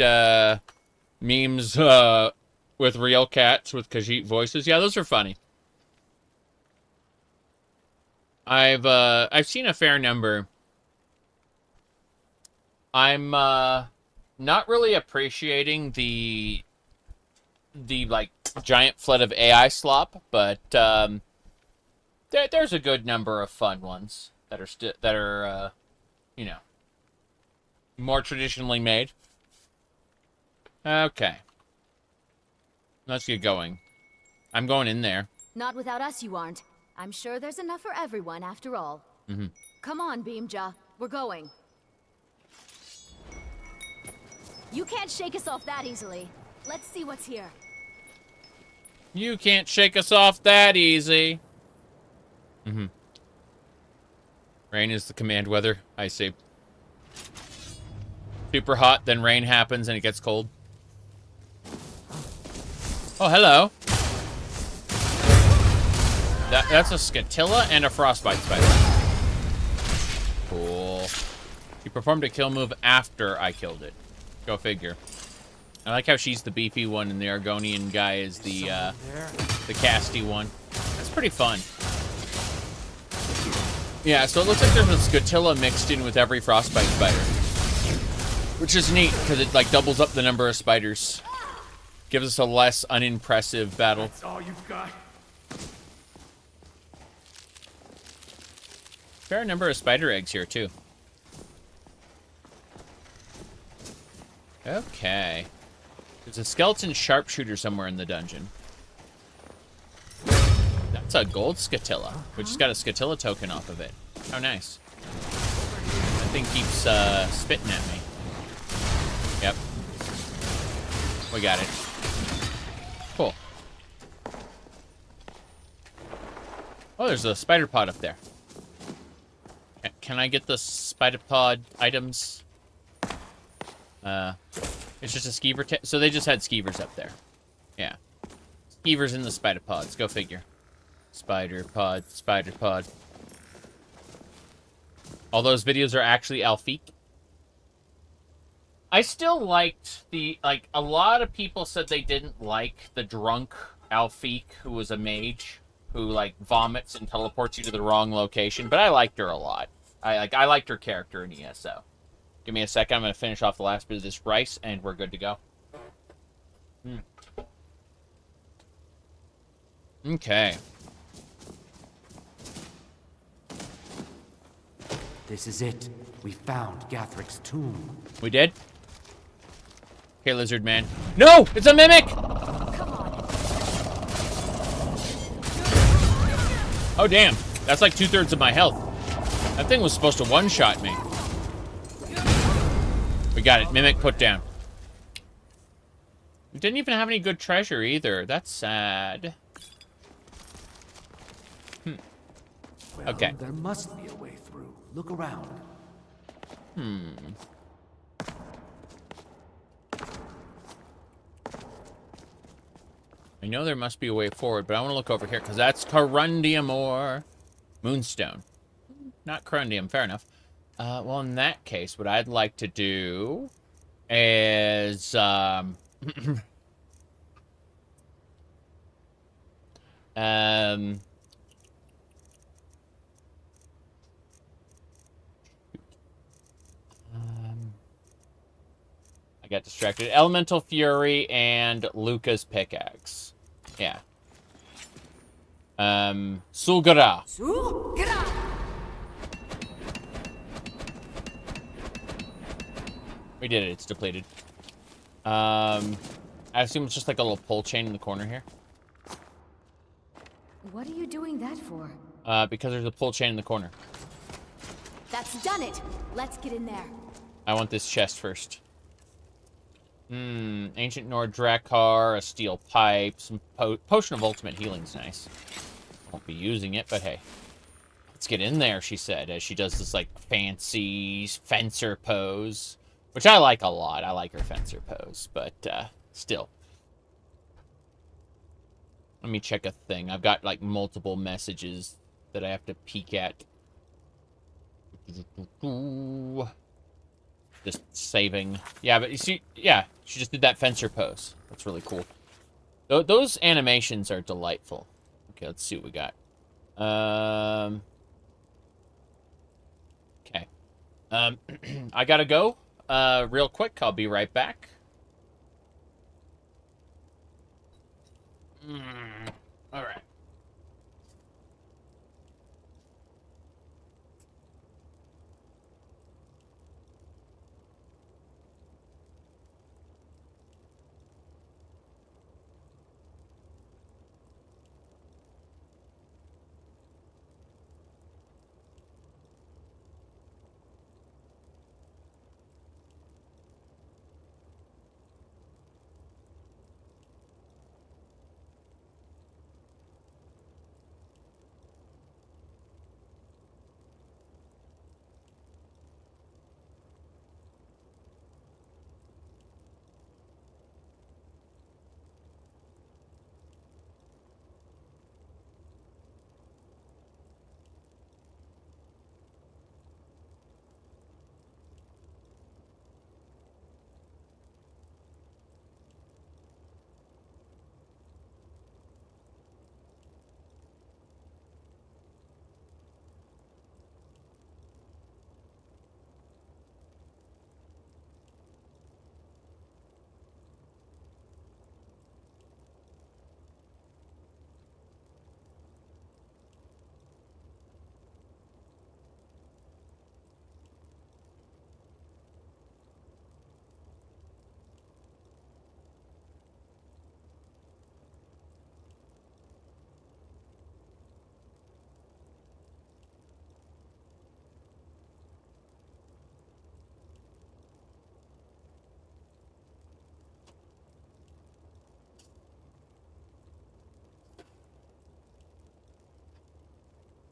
memes with real cats with Khajiit voices? Yeah, those are funny. I've seen a fair number. I'm not really appreciating the like giant flood of AI slop, but there's a good number of fun ones that are you know, more traditionally made. Okay. Let's get going. I'm going in there. Not without us, you aren't. I'm sure there's enough for everyone, after all. Come on, Beamja. We're going. You can't shake us off that easily. Let's see what's here. You can't shake us off that easy. Rain is the command weather. I see. Super hot, then rain happens and it gets cold. Oh, hello. That's a Scatilla and a Frostbite Spider. Cool. She performed a kill move after I killed it. Go figure. I like how she's the beefy one and the Argonian guy is the casty one. That's pretty fun. Yeah, so it looks like there's a Scatilla mixed in with every Frostbite Spider. Which is neat, because it like doubles up the number of spiders. Gives us a less unimpressive battle. That's all you've got. Fair number of spider eggs here, too. Okay. There's a skeleton sharpshooter somewhere in the dungeon. That's a gold Scatilla. We just got a Scatilla token off of it. How nice. That thing keeps spitting at me. Yep. We got it. Cool. Oh, there's a spider pod up there. Can I get the spider pod items? It's just a skeever. So they just had skeevers up there. Yeah. Skeevers in the spider pods. Go figure. Spider pod, spider pod. All those videos are actually Alfiq. I still liked the, like, a lot of people said they didn't like the drunk Alfique, who was a mage, who, like, vomits and teleports you to the wrong location. But I liked her a lot. I liked her character in ESO. Give me a second. I'm going to finish off the last bit of this rice, and we're good to go. Okay. This is it. We found Gathric's tomb. We did? Okay, lizard man. No! It's a mimic! Oh, damn. That's like 2/3 of my health. That thing was supposed to one-shot me. We got it. Mimic put down. We didn't even have any good treasure either. That's sad. Well, okay. There must be a way through. Look around. I know there must be a way forward, but I want to look over here, because that's corundium ore. Moonstone. Not corundium, fair enough. Well, in that case, what I'd like to do is, I got distracted. Elemental Fury and Luca's pickaxe. Yeah. Sulgara. We did it. It's depleted. I assume it's just like a little pull chain in the corner here. What are you doing that for? Because there's a pull chain in the corner. That's done it. Let's get in there. I want this chest first. Ancient Nord Drakkar, a steel pipe, some potion of ultimate healing's nice. Won't be using it, but hey. Let's get in there, she said, as she does this, like, fancy fencer pose. Which I like a lot. I like her fencer pose, but, still. Let me check a thing. I've got, like, multiple messages that I have to peek at. Just saving. Yeah, but you see, yeah, she just did that fencer pose. That's really cool. Those animations are delightful. Okay, let's see what we got. Okay. I gotta go real quick. I'll be right back. All right.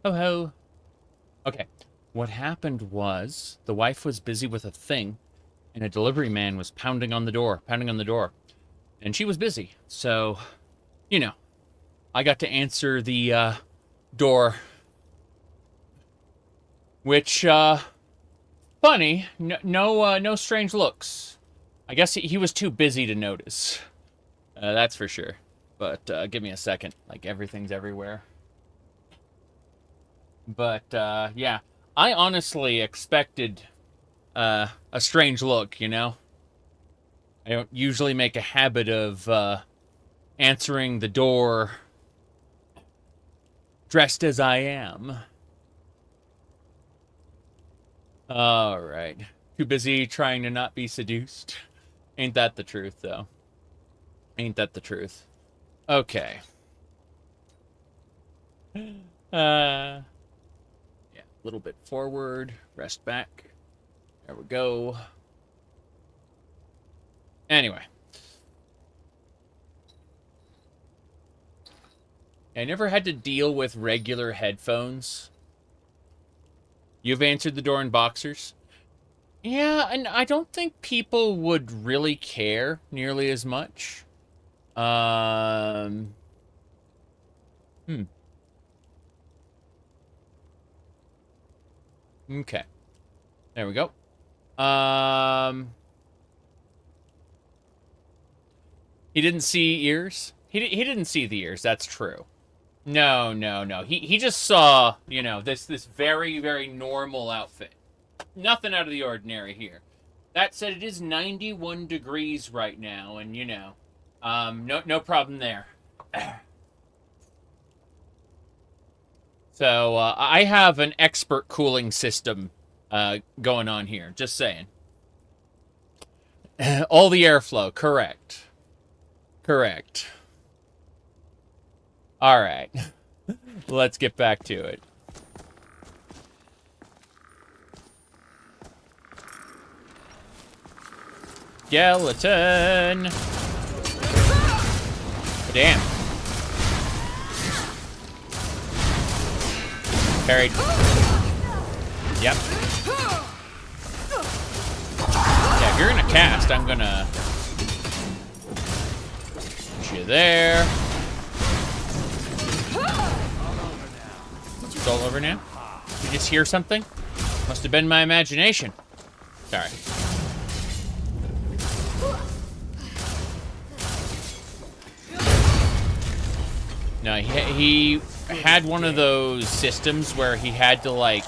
Ho ho. Okay. What happened was the wife was busy with a thing, and a delivery man was pounding on the door. And she was busy. So, you know, I got to answer the door. Which, funny. No strange looks. I guess he was too busy to notice. That's for sure. But give me a second. Like, everything's everywhere. But, yeah. I honestly expected a strange look, you know? I don't usually make a habit of answering the door dressed as I am. Alright. Too busy trying to not be seduced. Ain't that the truth, though? Ain't that the truth? Okay. Yeah, a little bit forward, rest back. There we go. Anyway. I never had to deal with regular headphones. You've answered the door in boxers? Yeah, and I don't think people would really care nearly as much. Okay. There we go. He didn't see ears? He didn't see the ears, that's true. No. He just saw, you know, this very, very normal outfit. Nothing out of the ordinary here. That said, it is 91 degrees right now, and, you know, no problem there. So, I have an expert cooling system going on here, just saying. All the airflow, correct. Correct. Alright. Let's get back to it. Skeleton! Damn. Parried. Yep. Yeah, if you're gonna cast, I'm gonna... put you there. It's all over now? You just hear something? Must have been my imagination. Sorry. No, he had one of those systems where he had to, like...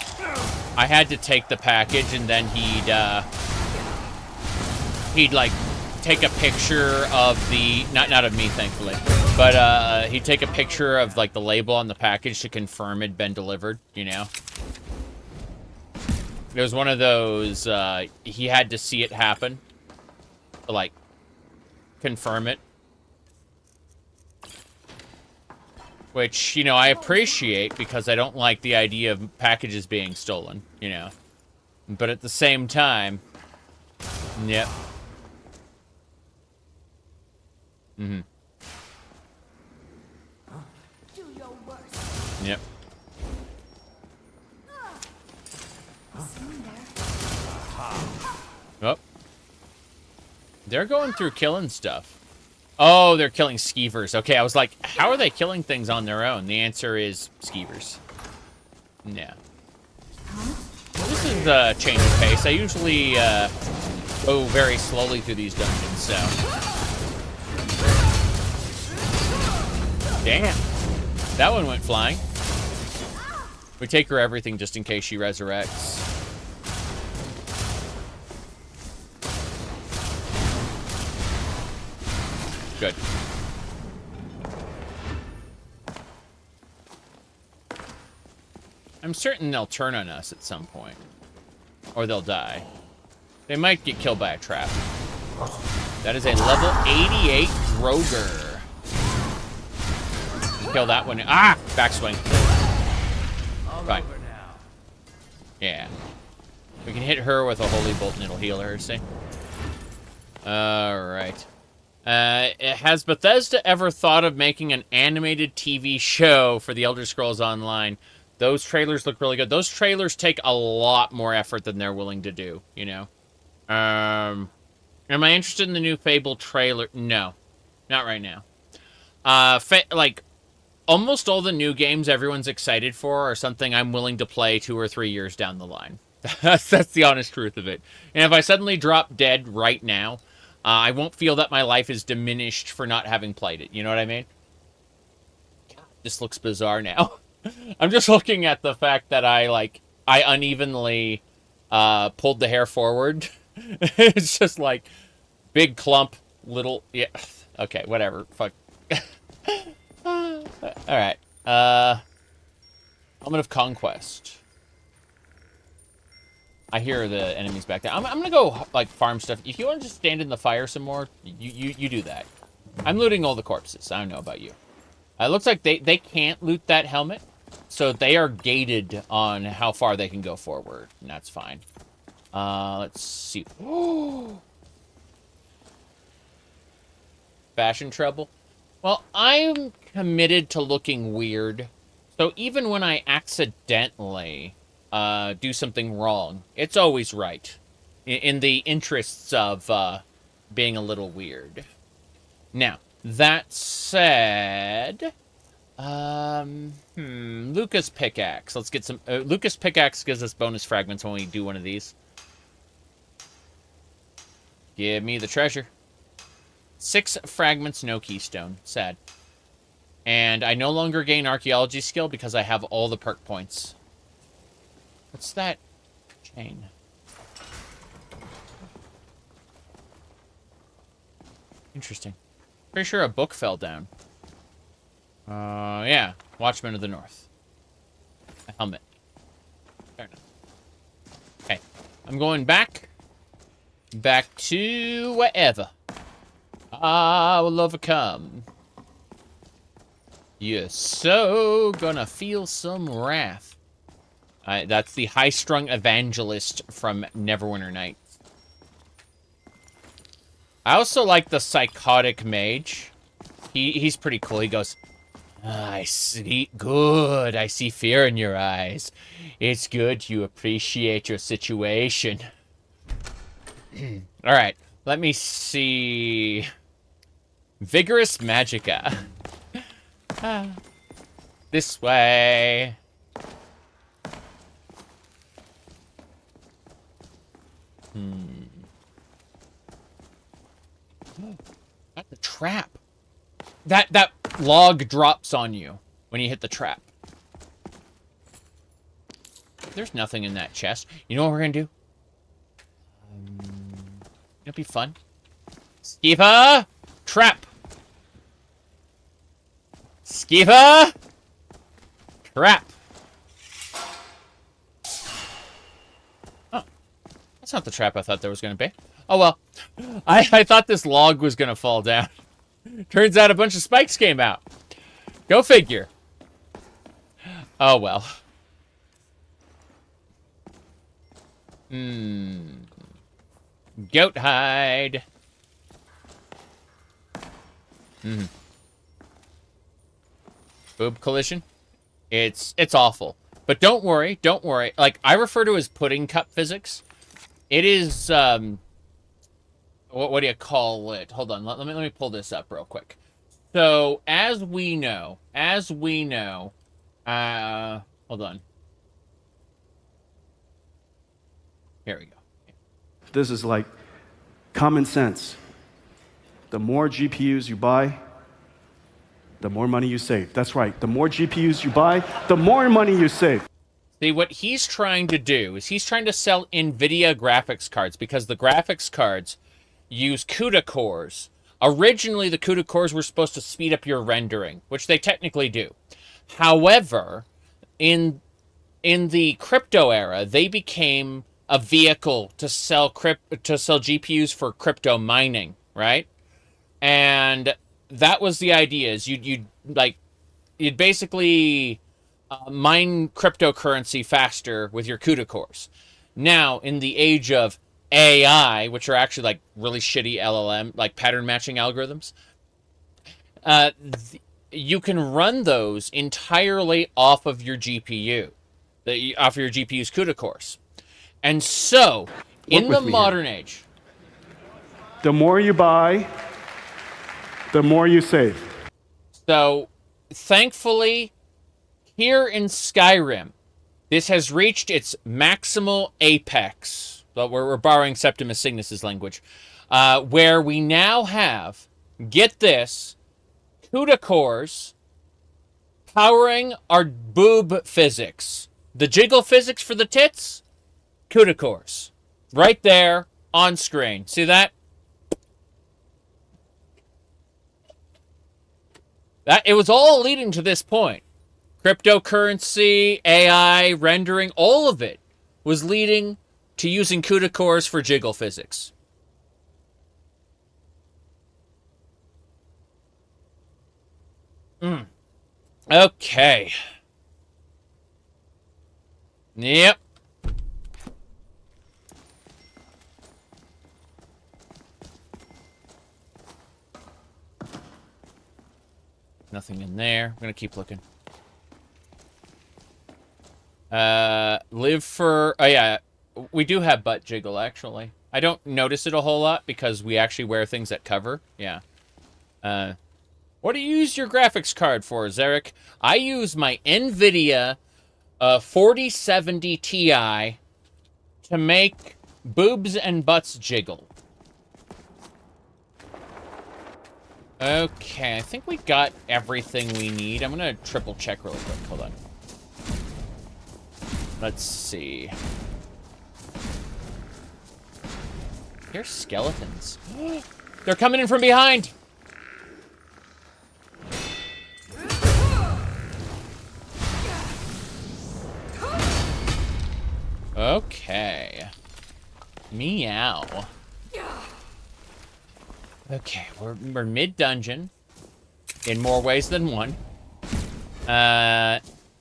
I had to take the package, and then he'd like, take a picture of the... Not of me, thankfully. But, he'd take a picture of, like, the label on the package to confirm it'd been delivered, you know? It was one of those, he had to see it happen. To, like, confirm it. Which, you know, I appreciate because I don't like the idea of packages being stolen, you know. But at the same time... Yep. Mm-hmm. Yep. Oh. They're going through killing stuff. Oh, they're killing skeevers. Okay, I was like, how are they killing things on their own? The answer is skeevers. Yeah. This is a change of pace. I usually go very slowly through these dungeons, so... Damn. That one went flying. We take her everything just in case she resurrects. Good. I'm certain they'll turn on us at some point. Or they'll die. They might get killed by a trap. That is a level 88 Groger. Kill that one. Ah! Backswing. Fine. Yeah. We can hit her with a Holy Bolt and it'll heal her, see? Alright. Has Bethesda ever thought of making an animated TV show for the Elder Scrolls Online? Those trailers look really good. Those trailers take a lot more effort than they're willing to do, you know? Am I interested in the new Fable trailer? No. Not right now. Like, almost all the new games everyone's excited for are something I'm willing to play 2 or 3 years down the line. That's the honest truth of it. And if I suddenly drop dead right now, I won't feel that my life is diminished for not having played it. You know what I mean? This looks bizarre now. I'm just looking at the fact that I unevenly pulled the hair forward. It's just like big clump, little, yeah. Okay, whatever. Fuck. All right. Element of Conquest. I hear the enemies back there. I'm gonna go like farm stuff. If you want to just stand in the fire some more, you do that. I'm looting all the corpses. I don't know about you. It looks like they can't loot that helmet, so they are gated on how far they can go forward, and that's fine. Let's see. Fashion trouble. Well, I'm committed to looking weird, so even when I accidentally do something wrong, it's always right, in the interests of being a little weird. Now, that said, Lucas Pickaxe. Let's get some. Lucas Pickaxe gives us bonus fragments when we do one of these. Give me the treasure. 6 fragments, no keystone. Sad. And I no longer gain archaeology skill because I have all the perk points. What's that chain? Interesting. Pretty sure a book fell down. Yeah. Watchman of the North. A helmet. Fair enough. Okay. I'm going back. Back to wherever. I will overcome. You're so gonna feel some wrath. That's the high-strung evangelist from Neverwinter Nights. I also like the psychotic mage. He's pretty cool. He goes, I see good. I see fear in your eyes. It's good you appreciate your situation. All right, let me see. Vigorous Magicka. This way. That's a trap. That log drops on you when you hit the trap. There's nothing in that chest. You know what we're gonna do? It'll be fun. Skipa! Trap! Skipa! Trap! Oh. That's not the trap I thought there was going to be. Oh, well. I thought this log was going to fall down. Turns out a bunch of spikes came out. Go figure. Oh, well. Goat hide. Boob collision. It's awful. But don't worry, don't worry. Like, I refer to as pudding cup physics. It is, what do you call it? Hold on, let me pull this up real quick. So, as we know, hold on. Here we go. This is like common sense. The more GPUs you buy, the more money you save. That's right. The more GPUs you buy, the more money you save. See, what he's trying to do is he's trying to sell NVIDIA graphics cards because the graphics cards use CUDA cores. Originally, the CUDA cores were supposed to speed up your rendering, which they technically do. However, in the crypto era, they became a vehicle to sell GPUs for crypto mining, right? And that was the idea. Is you'd basically mine cryptocurrency faster with your CUDA cores. Now, in the age of AI, which are actually like really shitty LLM, like pattern matching algorithms, you can run those entirely off of your GPU, off of your GPU's CUDA cores. And so, in the modern age, the more you buy, the more you save. So, thankfully, here in Skyrim, this has reached its maximal apex. But we're borrowing Septimus Cygnus' language, where we now have, get this, CUDA cores powering our boob physics. The jiggle physics for the tits, CUDA cores. Right there on screen. See that? It was all leading to this point. Cryptocurrency, AI, rendering, all of it was leading to using CUDA cores for jiggle physics. Okay. Yep. Nothing in there. I'm gonna keep looking. Live for... Oh, yeah. We do have butt jiggle, actually. I don't notice it a whole lot because we actually wear things that cover. Yeah. What do you use your graphics card for, Zarek? I use my NVIDIA 4070 Ti to make boobs and butts jiggle. Okay, I think we got everything we need. I'm gonna triple check really quick. Hold on. Let's see. Here's skeletons. They're coming in from behind! Okay. Meow. Okay, we're mid-dungeon. In more ways than one.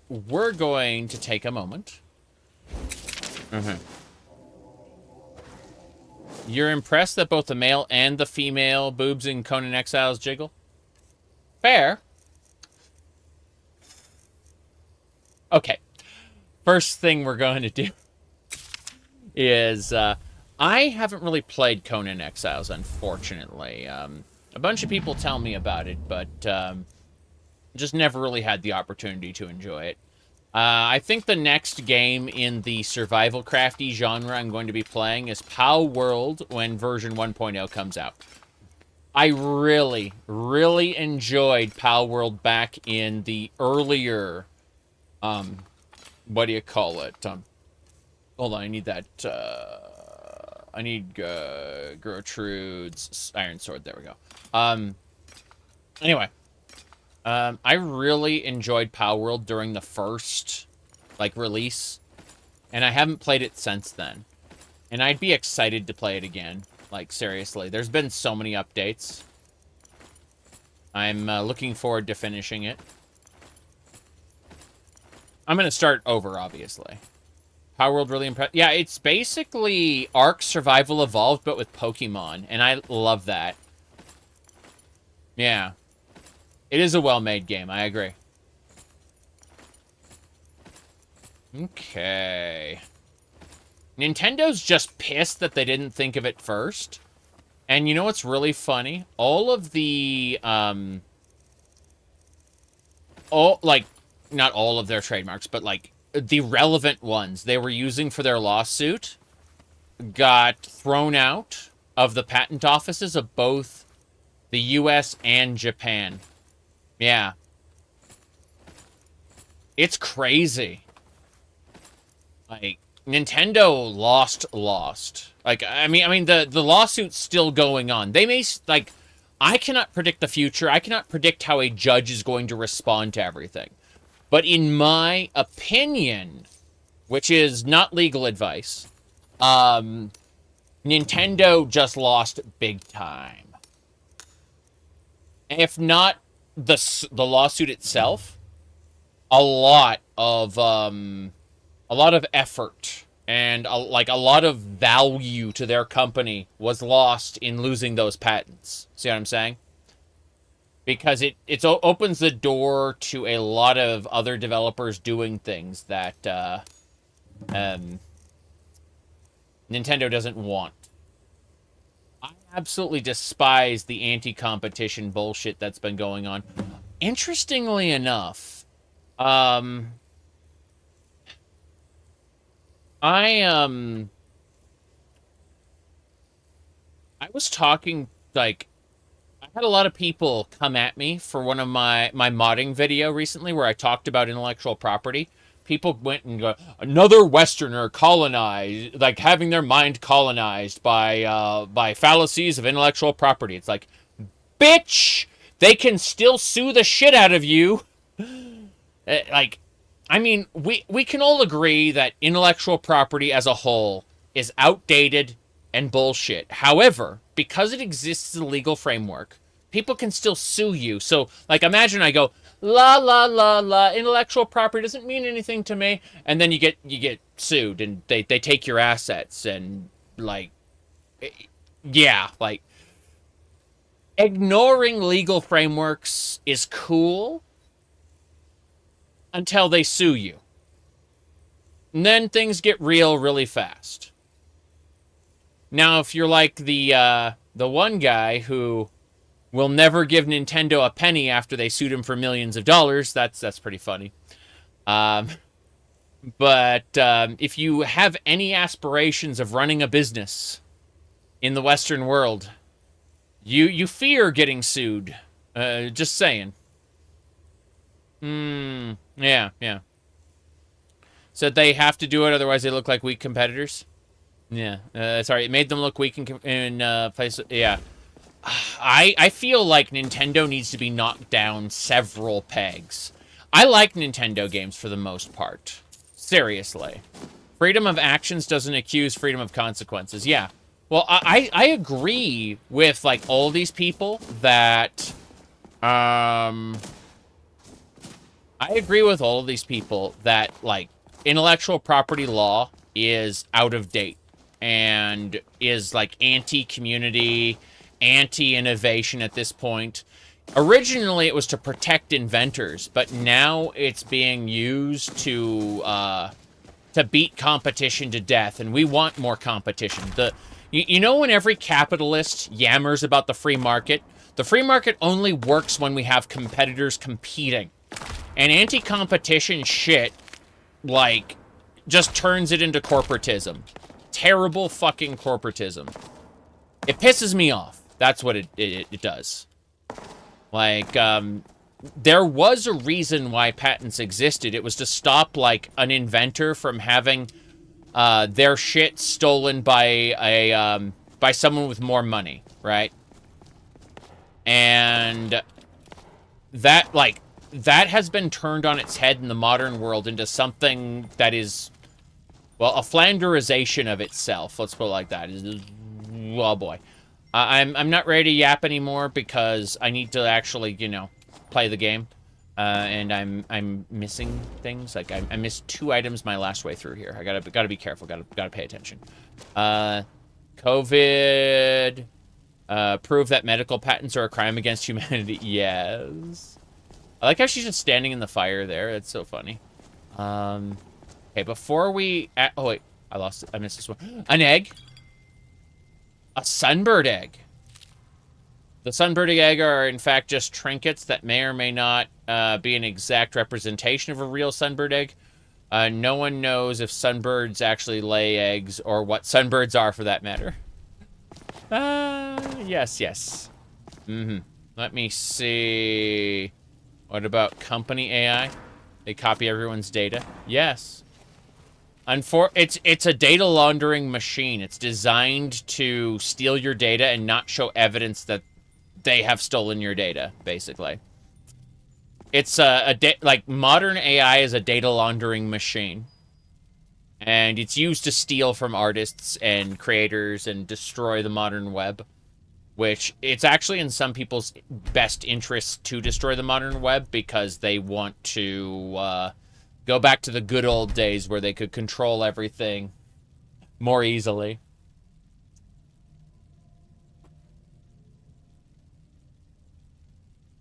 We're going to take a moment. You're impressed that both the male and the female boobs in Conan Exiles jiggle? Fair. Okay. First thing we're going to do is, I haven't really played Conan Exiles, unfortunately. A bunch of people tell me about it, but just never really had the opportunity to enjoy it. I think the next game in the survival crafty genre I'm going to be playing is POW World when version 1.0 comes out. I really, really enjoyed POW World back in the earlier, what do you call it? Hold on, I need that, I need Gertrude's Iron Sword. There we go. Anyway. I really enjoyed POW World during the first, release. And I haven't played it since then. And I'd be excited to play it again. Seriously. There's been so many updates. I'm looking forward to finishing it. I'm going to start over, obviously. POW World really impressed. Yeah, it's basically Ark Survival Evolved, but with Pokemon. And I love that. Yeah. It is a well-made game, I agree. Okay. Nintendo,'s just pissed that they didn't think of it first. And you know what's really funny? All of the, not all of their trademarks, but, the relevant ones they were using for their lawsuit got thrown out of the patent offices of both the US and Japan. Yeah. It's crazy. Nintendo lost. I mean, the lawsuit's still going on. They may, I cannot predict the future. I cannot predict how a judge is going to respond to everything. But in my opinion, which is not legal advice, Nintendo just lost big time. If not the lawsuit itself, a lot of effort and a lot of value to their company was lost in losing those patents. See what I'm saying? Because it opens the door to a lot of other developers doing things that Nintendo doesn't want. I absolutely despise the anti-competition bullshit that's been going on. Interestingly enough, I was talking, I had a lot of people come at me for one of my modding video recently where I talked about intellectual property. People went and go, another Westerner colonized, like having their mind colonized by fallacies of intellectual property. It's like, bitch, they can still sue the shit out of you. Like, I mean, we can all agree that intellectual property as a whole is outdated and bullshit. However, because it exists as a legal framework, people can still sue you. So, like, imagine I go, la, la, la, la, intellectual property doesn't mean anything to me. And then you get sued and they take your assets and, like, yeah, like, ignoring legal frameworks is cool until they sue you. And then things get real really fast. Now, if you're like the one guy who will never give Nintendo a penny after they sued him for millions of dollars, that's pretty funny. But if you have any aspirations of running a business in the Western world, you fear getting sued. Just saying. Yeah. So they have to do it, otherwise they look like weak competitors. Yeah. Sorry, it made them look weak in place. Yeah. I feel like Nintendo needs to be knocked down several pegs. I like Nintendo games for the most part. Seriously. Freedom of actions doesn't accuse freedom of consequences. Yeah. Well, I agree with, like, all these people that, I agree with all of these people that, like, intellectual property law is out of date and is, like, anti-community, anti-innovation at this point. Originally, it was to protect inventors, but now it's being used to beat competition to death, and we want more competition. You know when every capitalist yammers about the free market only works when we have competitors competing. And anti-competition shit, like, just turns it into corporatism. Terrible fucking corporatism. It pisses me off. That's what it does. Like, there was a reason why patents existed. It was to stop, like, an inventor from having their shit stolen by someone with more money, right? And that, like, that has been turned on its head in the modern world into something that is, well, a Flanderization of itself. Let's put it like that. Oh boy, I'm not ready to yap anymore because I need to actually, you know, play the game. And I'm missing things. Like I missed 2 items my last way through here. I gotta be careful. Gotta pay attention. COVID. Prove that medical patents are a crime against humanity. Yes. I like how she's just standing in the fire there. That's so funny. Okay, before we... oh, wait. I missed this one. An egg. A sunbird egg. The sunbird egg are, in fact, just trinkets that may or may not be an exact representation of a real sunbird egg. No one knows if sunbirds actually lay eggs or what sunbirds are, for that matter. Yes. Let me see... What about company AI? They copy everyone's data. Yes. It's a data laundering machine. It's designed to steal your data and not show evidence that they have stolen your data, basically. It's like modern AI is a data laundering machine. And it's used to steal from artists and creators and destroy the modern web. Which, it's actually in some people's best interest to destroy the modern web because they want to go back to the good old days where they could control everything more easily.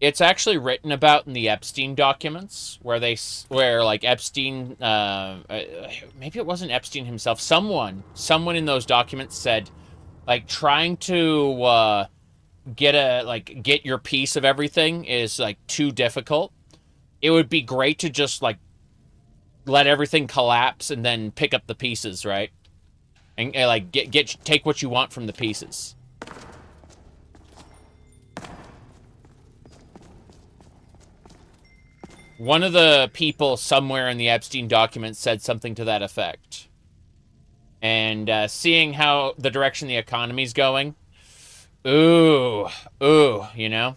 It's actually written about in the Epstein documents where like Epstein, maybe it wasn't Epstein himself, someone in those documents said, like, trying to get your piece of everything is, like, too difficult. It would be great to just, like, let everything collapse and then pick up the pieces, right? And like take what you want from the pieces. One of the people somewhere in the Epstein documents said something to that effect. And seeing how the direction the economy's going, ooh, you know?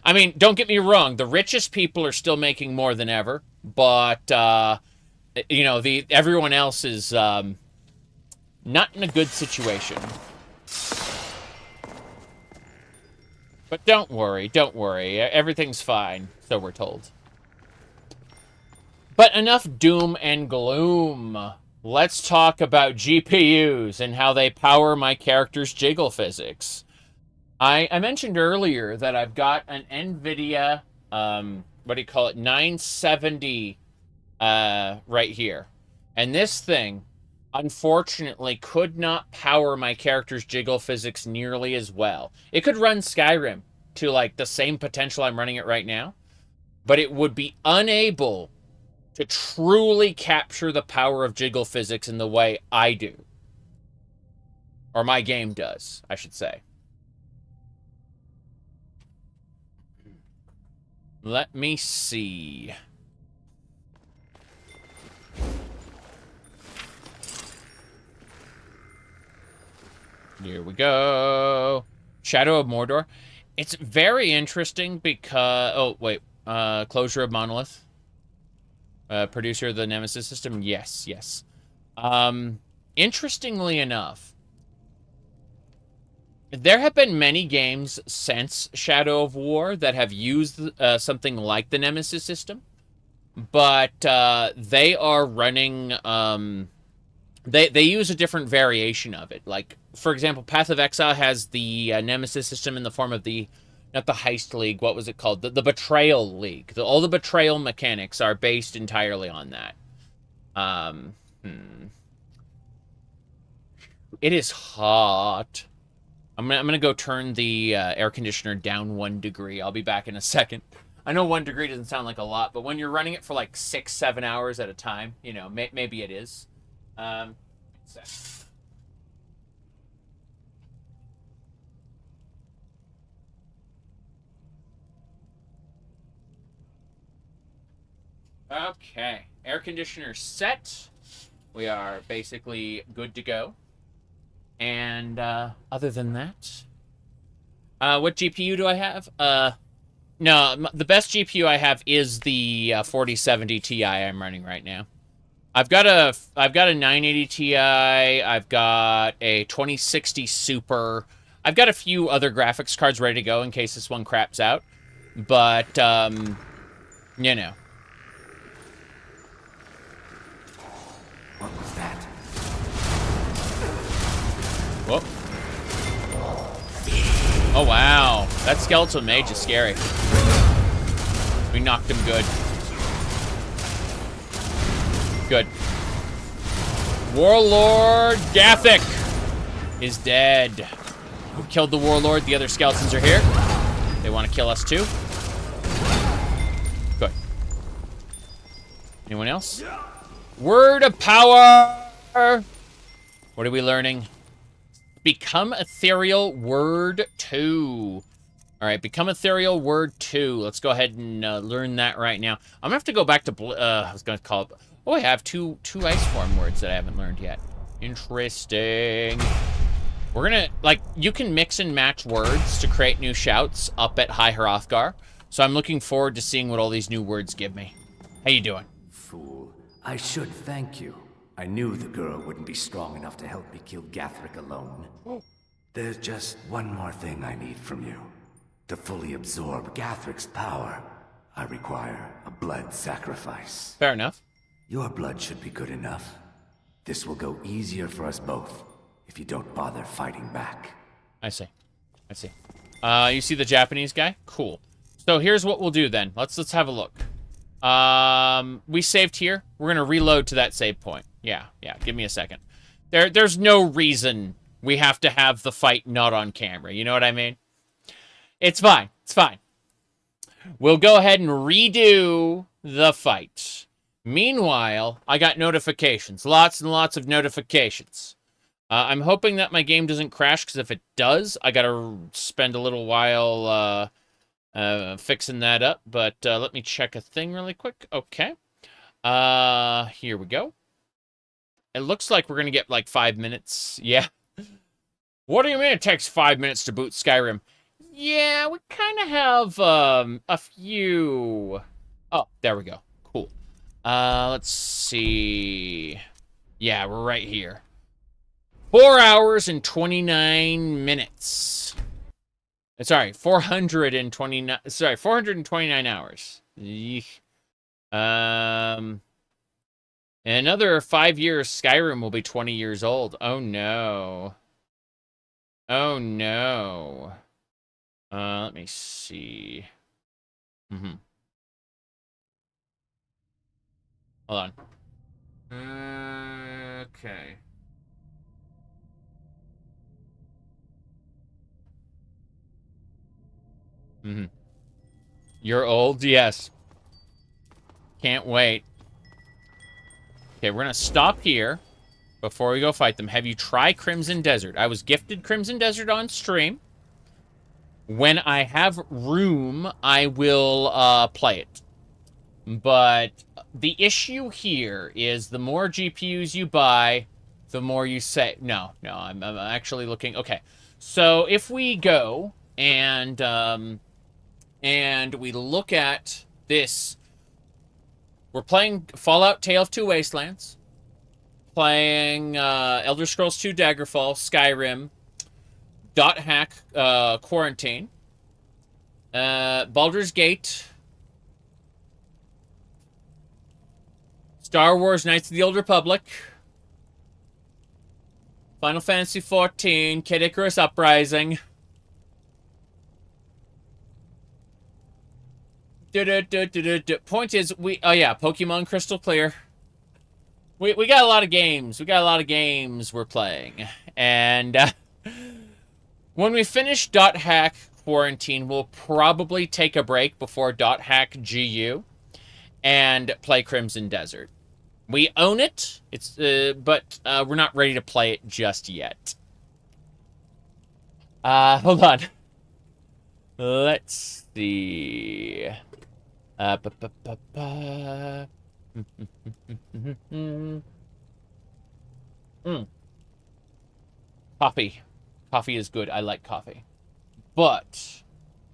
I mean, don't get me wrong, the richest people are still making more than ever, but, you know, everyone else is not in a good situation. But don't worry, everything's fine, so we're told. But enough doom and gloom. Let's talk about GPUs and how they power my character's jiggle physics. I mentioned earlier that I've got an NVIDIA, 970 right here. And this thing, unfortunately, could not power my character's jiggle physics nearly as well. It could run Skyrim to, like, the same potential I'm running it right now, but it would be unable to truly capture the power of jiggle physics in the way I do. Or my game does, I should say. Let me see. Here we go. Shadow of Mordor. It's very interesting because... Oh, wait. Closure of Monolith. Producer of the Nemesis system. Yes. Interestingly enough, there have been many games since Shadow of War that have used something like the Nemesis system, but they are running... They use a different variation of it. Like, for example, Path of Exile has the Nemesis system in the form of the... Not the Heist League, what was it called? The Betrayal League. All the betrayal mechanics are based entirely on that. It is hot. I'm gonna go turn the air conditioner down 1 degree. I'll be back in a second. I know 1 degree doesn't sound like a lot, but when you're running it for like 6-7 hours at a time, you know, maybe it is. Okay, air conditioner set. We are basically good to go. And other than that, what GPU do I have? No, the best GPU I have is the 4070 Ti I'm running right now. I've got a 980 Ti. I've got a 2060 Super. I've got a few other graphics cards ready to go in case this one craps out. But you know. What was that? Whoa. Oh, wow. That skeletal mage is scary. We knocked him good. Good. Warlord Gathic is dead. We killed the Warlord. The other skeletons are here. They want to kill us too. Good. Anyone else? Word of power! What are we learning? Become Ethereal Word 2. Alright, Become Ethereal Word 2. Let's go ahead and learn that right now. I'm gonna have to go back to... I was gonna call it... Oh, I have two ice form words that I haven't learned yet. Interesting. We're gonna... Like, you can mix and match words to create new shouts up at High Hrothgar. So I'm looking forward to seeing what all these new words give me. How you doing? Fool. I should thank you. I knew the girl wouldn't be strong enough to help me kill Gathric alone. There's just one more thing I need from you. To fully absorb Gathric's power, I require a blood sacrifice. Fair enough. Your blood should be good enough. This will go easier for us both if you don't bother fighting back. I see. You see the Japanese guy? Cool. So here's what we'll do then. Let's have a look. We saved here. We're gonna reload to that save point. Yeah, give me a second. There's no reason we have to have the fight not on camera. You know what I mean? It's fine. We'll go ahead and redo the fight. Meanwhile, I got notifications. Lots and lots of notifications. I'm hoping that my game doesn't crash, because if it does, I gotta spend a little while fixing that up, but let me check a thing really quick. Okay. Here we go. It looks like we're going to get like 5 minutes. Yeah. What do you mean it takes 5 minutes to boot Skyrim? Yeah, we kind of have a few... Oh, there we go. Cool. Let's see. Yeah, we're right here. 4 hours and 29 minutes. Sorry, 429. Sorry, 429 hours. Yeesh. In another 5 years, Skyrim will be 20 years old. Oh no. Oh no. Let me see. Hold on. Okay. You're old? Yes. Can't wait. Okay, we're gonna stop here before we go fight them. Have you tried Crimson Desert? I was gifted Crimson Desert on stream. When I have room, I will play it. But the issue here is the more GPUs you buy, the more you say... No, I'm actually looking... Okay, so if we go and we look at this... We're playing Fallout Tale of Two Wastelands, playing Elder Scrolls 2 Daggerfall, Skyrim, .hack Quarantine, Baldur's Gate, Star Wars Knights of the Old Republic, Final Fantasy XIV, Kid Icarus Uprising, Point is, oh yeah, Pokemon Crystal Clear. We got a lot of games. We got a lot of games we're playing. And when we finish .hack Quarantine, we'll probably take a break before .hack GU and play Crimson Desert. We own it. It's but we're not ready to play it just yet. Hold on. Let's see. Coffee. Coffee is good. I like coffee. But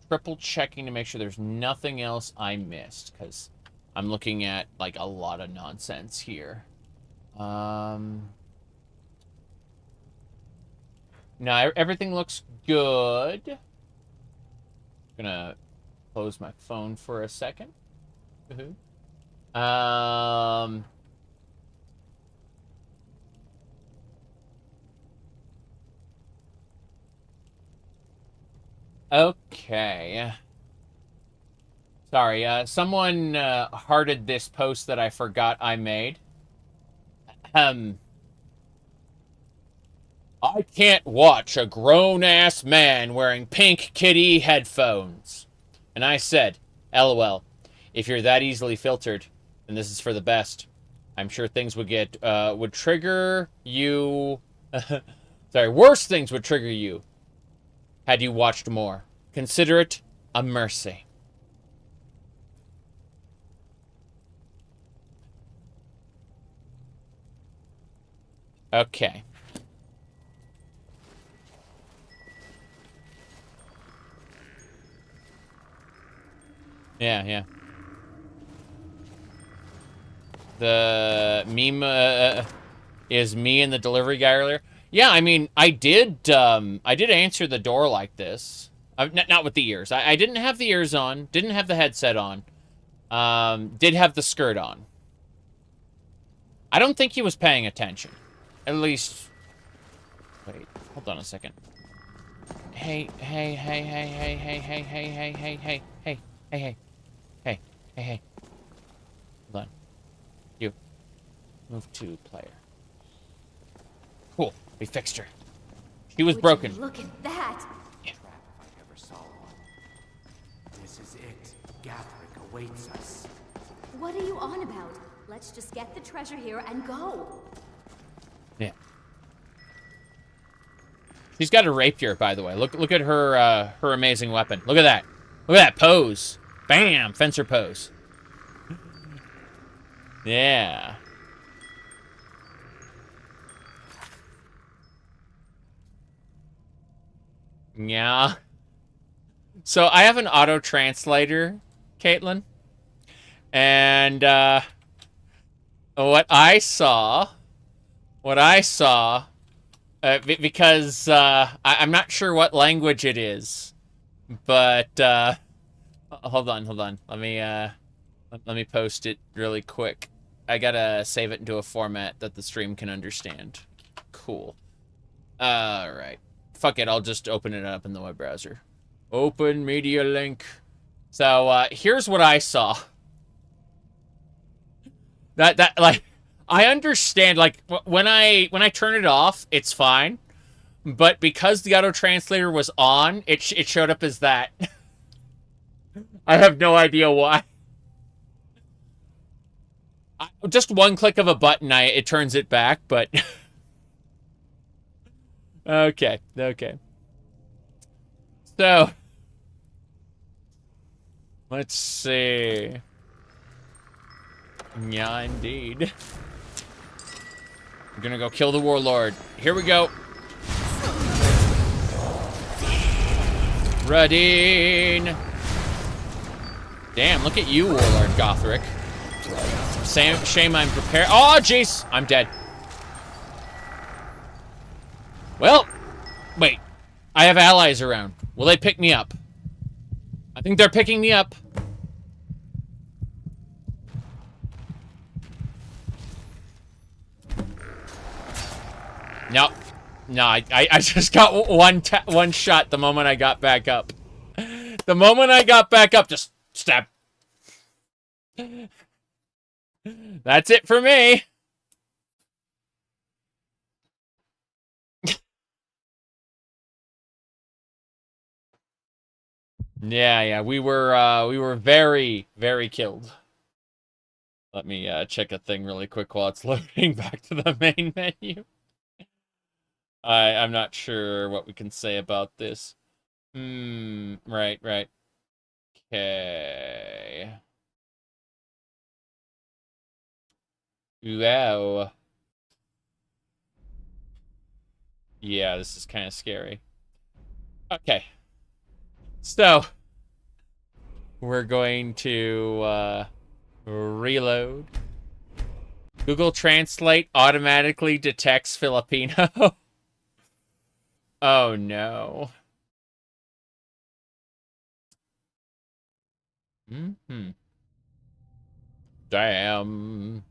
triple checking to make sure there's nothing else I missed, because I'm looking at like a lot of nonsense here. No, everything looks good. Gonna close my phone for a second. Okay. Sorry, someone hearted this post that I forgot I made. I can't watch a grown-ass man wearing pink kitty headphones. And I said, LOL, if you're that easily filtered, then this is for the best. I'm sure things would get, would trigger you... Sorry, worse things would trigger you had you watched more. Consider it a mercy. Okay. Yeah. The meme is me and the delivery guy earlier. Yeah, I mean, I did answer the door like this. Not with the ears. I didn't have the ears on. Didn't have the headset on. Did have the skirt on. I don't think he was paying attention. At least... Wait, hold on a second. Hey. Hold on. You. Move to player. Cool. We fixed her. She was broken. Look at that. Yeah. If I ever saw one. This is it. Gathering awaits us. What are you on about? Let's just get the treasure here and go. Yeah. She's got a rapier, by the way. Look at her her amazing weapon. Look at that. Look at that pose. Bam! Fencer pose. Yeah. Yeah. So I have an auto translator, Caitlin. And what I saw, because I'm not sure what language it is, but hold on. Let me post it really quick. I gotta save it into a format that the stream can understand. Cool. All right. Fuck it. I'll just open it up in the web browser. Open media link. So here's what I saw. That like, I understand, like, when I turn it off, it's fine, but because the auto translator was on, it showed up as that. I have no idea why. Just one click of a button, it turns it back, but okay. So let's see. Yeah, indeed. We're gonna go kill the warlord. Here we go. Radin. Damn, look at you, Warlord Gothric. Shame I'm prepared. Oh, jeez. I'm dead. Well, wait. I have allies around. Will they pick me up? I think they're picking me up. No, I just got one shot the moment I got back up. The moment I got back up, just stab. That's it for me. Yeah, we were very, very killed. Let me check a thing really quick while it's loading back to the main menu. I'm not sure what we can say about this. Right. Okay. Wow. Yeah, this is kind of scary. Okay. So, we're going to reload. Google Translate automatically detects Filipino. Oh no. Damn.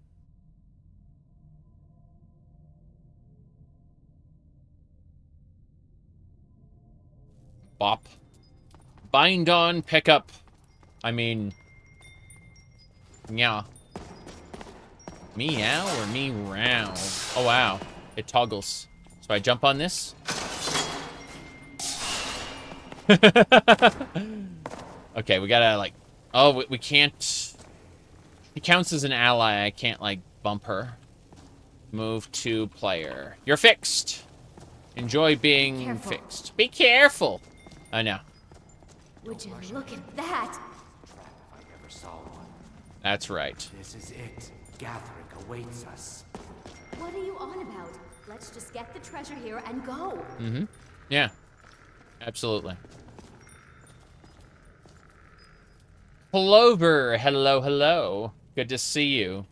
Bop. Bind on, pick up. I mean, yeah. Meow or meow? Oh wow, it toggles. So I jump on this. Okay, we gotta, like... Oh, we can't... He counts as an ally. I can't, like, bump her. Move to player. You're fixed! Enjoy being fixed. Be careful! I know. Would you look at that? That's right. This is it. Gathering awaits us. What are you on about? Let's just get the treasure here and go. Yeah. Absolutely. Plover, hello. Good to see you.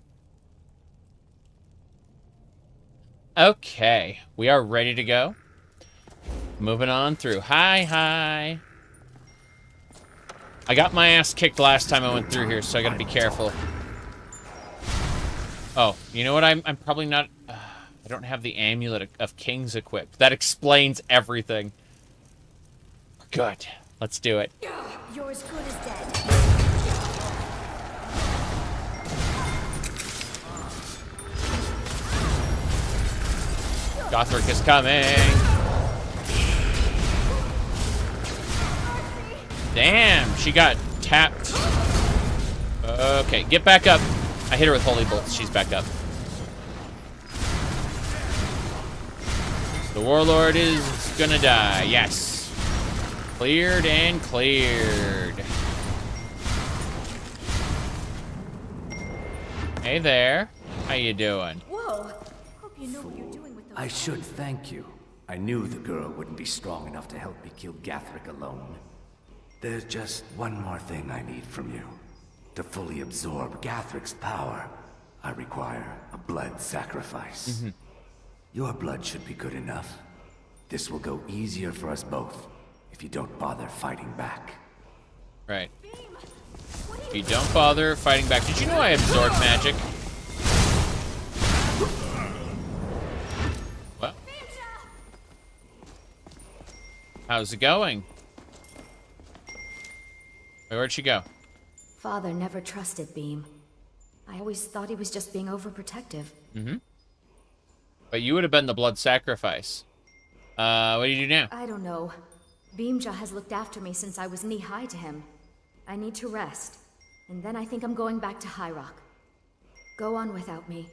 Okay, we are ready to go. Moving on through. Hi. I got my ass kicked last time I went through here, so I gotta be careful. Oh, you know what? I'm probably not... I don't have the Amulet of Kings equipped. That explains everything. Good. Let's do it. You're as good as dead. Gothric is coming. Damn, she got tapped. Okay, get back up. I hit her with Holy Bolts. She's back up. The Warlord is gonna die. Yes. Cleared and cleared. Hey there. How you doing? Whoa! Hope you know what you're doing with those. I should thank you. I knew the girl wouldn't be strong enough to help me kill Gathric alone. There's just one more thing I need from you. To fully absorb Gathric's power, I require a blood sacrifice. Your blood should be good enough. This will go easier for us both if you don't bother fighting back. Right. If you don't bother fighting back. Did you know I absorb magic? Well. How's it going? Where'd she go? Father never trusted Beam. I always thought he was just being overprotective. But you would have been the blood sacrifice. What do you do now? I don't know. Beamja has looked after me since I was knee-high to him. I need to rest. And then I think I'm going back to High Rock. Go on without me.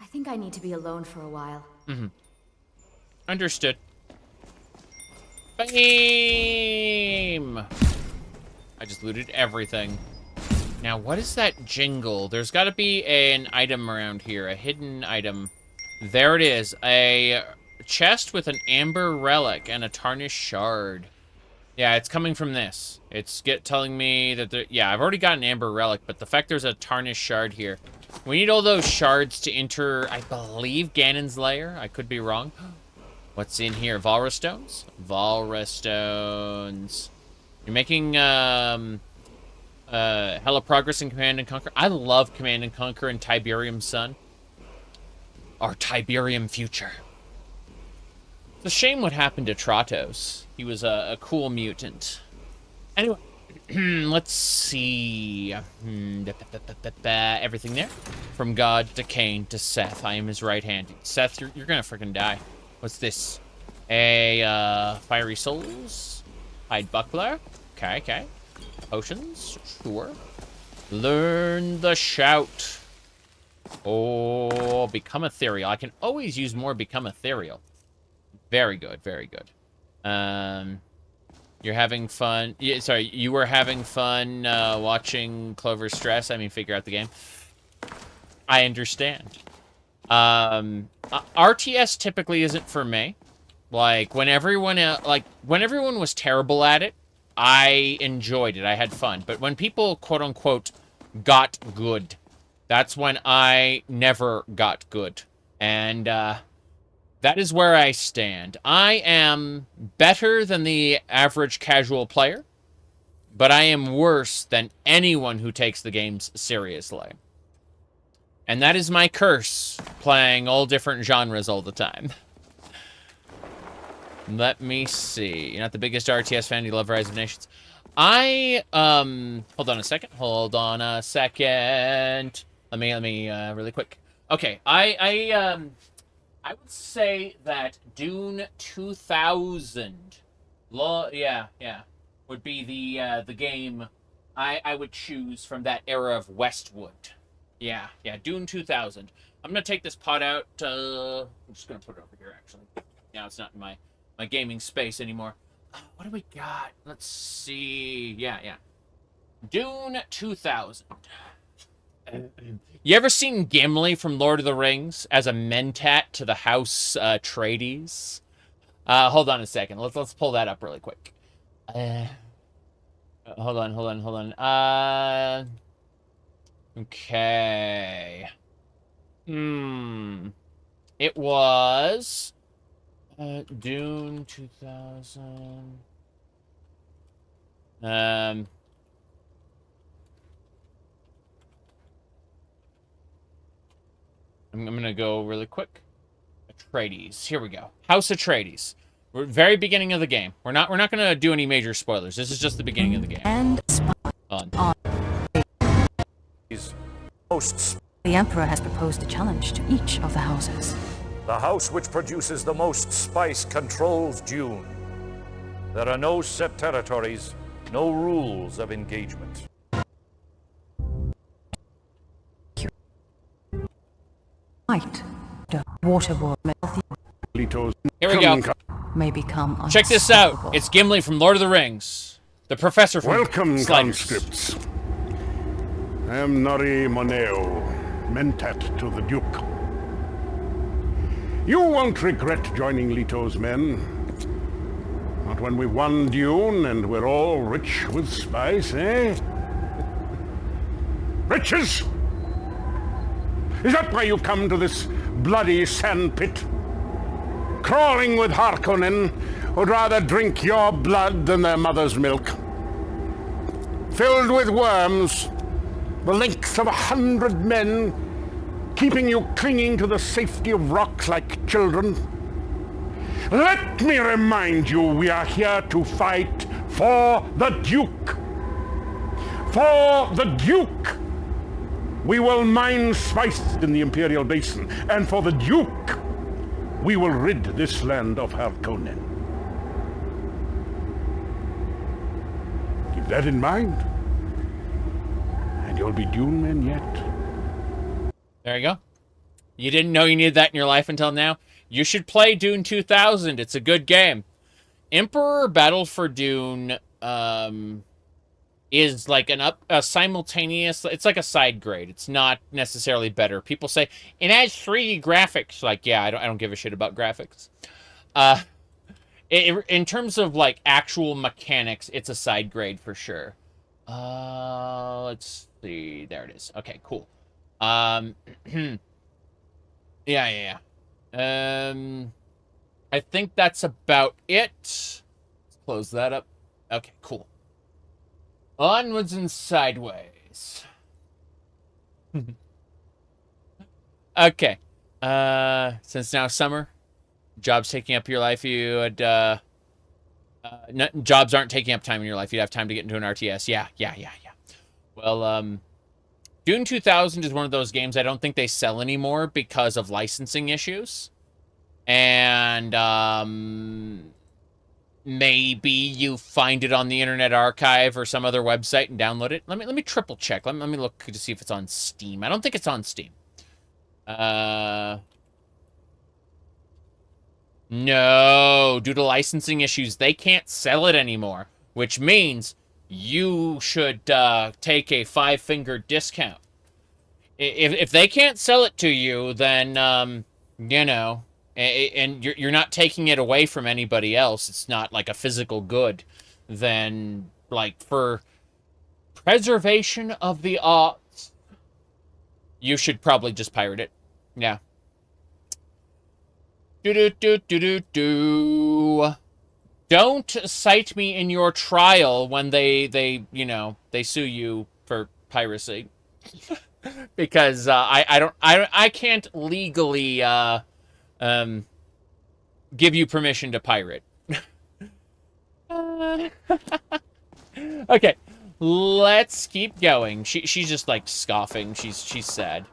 I think I need to be alone for a while. Understood. Bam! I just looted everything. Now, what is that jingle? There's got to be an item around here, a hidden item. There it is, a chest with an amber relic and a tarnished shard. Yeah, it's coming from this. It's telling me that there, yeah, I've already got an amber relic, but the fact there's a tarnished shard here. We need all those shards to enter, I believe, Ganon's lair. I could be wrong. What's in here? Valrus stones? Valrus stones. You're making, hella progress in Command and Conquer. I love Command and Conquer and Tiberium Sun. Our Tiberium future. It's a shame what happened to Tratos. He was a cool mutant. Anyway, let's see. Everything there. From God to Cain to Seth. I am his right hand. Seth, you're gonna freaking die. What's this? A fiery souls. Hide buckler. Okay. Potions. Sure. Learn the shout. Oh, become ethereal. I can always use more become ethereal. Very good, very good. You're having fun. Yeah, sorry, you were having fun watching Clover stress. I mean, figure out the game. I understand. RTS typically isn't for me. Like when everyone was terrible at it, I enjoyed it. I had fun. But when people quote unquote got good, that's when I never got good. And that is where I stand. I am better than the average casual player, but I am worse than anyone who takes the games seriously. And that is my curse, playing all different genres all the time. Let me see. You're not the biggest RTS fan, you love Rise of Nations. Hold on a second. Let me really quick. Okay, I would say that Dune 2000, would be the game I would choose from that era of Westwood. Yeah, Dune 2000. I'm gonna take this pot out. I'm just gonna put it over here. Actually, now it's not in my gaming space anymore. What do we got? Let's see. Yeah. Dune 2000. You ever seen Gimli from Lord of the Rings as a mentat to the House Atreides? Hold on a second. Let's pull that up really quick. Hold on. Okay. It was Dune 2000. I'm gonna go really quick. Atreides. Here we go. House Atreides. We're very beginning of the game. We're not gonna do any major spoilers. This is just the beginning of the game. And Hosts. the Emperor has proposed a challenge to each of the houses. The house which produces the most spice controls Dune. There are no set territories, no rules of engagement. Might the water war Here we go. may become Check this out. It's Gimli from Lord of the Rings. The professor from Welcome, Sliders. conscripts. I am Nori Moneo, mentat to the Duke. You won't regret joining Leto's men. Not when we've won Dune and we're all rich with spice, eh? Riches? Is that why you've come to this bloody sandpit? Crawling with Harkonnen who'd rather drink your blood than their mother's milk. Filled with worms, the length of 100 men, keeping you clinging to the safety of rocks like children. Let me remind you, we are here to fight for the Duke. For the Duke! We will mine spice in the Imperial Basin, and for the Duke, we will rid this land of Harkonnen. Keep that in mind, and you'll be Dune men yet. There you go. You didn't know you needed that in your life until now? You should play Dune 2000. It's a good game. Emperor Battle for Dune is like a simultaneous... It's like a side grade. It's not necessarily better. People say, it has 3D graphics. Like, yeah, I don't give a shit about graphics. In terms of, like, actual mechanics, it's a side grade for sure. Let's see. There it is. Okay, cool. Yeah. I think that's about it. Let's close that up. Okay, cool. Onwards and sideways. Okay. Since now summer, jobs taking up your life, you had, jobs aren't taking up time in your life. You'd have time to get into an RTS. Yeah. Well, Dune 2000 is one of those games I don't think they sell anymore because of licensing issues. And, maybe you find it on the Internet Archive or some other website and download it. Let me triple check. Let me look to see if it's on Steam. I don't think it's on Steam. No, due to licensing issues, they can't sell it anymore, which means you should take a 5-finger discount. If they can't sell it to you, then, you know, and you're not taking it away from anybody else, it's not like a physical good, then, like, for preservation of the arts, you should probably just pirate it. Yeah. Don't cite me in your trial when they you know, they sue you for piracy. Because I can't legally give you permission to pirate. Okay, let's keep going. She's just like scoffing. She's sad.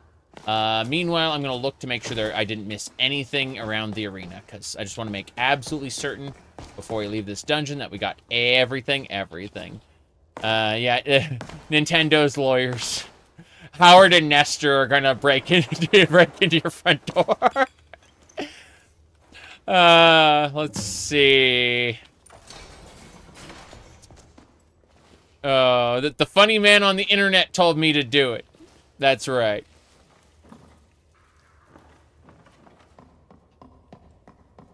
Meanwhile, I'm gonna look to make sure I didn't miss anything around the arena, because I just want to make absolutely certain before we leave this dungeon that we got everything. Yeah, Nintendo's lawyers, Howard and Nestor, are gonna break into your front door. Let's see. The funny man on the internet told me to do it. That's right.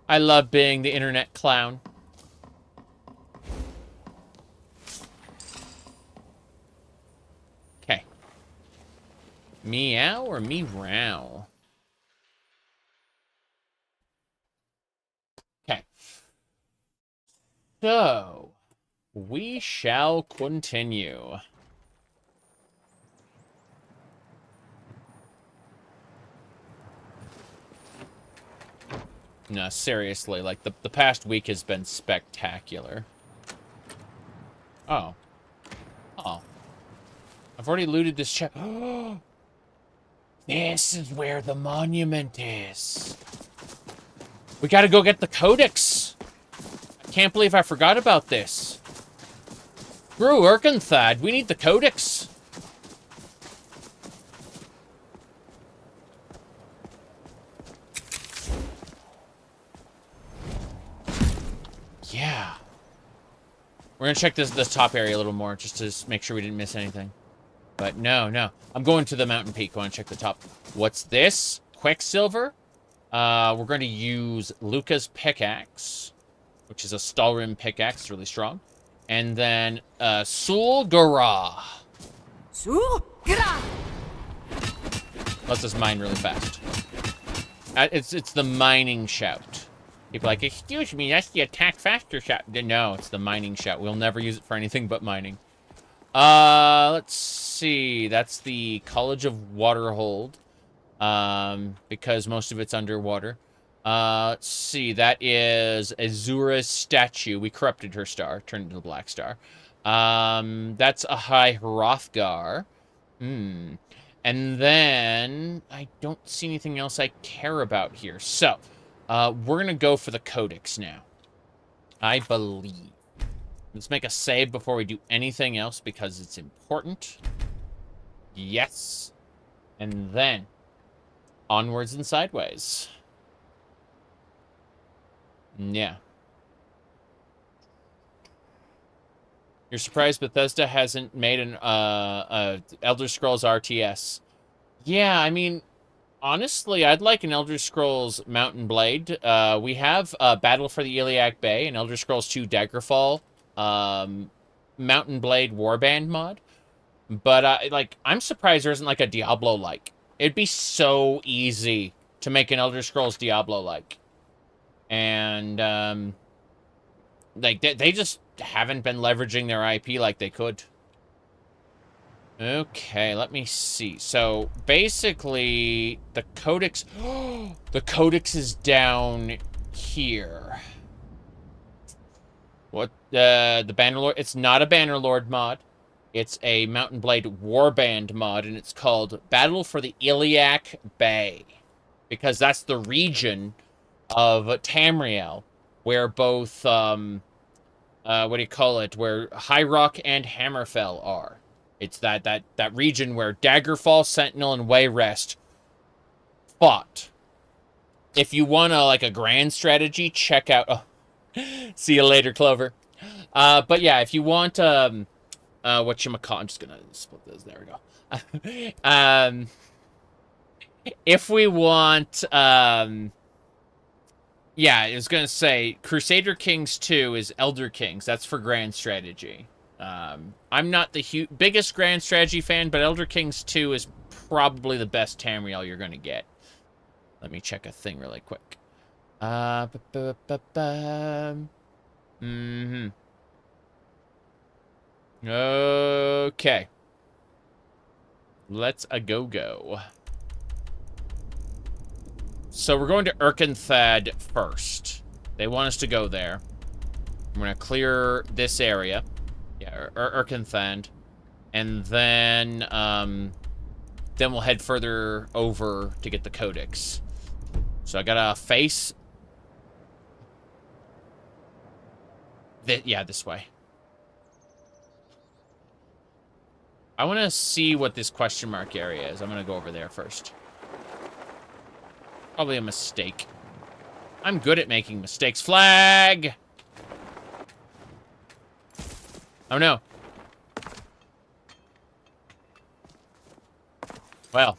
I love being the internet clown. Okay. Meow or meow? Okay. So, we shall continue. No, seriously, like, the past week has been spectacular. Oh. I've already looted this chest. This is where the monument is. We gotta go get the codex. I can't believe I forgot about this. Screw Urkenthad, we need the codex. We're gonna check this top area a little more, just to make sure we didn't miss anything. But no, no. I'm going to the mountain peak. I want to check the top. What's this? Quicksilver? We're going to use Luca's pickaxe, which is a Stalrim pickaxe. It's really strong. And then, Sulgara. Sulgara! Let's just mine really fast. It's the mining shout. People are like, excuse me, that's the attack faster shout. No, it's the mining shout. We'll never use it for anything but mining. Let's see. That's the College of Winderhold. Because most of it's underwater. Let's see. That is Azura's statue. We corrupted her star. Turned into a black star. That's a high Hrothgar. And then I don't see anything else I care about here. So, we're going to go for the Codex now. I believe. Let's make a save before we do anything else because it's important. Yes. And then, onwards and sideways. Yeah. You're surprised Bethesda hasn't made an Elder Scrolls RTS. Yeah, I mean, honestly, I'd like an Elder Scrolls Mountain Blade. We have Battle for the Iliac Bay, an Elder Scrolls 2 Daggerfall Mountain Blade Warband mod. But, like, I'm surprised there isn't, like, a Diablo-like. It'd be so easy to make an Elder Scrolls Diablo-like. And, like, they just haven't been leveraging their IP like they could. Okay, let me see. So, basically, the Codex... the Codex is down here. What? The Bannerlord... It's not a Bannerlord mod. It's a Mountain Blade Warband mod, and it's called Battle for the Iliac Bay. Because that's the region of Tamriel, where both, what do you call it? Where High Rock and Hammerfell are. It's that region where Daggerfall, Sentinel, and Wayrest fought. If you want a grand strategy, check out... Oh, see you later, Clover. But yeah, if you want, whatchamacallit, I'm just gonna split those. There we go. If we want, yeah, I was gonna say, Crusader Kings 2 is Elder Kings. That's for grand strategy. I'm not the biggest grand strategy fan, but Elder Kings 2 is probably the best Tamriel you're gonna get. Let me check a thing really quick. Okay. Let's go. So we're going to Erkenthad first. They want us to go there. I'm going to clear this area. Yeah, Erkenthad. And then we'll head further over to get the Codex. So I gotta face... yeah, this way. I want to see what this question mark area is. I'm going to go over there first. Probably a mistake. I'm good at making mistakes. Flag! Oh, no. Well,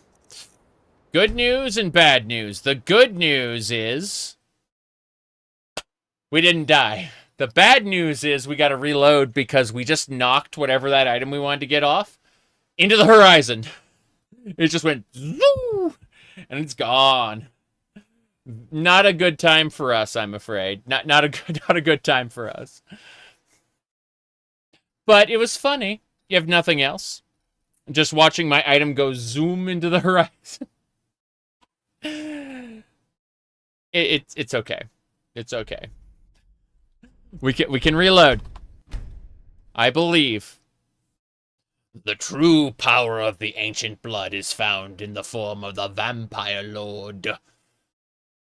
good news and bad news. The good news is we didn't die. The bad news is we got to reload because we just knocked whatever that item we wanted to get off into the horizon. It just went zoo, and it's gone. Not a good time for us, I'm afraid. Not a good time for us. But it was funny. You have nothing else. Just watching my item go zoom into the horizon. It's okay. It's okay. We can reload. I believe. The true power of the ancient blood is found in the form of the vampire lord.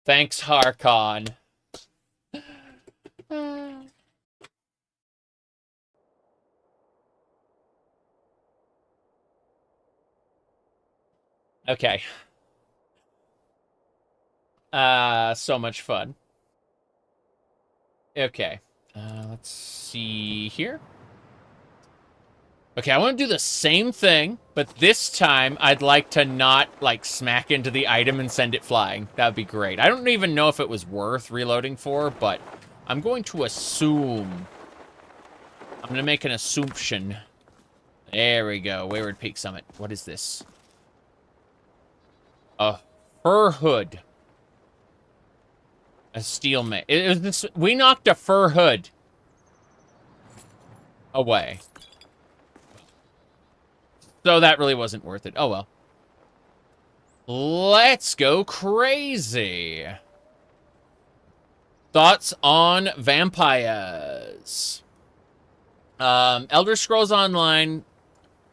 Thanks, Harkon. Okay. So much fun. Okay. Let's see here. Okay, I want to do the same thing, but this time I'd like to not, like, smack into the item and send it flying. That would be great. I don't even know if it was worth reloading for, but I'm going to assume. I'm going to make an assumption. There we go. Wayward Peak Summit. What is this? A fur hood. A steel mate. We knocked a fur hood away. So that really wasn't worth it. Oh, well. Let's go crazy. Thoughts on vampires? Elder Scrolls Online,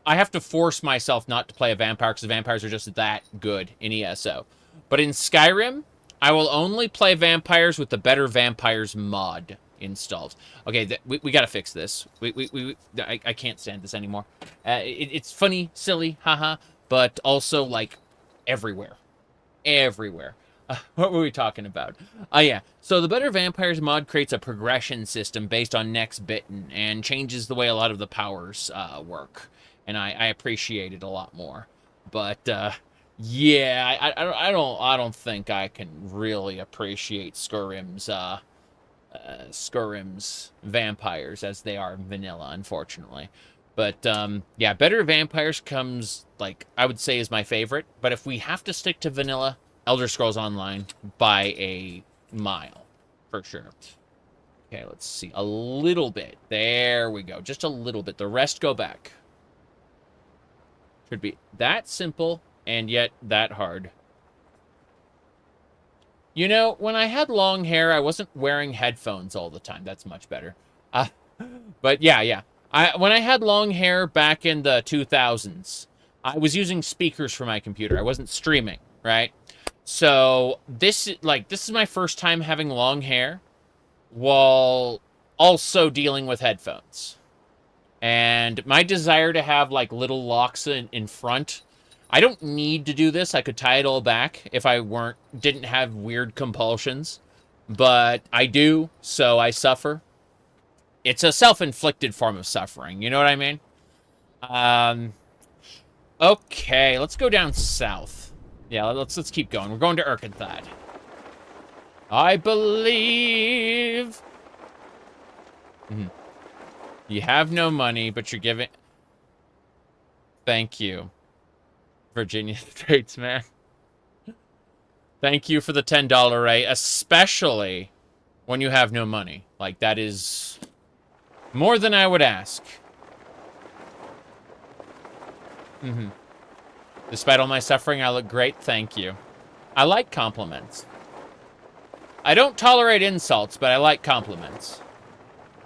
I have to force myself not to play a vampire because vampires are just that good in ESO. But in Skyrim, I will only play vampires with the Better Vampires mod installed. Okay, we gotta fix this. I can't stand this anymore. It's funny, silly, haha, but also, like, everywhere. Everywhere. What were we talking about? Yeah. So the Better Vampires mod creates a progression system based on next bitten and changes the way a lot of the powers work. And I appreciate it a lot more. But yeah, I don't think I can really appreciate Skyrim's vampires as they are vanilla, unfortunately. But yeah, Better Vampires comes, like, I would say is my favorite. But if we have to stick to vanilla, Elder Scrolls Online by a mile, for sure. Okay, let's see. A little bit. There we go. Just a little bit. The rest go back. Should be that simple and yet that hard. You know, when I had long hair, I wasn't wearing headphones all the time. That's much better. But yeah. When I had long hair back in the 2000s, I was using speakers for my computer. I wasn't streaming, right? So this is my first time having long hair while also dealing with headphones. And my desire to have, like, little locks in front, I don't need to do this. I could tie it all back if I didn't have weird compulsions. But I do, so I suffer. It's a self-inflicted form of suffering, you know what I mean? Okay, let's go down south. Yeah, let's keep going. We're going to Urkenthad. I believe. You have no money, but you're giving. Thank you, Virginia tradesman. Thank you for the $10 rate, especially when you have no money. Like, that is more than I would ask. Despite all my suffering, I look great. Thank you. I like compliments. I don't tolerate insults, but I like compliments.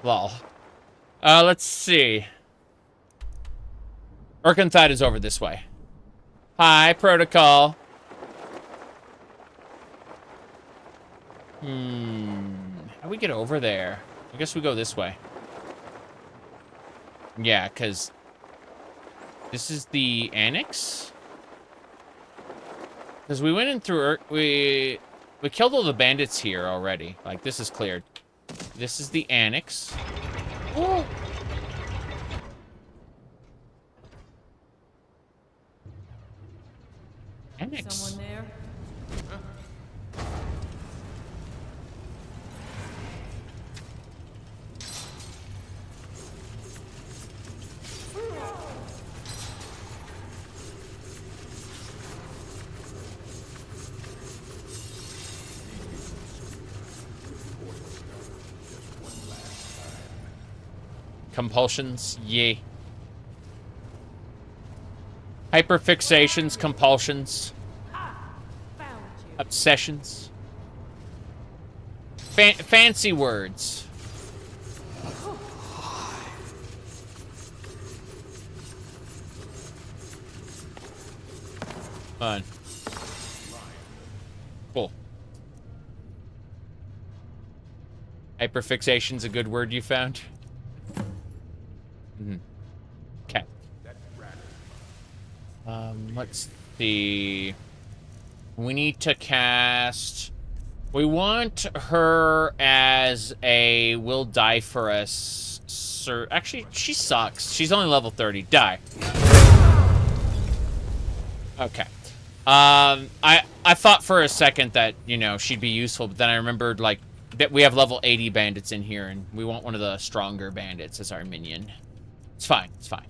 Lol. Let's see. Urkenthad is over this way. Hi, Protocol. How do we get over there? I guess we go this way. Yeah, because this is the annex? Because we went in through... We killed all the bandits here already. Like, this is cleared. This is the annex. Oh! Annex. Someone there? Compulsions, yay. Hyperfixations, compulsions. Obsessions. Fancy words. Fun. Cool. Hyperfixation's a good word you found? Okay. Let's see. We need to cast... We want her as a will die for us Sir, actually, she sucks. She's only level 30. Die. Okay. I thought for a second that, you know, she'd be useful, but then I remembered, like, that we have level 80 bandits in here, and we want one of the stronger bandits as our minion. It's fine. It's fine.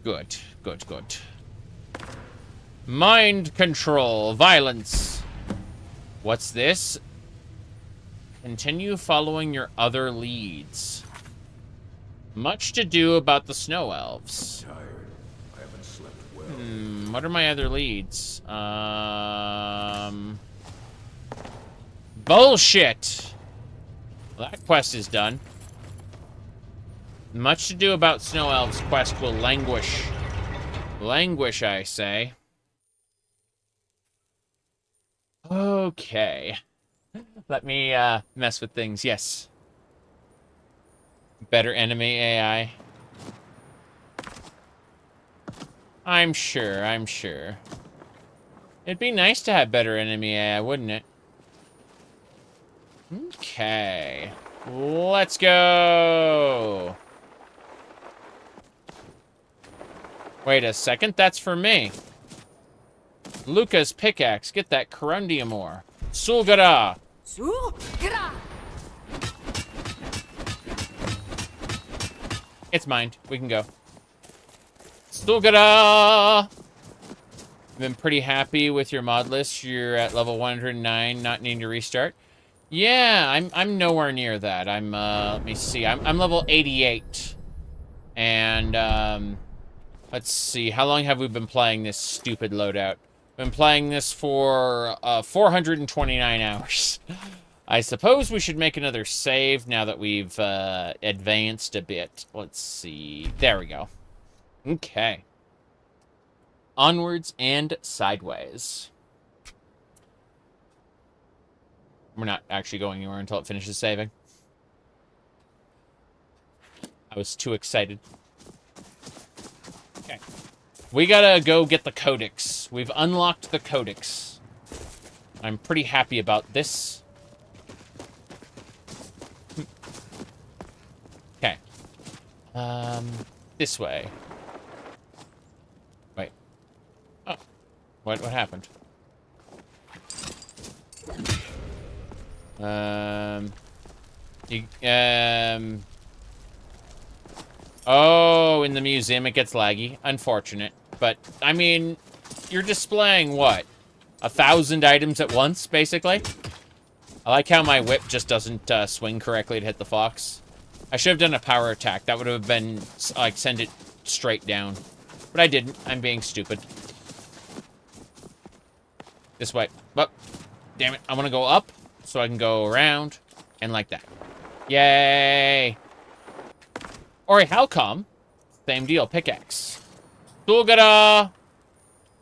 Good. Good, good. Mind control. Violence. What's this? Continue following your other leads. Much to do about the snow elves. What are my other leads? Bullshit! Well, that quest is done. Much to do about snow elves quest will languish. Languish, I say. Okay. Let me mess with things. Yes. Better enemy AI. I'm sure, I'm sure. It'd be nice to have better enemy AI, wouldn't it? Okay. Let's go! Wait a second, that's for me. Luca's pickaxe, get that corundium ore. Sulgara! Sulgara! It's mine. We can go. Sulgara! I've been pretty happy with your mod list. You're at level 109, not needing to restart. Yeah, I'm nowhere near that. I'm let me see. I'm level 88. And let's see. How long have we been playing this stupid loadout? Been playing this for 429 hours. I suppose we should make another save now that we've advanced a bit. Let's see. There we go. Okay. Onwards and sideways. We're not actually going anywhere until it finishes saving. I was too excited. Okay. We gotta go get the codex. We've unlocked the codex. I'm pretty happy about this. Okay. This way. Wait. Oh. What happened? Oh, in the museum it gets laggy. Unfortunate. But, I mean, you're displaying, what? 1,000 items at once, basically? I like how my whip just doesn't swing correctly to hit the fox. I should have done a power attack. That would have been, like, send it straight down. But I didn't. I'm being stupid. This way. Oh, damn it. I want to go up so I can go around and like that. Yay! Or a Halcom. Same deal. Pickaxe. Sulgara!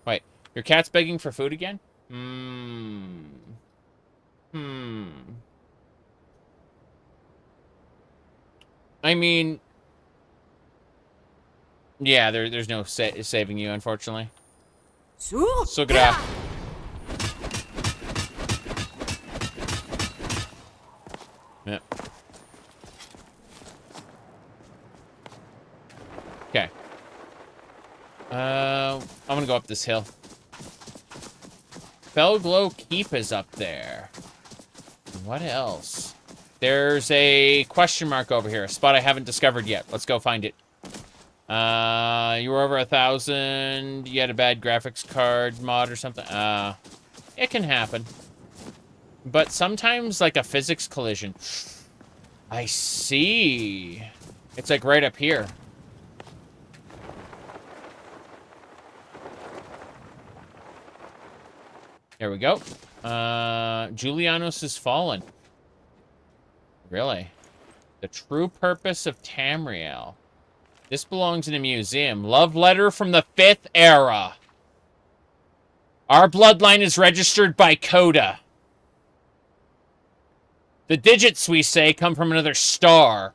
Wait. Your cat's begging for food again? I mean... Yeah, there's no saving you, unfortunately. Sulgara! Yep. Okay. I'm gonna go up this hill. Felglow Keep is up there. What else? There's a question mark over here, a spot I haven't discovered yet. Let's go find it. You were over 1,000. You had a bad graphics card mod or something. It can happen. But sometimes, like a physics collision. I see. It's like right up here. There we go. Julianos has fallen. Really? The true purpose of Tamriel. This belongs in a museum. Love letter from the 5th era. Our bloodline is registered by Coda. The digits, we say, come from another star.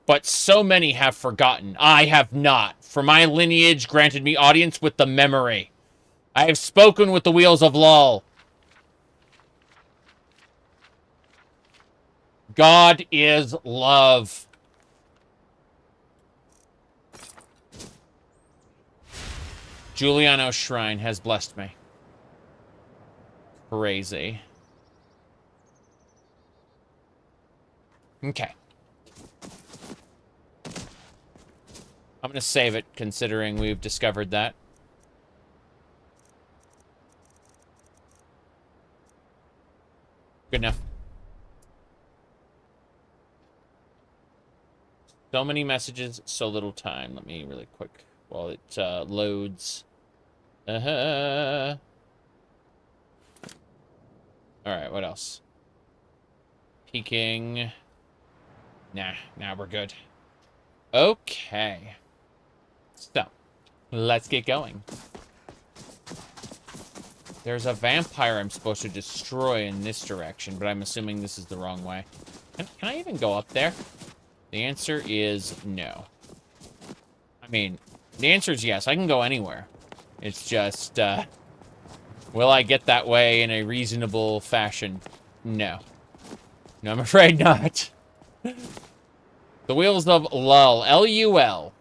But so many have forgotten. I have not. For my lineage granted me audience with the memory. I have spoken with the wheels of Lull. God is love. Giuliano's shrine has blessed me. Crazy. Okay. I'm going to save it, considering we've discovered that. Good enough. So many messages, so little time. Let me really quick while it loads. Alright, what else? Peeking. Nah, we're good. Okay. So, let's get going. There's a vampire I'm supposed to destroy in this direction, but I'm assuming this is the wrong way. Can I even go up there? The answer is no. I mean, the answer is yes. I can go anywhere. It's just, will I get that way in a reasonable fashion? No. No, I'm afraid not. The Wheels of Lull. L-U-L.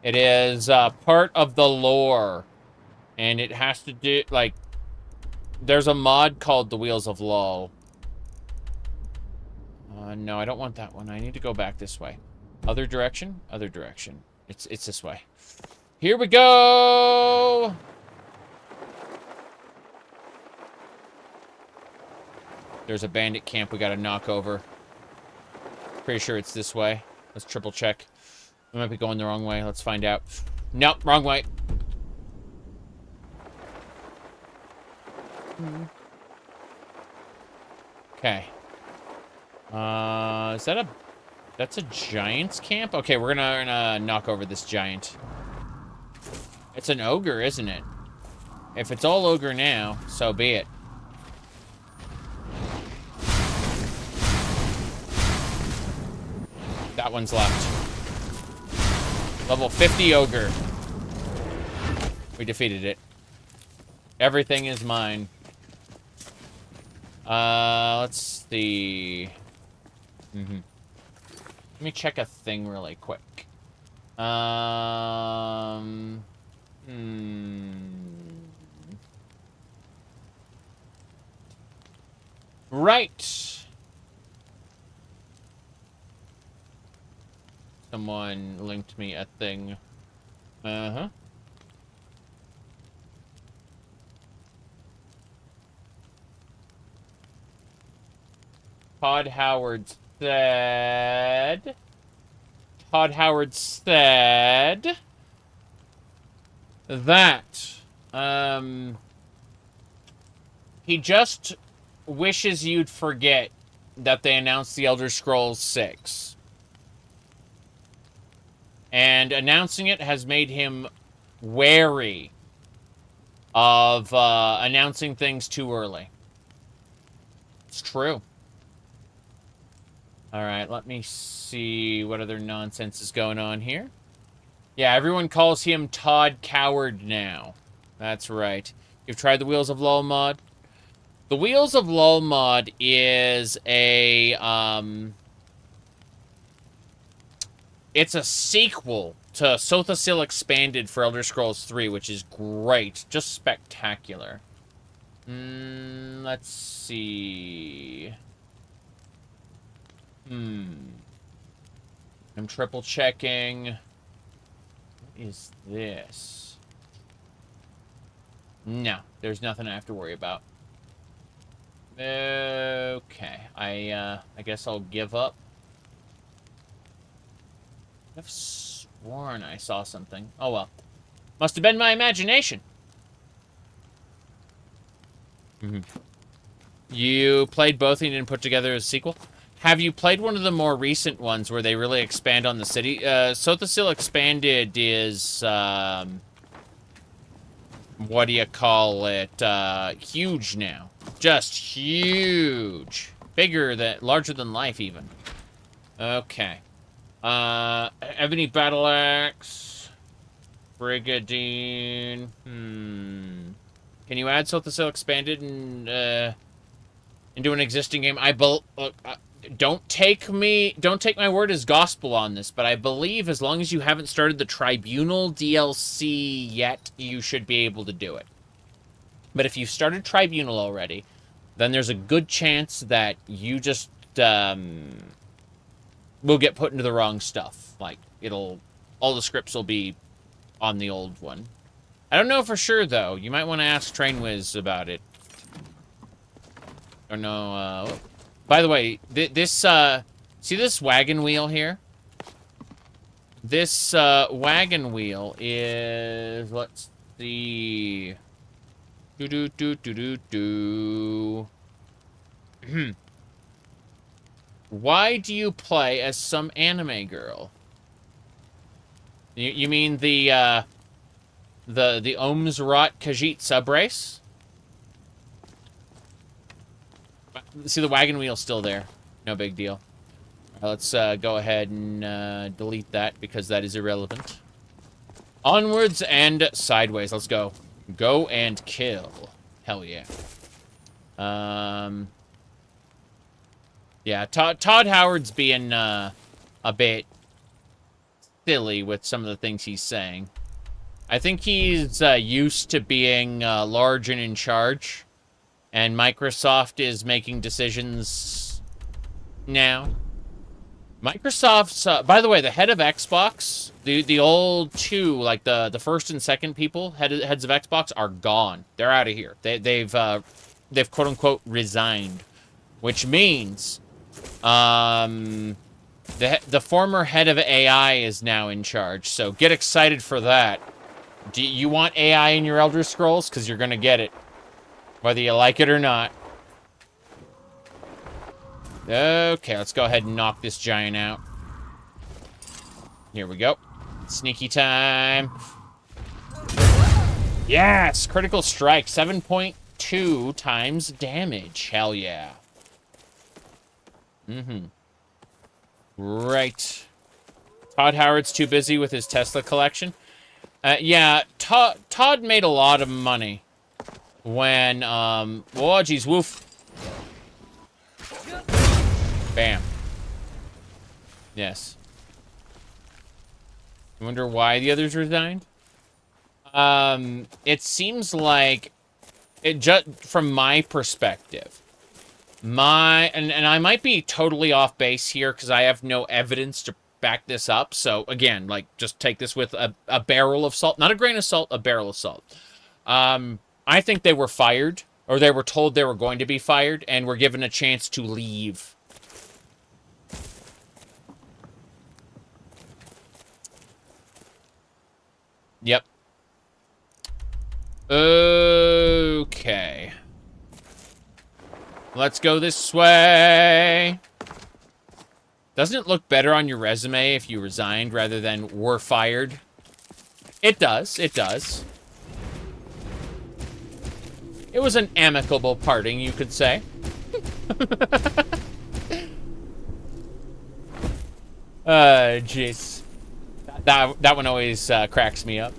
It is part of the lore. And it has to do, like, there's a mod called The Wheels of Lull. No, I don't want that one. I need to go back this way. Other direction? Other direction. It's this way. Here we go! There's a bandit camp we gotta knock over. Pretty sure it's this way. Let's triple check. We might be going the wrong way. Let's find out. Nope, wrong way. Okay. Is that that's a giant's camp? Okay, we're gonna knock over this giant. It's an ogre, isn't it? If it's all ogre now, so be it. That one's left. Level 50 ogre. We defeated it. Everything is mine. Let's see. Let me check a thing really quick. Right. Someone linked me a thing. Todd Howard said that he just wishes you'd forget that they announced the Elder Scrolls 6. And announcing it has made him wary of announcing things too early. It's true. Alright, let me see what other nonsense is going on here. Yeah, everyone calls him Todd Coward now. That's right. You've tried the Wheels of Lull mod? The Wheels of Lull mod is a, it's a sequel to Sothasil Expanded for Elder Scrolls 3, which is great. Just spectacular. Let's see. I'm triple checking. What is this? No, there's nothing I have to worry about. Okay, I guess I'll give up. I've sworn I saw something. Oh well. Must have been my imagination. You played both and didn't put together a sequel? Have you played one of the more recent ones where they really expand on the city? Sothasil Expanded is, what do you call it? Huge now. Just huge. Larger than life, even. Okay. Ebony Battle Axe. Brigadine. Can you add Sothasil Expanded and, into an existing game? don't take my word as gospel on this, but I believe as long as you haven't started the Tribunal DLC yet, you should be able to do it. But if you've started Tribunal already, then there's a good chance that you just will get put into the wrong stuff. Like, all the scripts will be on the old one. I don't know for sure, though. You might want to ask TrainWiz about it. Or no, by the way, this, see this wagon wheel here? This, wagon wheel is, let's see... Why do you play as some anime girl? You mean the Ohmes-raht Khajiit subrace? See, the wagon wheel's still there. No big deal. Let's go ahead and delete that because that is irrelevant. Onwards and sideways. Let's go. Go and kill. Hell yeah. Yeah, Todd Howard's being a bit silly with some of the things he's saying. I think he's used to being large and in charge. And Microsoft is making decisions now. Microsoft's, by the way, the head of Xbox, the old two, like the first and second people, heads of Xbox, are gone. They're out of here. They've quote unquote resigned, which means the former head of AI is now in charge. So get excited for that. Do you want AI in your Elder Scrolls? Because you're gonna get it. Whether you like it or not. Okay, let's go ahead and knock this giant out. Here we go. Sneaky time. Yes! Critical strike. 7.2 times damage. Hell yeah. Right. Todd Howard's too busy with his Tesla collection. Yeah, Todd made a lot of money. When, oh, geez, woof. Bam. Yes. I wonder why the others resigned? It seems like, from my perspective, and I might be totally off base here because I have no evidence to back this up. So, again, like, just take this with a barrel of salt. Not a grain of salt, a barrel of salt. I think they were fired, or they were told they were going to be fired, and were given a chance to leave. Yep. Okay. Let's go this way. Doesn't it look better on your resume if you resigned rather than were fired? It does. It does. It was an amicable parting, you could say. Jeez. That one always cracks me up.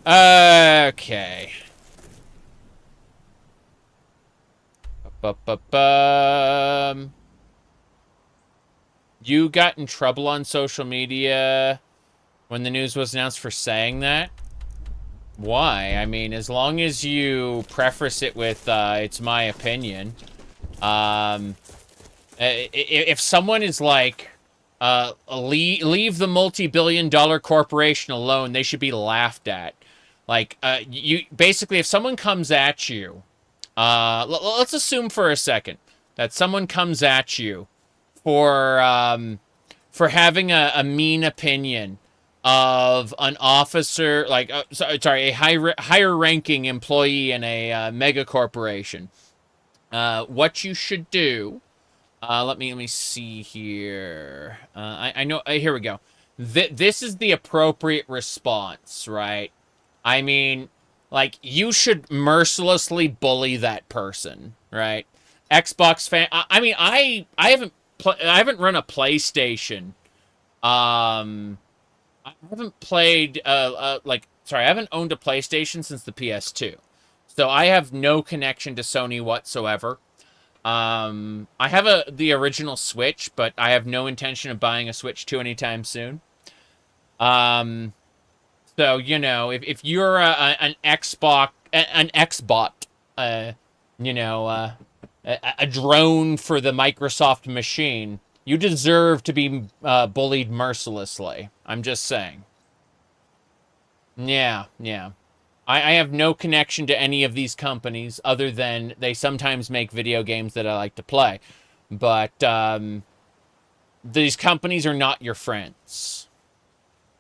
Okay. You got in trouble on social media when the news was announced for saying that? Why? I mean, as long as you preface it with, it's my opinion. If someone is like, leave the multi-billion-dollar corporation alone, they should be laughed at. Like, basically, if someone comes at you, let's assume for a second that someone comes at you for having a mean opinion of an officer, like, sorry, a higher-ranking employee in a mega corporation. What you should do, let me see here. I know, here we go. This is the appropriate response, right? I mean, like, you should mercilessly bully that person, right? Xbox fan, I mean, I haven't run a PlayStation, I haven't played, I haven't owned a PlayStation since the PS2. So I have no connection to Sony whatsoever. I have the original Switch, but I have no intention of buying a Switch 2 anytime soon. So, you know, if you're an Xbox, you know, a drone for the Microsoft machine, you deserve to be bullied mercilessly. I'm just saying. Yeah. I have no connection to any of these companies other than they sometimes make video games that I like to play. But these companies are not your friends.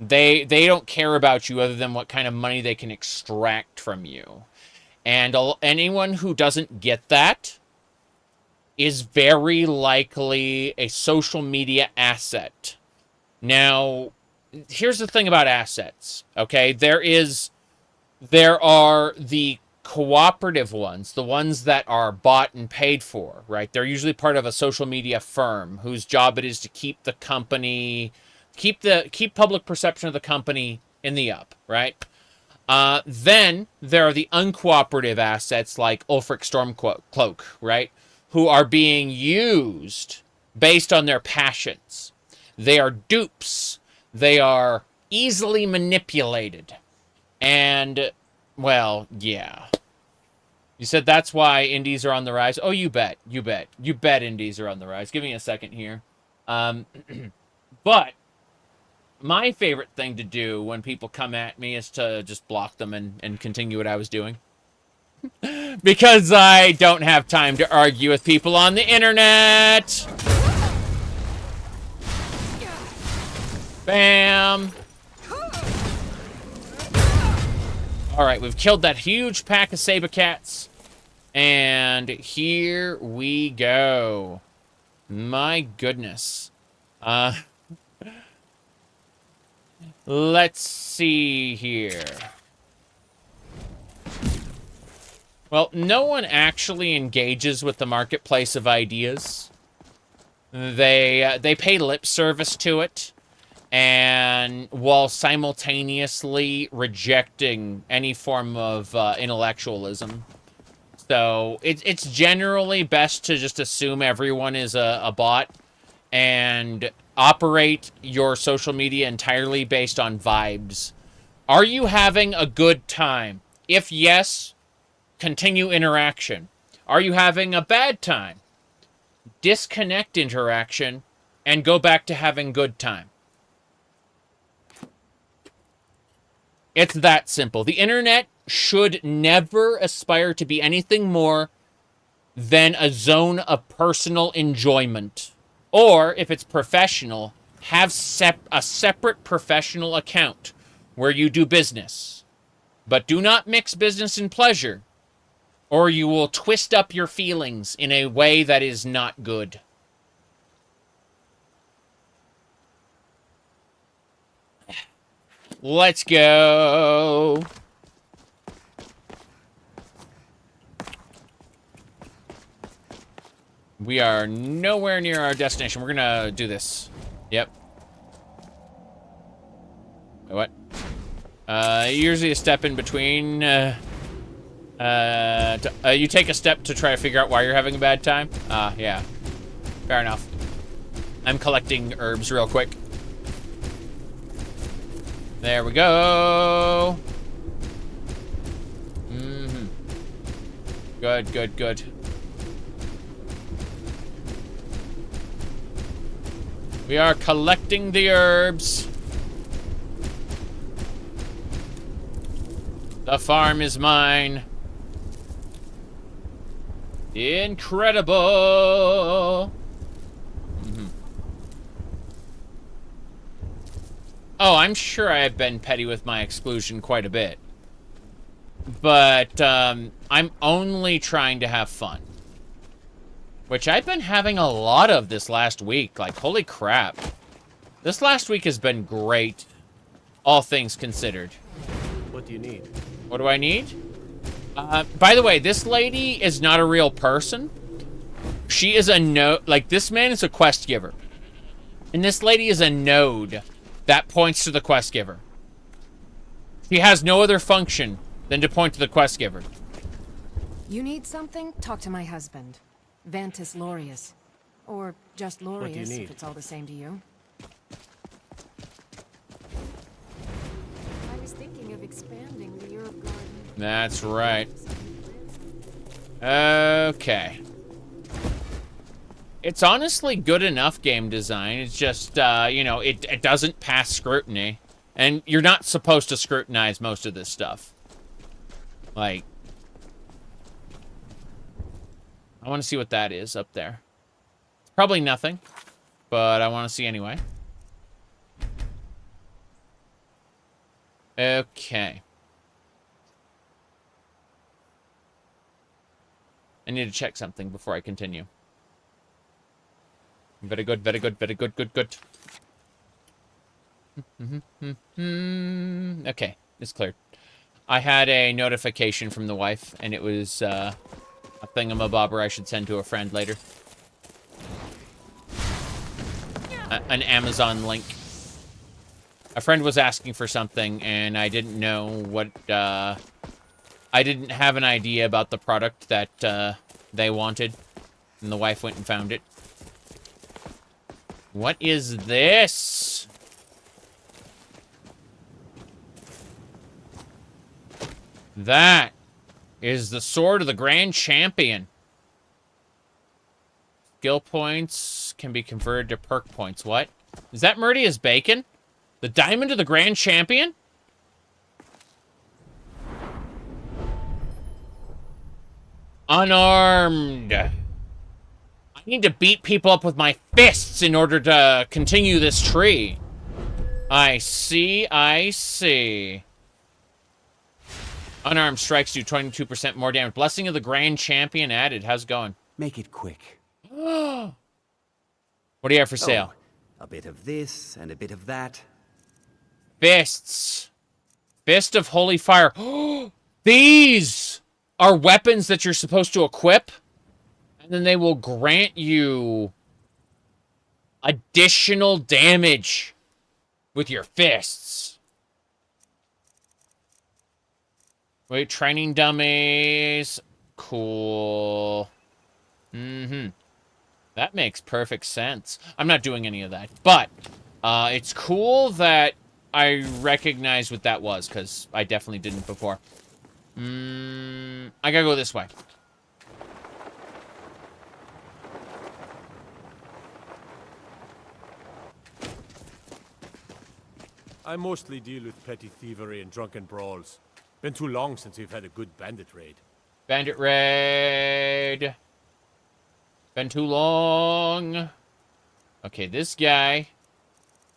They don't care about you other than what kind of money they can extract from you. And anyone who doesn't get that is very likely a social media asset. Now, here's the thing about assets, okay? There are the cooperative ones, the ones that are bought and paid for, right? They're usually part of a social media firm whose job it is to keep the company, keep public perception of the company in the up, right? Then there are the uncooperative assets like Ulfric Stormcloak, right? Who are being used based on their passions. They are dupes. They are easily manipulated. And, well, yeah. You said that's why indies are on the rise? Oh, you bet. You bet. You bet indies are on the rise. Give me a second here. But my favorite thing to do when people come at me is to just block them and continue what I was doing. Because I don't have time to argue with people on the internet. Bam. Alright, we've killed that huge pack of saber cats. And here we go. My goodness. Let's see here. Well, no one actually engages with the marketplace of ideas. They pay lip service to it. And while simultaneously rejecting any form of intellectualism. So it's generally best to just assume everyone is a bot and operate your social media entirely based on vibes. Are you having a good time? If yes, continue interaction. Are you having a bad time? Disconnect interaction and go back to having good time. It's that simple. The internet should never aspire to be anything more than a zone of personal enjoyment. Or, if it's professional, have a separate professional account where you do business. But do not mix business and pleasure, or you will twist up your feelings in a way that is not good. Let's go. We are nowhere near our destination. We're gonna do this. Yep. Wait, what? Usually a step in between. You take a step to try to figure out why you're having a bad time? Yeah. Fair enough. I'm collecting herbs real quick. There we go. Mm-hmm. Good, good, good. We are collecting the herbs. The farm is mine. Incredible. Mm-hmm. Oh, I'm sure I have been petty with my exclusion quite a bit. But, I'm only trying to have fun. Which I've been having a lot of this last week. Like, holy crap. This last week has been great. All things considered. What do you need? What do I need? By the way, this lady is not a real person. She is a node. Like, this man is a quest giver. And this lady is a node that points to the quest giver. He has no other function than to point to the quest giver. You need something? Talk to my husband. Ventus Lorius. Or just do you Lorius, need? if it's all the same to you. I was thinking of expanding the herb garden. That's right. Okay. It's honestly good enough game design. It's just, you know, it doesn't pass scrutiny. And you're not supposed to scrutinize most of this stuff. Like, I want to see what that is up there. It's probably nothing, but I want to see anyway. Okay. I need to check something before I continue. Very good, very good, very good, good, good. Okay, it's cleared. I had a notification from the wife, and it was a thingamabobber I should send to a friend later. An Amazon link. A friend was asking for something, and I didn't know what... I didn't have an idea about the product that they wanted, and the wife went and found it. What is this? That is the sword of the Grand Champion. Skill points can be converted to perk points. What? Is that Murdia's bacon? The diamond of the Grand Champion? Unarmed. I need to beat people up with my fists in order to continue this tree. I see, I see. Unarmed strikes do 22% more damage. Blessing of the Grand Champion added. How's it going? Make it quick. What do you have for sale? A bit of this and a bit of that. Fists. Fist of Holy Fire. These are weapons that you're supposed to equip. And then they will grant you additional damage with your fists. Wait, training dummies. Cool. That makes perfect sense. I'm not doing any of that. But it's cool that I recognize what that was, because I definitely didn't before. I gotta go this way. I mostly deal with petty thievery and drunken brawls. Been too long since we've had a good bandit raid. Bandit raid. Been too long. Okay, this guy.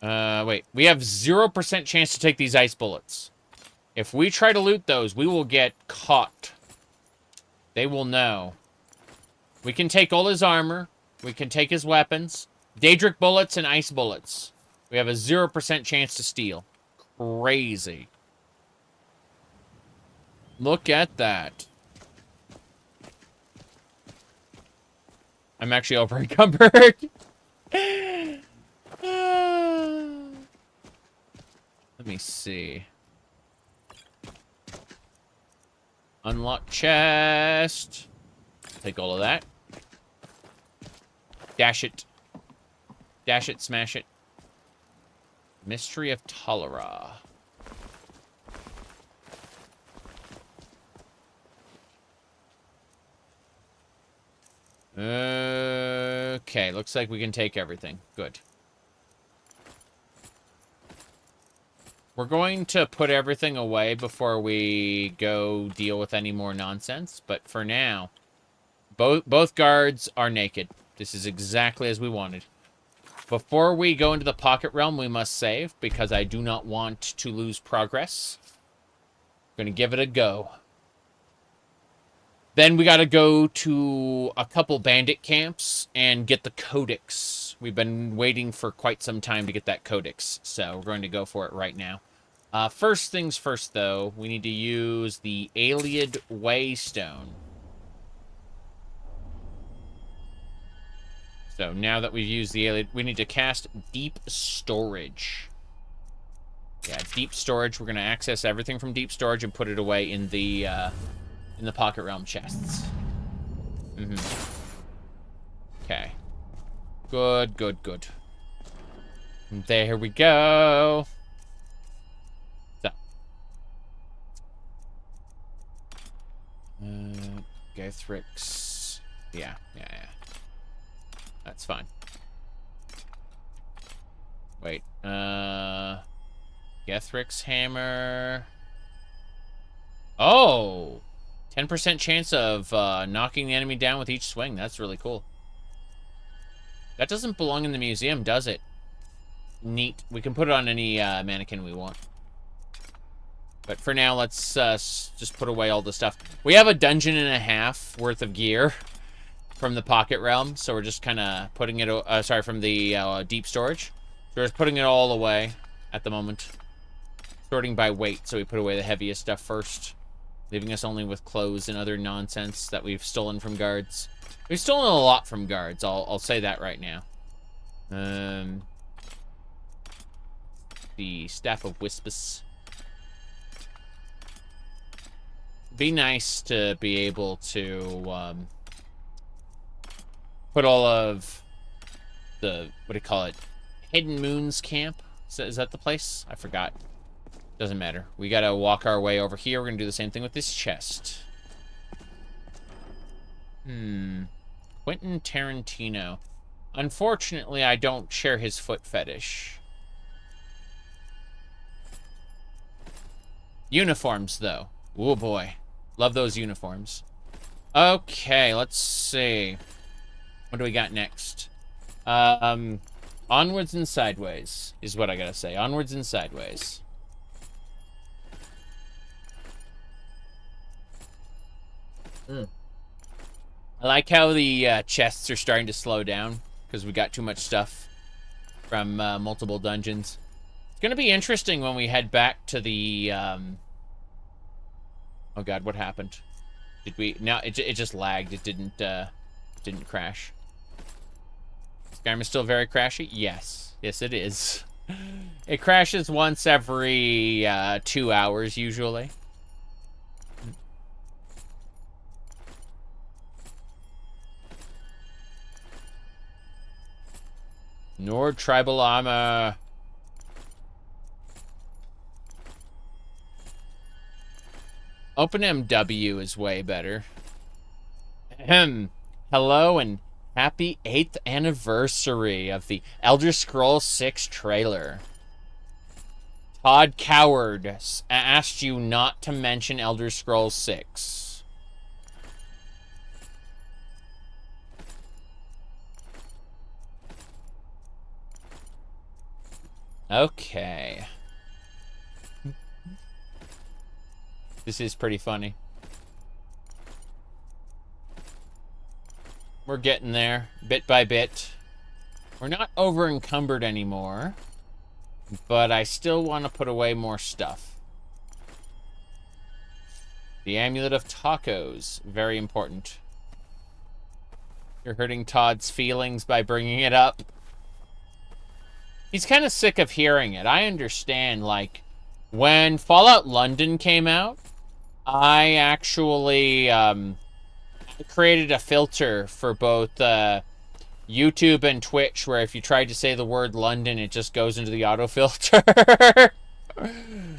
Wait. We have 0% chance to take these ice bullets. If we try to loot those, we will get caught. They will know. We can take all his armor. We can take his weapons. Daedric bullets and ice bullets. We have a 0% chance to steal. Crazy. Look at that. I'm actually over encumbered. Let me see. Unlock chest. Take all of that. Dash it. Dash it, smash it. Mystery of Tolara. Okay, looks like we can take everything. Good. We're going to put everything away before we go deal with any more nonsense. But for now, both guards are naked. This is exactly as we wanted. Before we go into the pocket realm, we must save, because I do not want to lose progress. I'm going to give it a go. Then we got to go to a couple bandit camps and get the codex. We've been waiting for quite some time to get that codex, so we're going to go for it right now. First things first, though, we need to use the Ayleid Waystone. So now that we've used the Ayleid, we need to cast Deep Storage. Yeah, Deep Storage. We're going to access everything from Deep Storage and put it away in the Pocket Realm chests. Okay. Good, good, good. There we go. So. Gethrix. Yeah. That's fine. Wait. Gethrix hammer. Oh! 10% chance of knocking the enemy down with each swing. That's really cool. That doesn't belong in the museum, does it? Neat. We can put it on any mannequin we want. But for now, let's just put away all the stuff. We have a dungeon and a half worth of gear from the Pocket Realm, so we're just kind of putting it... sorry, from the deep storage. So we're just putting it all away at the moment. Sorting by weight, so we put away the heaviest stuff first. Leaving us only with clothes and other nonsense that we've stolen from guards. We've stolen a lot from guards, I'll say that right now. The Staff of Wispus. Be nice to be able to put all of the, what do you call it? Hidden Moons Camp? Is that the place? I forgot. Doesn't matter. We gotta walk our way over here. We're gonna do the same thing with this chest. Quentin Tarantino. Unfortunately, I don't share his foot fetish. Uniforms, though. Oh boy. Love those uniforms. Okay, let's see. What do we got next? Onwards and sideways is what I gotta say. Onwards and sideways. I like how the chests are starting to slow down because we got too much stuff from multiple dungeons. It's gonna be interesting when we head back to the oh god, what happened? Did we... No, it just lagged. It didn't crash. Skyrim is still very crashy? Yes. Yes, it is. It crashes once every 2 hours, usually. Nord tribal armor. OpenMW is way better. Ahem. Hello and happy 8th anniversary of the Elder Scrolls 6 trailer. Todd Coward asked you not to mention Elder Scrolls 6. Okay. This is pretty funny. We're getting there, bit by bit. We're not over encumbered anymore, but I still want to put away more stuff. The Amulet of Tacos, very important. You're hurting Todd's feelings by bringing it up. He's kind of sick of hearing it. I understand, like, when Fallout London came out, I actually created a filter for both YouTube and Twitch, where if you tried to say the word London, it just goes into the autofilter.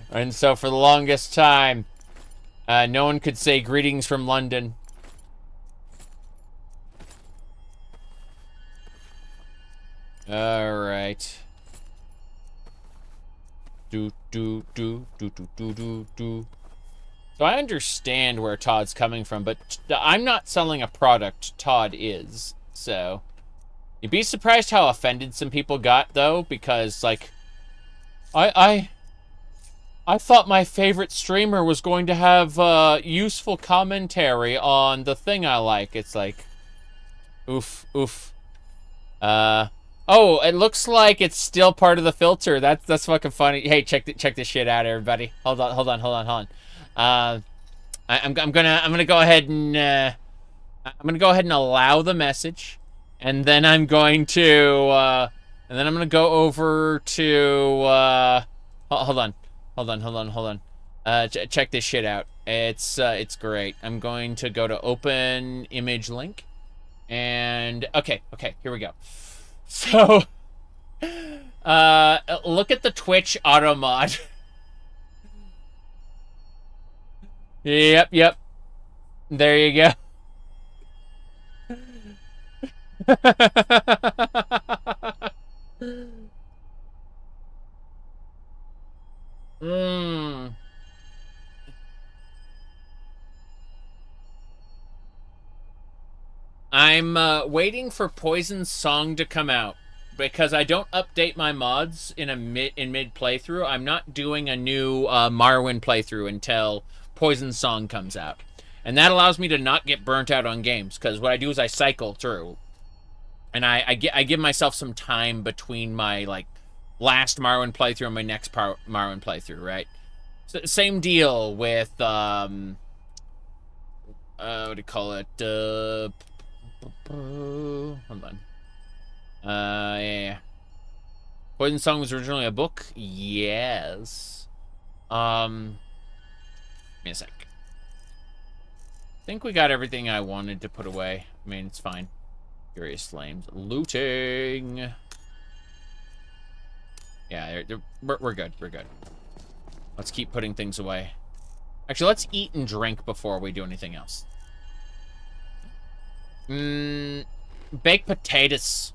And so for the longest time, no one could say greetings from London. All right. So I understand where Todd's coming from, but I'm not selling a product. Todd is. So you'd be surprised how offended some people got, though, because like I thought my favorite streamer was going to have useful commentary on the thing I like. It's like, oof. Oh, it looks like it's still part of the filter. That's fucking funny. Hey, check this shit out, everybody. Hold on. I'm gonna go ahead and allow the message, and then I'm going to go over to hold on. Check this shit out. It's great. I'm going to go to open image link, And, okay, here we go. So, look at the Twitch auto mod. Yep. There you go. I'm waiting for Poison's song to come out because I don't update my mods in mid playthrough. I'm not doing a new Morrowind playthrough until Poison's song comes out, and that allows me to not get burnt out on games. Because what I do is I cycle through, and I give myself some time between my last Morrowind playthrough and my next Morrowind playthrough. Right? So, same deal with what do you call it? Hold on. Yeah. Poison Song was originally a book? Yes. Give me a sec. I think we got everything I wanted to put away. I mean, it's fine. Furious Flames. Looting! Yeah, we're good. We're good. Let's keep putting things away. Actually, let's eat and drink before we do anything else. Baked potatoes.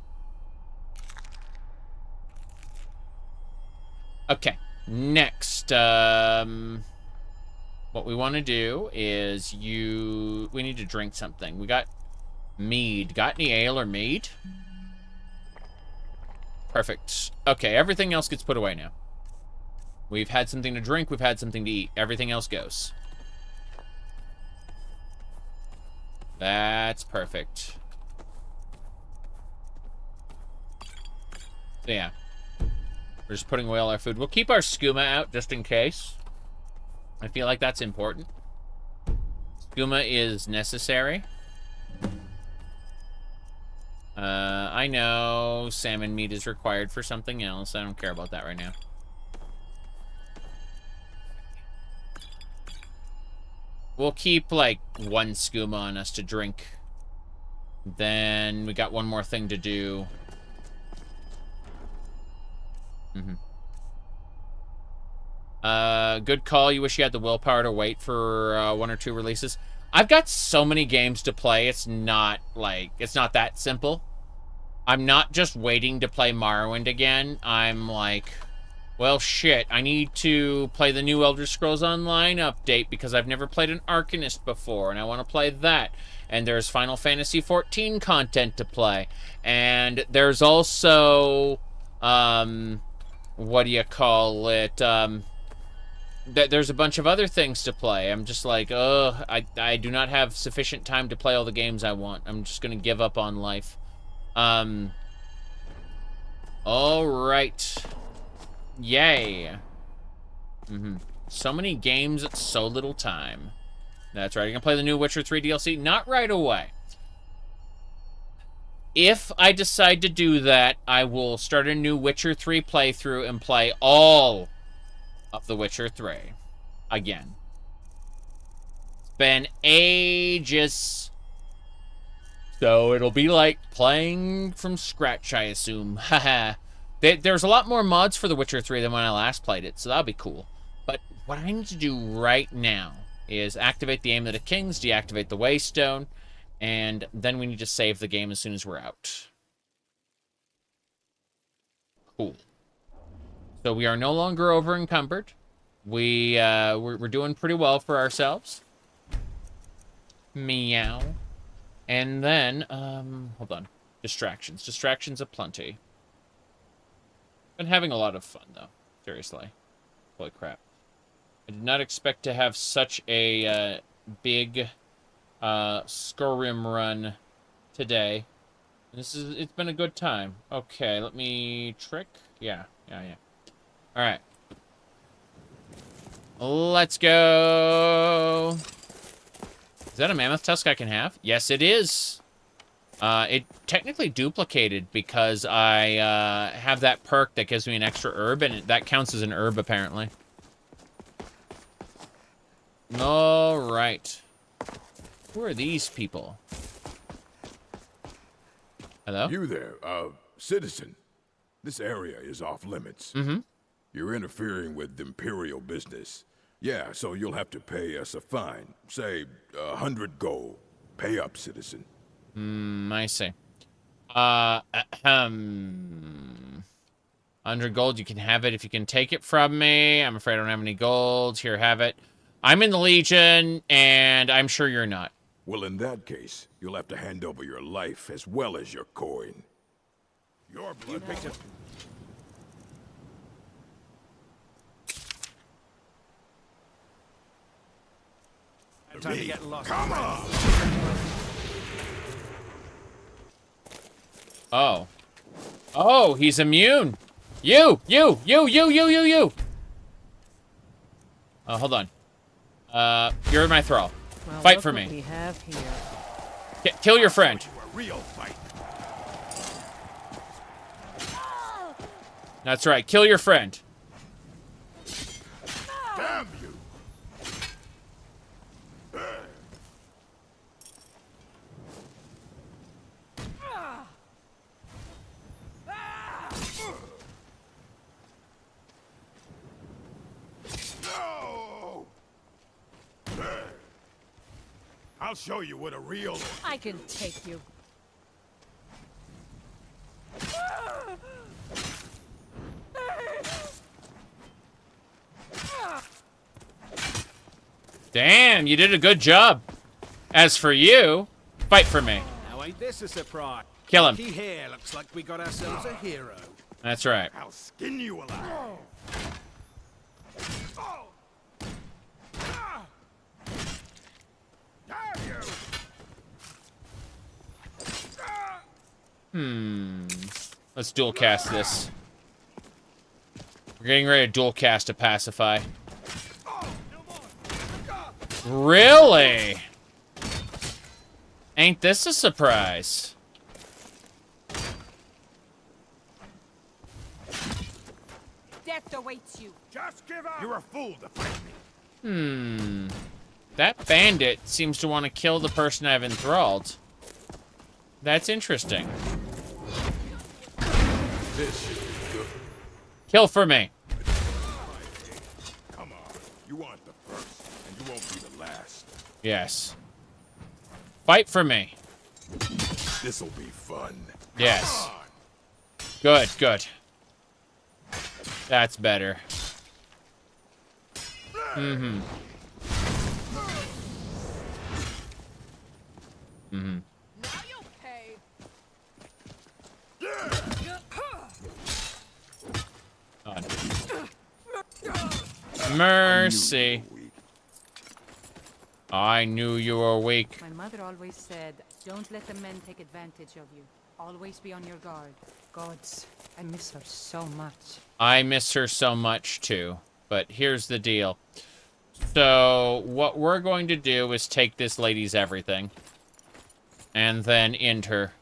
Okay, next, what we want to do is we need to drink something. We got mead. Got any ale or mead? Perfect. Okay, everything else gets put away now. We've had something to drink, we've had something to eat. Everything else goes. That's perfect. So yeah. We're just putting away all our food. We'll keep our skooma out just in case. I feel like that's important. Skooma is necessary. I know salmon meat is required for something else. I don't care about that right now. We'll keep, like, one skooma on us to drink. Then we got one more thing to do. Good call. You wish you had the willpower to wait for 1 or 2 releases. I've got so many games to play, it's not that simple. I'm not just waiting to play Morrowind again. I'm like, well, shit, I need to play the new Elder Scrolls Online update because I've never played an Arcanist before, and I want to play that. And there's Final Fantasy XIV content to play. And there's also, what do you call it? There's a bunch of other things to play. I'm just like, I do not have sufficient time to play all the games I want. I'm just going to give up on life. All right. Yay. So many games, so little time. That's right. You're going to play the new Witcher 3 DLC? Not right away. If I decide to do that, I will start a new Witcher 3 playthrough and play all of The Witcher 3 again. It's been ages. So it'll be like playing from scratch, I assume. Haha. There's a lot more mods for The Witcher 3 than when I last played it, so that'll be cool. But what I need to do right now is activate the Amulet of Kings, deactivate the Waystone, and then we need to save the game as soon as we're out. Cool. So we are no longer over encumbered. We're doing pretty well for ourselves. Meow. And then, hold on. Distractions. Distractions aplenty. Been having a lot of fun, though. Seriously. Holy crap. I did not expect to have such a big Skyrim run today. It's been a good time. Okay, let me trick. Yeah. Alright. Let's go. Is that a mammoth tusk I can have? Yes, it is. It technically duplicated because I have that perk that gives me an extra herb, and that counts as an herb, apparently. All right. Who are these people? Hello? You there, citizen. This area is off limits. Mm-hmm. You're interfering with Imperial business. Yeah, so you'll have to pay us a fine. Say, 100 gold. Pay up, citizen. I see. 100 gold, you can have it if you can take it from me. I'm afraid I don't have any gold. Here, have it. I'm in the Legion, and I'm sure you're not. Well, in that case, you'll have to hand over your life as well as your coin. Your blood. You picked up. Time to get lost. Come on! Oh. Oh, he's immune. You! Oh, hold on. You're my thrall. Well, Fight look for what me. we have here. Kill your friend. A real fight. That's right. Kill your friend. Damn you! No! I'll show you what a real... I can take you. Damn, you did a good job. As for you, fight for me. Now ain't this a surprise? Kill him. Looky here, looks like we got ourselves a hero. That's right. I'll skin you alive. Let's dual cast this. We're getting ready to dual cast to pacify. Really? Ain't this a surprise? Death awaits you. Just give up. You're a fool to fight me. That bandit seems to want to kill the person I've enthralled. That's interesting. This should be good. Kill for me. Come on. You want the first, and you won't be the last. Yes. Fight for me. This'll be fun. Yes. Good, good. That's better. Mm-hmm. Mm-hmm. Now you'll pay. Mercy. I knew you were weak. My mother always said, don't let the men take advantage of you. Always be on your guard. Gods, I miss her so much. I miss her so much too. But here's the deal. So what we're going to do is take this lady's everything. And then end her.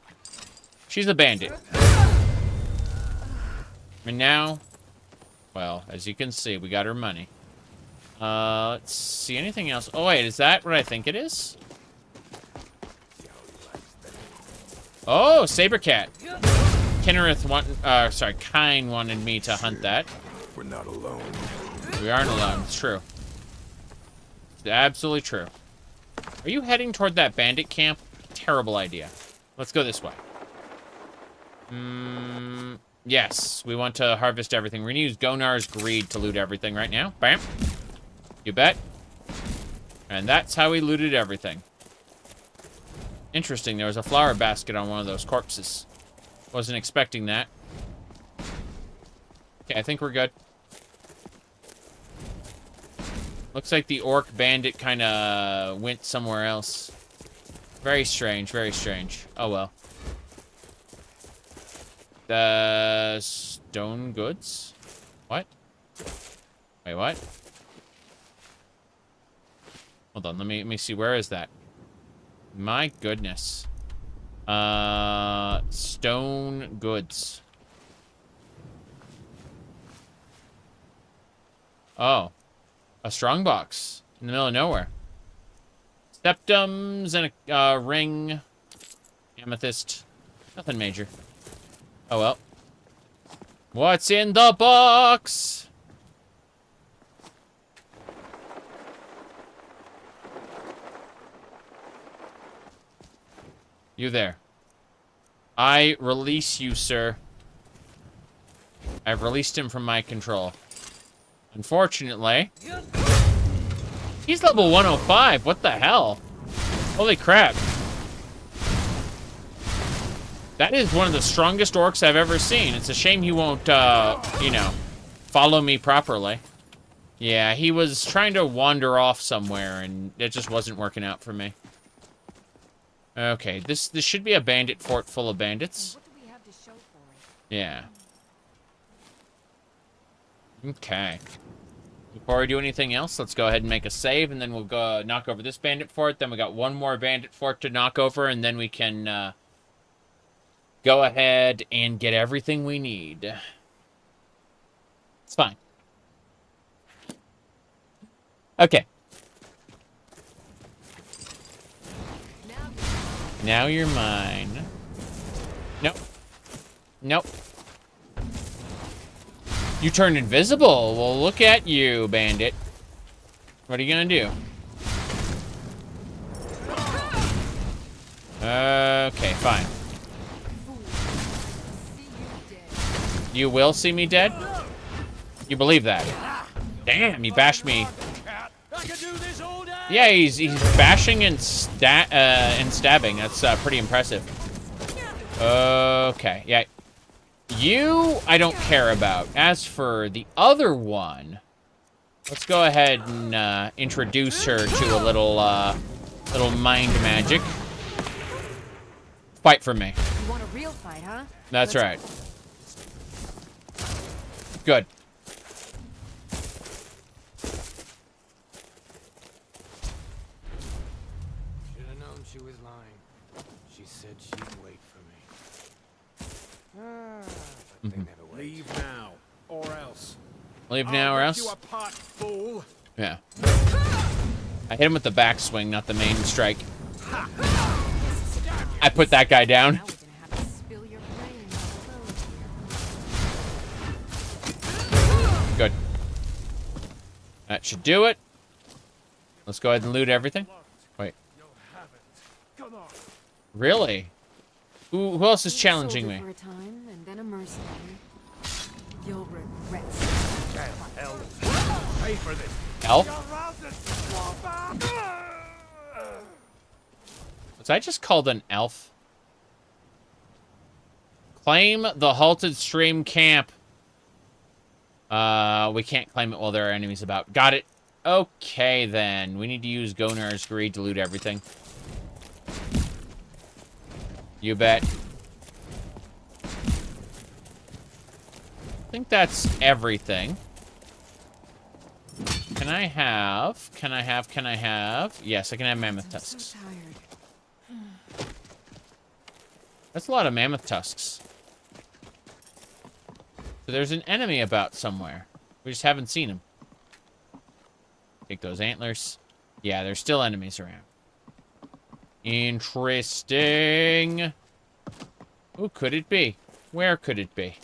She's a bandit. And now, well, as you can see, we got her money. Let's see, anything else? Oh, wait, is that what I think it is? Oh, saber cat. Kine wanted me to hunt that. We're not alone. We aren't alone, it's true. It's absolutely true. Are you heading toward that bandit camp? Terrible idea. Let's go this way. Yes, we want to harvest everything. We're gonna use Gonar's greed to loot everything right now. Bam. You bet. And that's how we looted everything. Interesting, there was a flower basket on one of those corpses. Wasn't expecting that. Okay, I think we're good. Looks like the orc bandit kind of went somewhere else. Very strange, very strange. Oh well. The stone goods? What? Wait, what? Hold on, let me see. Where is that? My goodness. Stone goods. Oh. A strongbox in the middle of nowhere. Septums and a ring. Amethyst. Nothing major. Oh well. What's in the box? You there. I release you, sir. I've released him from my control. Unfortunately, he's level 105. What the hell? Holy crap. That is one of the strongest orcs I've ever seen. It's a shame he won't, you know, follow me properly. Yeah, he was trying to wander off somewhere, and it just wasn't working out for me. Okay, this should be a bandit fort full of bandits. What do we have to show for it? Yeah. Okay. Before we do anything else, let's go ahead and make a save, and then we'll go knock over this bandit fort. Then we got one more bandit fort to knock over, and then we can go ahead and get everything we need. It's fine. Okay. Now you're mine. Nope. Nope. You turned invisible. Well, look at you, bandit. What are you gonna do? Okay, fine. You will see me dead? You believe that? Damn, he bashed me. Yeah, he's bashing and stabbing. That's pretty impressive. Okay, yeah. You, I don't care about. As for the other one, let's go ahead and introduce her to a little mind magic. Fight for me. You want a real fight, huh? That's right. Good. Should have known she was lying. She said she'd wait for me. But they never wait. Leave now, or else. Leave now or I'll else? rip you apart, fool. Yeah. I hit him with the backswing, not the main strike. I put that guy down. Good. That should do it. Let's go ahead and loot everything. Wait. Really? Who else is challenging me? For a time, and then a mercenary. You'll regret. Pay for this. Elf? Was I just called an elf? Claim the halted stream camp. We can't claim it while there are enemies about. Got it. Okay, then. We need to use Gonar's Greed to loot everything. You bet. I think that's everything. Can I have? Yes, I can have mammoth tusks. That's a lot of mammoth tusks. So there's an enemy about somewhere. We just haven't seen him. Take those antlers. Yeah, there's still enemies around. Interesting. Who could it be? Where could it be?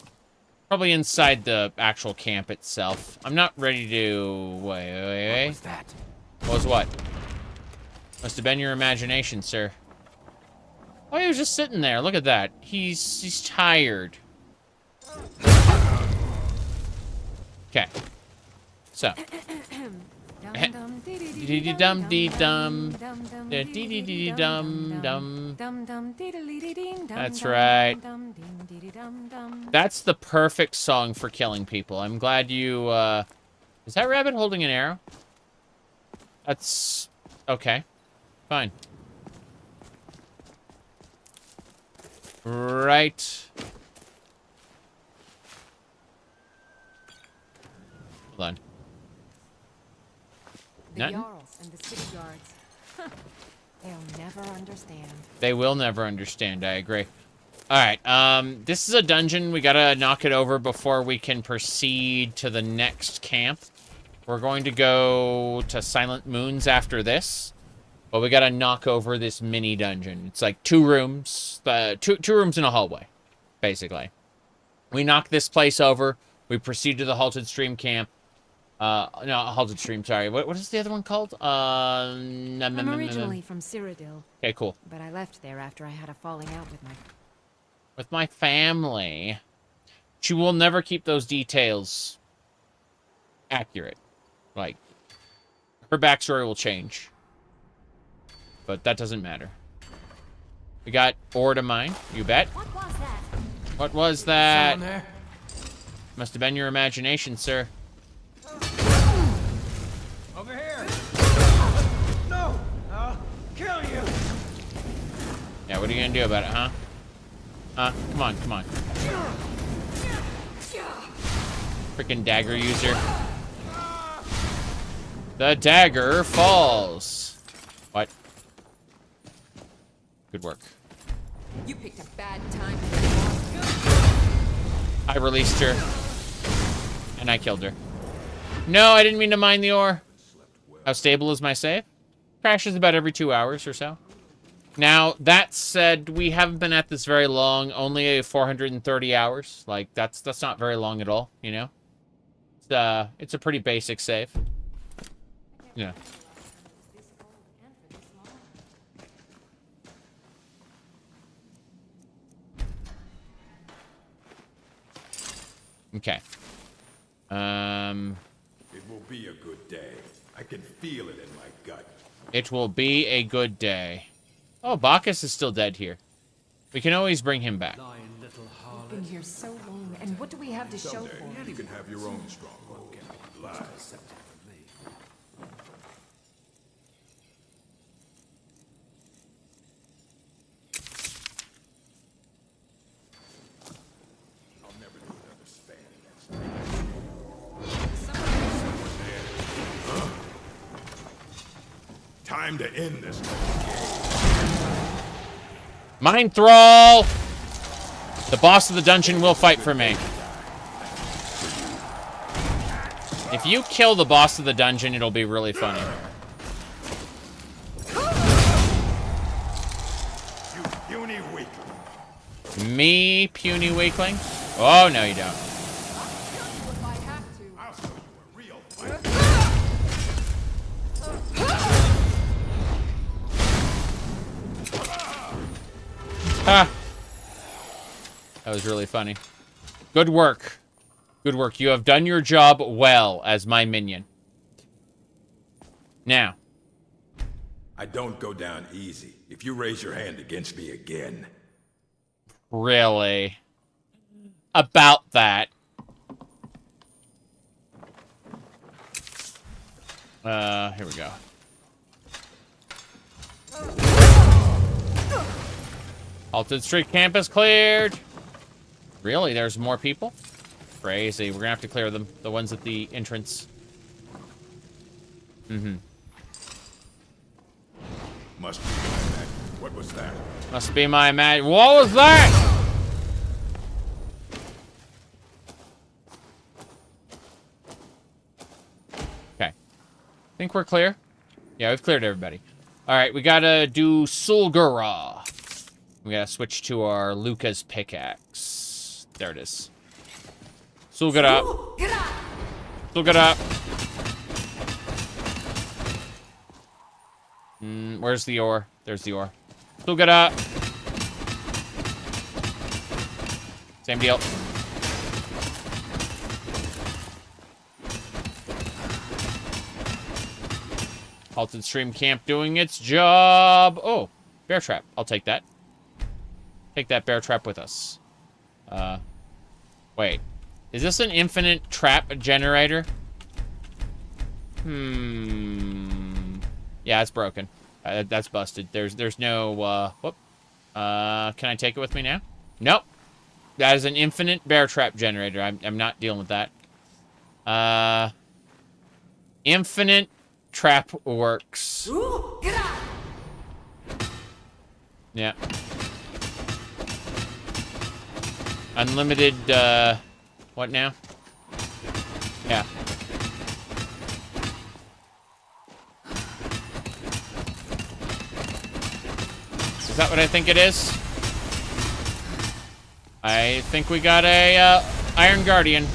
Probably inside the actual camp itself. I'm not ready to... Wait. What was that? What was what? Must have been your imagination, sir. Oh, he was just sitting there. Look at that. He's tired. Okay. So. That's right. That's the perfect song for killing people. I'm glad you, is that rabbit holding an arrow? That's... okay. Fine. Right. Hold on. The Nothing? Jarls and the city guards. They'll never understand. They will never understand, I agree. Alright, this is a dungeon. We gotta knock it over before we can proceed to the next camp. We're going to go to Silent Moons after this. But we gotta knock over this mini dungeon. It's like 2 rooms, two rooms and a hallway, basically. We knock this place over. We proceed to the Halted Stream camp. No, Halted Stream, sorry. What is the other one called? I'm originally from Cyrodiil. Okay, cool. But I left there after I had a falling out with my family. She will never keep those details accurate. Like, her backstory will change. But that doesn't matter. We got ore to mine, you bet. What was that? What was that? Someone there? Must have been your imagination, sir. Over here! No! I'll kill you! Yeah, what are you gonna do about it, huh? Huh? Come on, come on. Freaking dagger user. The dagger falls. What? Good work. You picked a bad time. I released her. And I killed her. No, I didn't mean to mine the ore. How stable is my save? Crashes about every 2 hours or so. Now, that said, we haven't been at this very long. Only 430 hours. Like, that's not very long at all, you know? It's a pretty basic save. Yeah. Okay. It will be a good day. I can feel it in my gut. It will be a good day. Oh, Bacchus is still dead here. We can always bring him back. We've been here so long, and what do we have to show Someday, for it? you can have your own stronghold. Lies. I'll never do another span against me. Huh? Time to end this. Mine Thrall! The boss of the dungeon will fight for me. If you kill the boss of the dungeon, it'll be really funny. You puny weakling. Me, puny weakling? Oh, no you don't. I'll show you a real fight. Ha! That was really funny. Good work. Good work. You have done your job well as my minion. Now. I don't go down easy. If you raise your hand against me again. Really? About that. Here we go. Halted Street campus cleared. Really? There's more people? Crazy. We're gonna have to clear them. The ones at the entrance. Mm-hmm. Must be my magic. What was that? Must be my magic. What was that? Okay. Think we're clear? Yeah, we've cleared everybody. Alright, we gotta do Sulgura. We gotta switch to our Luca's pickaxe. There it is. Sulgura. Sulgura. Where's the ore? There's the ore. Sulgura. Same deal. Halted Stream Camp doing its job. Oh, bear trap. I'll take that. Take that bear trap with us. Wait. Is this an infinite trap generator? Yeah, it's broken. That's busted. There's no, whoop. Can I take it with me now? Nope. That is an infinite bear trap generator. I'm not dealing with that. Infinite trap works. Yeah. Unlimited, what now? Yeah. Is that what I think it is? I think we got a Iron Guardian.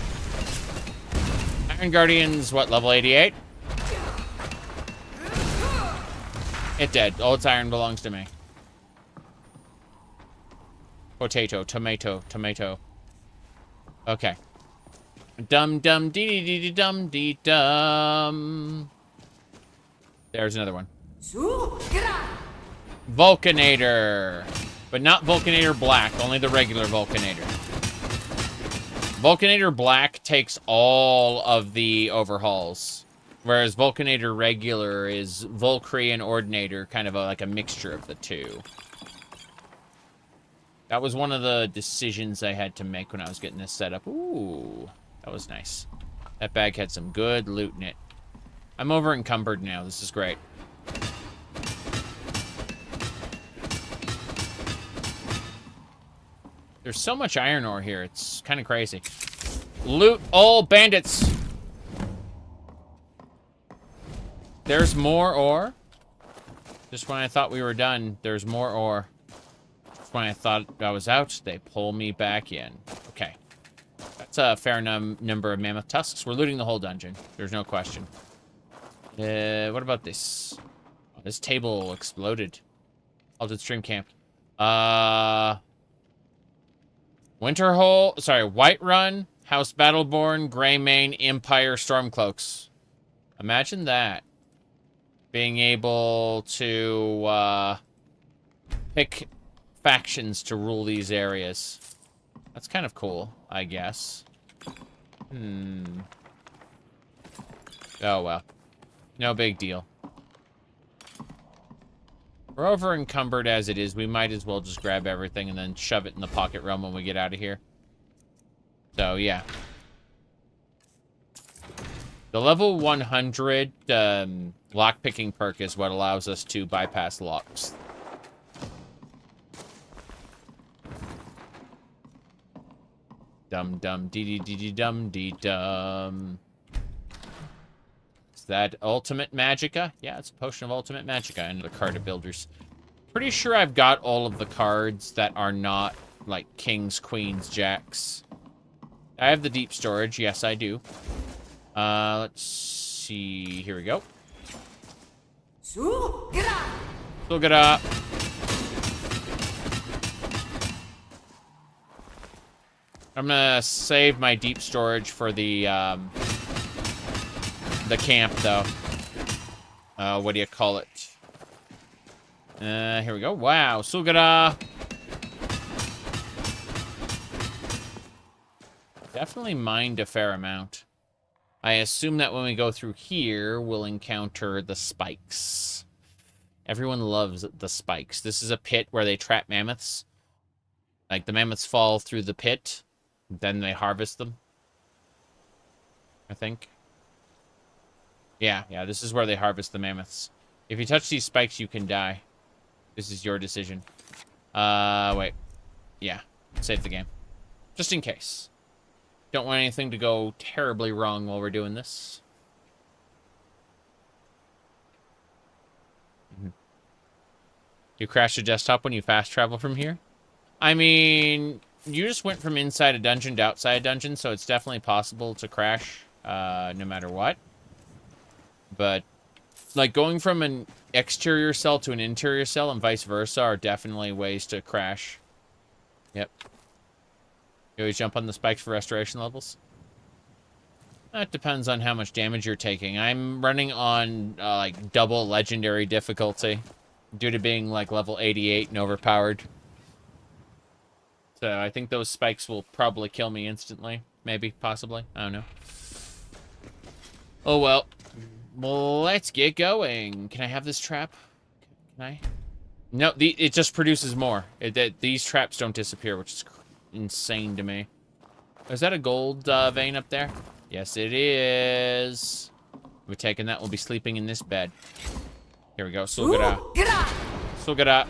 Iron Guardian's what, level 88? It did. All its iron belongs to me. Potato, tomato, tomato. Okay. Dum dum dee dee dee dee dum dee dum. There's another one. Vulcanator. But not Vulcanator Black, only the regular Vulcanator. Vulcanator Black takes all of the overhauls. Whereas Vulcanator Regular is Volcry and Ordinator, kind of like a mixture of the two. That was one of the decisions I had to make when I was getting this set up. Ooh, that was nice. That bag had some good loot in it. I'm over encumbered now. This is great. There's so much iron ore here. It's kind of crazy. Loot all bandits. There's more ore. Just when I thought we were done, there's more ore. Just when I thought I was out, they pull me back in. Okay. That's a fair number of mammoth tusks. We're looting the whole dungeon. There's no question. What about this? Oh, this table exploded. Halted stream camp. Winterhold. Sorry, Whiterun, House Battleborn, Greymane, Empire, Stormcloaks. Imagine that. Being able to pick factions to rule these areas. That's kind of cool, I guess. Oh, well. No big deal. We're over encumbered as it is. We might as well just grab everything and then shove it in the pocket realm when we get out of here. So, yeah. The level 100 lockpicking perk is what allows us to bypass locks. Dum dum dee dee dee dee dum dee dum. Is that ultimate magicka? Yeah, it's a potion of ultimate magicka and the card of builders. Pretty sure I've got all of the cards that are not like kings, queens, jacks. I have the deep storage. Yes, I do. Let's see. Here we go. Look it up. I'm gonna save my deep storage for the camp, though. What do you call it? Here we go. Wow, Sugara. Definitely mined a fair amount. I assume that when we go through here, we'll encounter the spikes. Everyone loves the spikes. This is a pit where they trap mammoths. Like, the mammoths fall through the pit, then they harvest them. I think. Yeah, this is where they harvest the mammoths. If you touch these spikes, you can die. This is your decision. Wait. Yeah, save the game. Just in case. Don't want anything to go terribly wrong while we're doing this. You crash your desktop when you fast travel from here? I mean, you just went from inside a dungeon to outside a dungeon, so it's definitely possible to crash no matter what. But, like, going from an exterior cell to an interior cell and vice versa are definitely ways to crash. Yep. You always jump on the spikes for restoration levels? That depends on how much damage you're taking. I'm running on, like, double legendary difficulty due to being, like, level 88 and overpowered. So I think those spikes will probably kill me instantly. Maybe, possibly. I don't know. Oh, well. Well, let's get going. Can I have this trap? Can I? No, it just produces more. These traps don't disappear, which is insane to me. Is that a gold vein up there? Yes, it is. We're taking that. We'll be sleeping in this bed. Here we go. Sugara. Sugara.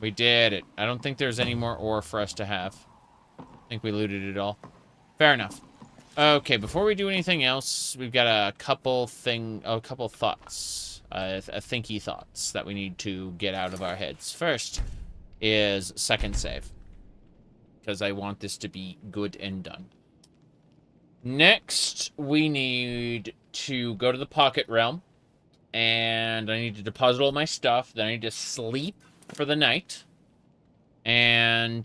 We did it. I don't think there's any more ore for us to have. I think we looted it all. Fair enough. Okay, before we do anything else, we've got a couple thoughts. thinky thoughts that we need to get out of our heads. First is second save, because I want this to be good and done. Next, we need to go to the Pocket Realm, and I need to deposit all my stuff. Then I need to sleep for the night, and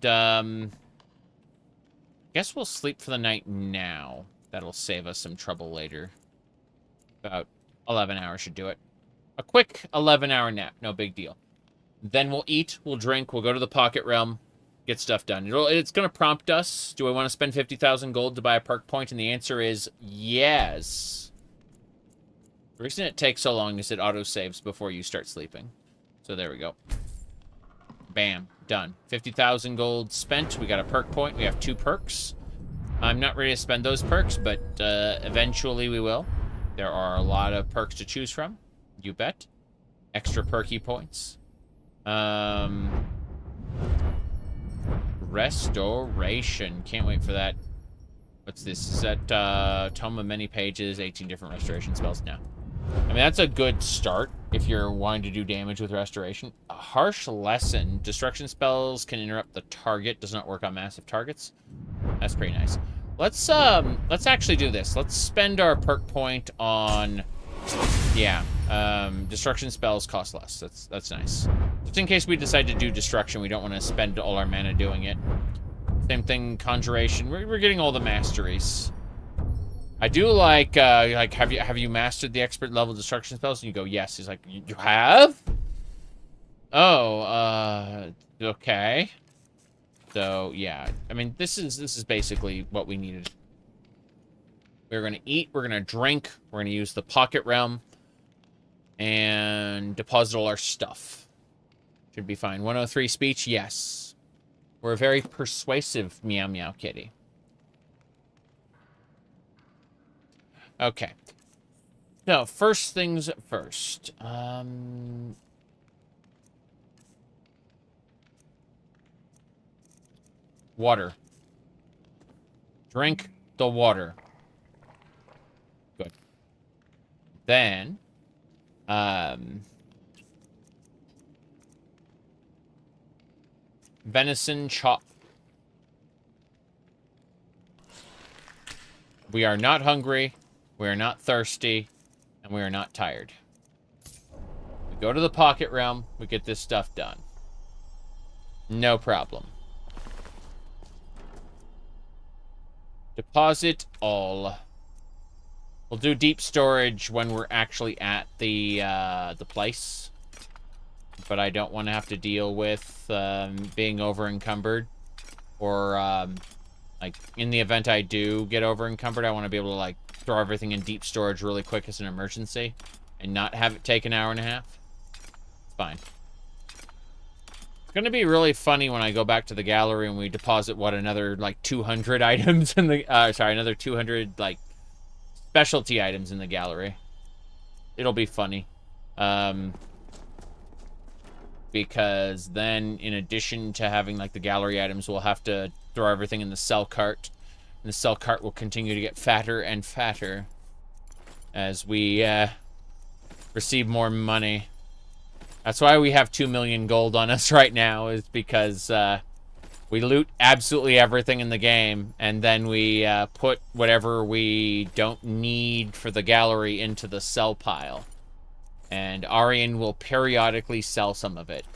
guess we'll sleep for the night now. That'll save us some trouble later. About 11 hours should do it. A quick 11-hour nap, no big deal. Then we'll eat, we'll drink, we'll go to the Pocket Realm, get stuff done. It's going to prompt us, do I want to spend 50,000 gold to buy a perk point? And the answer is yes. The reason it takes so long is it auto-saves before you start sleeping. So there we go. Bam, done. 50,000 gold spent, we got a perk point, we have 2 perks. I'm not ready to spend those perks, but eventually we will. There are a lot of perks to choose from, you bet. Extra perky points. Restoration. Can't wait for that. What's this? Is that Tome of Many Pages, 18 different restoration spells? No. I mean, that's a good start if you're wanting to do damage with restoration. A harsh lesson. Destruction spells can interrupt the target. Does not work on massive targets. That's pretty nice. Let's actually do this. Let's spend our perk point on, yeah, destruction spells cost less. That's nice. Just in case we decide to do destruction, we don't want to spend all our mana doing it. Same thing, conjuration. We're getting all the masteries. I do like have you mastered the expert level destruction spells? And you go, yes. He's like, you have? Oh, okay. So yeah, I mean, this is basically what we needed. We're gonna eat, we're gonna drink, we're gonna use the Pocket Realm, and deposit all our stuff. Should be fine. 103 speech, yes. We're a very persuasive meow meow kitty. Okay. So first things first. Water. Drink the water. Good. Then, venison chop. We are not hungry, we are not thirsty, and we are not tired. We go to the Pocket Realm, we get this stuff done. No problem. Deposit all. We'll do deep storage when we're actually at the place. But I don't want to have to deal with being over encumbered. Or like in the event I do get over encumbered, I want to be able to like throw everything in deep storage really quick as an emergency and not have it take an hour and a half. It's fine. It's going to be really funny when I go back to the gallery and we deposit, what, another, like, 200 items in the... sorry, another 200, like, specialty items in the gallery. It'll be funny. Because then, in addition to having, like, the gallery items, we'll have to throw everything in the sell cart. And the sell cart will continue to get fatter and fatter as we receive more money. That's why we have 2 million gold on us right now, is because we loot absolutely everything in the game, and then we put whatever we don't need for the gallery into the sell pile. And Arian will periodically sell some of it,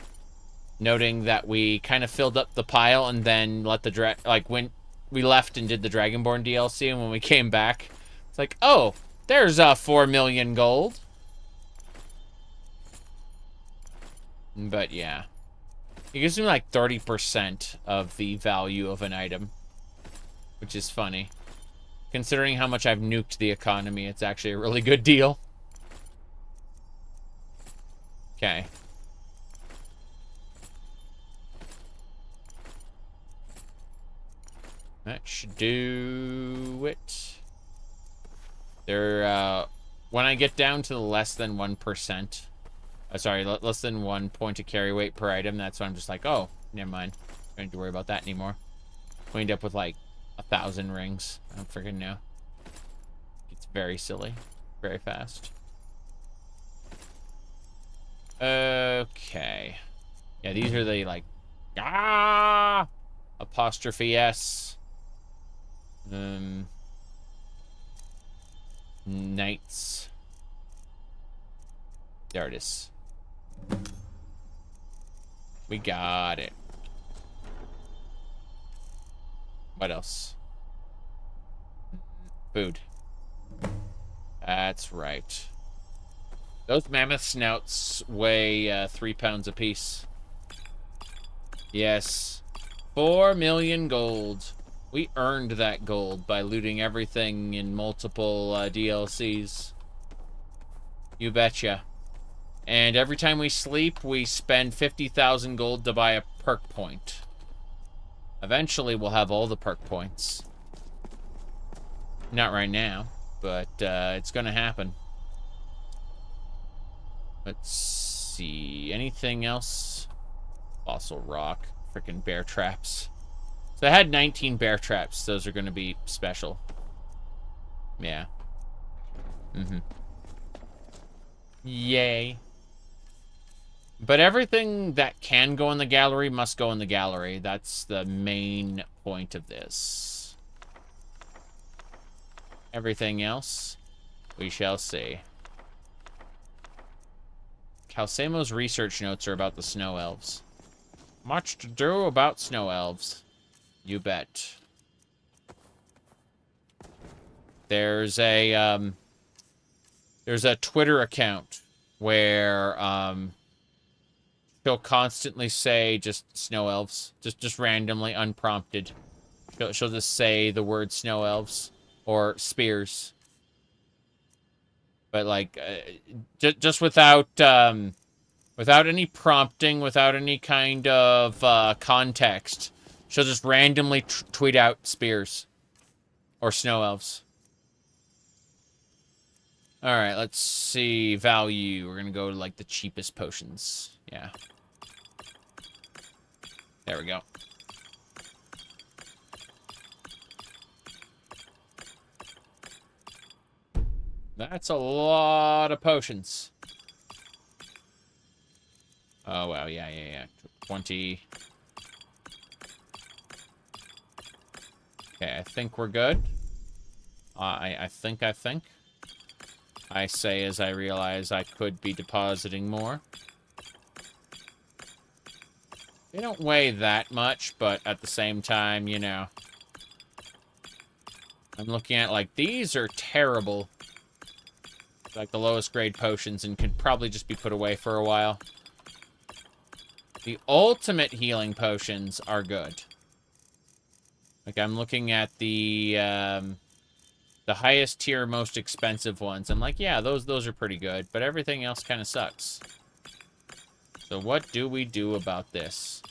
noting that we kind of filled up the pile and then let the when we left and did the Dragonborn DLC, and when we came back, it's like, oh, there's 4 million gold. But yeah, it gives me like 30% of the value of an item, which is funny. Considering how much I've nuked the economy, it's actually a really good deal. Okay. That should do it. There, when I get down to the less than 1%, sorry, less than 1 point of carry weight per item, that's when I'm just like, oh, never mind. I don't need to worry about that anymore. We end up with like 1,000 rings. I don't freaking know. It's very silly. Very fast. Okay. Yeah, these are the, like, apostrophe S. Knights. There it is. We got it. What else? Food. That's right. Those mammoth snouts weigh 3 pounds apiece. Yes. 4 million gold. We earned that gold by looting everything in multiple DLCs. You betcha. And every time we sleep, we spend 50,000 gold to buy a perk point. Eventually, we'll have all the perk points. Not right now, but it's gonna happen. Let's see. Anything else? Fossil rock. Frickin' bear traps. So I had 19 bear traps. Those are gonna be special. Yeah. Yay. But everything that can go in the gallery must go in the gallery. That's the main point of this. Everything else, we shall see. Calcemo's research notes are about the snow elves. Much to do about snow elves. You bet. There's a Twitter account where she'll constantly say just snow elves, just randomly, unprompted. She'll just say the word snow elves or spears, but like just without any prompting, without any kind of context. She'll just randomly tweet out spears or snow elves. All right, let's see value. We're gonna go to like the cheapest potions. Yeah. There we go. That's a lot of potions. Oh, wow. Yeah. 20. Okay, I think we're good. I think. I say as I realize I could be depositing more. They don't weigh that much, but at the same time, you know. I'm looking at, like, these are terrible. Like the lowest grade potions and could probably just be put away for a while. The ultimate healing potions are good. Like, I'm looking at the highest tier, most expensive ones. I'm like, yeah, those are pretty good, but everything else kind of sucks. So what do we do about this?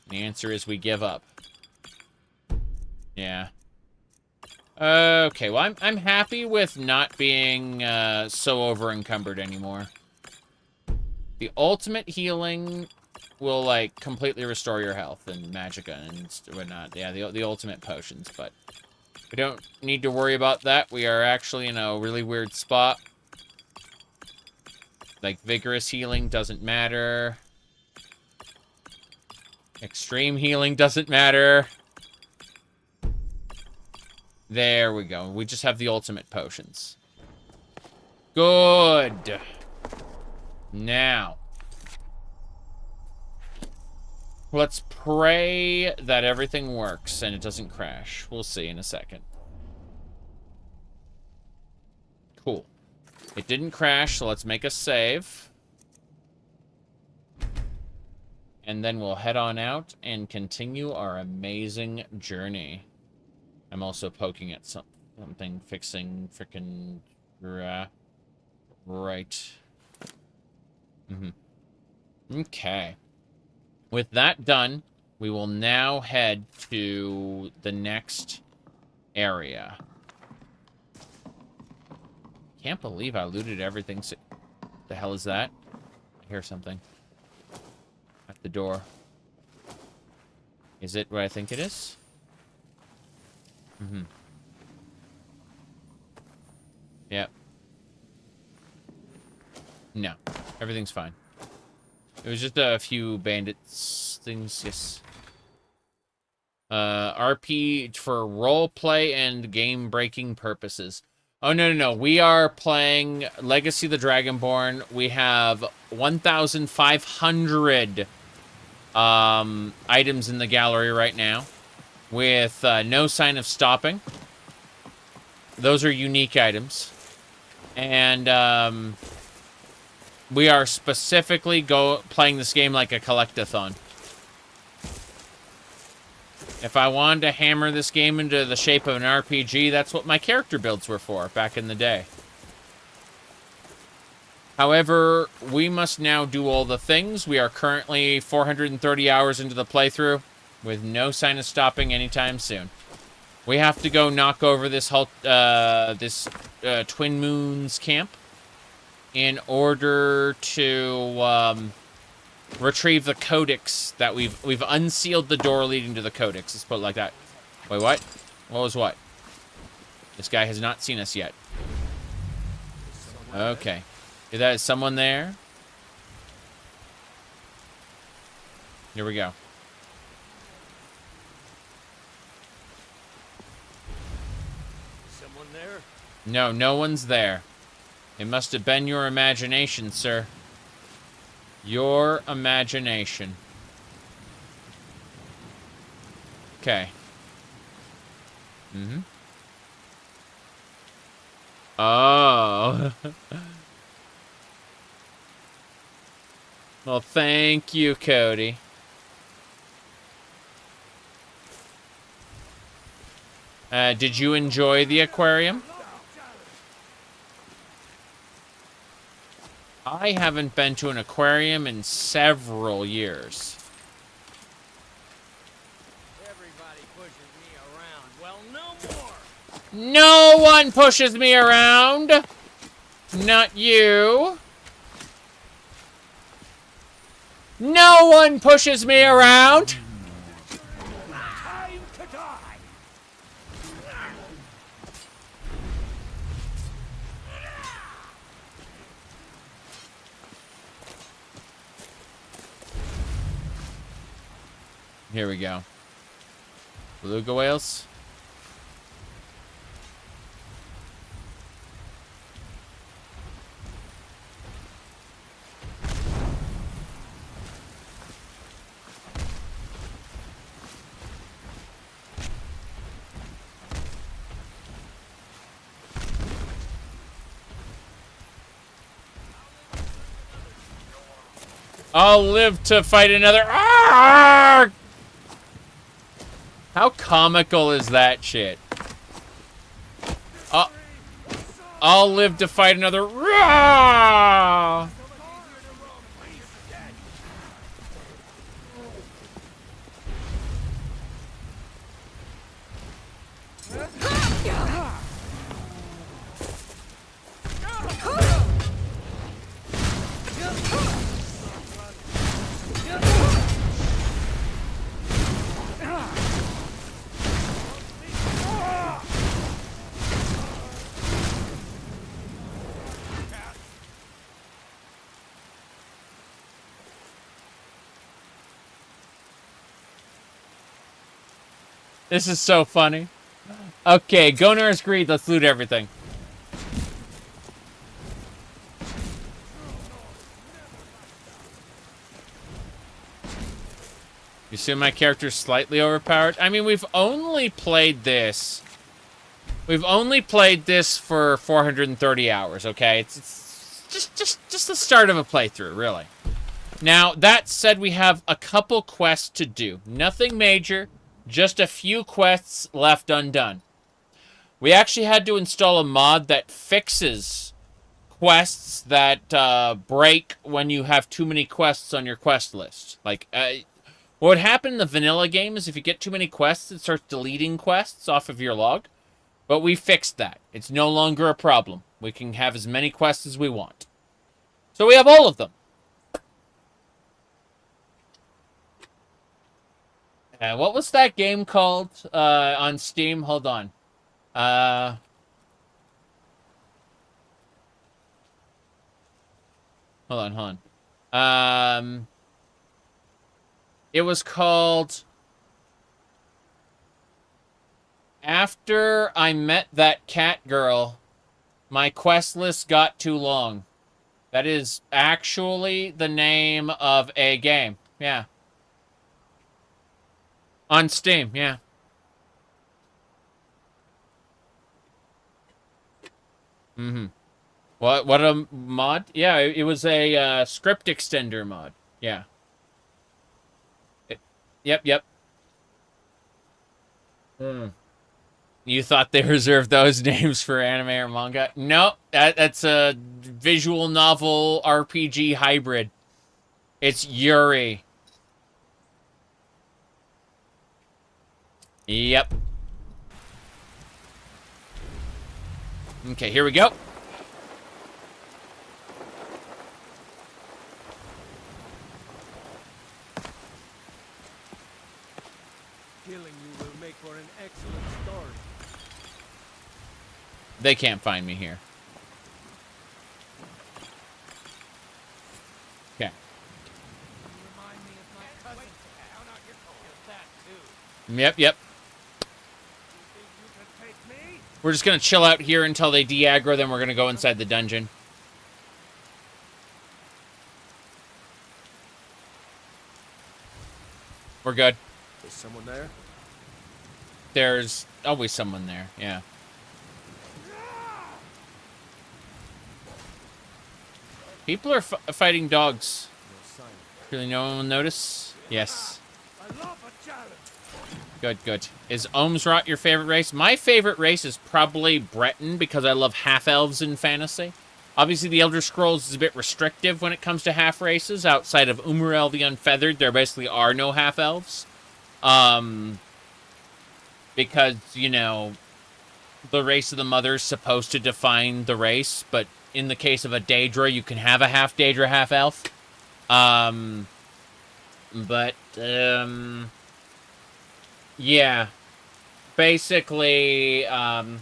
The answer is we give up. Yeah. Okay, well, I'm happy with not being so over-encumbered anymore. The ultimate healing will, like, completely restore your health and magicka and whatnot. Yeah, the ultimate potions, but we don't need to worry about that. We are actually in a really weird spot. Like, vigorous healing doesn't matter. Extreme healing doesn't matter. There we go. We just have the ultimate potions. Good. Now, let's pray that everything works and it doesn't crash. We'll see in a second. Cool. It didn't crash, so let's make a save. And then we'll head on out and continue our amazing journey. I'm also poking at something, fixing frickin' right. Okay. With that done, we will now head to the next area. Can't believe I looted everything. The hell is that? I hear something at the door. Is it what I think it is? Yep. No. Everything's fine. It was just a few bandits things, yes. RP for roleplay and game-breaking purposes. Oh, no. We are playing Legacy of the Dragonborn. We have 1,500 items in the gallery right now with no sign of stopping. Those are unique items. And we are specifically playing this game like a collectathon. If I wanted to hammer this game into the shape of an RPG, that's what my character builds were for back in the day. However, we must now do all the things. We are currently 430 hours into the playthrough with no sign of stopping anytime soon. We have to go knock over this Twin Moons camp in order to retrieve the codex that we've unsealed the door leading to the codex. Let's put it like that. Wait, what? What was what? This guy has not seen us yet. Okay. Is that someone there? Here we go. Someone there? No, no one's there. It must have been your imagination, sir. Your imagination. Okay. Mm-hmm. Oh. Well, thank you, Cody. Did you enjoy the aquarium? I haven't been to an aquarium in several years. Everybody pushes me around. Well, no more. No one pushes me around. Not you. No one pushes me around. Time to die. Here we go. Beluga whales. I'll live to fight another. Arrgh! How comical is that shit? I'll live to fight another. Rah! This is so funny. Okay, Gonar's Greed. Let's loot everything. You see my character's slightly overpowered? I mean, we've only played this. We've only played this for 430 hours, okay? It's just the start of a playthrough, really. Now, that said, we have a couple quests to do. Nothing major. Just a few quests left undone. We actually had to install a mod that fixes quests that break when you have too many quests on your quest list. Like, what would happen in the vanilla game is if you get too many quests, it starts deleting quests off of your log. But we fixed that. It's no longer a problem. We can have as many quests as we want. So we have all of them. What was that game called on Steam? Hold on. Hold on. It was called After I Met That Cat Girl, My Quest List Got Too Long. That is actually the name of a game. Yeah. On Steam, yeah. Mm-hmm. What a mod? Yeah, it was a script extender mod. Yeah. Yep. You thought they reserved those names for anime or manga? No, that's a visual novel RPG hybrid. It's Yuri. Yep. Okay, here we go. Killing you will make for an excellent story. They can't find me here. Okay. Yep. We're just gonna chill out here until they de-aggro, then we're gonna go inside the dungeon. We're good. Is someone there? There's always someone there, yeah. People are fighting dogs. Really no one will notice? Yes. Good. Is Ohmes-raht your favorite race? My favorite race is probably Breton because I love half-elves in fantasy. Obviously, the Elder Scrolls is a bit restrictive when it comes to half races. Outside of Umrel the Unfeathered, there basically are no half-elves. Because, you know, the race of the mother is supposed to define the race, but in the case of a Dac0da, you can have a half Dac0da, half elf. Yeah. Basically, yeah,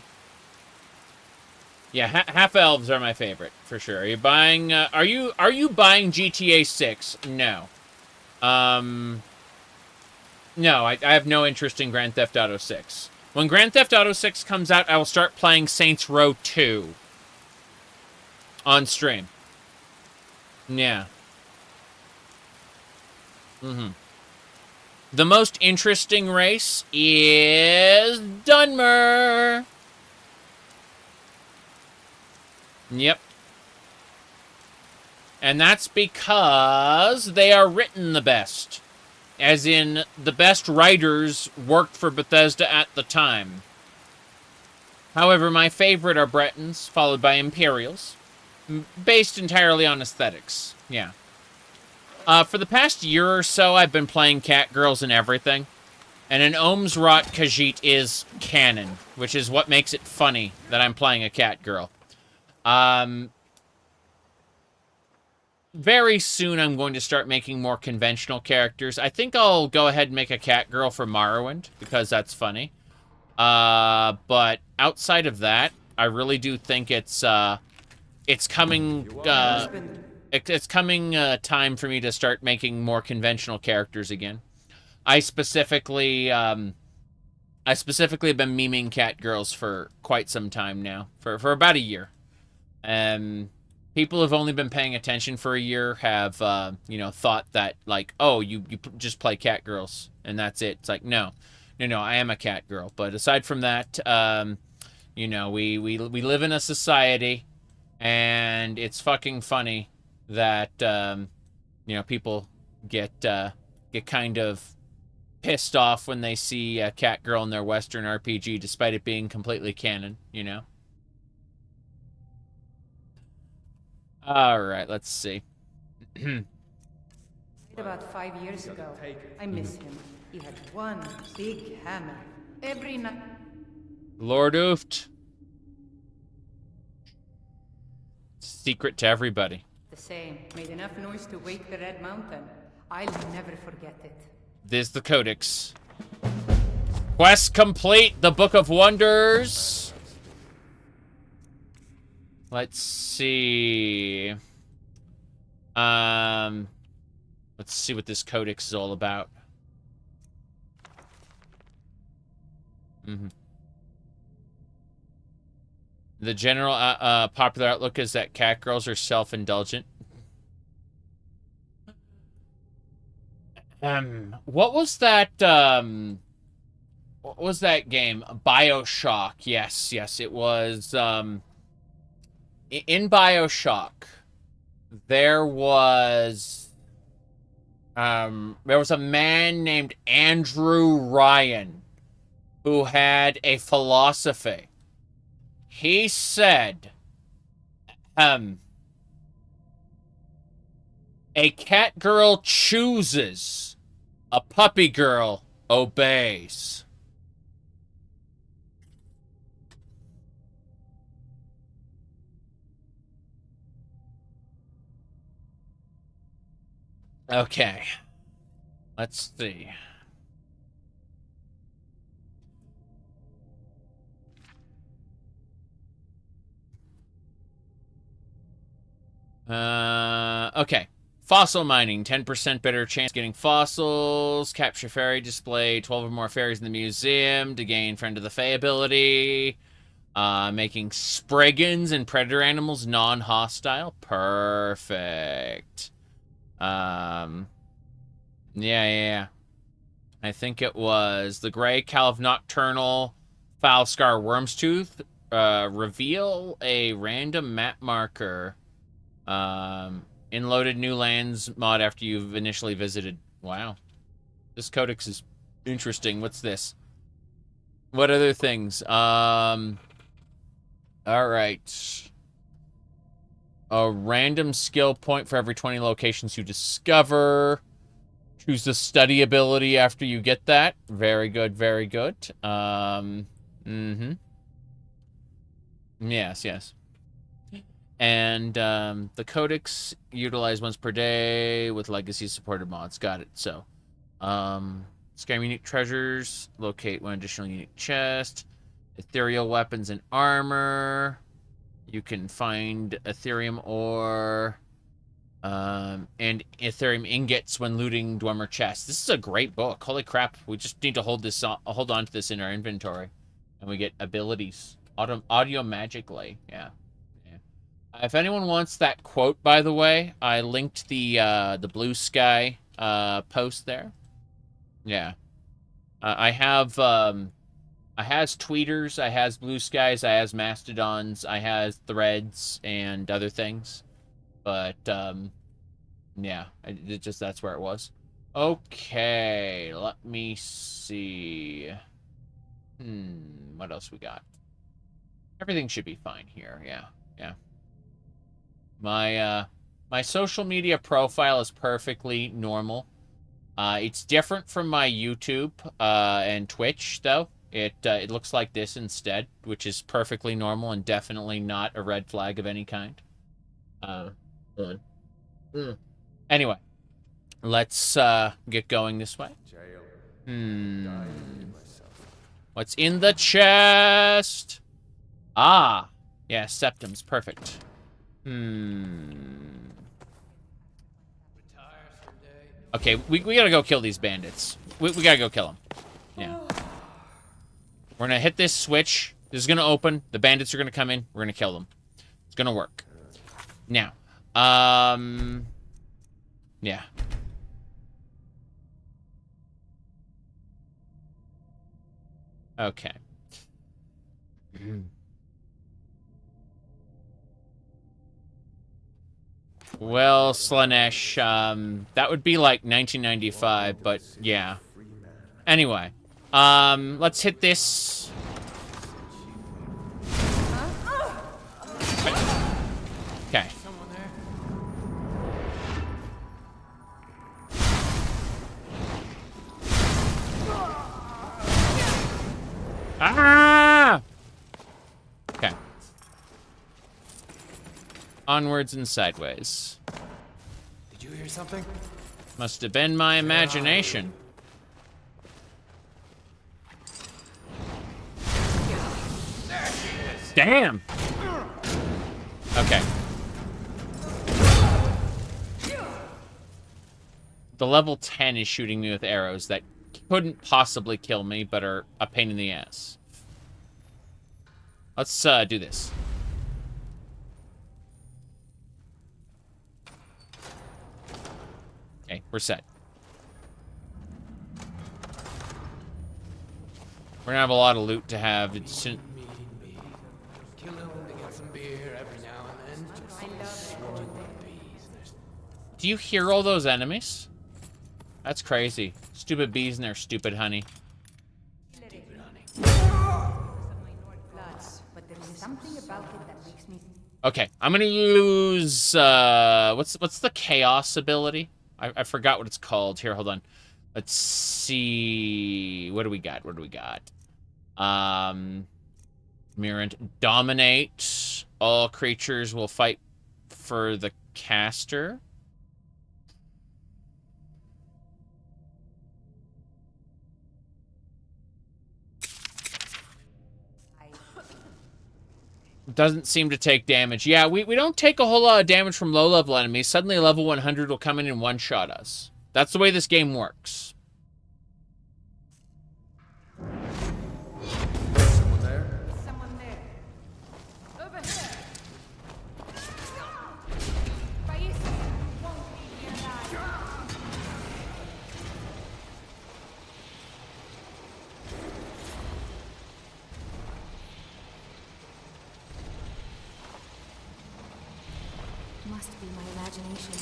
half elves are my favorite for sure. Are you buying? Are you buying GTA 6? No. No, I have no interest in Grand Theft Auto 6. When Grand Theft Auto 6 comes out, I will start playing Saints Row 2 on stream. Yeah. The most interesting race is Dunmer. Yep. And that's because they are written the best. As in, the best writers worked for Bethesda at the time. However, my favorite are Bretons, followed by Imperials. Based entirely on aesthetics. Yeah. For the past year or so, I've been playing Catgirls and everything. And an Ohmes-raht Khajiit is canon, which is what makes it funny that I'm playing a Catgirl. Very soon I'm going to start making more conventional characters. I think I'll go ahead and make a Catgirl for Morrowind, because that's funny. But outside of that, I really do think it's coming, it's coming time for me to start making more conventional characters again. I specifically have been memeing Catgirls for quite some time now, for about a year. People have only been paying attention for a year, have, you know, thought that, like, oh, you just play Catgirls, and that's it. It's like, no, I am a Catgirl. But aside from that, you know, we live in a society, and it's fucking funny that, you know, people get kind of pissed off when they see a Catgirl in their Western RPG, despite it being completely canon, you know? Alright, let's see. About 5 years ago. I miss him. He had one big hammer. Every night. Lord Ooft. Secret to everybody. The same. Made enough noise to wake the Red Mountain. I'll never forget it. This is the Codex. Quest complete. The Book of Wonders. Let's see. Let's see what this codex is all about. The general popular outlook is that cat girls are self-indulgent. What was that? What was that game? BioShock. Yes, it was. In BioShock, there was a man named Andrew Ryan who had a philosophy. He said, a cat girl chooses, a puppy girl obeys. Okay. Let's see. Okay. Fossil mining, 10% better chance getting fossils. Capture fairy display, 12 or more fairies in the museum to gain Friend of the Fae ability. Making spriggans and predator animals non-hostile. Perfect. Yeah. I think it was the Gray Calv Nocturnal Foulscar Wormstooth. Reveal a random map marker. In loaded new lands mod after you've initially visited. Wow. This codex is interesting. What's this? What other things? Alright. A random skill point for every 20 locations you discover. Choose the study ability after you get that. Very good, very good. Yes. And the codex utilized once per day with legacy supported mods. Got it. So, Skyrim unique treasures. Locate one additional unique chest. Ethereal weapons and armor. You can find Ethereum ore. And Ethereum ingots when looting Dwemer chests. This is a great book. Holy crap. We just need to hold on to this in our inventory. And we get abilities. Audio magically. Yeah. If anyone wants that quote, by the way, I linked the Blue Sky post there. Yeah. I has tweeters, I has Blue Skies, I has Mastodons, I has Threads and other things. But yeah, that's where it was. Okay, let me see. What else we got? Everything should be fine here. Yeah. My social media profile is perfectly normal. It's different from my YouTube and Twitch, though. It looks like this instead, which is perfectly normal and definitely not a red flag of any kind. Anyway, let's get going this way. What's in the chest? Ah, yeah, septums, perfect. Okay, we gotta go kill these bandits. We gotta go kill them. Yeah. We're gonna hit this switch. This is gonna open. The bandits are gonna come in. We're gonna kill them. It's gonna work. Now, yeah. Okay. Well, Slanesh, that would be like 1995, but yeah. Anyway, let's hit this. Okay. Ah! Okay. Onwards and sideways. Did you hear something? Must have been my imagination. There she is. Damn! Okay. The level 10 is shooting me with arrows that couldn't possibly kill me, but are a pain in the ass. Let's do this. Okay, we're set. We're gonna have a lot of loot to have. It's Do you hear all those enemies? That's crazy. Stupid bees and their stupid honey. Okay, I'm gonna use what's the chaos ability? I forgot what it's called. Here, hold on. Let's see. What do we got? What do we got? Mirror dominate. All creatures will fight for the caster. Doesn't seem to take damage. Yeah, we don't take a whole lot of damage from low-level enemies. Suddenly level 100 will come in and one-shot us. That's the way this game works. Someone there? Someone there. Over here. Must be my imagination.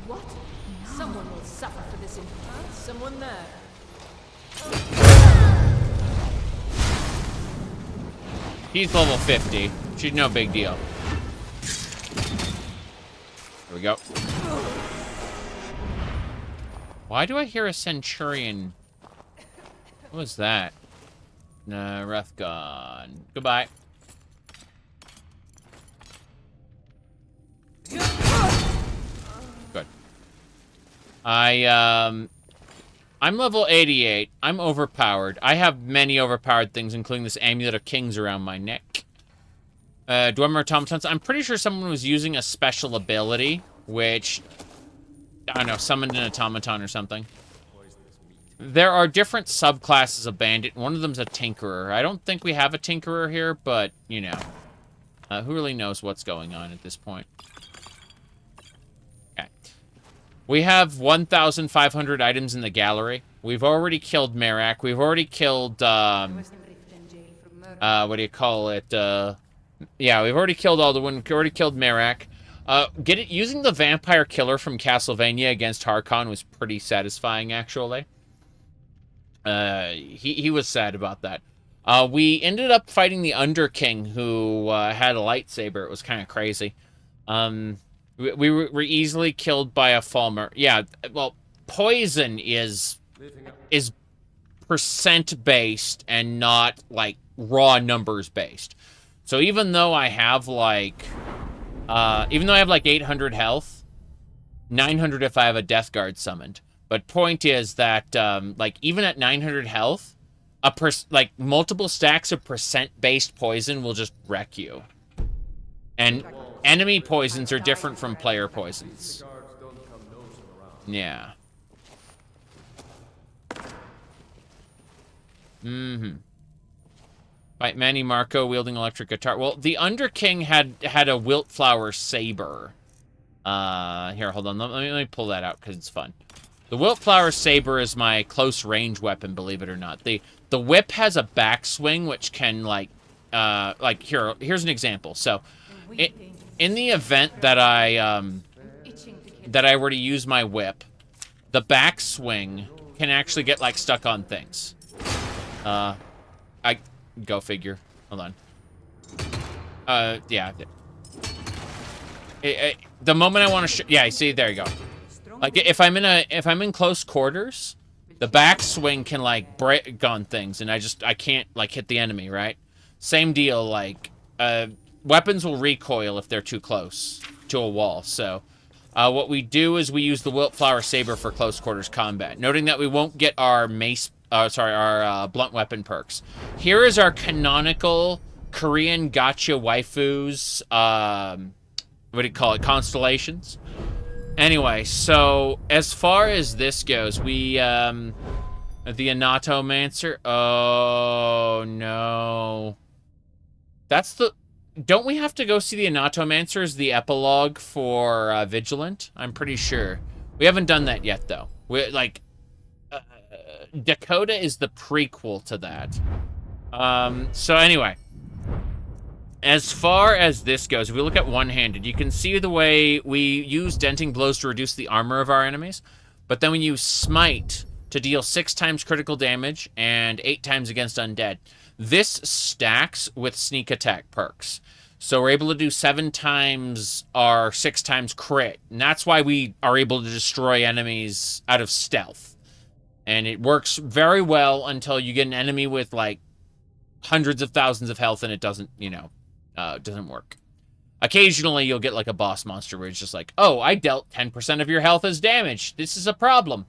What? No. Someone will suffer for this. Someone there. He's level 50. She's no big deal. There we go. Why do I hear a centurion? What was that? Nah, Wrath gone. Goodbye. Good. I'm level 88. I'm overpowered. I have many overpowered things, including this Amulet of Kings around my neck. Dwemer automatons. I'm pretty sure someone was using a special ability, which, I don't know, summoned an automaton or something. There are different subclasses of bandit. One of them's a tinkerer. I don't think we have a tinkerer here, but, you know. Who really knows what's going on at this point? Okay. We have 1,500 items in the gallery. We've already killed Merak. We've already killed, what do you call it? Yeah, we've already killed all the one. We've already killed Merak. Using the vampire killer from Castlevania against Harkon was pretty satisfying, actually. He was sad about that. We ended up fighting the Underking, who had a lightsaber. It was kind of crazy. We were easily killed by a Falmer. Yeah, well, poison is percent-based and not, like, raw numbers-based. So even though I have, like... 800 health, 900 if I have a Death Guard summoned. But point is that, like, even at 900 health, multiple stacks of percent-based poison will just wreck you. And enemy poisons are different from player poisons. Yeah. Mm-hmm. Fight Manny Marco wielding electric guitar. Well, the Underking had a Wiltflower saber. Here, hold on. Let me pull that out because it's fun. The Wiltflower saber is my close range weapon, believe it or not. The whip has a backswing which can here's an example. So, in the event that I were to use my whip, the backswing can actually get like stuck on things. Go figure. Hold on. Yeah. The moment I want to yeah, see, there you go. Like if I'm in close quarters, the backswing can like break on things, and I can't like hit the enemy, right? Same deal. Like weapons will recoil if they're too close to a wall. So what we do is we use the Wiltflower saber for close quarters combat, noting that we won't get our mace. Our blunt weapon perks. Here is our canonical Korean gotcha waifus, what do you call it, constellations. Anyway, so as far as this goes, we, the Anatomancer, oh no. That's the... Don't we have to go see the Anatomancer as the epilogue for Vigilant? I'm pretty sure. We haven't done that yet, though. We're, like... Dac0da is the prequel to that. So anyway. As far as this goes, if we look at one-handed, you can see the way we use denting blows to reduce the armor of our enemies. But then we use smite to deal 6 times critical damage and 8 times against undead. This stacks with sneak attack perks. So we're able to do 7 times our 6 times crit. And that's why we are able to destroy enemies out of stealth. And it works very well until you get an enemy with, like, hundreds of thousands of health and it doesn't, you know, doesn't work. Occasionally you'll get, like, a boss monster where it's just like, oh, I dealt 10% of your health as damage. This is a problem.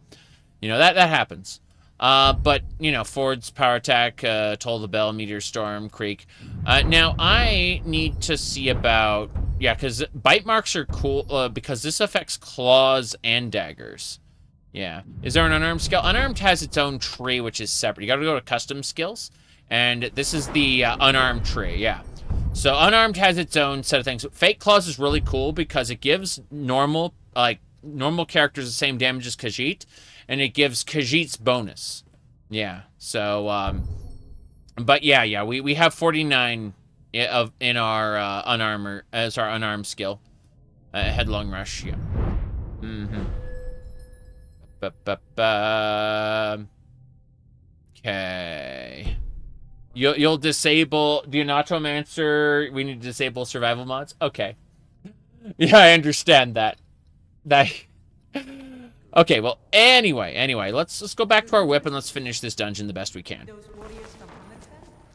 You know, that happens. But, you know, Ford's Power Attack, Toll the Bell, Meteor Storm, Creek. Now, I need to see about... Yeah, because bite marks are cool, because this affects claws and daggers. Yeah. Is there an unarmed skill? Unarmed has its own tree, which is separate. You gotta go to custom skills. And this is the unarmed tree, yeah. So unarmed has its own set of things. Fake claws is really cool because it gives normal characters the same damage as Khajiit. And it gives Khajiit's bonus. Yeah. So, but yeah, we have 49 in our unarmed as our unarmed skill. Headlong rush, yeah. Okay. You'll disable the Anatomancer. We need to disable survival mods. Okay. Yeah, I understand that. Okay, well, anyway, let's go back to our whip and let's finish this dungeon the best we can.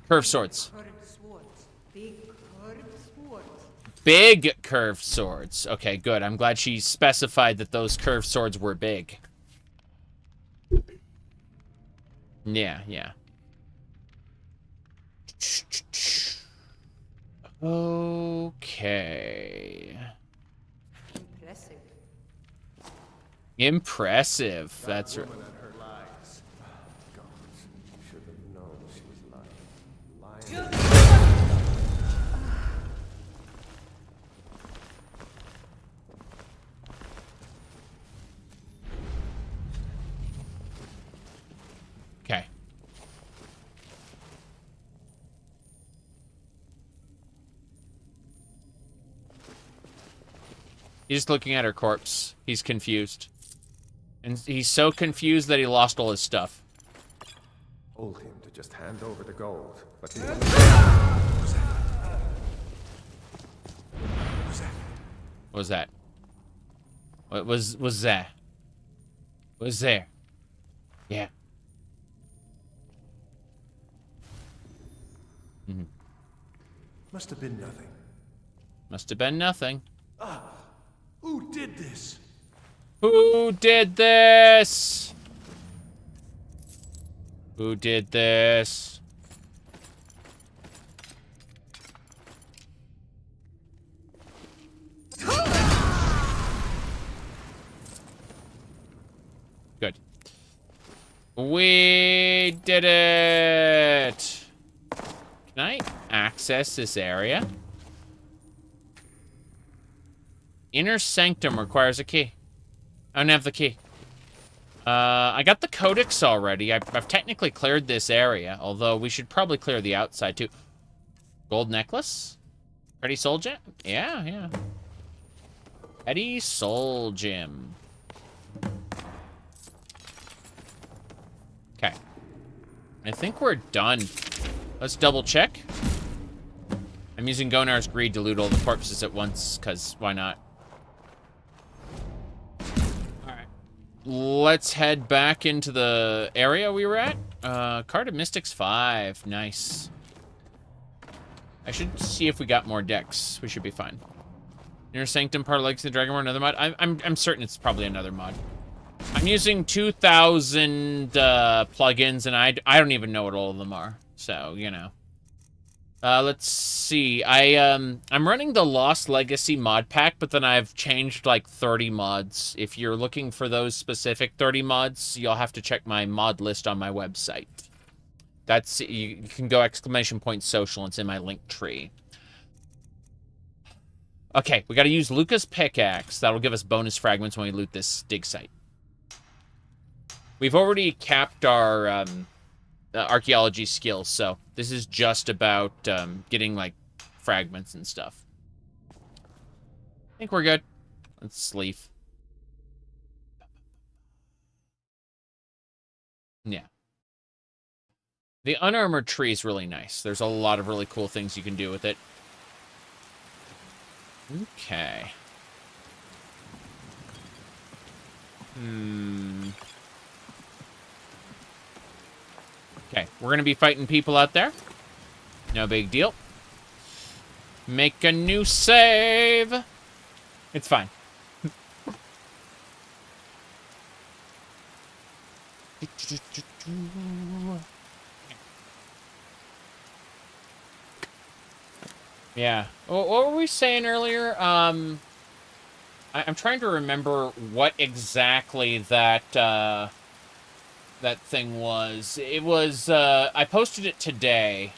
Curved swords. Big curved swords. Okay, good. I'm glad she specified that those curved swords were big. Yeah. Okay. Impressive. That's right. Okay. He's just looking at her corpse. He's confused. And he's so confused that he lost all his stuff. Told him to just hand over the gold, but he... What was that? What was that? What was there? Yeah. Must have been nothing. Must have been nothing. Who did this? Who did this? Who did this? Good. We did it! Can I access this area? Inner Sanctum requires a key. I don't have the key. I got the Codex already. I've technically cleared this area, although we should probably clear the outside too. Gold necklace? Pretty soul gem? Yeah. Petty soul gem. Okay. I think we're done. Let's double check. I'm using Gonar's Greed to loot all the corpses at once, because why not? Let's head back into the area we were at. Card of Mystics 5. Nice. I should see if we got more decks. We should be fine. Inner Sanctum, part of Legacy of the Dragonborn, another mod. I'm certain it's probably another mod. I'm using 2,000 plugins, and I don't even know what all of them are. So, you know. Let's see. I'm running the Lost Legacy mod pack, but then I've changed like 30 mods. If you're looking for those specific 30 mods, you'll have to check my mod list on my website. That's, you can go !social. It's in my link tree. Okay, we got to use Luca's pickaxe. That'll give us bonus fragments when we loot this dig site. We've already capped our archaeology skills, so this is just about getting, like, fragments and stuff. I think we're good. Let's leave. Yeah. The unarmored tree is really nice. There's a lot of really cool things you can do with it. Okay. Okay, we're going to be fighting people out there. No big deal. Make a new save. It's fine. Yeah. What were we saying earlier? I'm trying to remember what exactly that that thing was. It was I posted it today.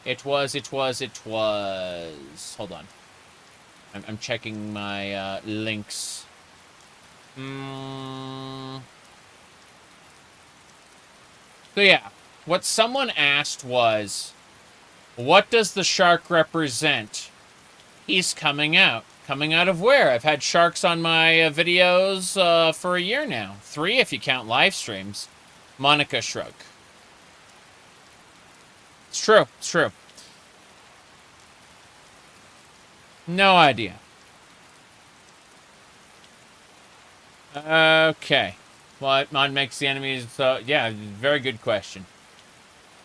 It was hold on. I'm checking my links. So yeah, what someone asked was, what does the shark represent? He's coming out. Coming out of where? I've had sharks on my videos for a year now. 3 if you count live streams. Monica shrug. It's true. It's true. No idea. Okay. What mod makes the enemies... yeah, very good question.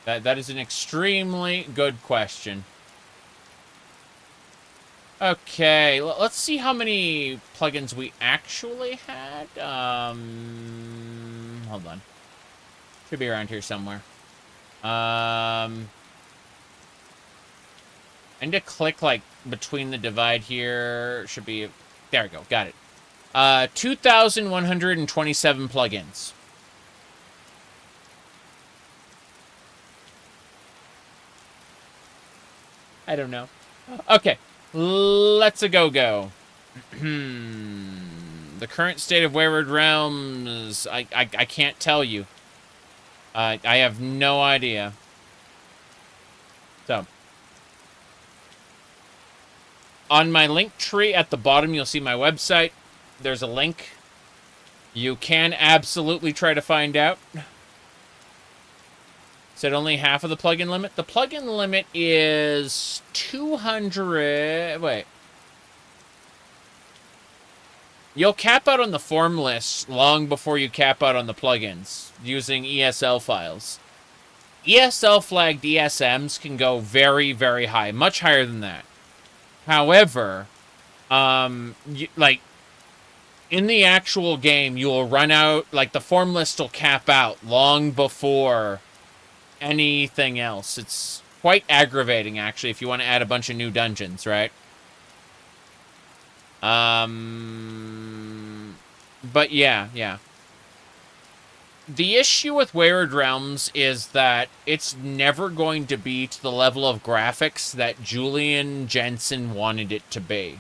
That is an extremely good question. Okay, let's see how many plugins we actually had. Hold on. Should be around here somewhere. I need to click, like, between the divide here. Should be... There we go. Got it. 2,127 plugins. I don't know. Okay. Let's go. The current state of Wayward Realms, I can't tell you. I have no idea. So, on my link tree at the bottom, you'll see my website. There's a link. You can absolutely try to find out. Said only half of the plugin limit. The plugin limit is 200... Wait. You'll cap out on the form list long before you cap out on the plugins using ESL files. ESL flagged ESMs can go very, very high. Much higher than that. However, like, in the actual game, you'll run out... Like, the form list will cap out long before anything else. It's quite aggravating, actually, if you want to add a bunch of new dungeons, right? But yeah. The issue with Wayward Realms is that it's never going to be to the level of graphics that Julian Jensen wanted it to be.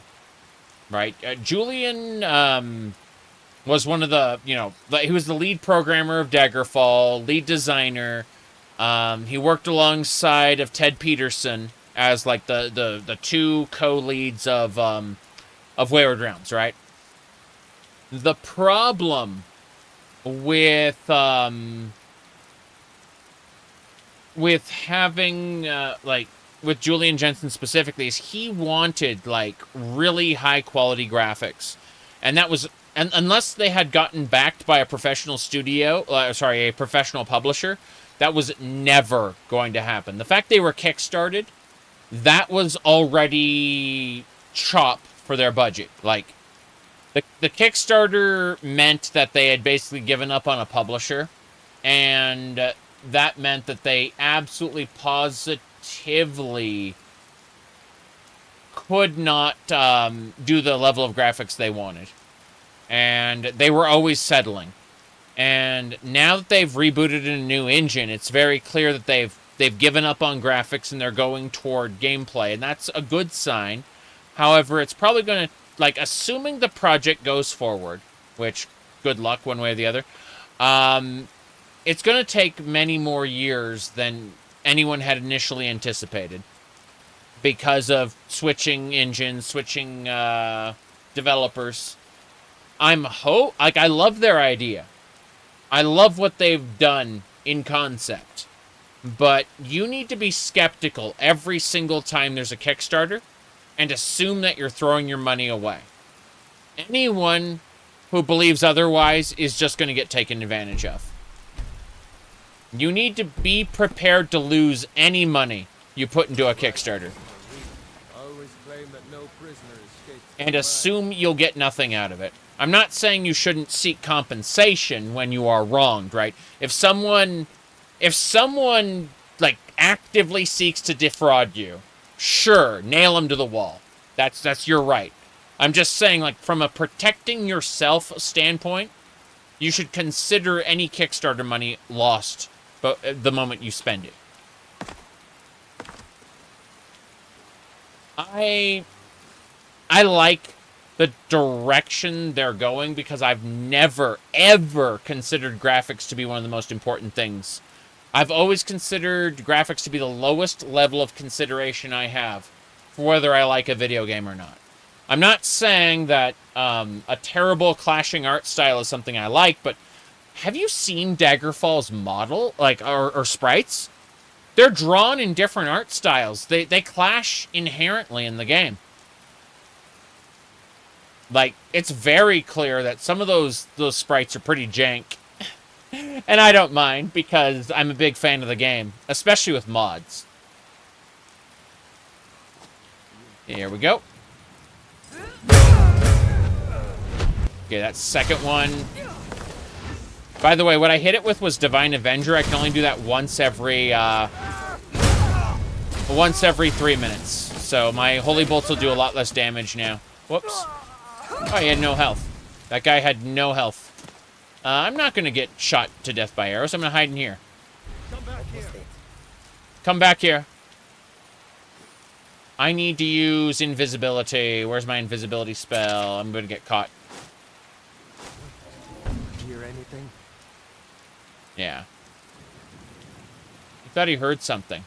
Right? Julian was one of the, he was the lead programmer of Daggerfall, lead designer. He worked alongside of Ted Peterson as, like, the two co-leads of Wayward Realms, right? The problem with having, like, with Julian Jensen specifically, is he wanted, like, really high-quality graphics. And that was... And unless they had gotten backed by a professional studio... a professional publisher... That was never going to happen. The fact they were kickstarted, that was already chop for their budget. Like, the Kickstarter meant that they had basically given up on a publisher, and that meant that they absolutely positively could not do the level of graphics they wanted. And they were always settling. And now that they've rebooted in a new engine, it's very clear that they've given up on graphics and they're going toward gameplay, and that's a good sign. However, it's probably going to, like, assuming the project goes forward, which, good luck one way or the other, it's going to take many more years than anyone had initially anticipated because of switching engines, switching developers. I love their idea. I love what they've done in concept. But you need to be skeptical every single time there's a Kickstarter and assume that you're throwing your money away. Anyone who believes otherwise is just going to get taken advantage of. You need to be prepared to lose any money you put into a Kickstarter. And assume you'll get nothing out of it. I'm not saying you shouldn't seek compensation when you are wronged, right? If someone like actively seeks to defraud you, sure, nail them to the wall. That's your right. I'm just saying, like, from a protecting yourself standpoint, you should consider any Kickstarter money lost the moment you spend it. I like the direction they're going because I've never, ever considered graphics to be one of the most important things. I've always considered graphics to be the lowest level of consideration I have for whether I like a video game or not. I'm not saying that a terrible clashing art style is something I like, but have you seen Daggerfall's model, or sprites? They're drawn in different art styles. They clash inherently in the game. Like, it's very clear that some of those sprites are pretty jank. And I don't mind, because I'm a big fan of the game, especially with mods. Here we go. Okay, that second one. By the way, what I hit it with was Divine Avenger. I can only do that once every 3 minutes. So my Holy Bolts will do a lot less damage now. Whoops. Oh, he had no health. That guy had no health. I'm not going to get shot to death by arrows. I'm going to hide in here. Come back here. I need to use invisibility. Where's my invisibility spell? I'm going to get caught. Hear anything? Yeah. He thought he heard something.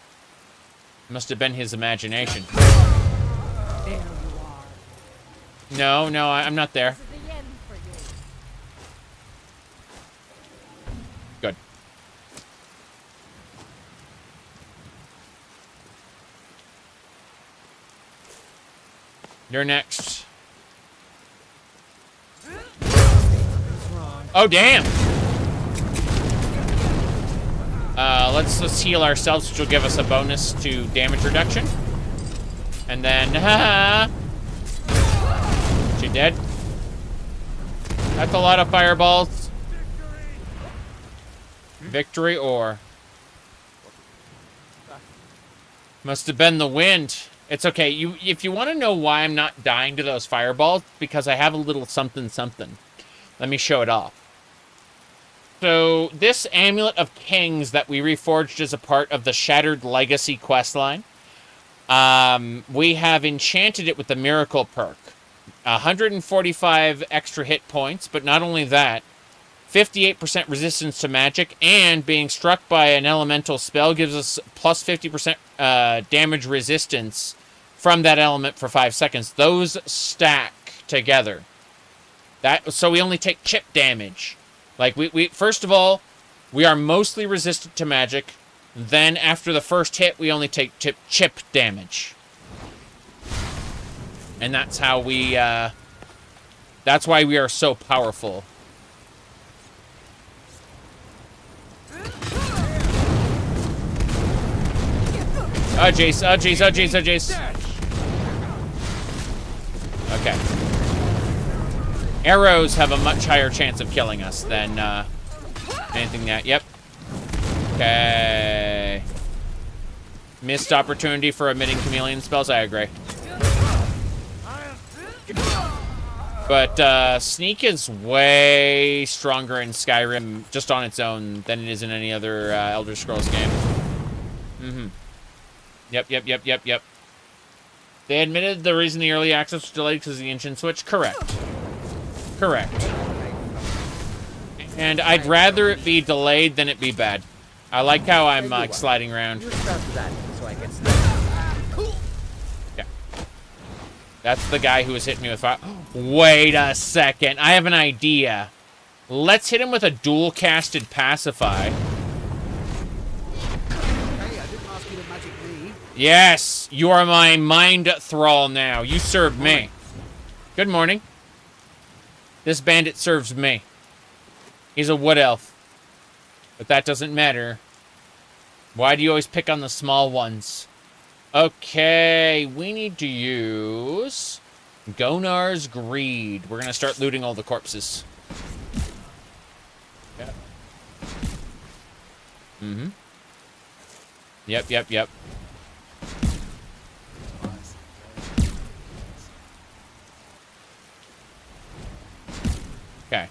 Must have been his imagination. There you are. No, I'm not there. This is the end for you. Good. You're next. Oh, damn! Let's heal ourselves, which will give us a bonus to damage reduction. And then, she dead? That's a lot of fireballs. Victory or... Must have been the wind. It's okay. If you want to know why I'm not dying to those fireballs, because I have a little something something. Let me show it off. So, this Amulet of Kings that we reforged as a part of the Shattered Legacy questline, we have enchanted it with the Miracle perk. 145 extra hit points, but not only that, 58% resistance to magic, and being struck by an elemental spell gives us plus 50% damage resistance from that element for 5 seconds. Those stack together. So we only take chip damage. Like, we first of all, we are mostly resistant to magic. Then, after the first hit, we only take chip damage. And that's how we, that's why we are so powerful. Oh, jeez, oh, jeez, oh, jeez, oh, jeez. Okay. Arrows have a much higher chance of killing us than anything that... Yep. Okay. Missed opportunity for emitting chameleon spells. I agree. But sneak is way stronger in Skyrim just on its own than it is in any other Elder Scrolls game. Mm-hmm. Yep. They admitted the reason the early access was delayed because of the engine switch. Correct. And I'd rather it be delayed than it be bad. I like how I'm like sliding around. Yeah. That's the guy who was hitting me with fire. Wait a second. I have an idea. Let's hit him with a dual-casted pacify. Yes, you are my mind thrall now. You serve me. Good morning. This bandit serves me. He's a wood elf. But that doesn't matter. Why do you always pick on the small ones? Okay, we need to use Gonar's Greed. We're going to start looting all the corpses. Yeah. Mm-hmm. Yep. Okay.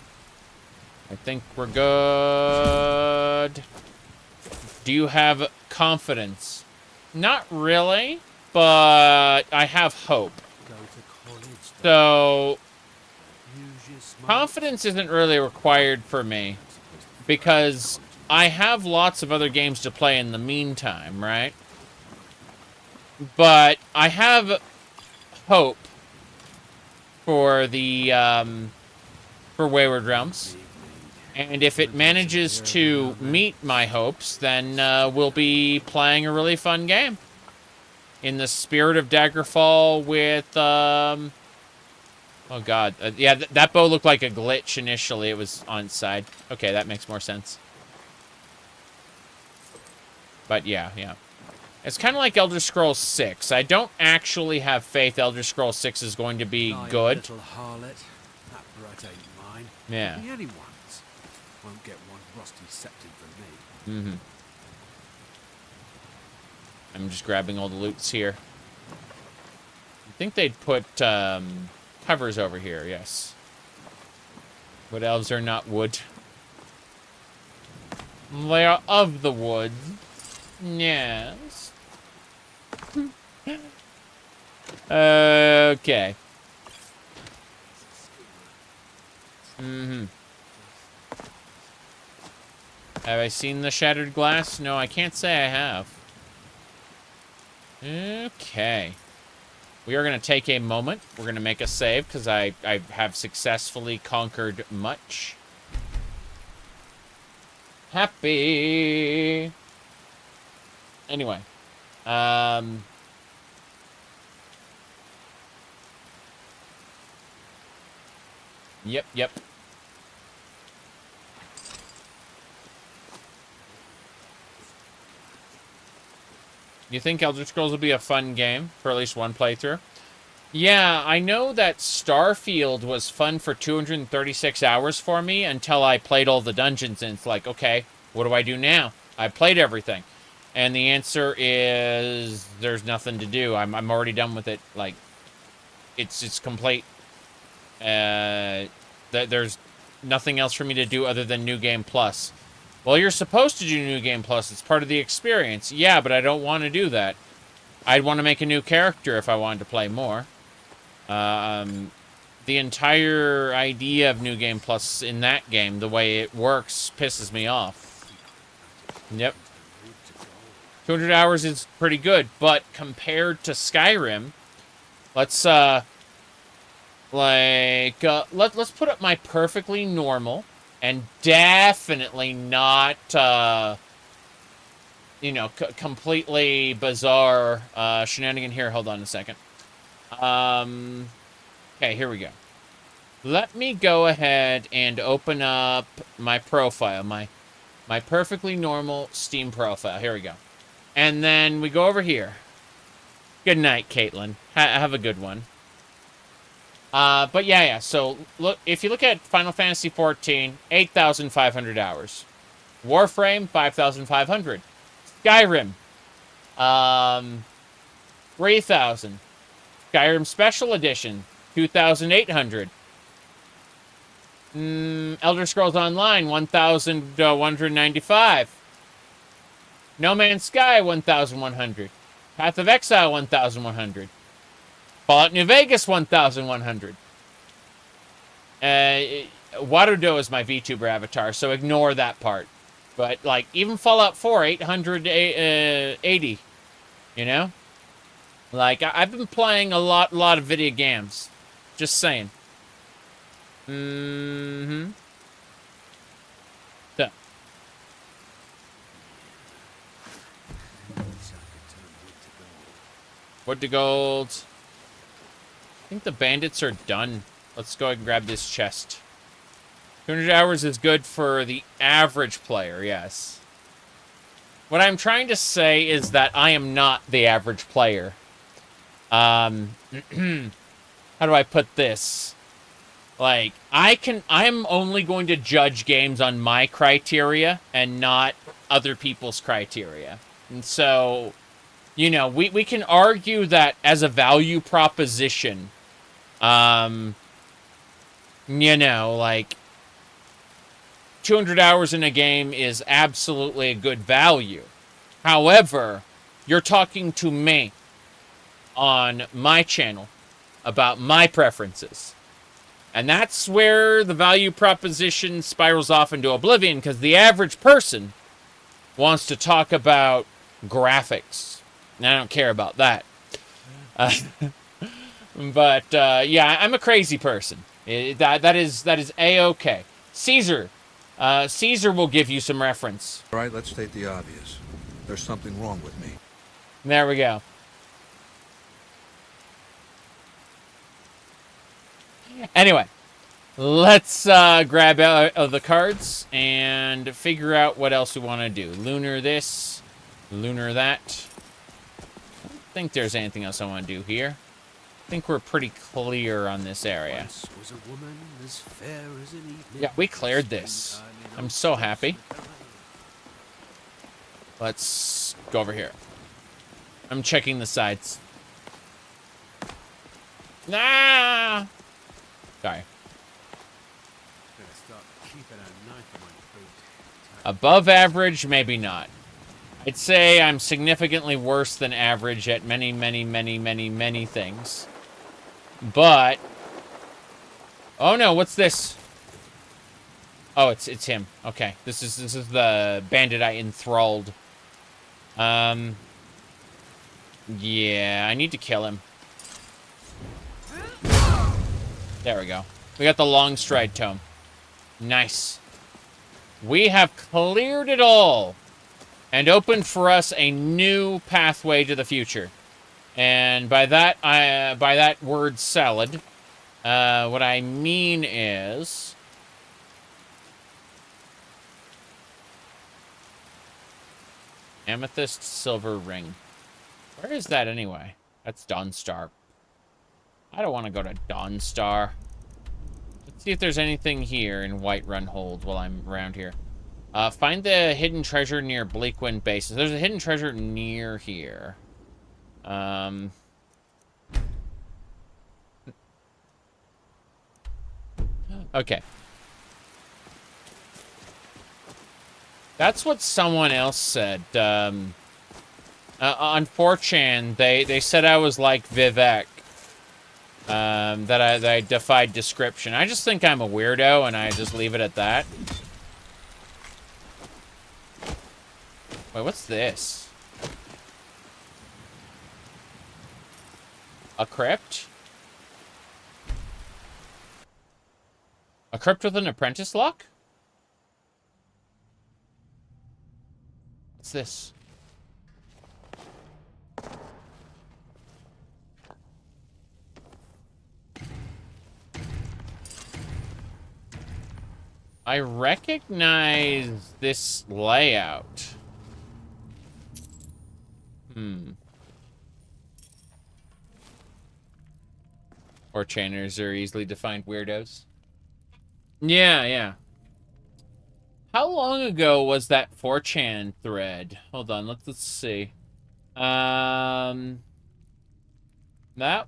I think we're good. Do you have confidence? Not really, but I have hope. So, confidence isn't really required for me because I have lots of other games to play in the meantime, right? But I have hope for the, for Wayward Realms. And if it manages to meet my hopes, then we'll be playing a really fun game. In the spirit of Daggerfall with, oh god. Yeah, that bow looked like a glitch initially. It was on its side. Okay, that makes more sense. But yeah. It's kind of like Elder Scrolls 6. I don't actually have faith Elder Scrolls 6 is going to be good. Little harlot. That brat ain't mine. Yeah. The only ones won't get one rusty septum from me. Mm-hmm. I'm just grabbing all the loots here. I think they'd put covers over here, yes. Wood elves are not wood. They are of the woods. Yes. Okay. Mm-hmm. Have I seen the shattered glass? No, I can't say I have. Okay. We are going to take a moment. We're going to make a save because I have successfully conquered much. Happy. Anyway. Yep. You think Elder Scrolls will be a fun game for at least one playthrough? Yeah, I know that Starfield was fun for 236 hours for me until I played all the dungeons, and it's like, okay, what do I do now? I played everything. And the answer is there's nothing to do. I'm already done with it. Like, it's complete. There's nothing else for me to do other than New Game Plus. Well, you're supposed to do New Game Plus. It's part of the experience. Yeah, but I don't want to do that. I'd want to make a new character if I wanted to play more. The entire idea of New Game Plus in that game, the way it works, pisses me off. Yep. 200 hours is pretty good, but compared to Skyrim, let's put up my perfectly normal and definitely not, completely bizarre shenanigan here. Hold on a second. Okay, here we go. Let me go ahead and open up my profile, my perfectly normal Steam profile. Here we go. And then we go over here. Good night, Caitlin. Have a good one. But yeah. So look, if you look at Final Fantasy XIV, 8,500 hours. Warframe, 5,500. Skyrim, 3,000. Skyrim Special Edition, 2,800. Elder Scrolls Online, 1,195. No Man's Sky, 1,100. Path of Exile, 1,100. Fallout New Vegas, 1,100. Warudo is my VTuber avatar, so ignore that part. But, like, even Fallout 4, 880. You know? Like, I've been playing a lot of video games. Just saying. Mm-hmm. So. Wood to gold. I think the bandits are done. Let's go ahead and grab this chest. 200 hours is good for the average player, yes. What I'm trying to say is that I am not the average player. How do I put this? Like, I'm only going to judge games on my criteria and not other people's criteria. And so, you know, we can argue that as a value proposition, you know, like, 200 hours in a game is absolutely a good value. However, you're talking to me on my channel about my preferences. And that's where the value proposition spirals off into oblivion, because the average person wants to talk about graphics. And I don't care about that. But, yeah, I'm a crazy person. That is A-okay. Caesar. Caesar will give you some reference. All right, let's state the obvious. There's something wrong with me. There we go. Anyway, let's grab out of the cards and figure out what else we want to do. Lunar this, lunar that. I don't think there's anything else I want to do here. I think we're pretty clear on this area. Was a woman as fair as an evening. Yeah, we cleared this. I'm so happy. Let's go over here. I'm checking the sides. Nah! Sorry. Above average, maybe not. I'd say I'm significantly worse than average at many, many, many, many, many things. But... oh no, what's this? Oh, it's him. Okay. This is the bandit I enthralled. Yeah, I need to kill him. There we go. We got the long stride tome. Nice. We have cleared it all and opened for us a new pathway to the future. And by that word salad, what I mean is amethyst silver ring. Where is that anyway? That's Dawnstar. I don't want to go to Dawnstar. Let's see if there's anything here in Whiterun Hold while I'm around here. Find the hidden treasure near Bleakwind Bases. There's a hidden treasure near here. Okay. That's what someone else said. On 4chan, they said I was like Vivek. That I defied description. I just think I'm a weirdo, and I just leave it at that. Wait, what's this? A crypt? A crypt with an apprentice lock? What's this? I recognize this layout. Or chainers are easily defined weirdos. Yeah. How long ago was that 4chan thread? Hold on, let's see. That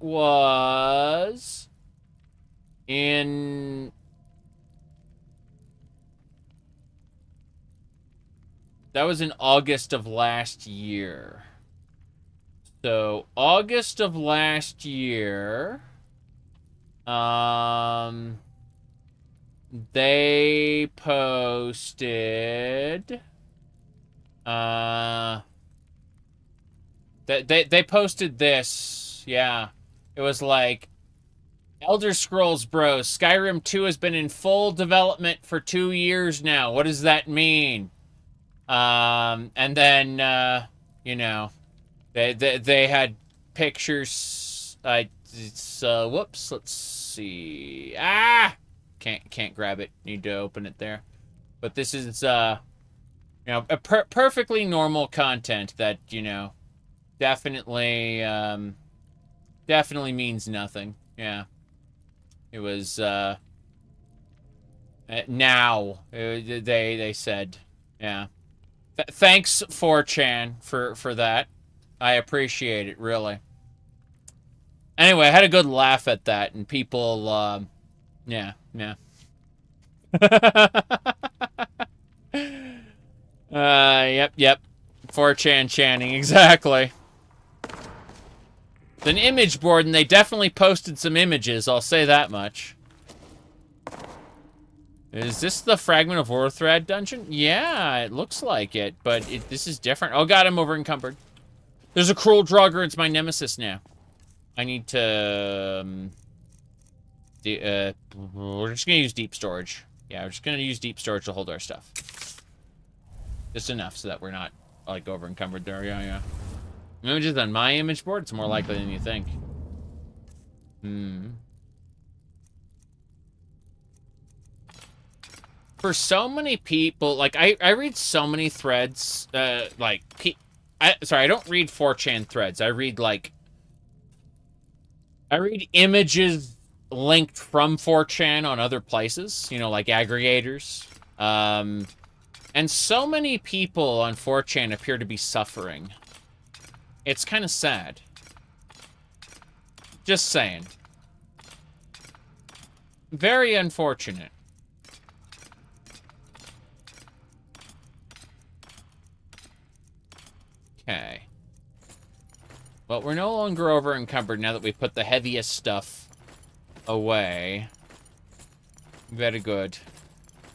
was in That was in August of last year. So, August of last year, they posted, they posted this, yeah. It was like, Elder Scrolls Bros, Skyrim 2 has been in full development for 2 years now. What does that mean? And then, you know, they had pictures. Whoops, let's see. Can't grab it. Need to open it there. But this is, you know, a perfectly normal content that, you know, definitely means nothing. Yeah. It was, now, they said, yeah. Thanks, 4chan, for that. I appreciate it, really. Anyway, I had a good laugh at that, and people, yeah. Yep. 4chan chanting, exactly. It's an image board, and they definitely posted some images, I'll say that much. Is this the Fragment of Ohmes-raht dungeon? Yeah, it looks like it, but this is different. Oh god, I'm over encumbered. There's a cruel Draugr, it's my nemesis now. I need to... we're just gonna use deep storage. Yeah, we're just gonna use deep storage to hold our stuff. Just enough so that we're not, like, over encumbered there, yeah. Images on my image board? It's more likely than you think. For so many people, like, I read so many threads, like, sorry, I don't read 4chan threads. I read, like, I read images linked from 4chan on other places, you know, like aggregators. And so many people on 4chan appear to be suffering. It's kind of sad. Just saying. Very unfortunate. Okay. Well, we're no longer over encumbered now that we put the heaviest stuff away. Very good.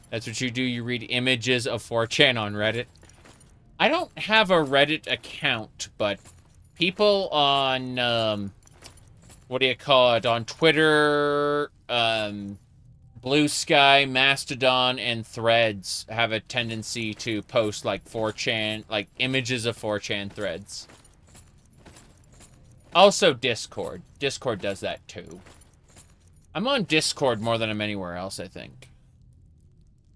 That's what you do. You read images of 4chan on Reddit. I don't have a Reddit account, but people on, what do you call it, on Twitter, Blue Sky, Mastodon, and Threads have a tendency to post, like, 4chan, like, images of 4chan threads. Also Discord. Discord does that, too. I'm on Discord more than I'm anywhere else, I think.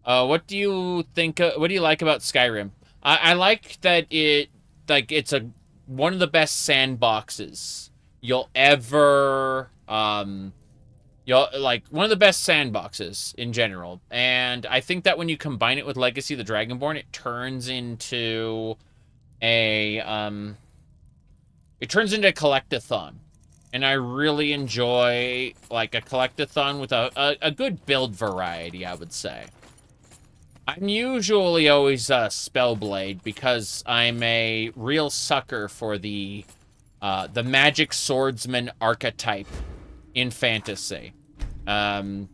What do you think, what do you like about Skyrim? I like that it's one of the best sandboxes you'll ever, one of the best sandboxes in general. And I think that when you combine it with Legacy of the Dragonborn, it turns into a collectathon. And I really enjoy, like, a collectathon with a good build variety, I would say. I'm usually always Spellblade because I'm a real sucker for the magic swordsman archetype in fantasy. That's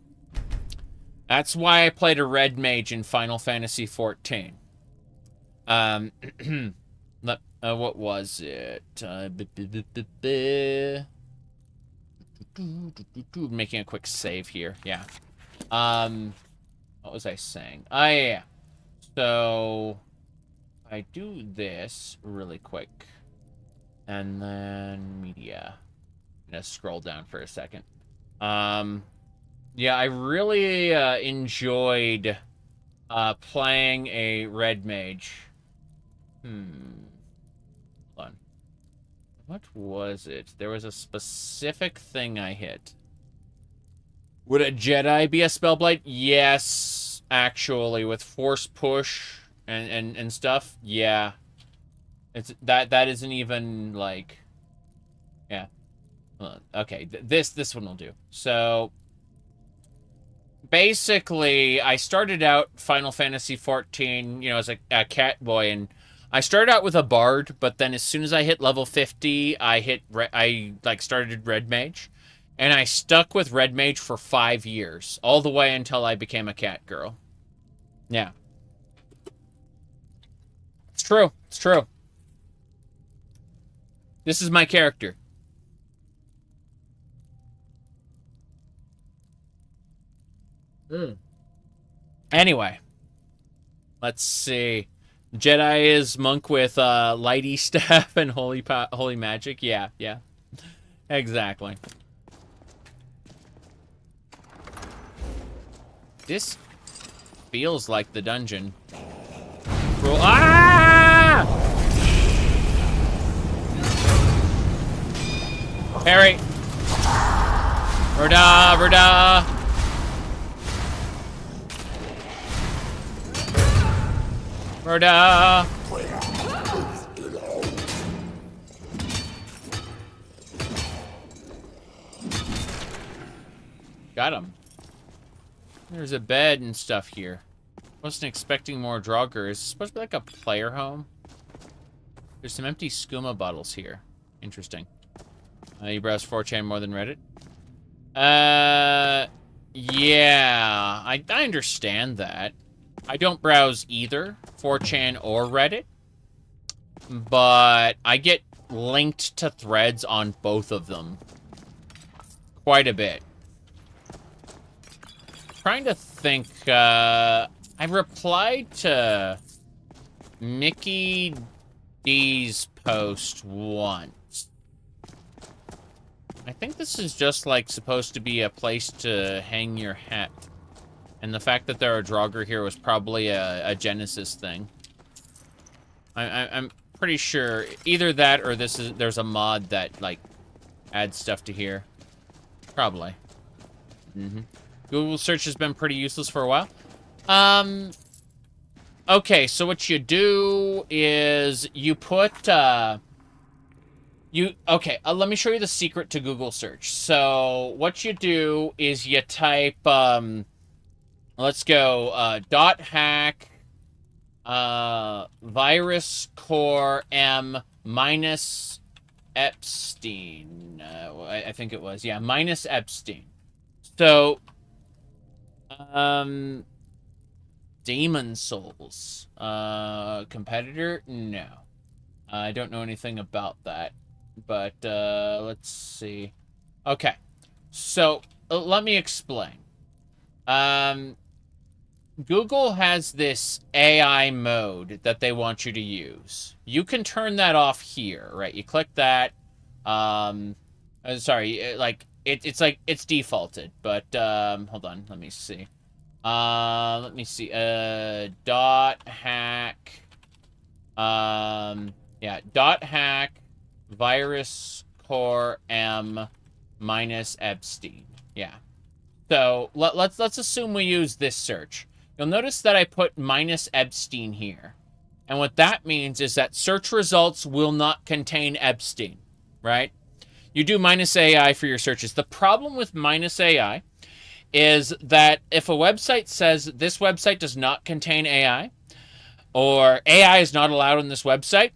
why I played a red mage in Final Fantasy XIV. What was it? Making a quick save here. Yeah. What was I saying? Oh, yeah. So, I do this really quick. And then media. I'm gonna scroll down for a second. Yeah, I really enjoyed playing a red mage. Hold on. What was it? There was a specific thing I hit. Would a Jedi be a Spellblade? Yes, actually, with Force Push and stuff. Yeah. It's that isn't even like, yeah. Okay, this one will do. So basically, I started out Final Fantasy XIV, you know, as a cat boy, and I started out with a bard, but then as soon as I hit level 50, I started Red Mage, and I stuck with Red Mage for 5 years, all the way until I became a cat girl. Yeah. It's true. It's true. This is my character. Anyway, let's see. Jedi is monk with lighty staff and holy magic. Yeah, yeah, exactly. This feels like the dungeon. Ah! Parry. Verda, Verda. Verda. Got him. There's a bed and stuff here. Wasn't expecting more Draugr. Is this supposed to be like a player home? There's some empty skooma bottles here. Interesting. You browse 4chan more than Reddit? Yeah. I understand that. I don't browse either 4chan or Reddit. But I get linked to threads on both of them. Quite a bit. Trying to think, I replied to Mickey D's post once. I think this is just like supposed to be a place to hang your hat. And the fact that there are Draugr here was probably a Genesis thing. I'm pretty sure either that or there's a mod that like adds stuff to here. Probably. Google search has been pretty useless for a while. Okay, so what you do is you put, let me show you the secret to Google search. So what you do is you type, let's go, .hack, virus core m minus Epstein. I think it was, yeah, minus Epstein. So, Demon Souls. Competitor? No. I don't know anything about that. But, let's see. Okay. So, let me explain. Google has this AI mode that they want you to use. You can turn that off here, right? You click that. Sorry, like, it's defaulted, but, hold on, let me see. .hack, .hack, virus core m minus Epstein. Yeah. So, let's assume we use this search. You'll notice that I put minus Epstein here. And what that means is that search results will not contain Epstein, right? You do minus AI for your searches. The problem with minus AI is that if a website says this website does not contain AI, or AI is not allowed on this website,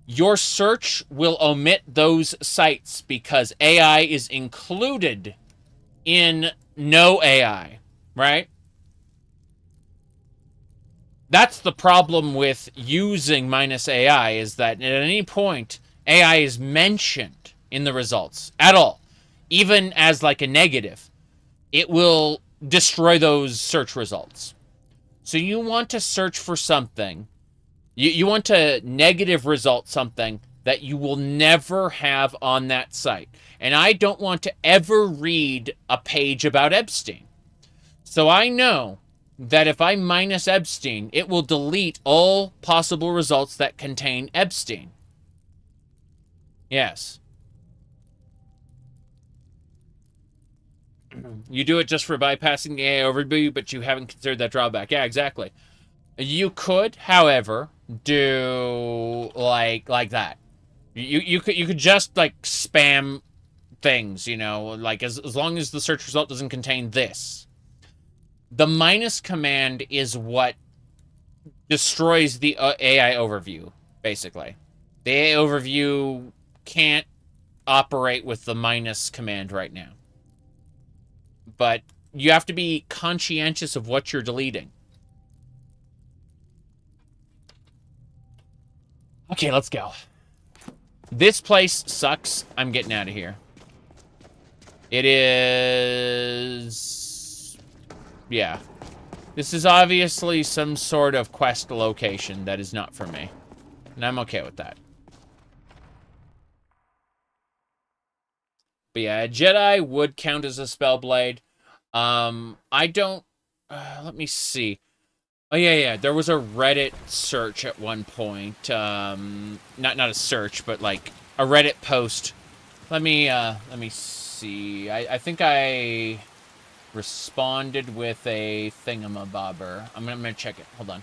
your search will omit those sites because AI is included in no AI, right? That's the problem with using minus AI, is that at any point, AI is mentioned in the results at all, even as like a negative. It will destroy those search results. So you want to search for something. You want to negative result something that you will never have on that site. And I don't want to ever read a page about Epstein. So I know that if I minus Epstein, it will delete all possible results that contain Epstein. Yes. You do it just for bypassing the AI overview, but you haven't considered that drawback. Yeah, exactly. You could, however, do like that. You could just like spam things, you know, like as long as the search result doesn't contain this. The minus command is what destroys the AI overview, basically. The AI overview can't operate with the minus command right now. But you have to be conscientious of what you're deleting. Okay, let's go. This place sucks. I'm getting out of here. It is... Yeah. This is obviously some sort of quest location that is not for me. And I'm okay with that. But yeah, a Jedi would count as a Spellblade. I don't... let me see. Oh, yeah. There was a Reddit search at one point. Not a search, but like a Reddit post. Let me see. I think I responded with a thingamabobber. I'm gonna check it. Hold on.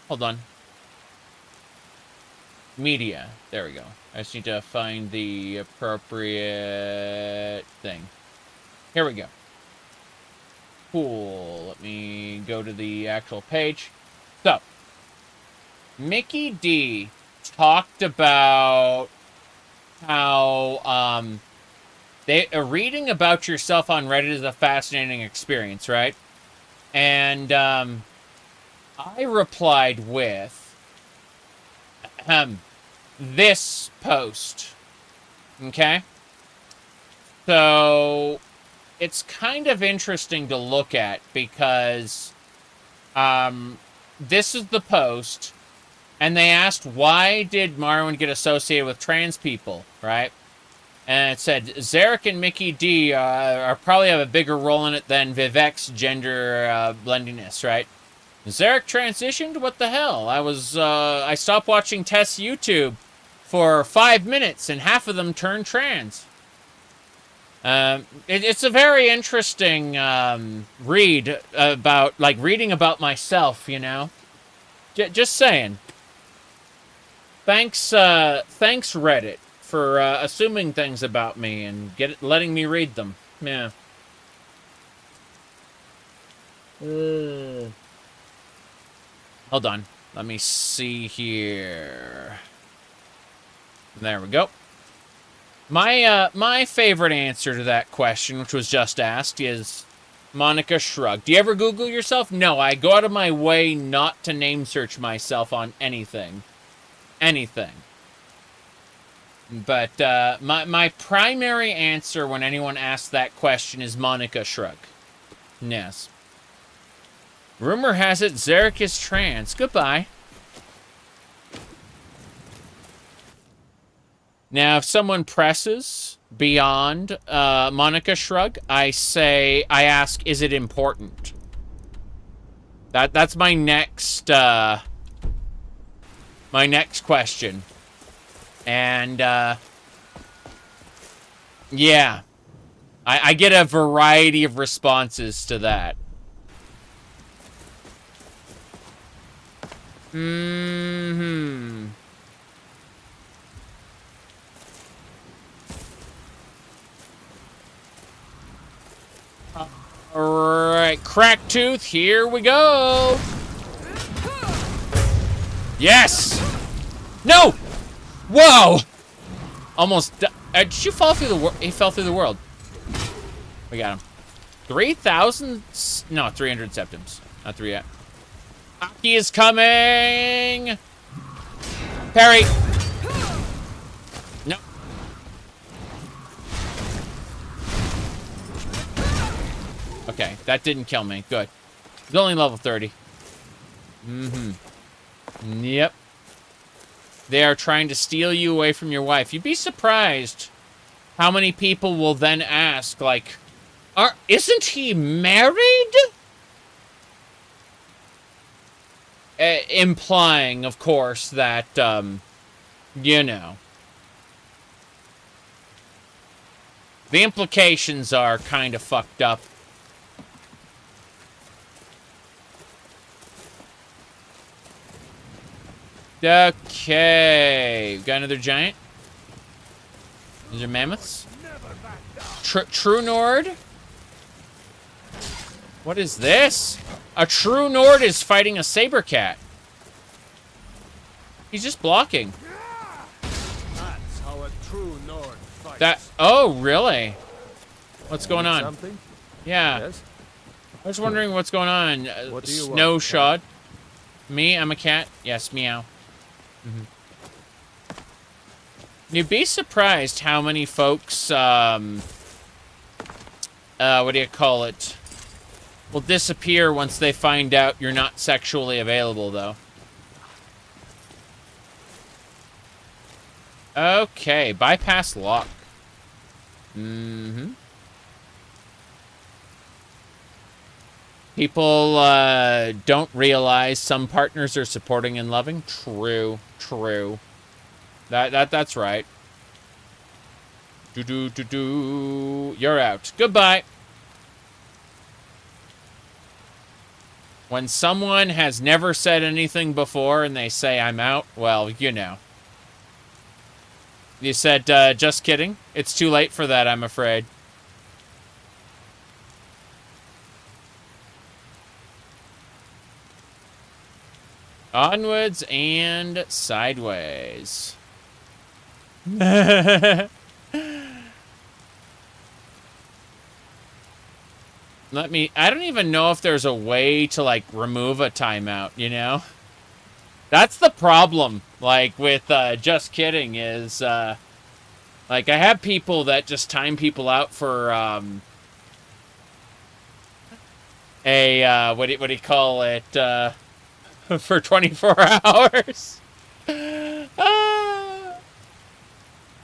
Hold on. Media. There we go. I just need to find the appropriate thing. Here we go. Cool. Let me go to the actual page. So, Mickey D talked about how reading about yourself on Reddit is a fascinating experience, right? And I replied with this post. Okay? So it's kind of interesting to look at because this is the post, and they asked, why did Marwyn get associated with trans people, right? And it said, Zarek and Mickey D are probably have a bigger role in it than Vivek's gender blendiness, right? Zarek transitioned? What the hell? I stopped watching Tess YouTube for 5 minutes, and half of them turned trans. It's a very interesting read about, like, reading about myself, you know? Just saying. Thanks Reddit for assuming things about me and letting me read them. Yeah. Hold on. Let me see here. There we go. My favorite answer to that question, which was just asked, is Monica shrugged. Do you ever Google yourself? No, I go out of my way not to name search myself on anything. Anything. But my primary answer when anyone asks that question is Monica shrug. Yes. Rumor has it Zarek is trans. Goodbye. Now, if someone presses beyond Monica shrug, I ask, is it important? That's my next question. And yeah, I get a variety of responses to that. Alright, crack tooth, here we go! Yes! No! Whoa! Almost did you fall through the world? He fell through the world. We got him. 3,000? No, 300 septims. Not 3 yet. Aki is coming! Parry! No. Okay, that didn't kill me. Good. It's only level 30. Yep. They are trying to steal you away from your wife. You'd be surprised how many people will then ask, like, isn't he married? Implying, of course, that, you know. The implications are kind of fucked up. Okay. Got another giant? These are mammoths? True Nord? What is this? A True Nord is fighting a saber cat. He's just blocking. That's how a true Nord fights. Oh, really? What's going on? Something? Yeah. Yes? I was wondering what's going on. What do you Snow want, shot. Me? I'm a cat? Yes, meow. You'd be surprised how many folks, what do you call it? Will disappear once they find out you're not sexually available, though. Okay, bypass lock. People don't realize some partners are supporting and loving. True, true. That's right. You're out. Goodbye. When someone has never said anything before and they say I'm out, well, you know. You said, just kidding? It's too late for that, I'm afraid. Onwards and sideways. I don't even know if there's a way to, like, remove a timeout, you know? That's the problem, like, with, just kidding, is, like, I have people that just time people out for, what do you call it, for 24 hours.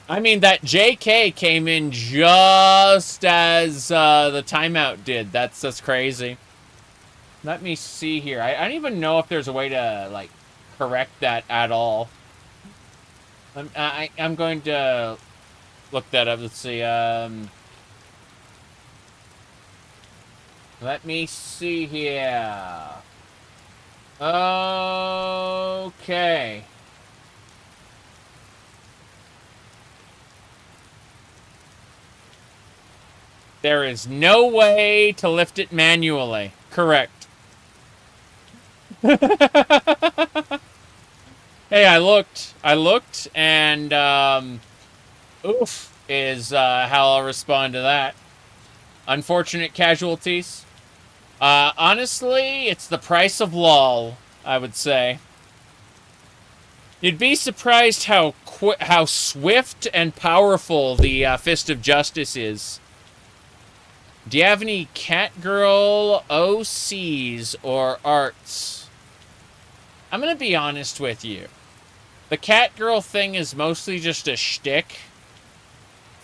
I mean, that JK came in just as the timeout did. That's crazy. Let me see here. I don't even know if there's a way to, like, correct that at all. I'm going to look that up. Let's see. Let me see here. Okay. There is no way to lift it manually. Correct. Hey, I looked, and, oof, is, how I'll respond to that. Unfortunate casualties. Honestly, it's the price of LOL, I would say. You'd be surprised how swift and powerful the Fist of Justice is. Do you have any Catgirl OCs or arts? I'm gonna be honest with you. The Catgirl thing is mostly just a shtick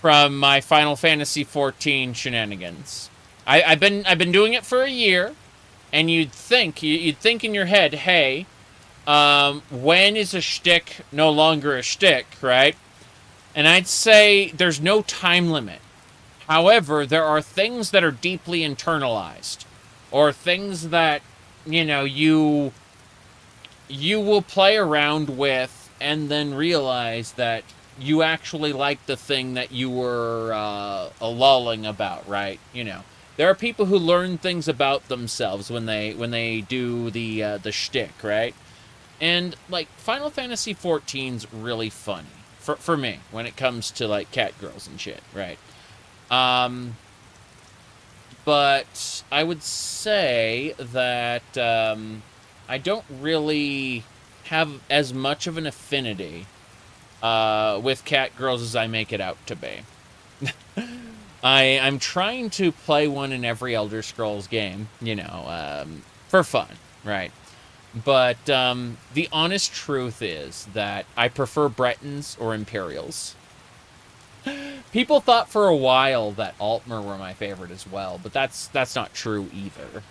from my Final Fantasy XIV shenanigans. I've been doing it for a year, and you'd think in your head, hey, when is a shtick no longer a shtick, right? And I'd say there's no time limit. However, there are things that are deeply internalized, or things that, you know, you will play around with and then realize that you actually like the thing that you were lolling about, right? You know, there are people who learn things about themselves when they do the shtick, right? And like Final Fantasy XIV's really funny for me when it comes to like Catgirls and shit, right? But I would say that I don't really have as much of an affinity with Catgirls as I make it out to be. I'm trying to play one in every Elder Scrolls game, you know, for fun, right? But the honest truth is that I prefer Bretons or Imperials. People thought for a while that Altmer were my favorite as well, but that's not true either.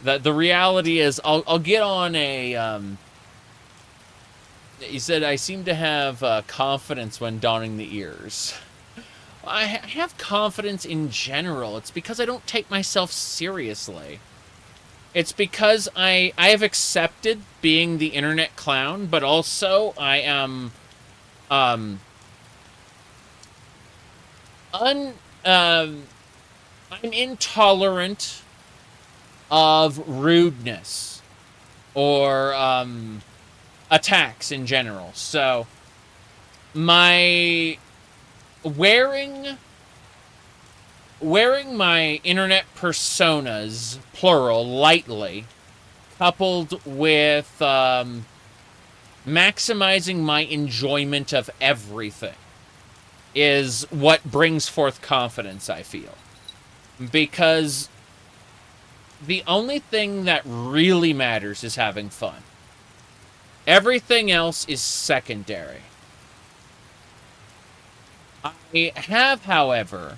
The reality is, I'll get on a. He said I seem to have confidence when donning the ears. I have confidence in general. It's because I don't take myself seriously. It's because I have accepted being the internet clown, but also I am I'm intolerant of rudeness or attacks in general. So my wearing my internet personas, plural, lightly, coupled with maximizing my enjoyment of everything is what brings forth confidence, I feel. Because the only thing that really matters is having fun. Everything else is secondary. I have, however,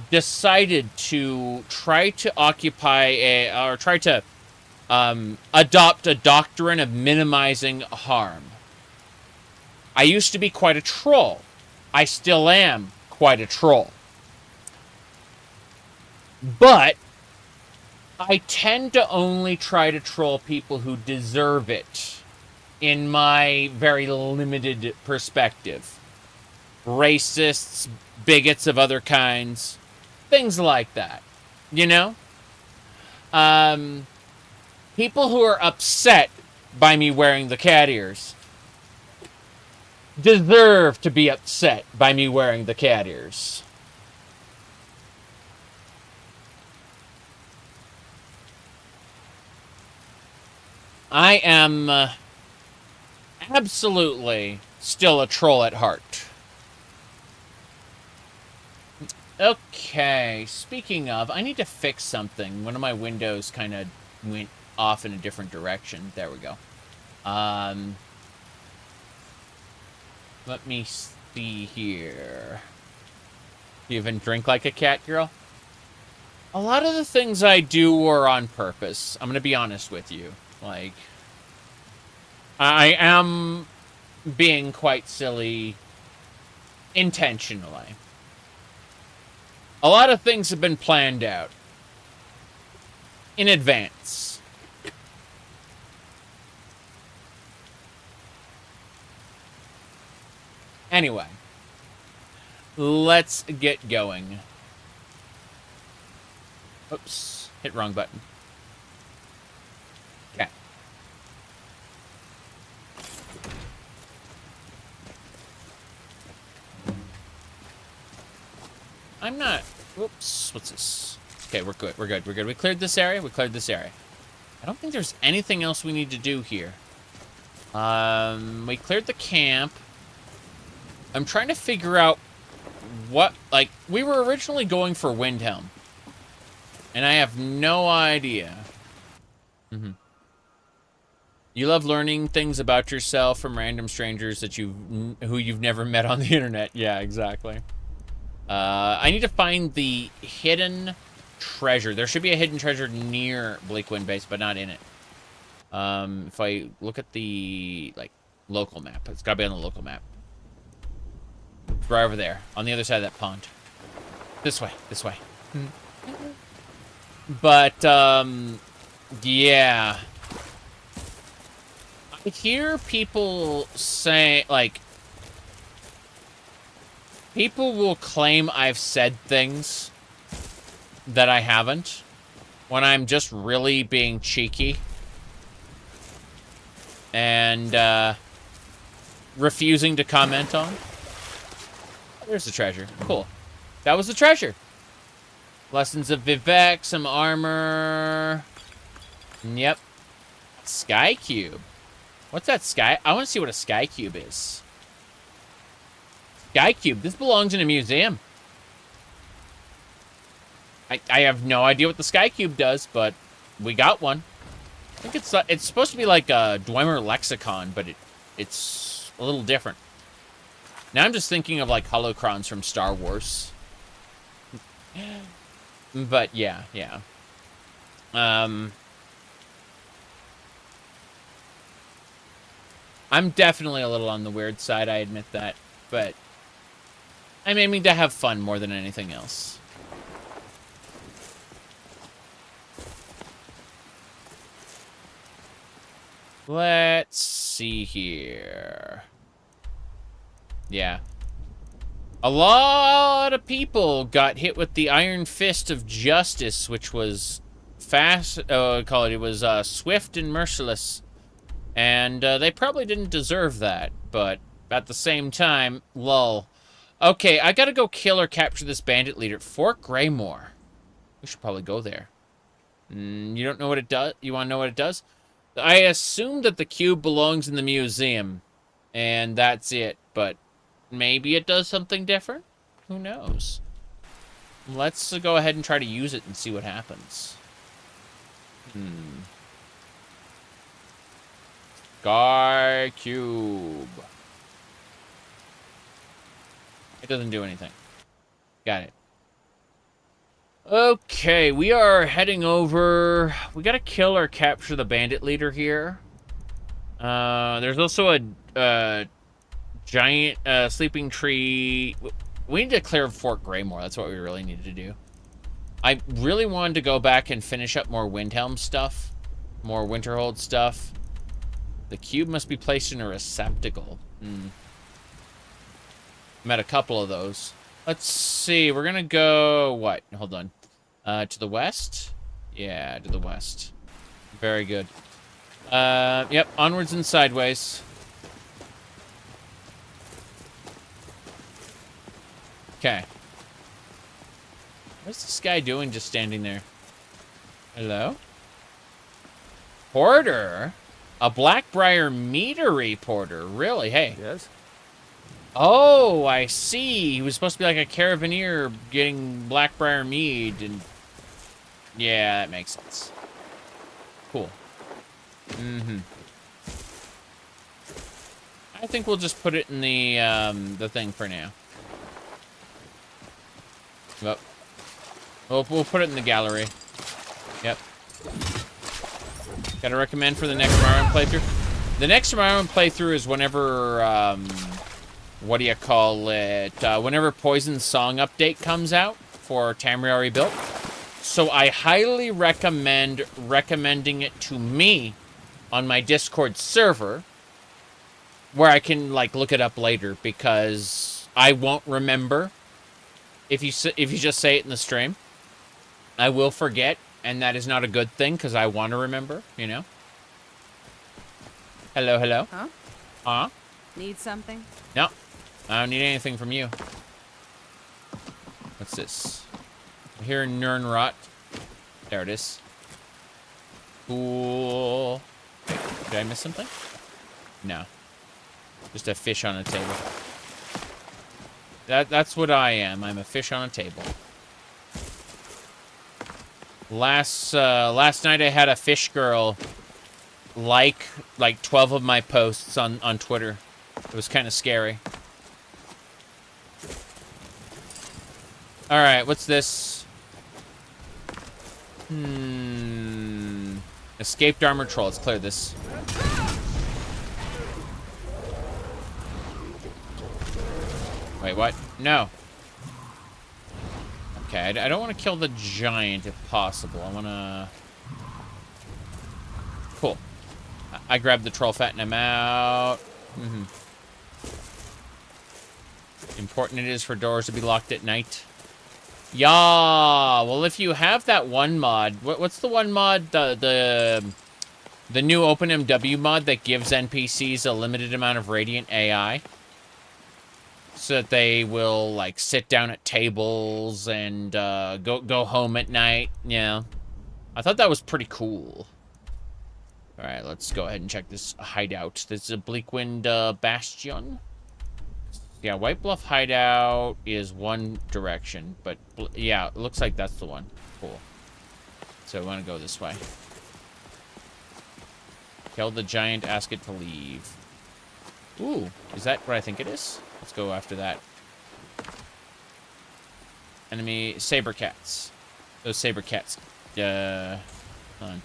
decided to try to adopt a doctrine of minimizing harm. I used to be quite a troll. I still am quite a troll. But I tend to only try to troll people who deserve it, in my very limited perspective. Racists, bigots of other kinds, things like that. You know? People who are upset by me wearing the cat ears deserve to be upset by me wearing the cat ears. I am absolutely still a troll at heart. Okay, speaking of, I need to fix something. One of my windows kind of went off in a different direction. There we go. Let me see here. Do you even drink like a cat girl? A lot of the things I do are on purpose. I'm going to be honest with you. Like, I am being quite silly intentionally. A lot of things have been planned out in advance. Anyway, let's get going. Oops, hit wrong button. Okay. I'm not... Whoops, what's this? Okay, we're good, we're good, we're good. We cleared this area, we cleared this area. I don't think there's anything else we need to do here. We cleared the camp. I'm trying to figure out what... Like, we were originally going for Windhelm. And I have no idea. You love learning things about yourself from random strangers that who you've never met on the internet. Yeah, exactly. I need to find the hidden treasure. There should be a hidden treasure near Bleakwind Base, but not in it. If I look at the, like, local map. It's gotta be on the local map. It's right over there, on the other side of that pond. This way, this way. But, yeah. I hear people say, like, people will claim I've said things that I haven't when I'm just really being cheeky and refusing to comment on. There's the treasure. Cool. That was the treasure. Lessons of Vivek, some armor. Yep. Sky Cube. What's that sky? I want to see what a Sky Cube is. Sky Cube. This belongs in a museum. I have no idea what the Sky Cube does, but we got one. I think it's supposed to be like a Dwemer lexicon, but it's a little different. Now I'm just thinking of like holocrons from Star Wars. But yeah, yeah. I'm definitely a little on the weird side, I admit that, but I'm aiming to have fun more than anything else. Let's see here. Yeah. A lot of people got hit with the iron fist of justice, which was fast. It was swift and merciless, and they probably didn't deserve that. But at the same time, lol. Okay, I gotta go kill or capture this bandit leader, Fort Greymore. We should probably go there. You don't know what it does? You want to know what it does? I assume that the cube belongs in the museum, and that's it. But maybe it does something different? Who knows? Let's go ahead and try to use it and see what happens. Sky Cube. It doesn't do anything. Got it. Okay, we are heading over. We gotta kill or capture the bandit leader here. There's also a giant sleeping tree. We need to clear Fort Greymore. That's what we really need to do. I really wanted to go back and finish up more Windhelm stuff. More Winderhold stuff. The cube must be placed in a receptacle. Met a couple of those. Let's see. We're gonna go... What? Hold on. To the west? Yeah, to the west. Very good. Yep, onwards and sideways. Okay. What's this guy doing just standing there? Hello? Porter? A Blackbriar meadery porter. Really? Hey. Yes? Oh, I see. He was supposed to be like a caravaneer getting Blackbriar mead, and yeah, that makes sense. Cool. I think we'll just put it in the thing for now. Well, we'll put it in the gallery. Yep. Gotta recommend for the next Morrowind playthrough. The next Morrowind playthrough is whenever, what do you call it? Whenever Poison Song update comes out for Tamriel Rebuilt. So I highly recommend recommending it to me on my Discord server, where I can like look it up later, because I won't remember if you just say it in the stream. I will forget, and that is not a good thing because I want to remember, you know. Hello, hello. Huh? Huh? Need something? No, I don't need anything from you. What's this? Here in Ohmes-raht. There it is. Cool. Wait, did I miss something? No. Just a fish on a table. That's what I am. I'm a fish on a table. Last night I had a fish girl like 12 of my posts on Twitter. It was kind of scary. All right, what's this? Escaped armored troll. Let's clear this. Wait, what? No. Okay, I don't want to kill the giant if possible. I want to... Cool. I grabbed the troll fat and I'm out. Important it is for doors to be locked at night. Yeah, well, if you have that one mod, what's the one mod? The new OpenMW mod that gives NPCs a limited amount of radiant AI, so that they will like sit down at tables and go home at night. Yeah, I thought that was pretty cool. All right, let's go ahead and check this hideout. This is a Bleakwind Bastion. Yeah, White Bluff hideout is one direction, but yeah, it looks like that's the one. Cool. So I want to go this way. Kill the giant, ask it to leave. Ooh, is that what I think it is? Let's go after that. Enemy saber cats. Those saber cats. Hold on.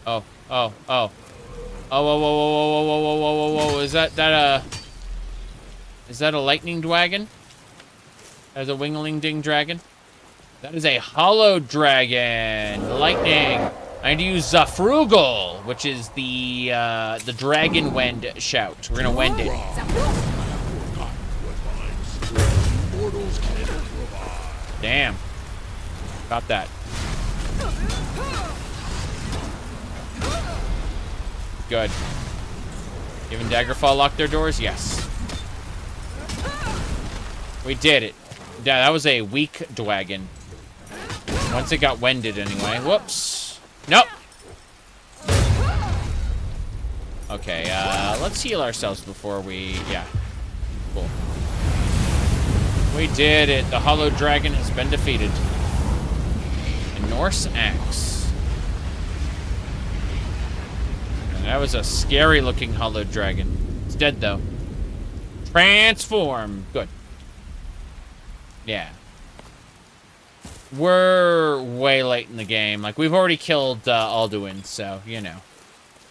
Oh. Oh, whoa, whoa, whoa, whoa, whoa, whoa, whoa, whoa, whoa. Is that a lightning dragon? As a wingling ding dragon? That is a hollow dragon. Lightning. I need to use Zafrugal, which is the dragon wend shout. We're gonna wend it. Damn. Got that. Good. Even Daggerfall lock their doors? Yes. We did it. Yeah, that was a weak dwagon. Once it got wended anyway. Whoops. Nope. Okay, let's heal ourselves before we... Yeah. Cool. We did it. The Hollow Dragon has been defeated. A Norse axe. And that was a scary-looking Hollow Dragon. It's dead, though. Transform. Good. Yeah. We're way late in the game. Like, we've already killed Alduin, so, you know.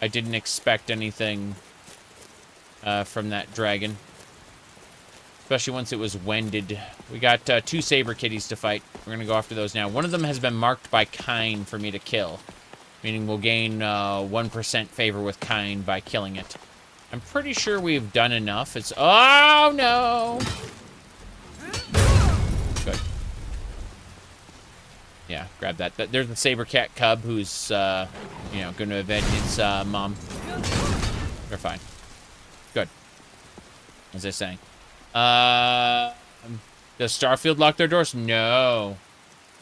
I didn't expect anything from that dragon. Especially once it was wended. We got 2 saber kitties to fight. We're going to go after those now. One of them has been marked by Kine for me to kill. Meaning we'll gain 1% favor with Kine by killing it. I'm pretty sure we've done enough. It's... Oh, no! Good. Yeah, grab that. There's the saber cat cub who's, you know, going to avenge its mom. They're fine. Good. As I was saying. Does Starfield lock their doors? No.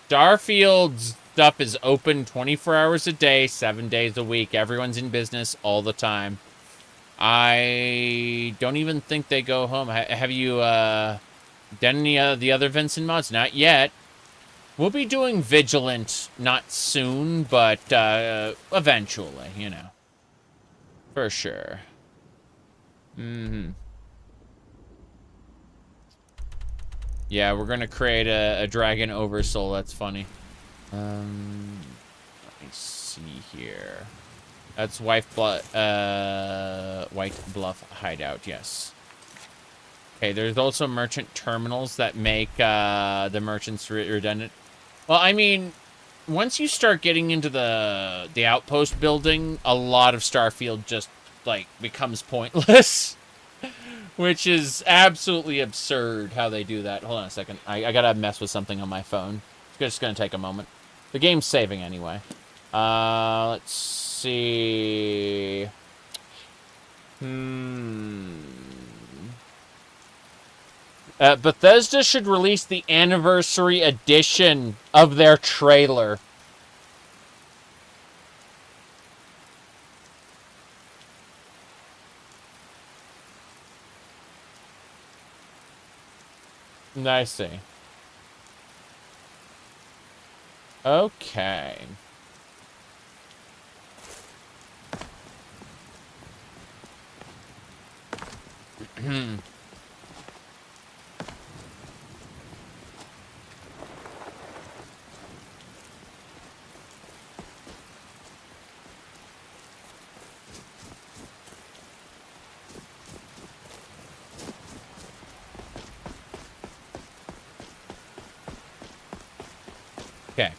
Starfield's stuff is open 24 hours a day, 7 days a week. Everyone's in business all the time. I don't even think they go home. Have you done any of the other Vincent mods? Not yet. We'll be doing Vigilant, not soon, but eventually, you know. For sure. Mm-hmm. Yeah, we're gonna create a dragon oversoul. That's funny. Let me see here. That's White Bluff Hideout, yes. Okay, there's also merchant terminals that make the merchants redundant. Well, I mean, once you start getting into the outpost building, a lot of Starfield just, like, becomes pointless. Which is absolutely absurd how they do that. Hold on a second. I gotta mess with something on my phone. It's just gonna take a moment. The game's saving anyway. Let's see. Bethesda should release the anniversary edition of their trailer. I see. Okay. Okay.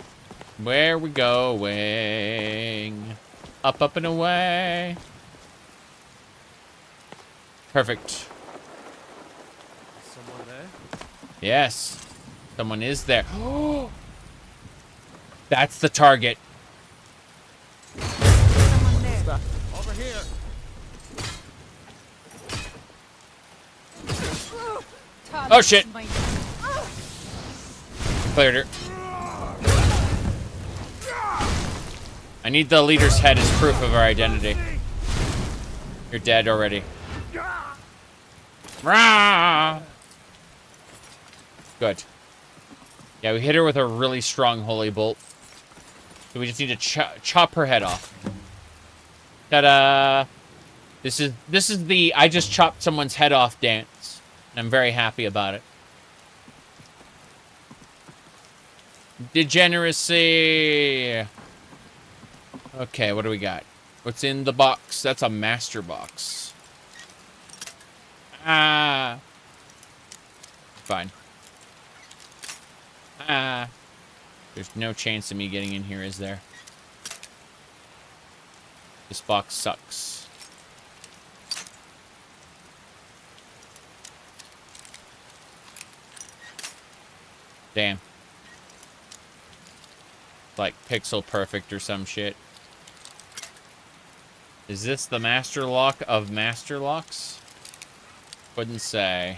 Where are we going? Up, up, and away. Perfect. Someone there? Yes. Someone is there. That's the target. Someone there. Over here. Oh, shit. Cleared her. I need the leader's head as proof of our identity. You're dead already. Rah! Good. Yeah, we hit her with a really strong holy bolt. So we just need to chop her head off. Ta-da! This is the I just chopped someone's head off dance. And I'm very happy about it. Degeneracy! Okay, what do we got? What's in the box? That's a master box. Ah. Fine. Ah. There's no chance of me getting in here, is there? This box sucks. Damn. Like pixel perfect or some shit. Is this the master lock of master locks? Wouldn't say.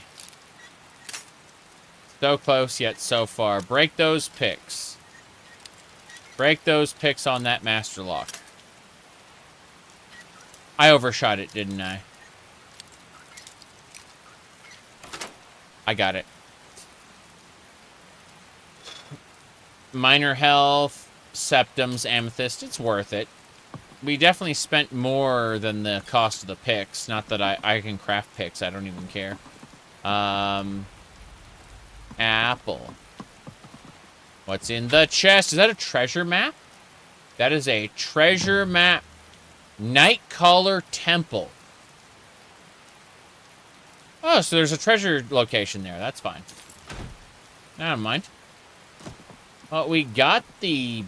So close yet so far. Break those picks. Break those picks on that master lock. I overshot it, didn't I? I got it. Minor health, septums, amethyst. It's worth it. We definitely spent more than the cost of the picks. Not that I can craft picks. I don't even care. Apple. What's in the chest? Is that a treasure map? That is a treasure map. Nightcaller Temple. Oh, so there's a treasure location there. That's fine. I don't mind. Well, we got the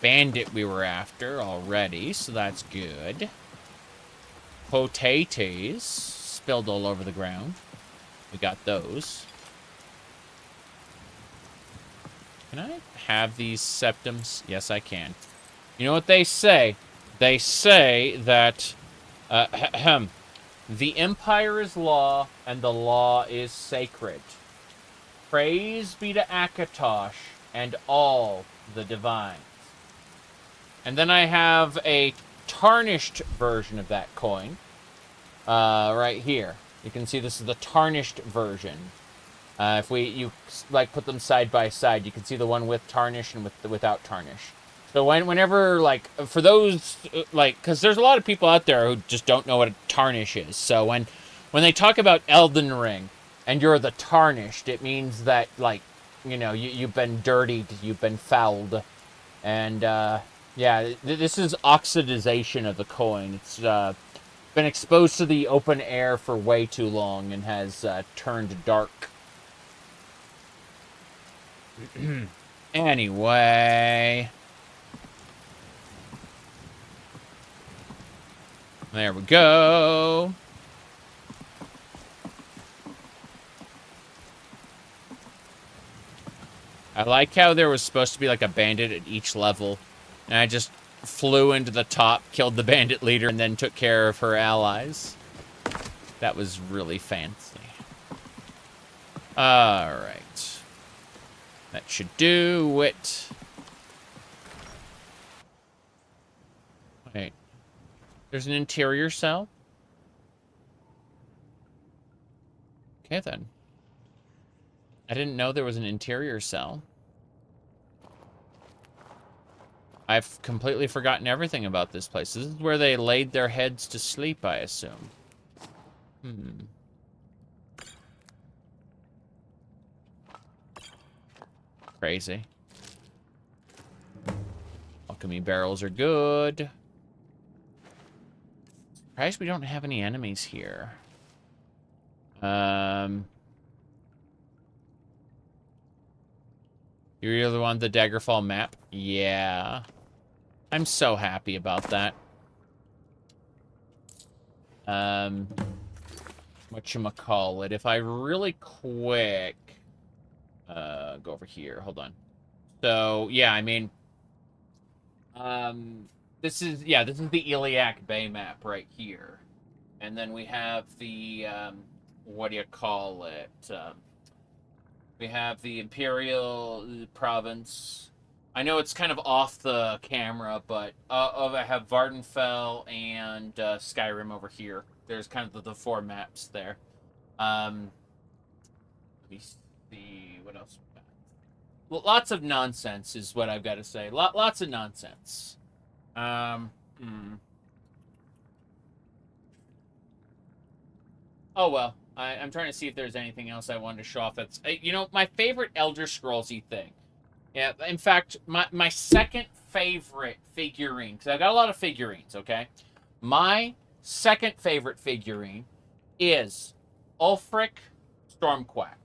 bandit we were after already, so that's good. Potatoes spilled all over the ground. We got those. Can I have these septums? Yes, I can. You know what they say? They say that the empire is law and the law is sacred. Praise be to Akatosh and all the divines. And then I have a tarnished version of that coin right here. You can see this is the tarnished version. If you like put them side by side, you can see the one with tarnish and without tarnish. So whenever, like, for those, like, because there's a lot of people out there who just don't know what a tarnish is. So when they talk about Elden Ring and you're the tarnished, it means that, like, you know, you've been dirtied, you've been fouled. And, yeah, this is oxidization of the coin. It's been exposed to the open air for way too long and has turned dark. Anyway... There we go. I like how there was supposed to be like a bandit at each level. And I just flew into the top, killed the bandit leader, and then took care of her allies. That was really fancy. Alright. That should do it. Wait. There's an interior cell? Okay, then. I didn't know there was an interior cell. I've completely forgotten everything about this place. This is where they laid their heads to sleep, I assume. Crazy. Alchemy barrels are good. Surprised we don't have any enemies here. You're the one with the Daggerfall map? Yeah. I'm so happy about that. Whatchamacallit? If I really quick... go over here. Hold on. So, yeah, I mean... This is the Iliac Bay map right here. And then we have the, we have the Imperial Province. I know it's kind of off the camera, but I have Vardenfell and Skyrim over here. There's kind of the four maps there. Let me see, what else we got? Well, lots of nonsense is what I've got to say. Lots of nonsense. Oh, well. I'm trying to see if there's anything else I wanted to show off. That's, you know, my favorite Elder Scrolls-y thing. Yeah, in fact, my second favorite figurine, because I got a lot of figurines, okay? My second favorite figurine is Ulfric Stormquack.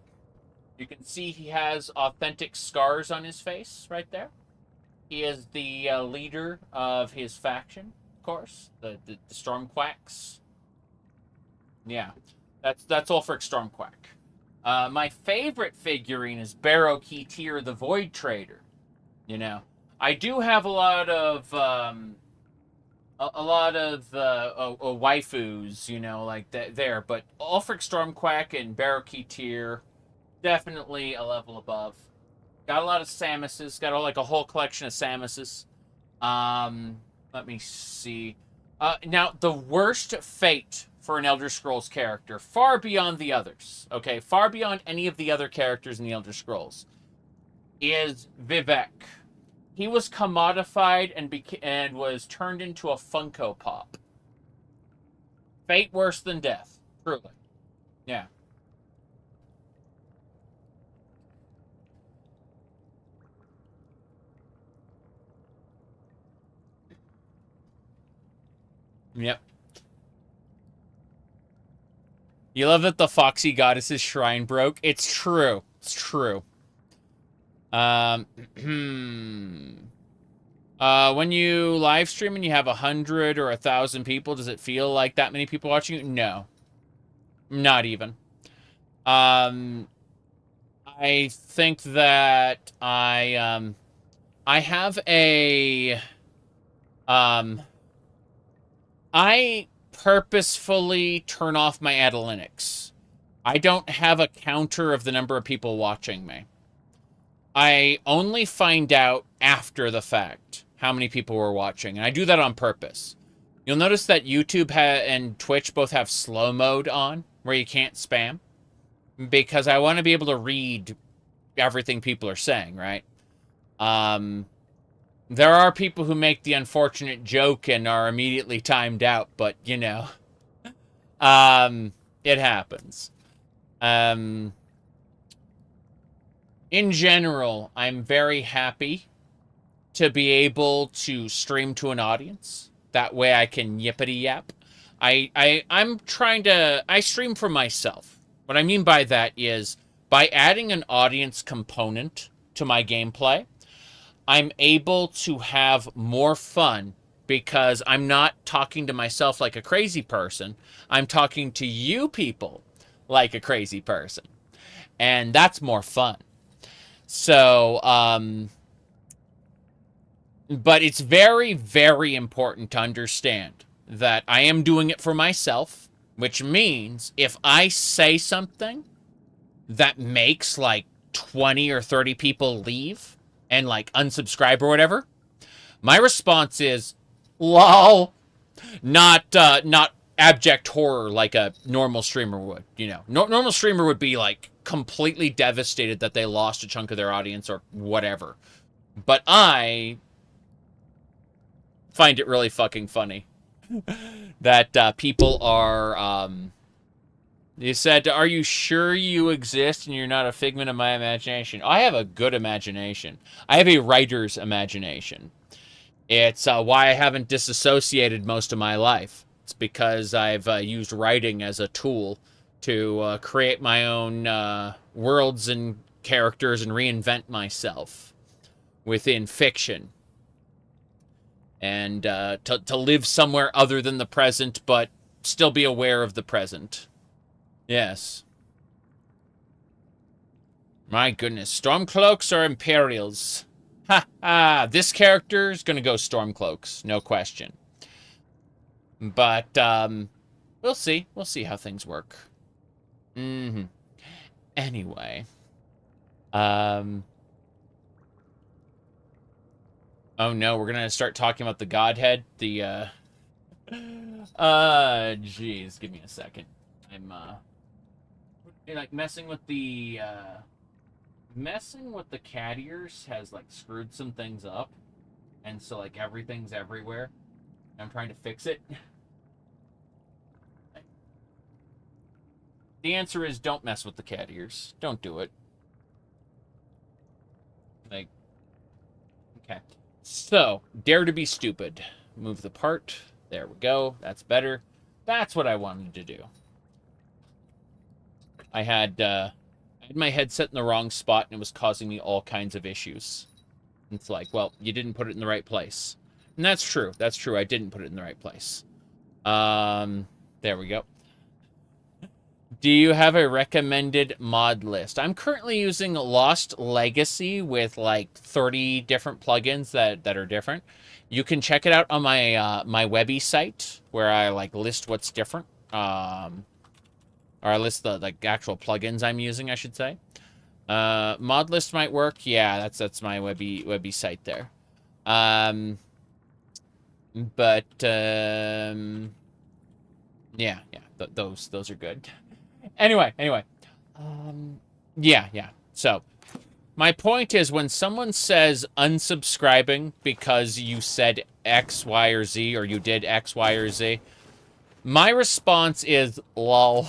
You can see he has authentic scars on his face right there. He is the leader of his faction, of course, the Stormquacks. Yeah, that's Ulfric Stormquack. My favorite figurine is Dac0da the Void Trader. You know, I do have a lot of waifus, you know, like there, but Ulfric Stormquack and Dac0da definitely a level above. Got a lot of Samuses. Got like a whole collection of Samuses. Let me see. Now, the worst fate for an Elder Scrolls character, far beyond the others, okay, far beyond any of the other characters in the Elder Scrolls, is Vivek. He was commodified and was turned into a Funko Pop. Fate worse than death, truly. Yeah. Yep. You love that the Foxy Goddess's shrine broke? It's true. It's true. When you live stream and you have 100 or 1,000 people, does it feel like that many people watching you? No. Not even. I think that I have a... I purposefully turn off my analytics. I don't have a counter of the number of people watching me. I only find out after the fact how many people were watching, and I do that on purpose. You'll notice that YouTube and Twitch both have slow mode on, where you can't spam, because I want to be able to read everything people are saying, right? There are people who make the unfortunate joke and are immediately timed out, but, you know, it happens. In general, I'm very happy to be able to stream to an audience. That way I can yippity yap. I'm trying to... I stream for myself. What I mean by that is, by adding an audience component to my gameplay, I'm able to have more fun because I'm not talking to myself like a crazy person. I'm talking to you people like a crazy person. And that's more fun. So, but it's very, very important to understand that I am doing it for myself, which means if I say something that makes like 20 or 30 people leave and like unsubscribe or whatever, my response is, lol, not abject horror like a normal streamer would, you know. Normal streamer would be like completely devastated that they lost a chunk of their audience or whatever. But I find it really fucking funny that people are, you said, are you sure you exist and you're not a figment of my imagination? I have a good imagination. I have a writer's imagination. It's why I haven't disassociated most of my life. It's because I've used writing as a tool to create my own worlds and characters and reinvent myself within fiction. And to live somewhere other than the present, but still be aware of the present. Yes. My goodness. Stormcloaks or Imperials? Ha ha. This character is going to go Stormcloaks. No question. But, we'll see. We'll see how things work. Anyway. Oh no, we're going to start talking about the Godhead. The, jeez. Give me a second. I'm, like, messing with the cat ears has, like, screwed some things up. And so, like, everything's everywhere. I'm trying to fix it. The answer is don't mess with the cat ears. Don't do it. Like, okay. So, dare to be stupid. Move the part. There we go. That's better. That's what I wanted to do. I had my headset in the wrong spot, and it was causing me all kinds of issues. It's like, well, you didn't put it in the right place. And that's true. That's true. I didn't put it in the right place. There we go. Do you have a recommended mod list? I'm currently using Lost Legacy with like 30 different plugins that are different. You can check it out on my my Webby site where I like list what's different. Or I list the like actual plugins I'm using, I should say. Mod list might work. Yeah, that's my Webby site there. Yeah, those are good. Anyway. Yeah. So, my point is when someone says unsubscribing because you said X, Y, or Z, or you did X, Y, or Z, my response is lol.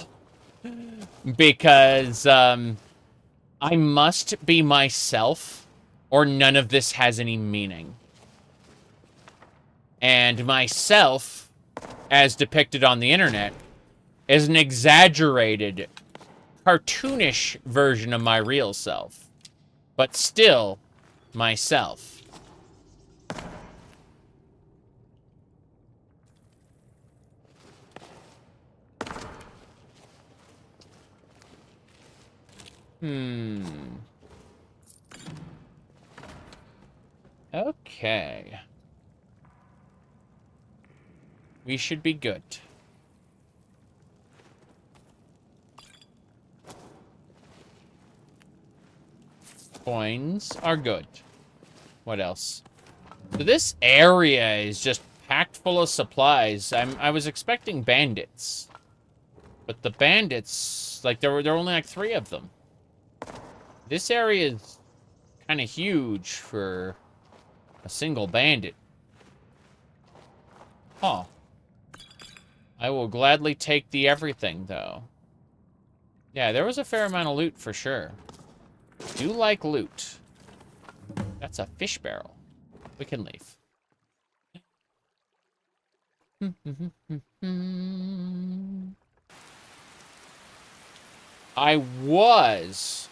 Because, I must be myself, or none of this has any meaning. And myself, as depicted on the internet, is an exaggerated, cartoonish version of my real self. But still, myself. Okay. We should be good. Coins are good. What else? So this area is just packed full of supplies. I was expecting bandits. But the bandits, like there were only like 3 of them. This area is kind of huge for a single bandit. Huh. I will gladly take the everything, though. Yeah, there was a fair amount of loot for sure. Do like loot. That's a fish barrel. We can leave. I was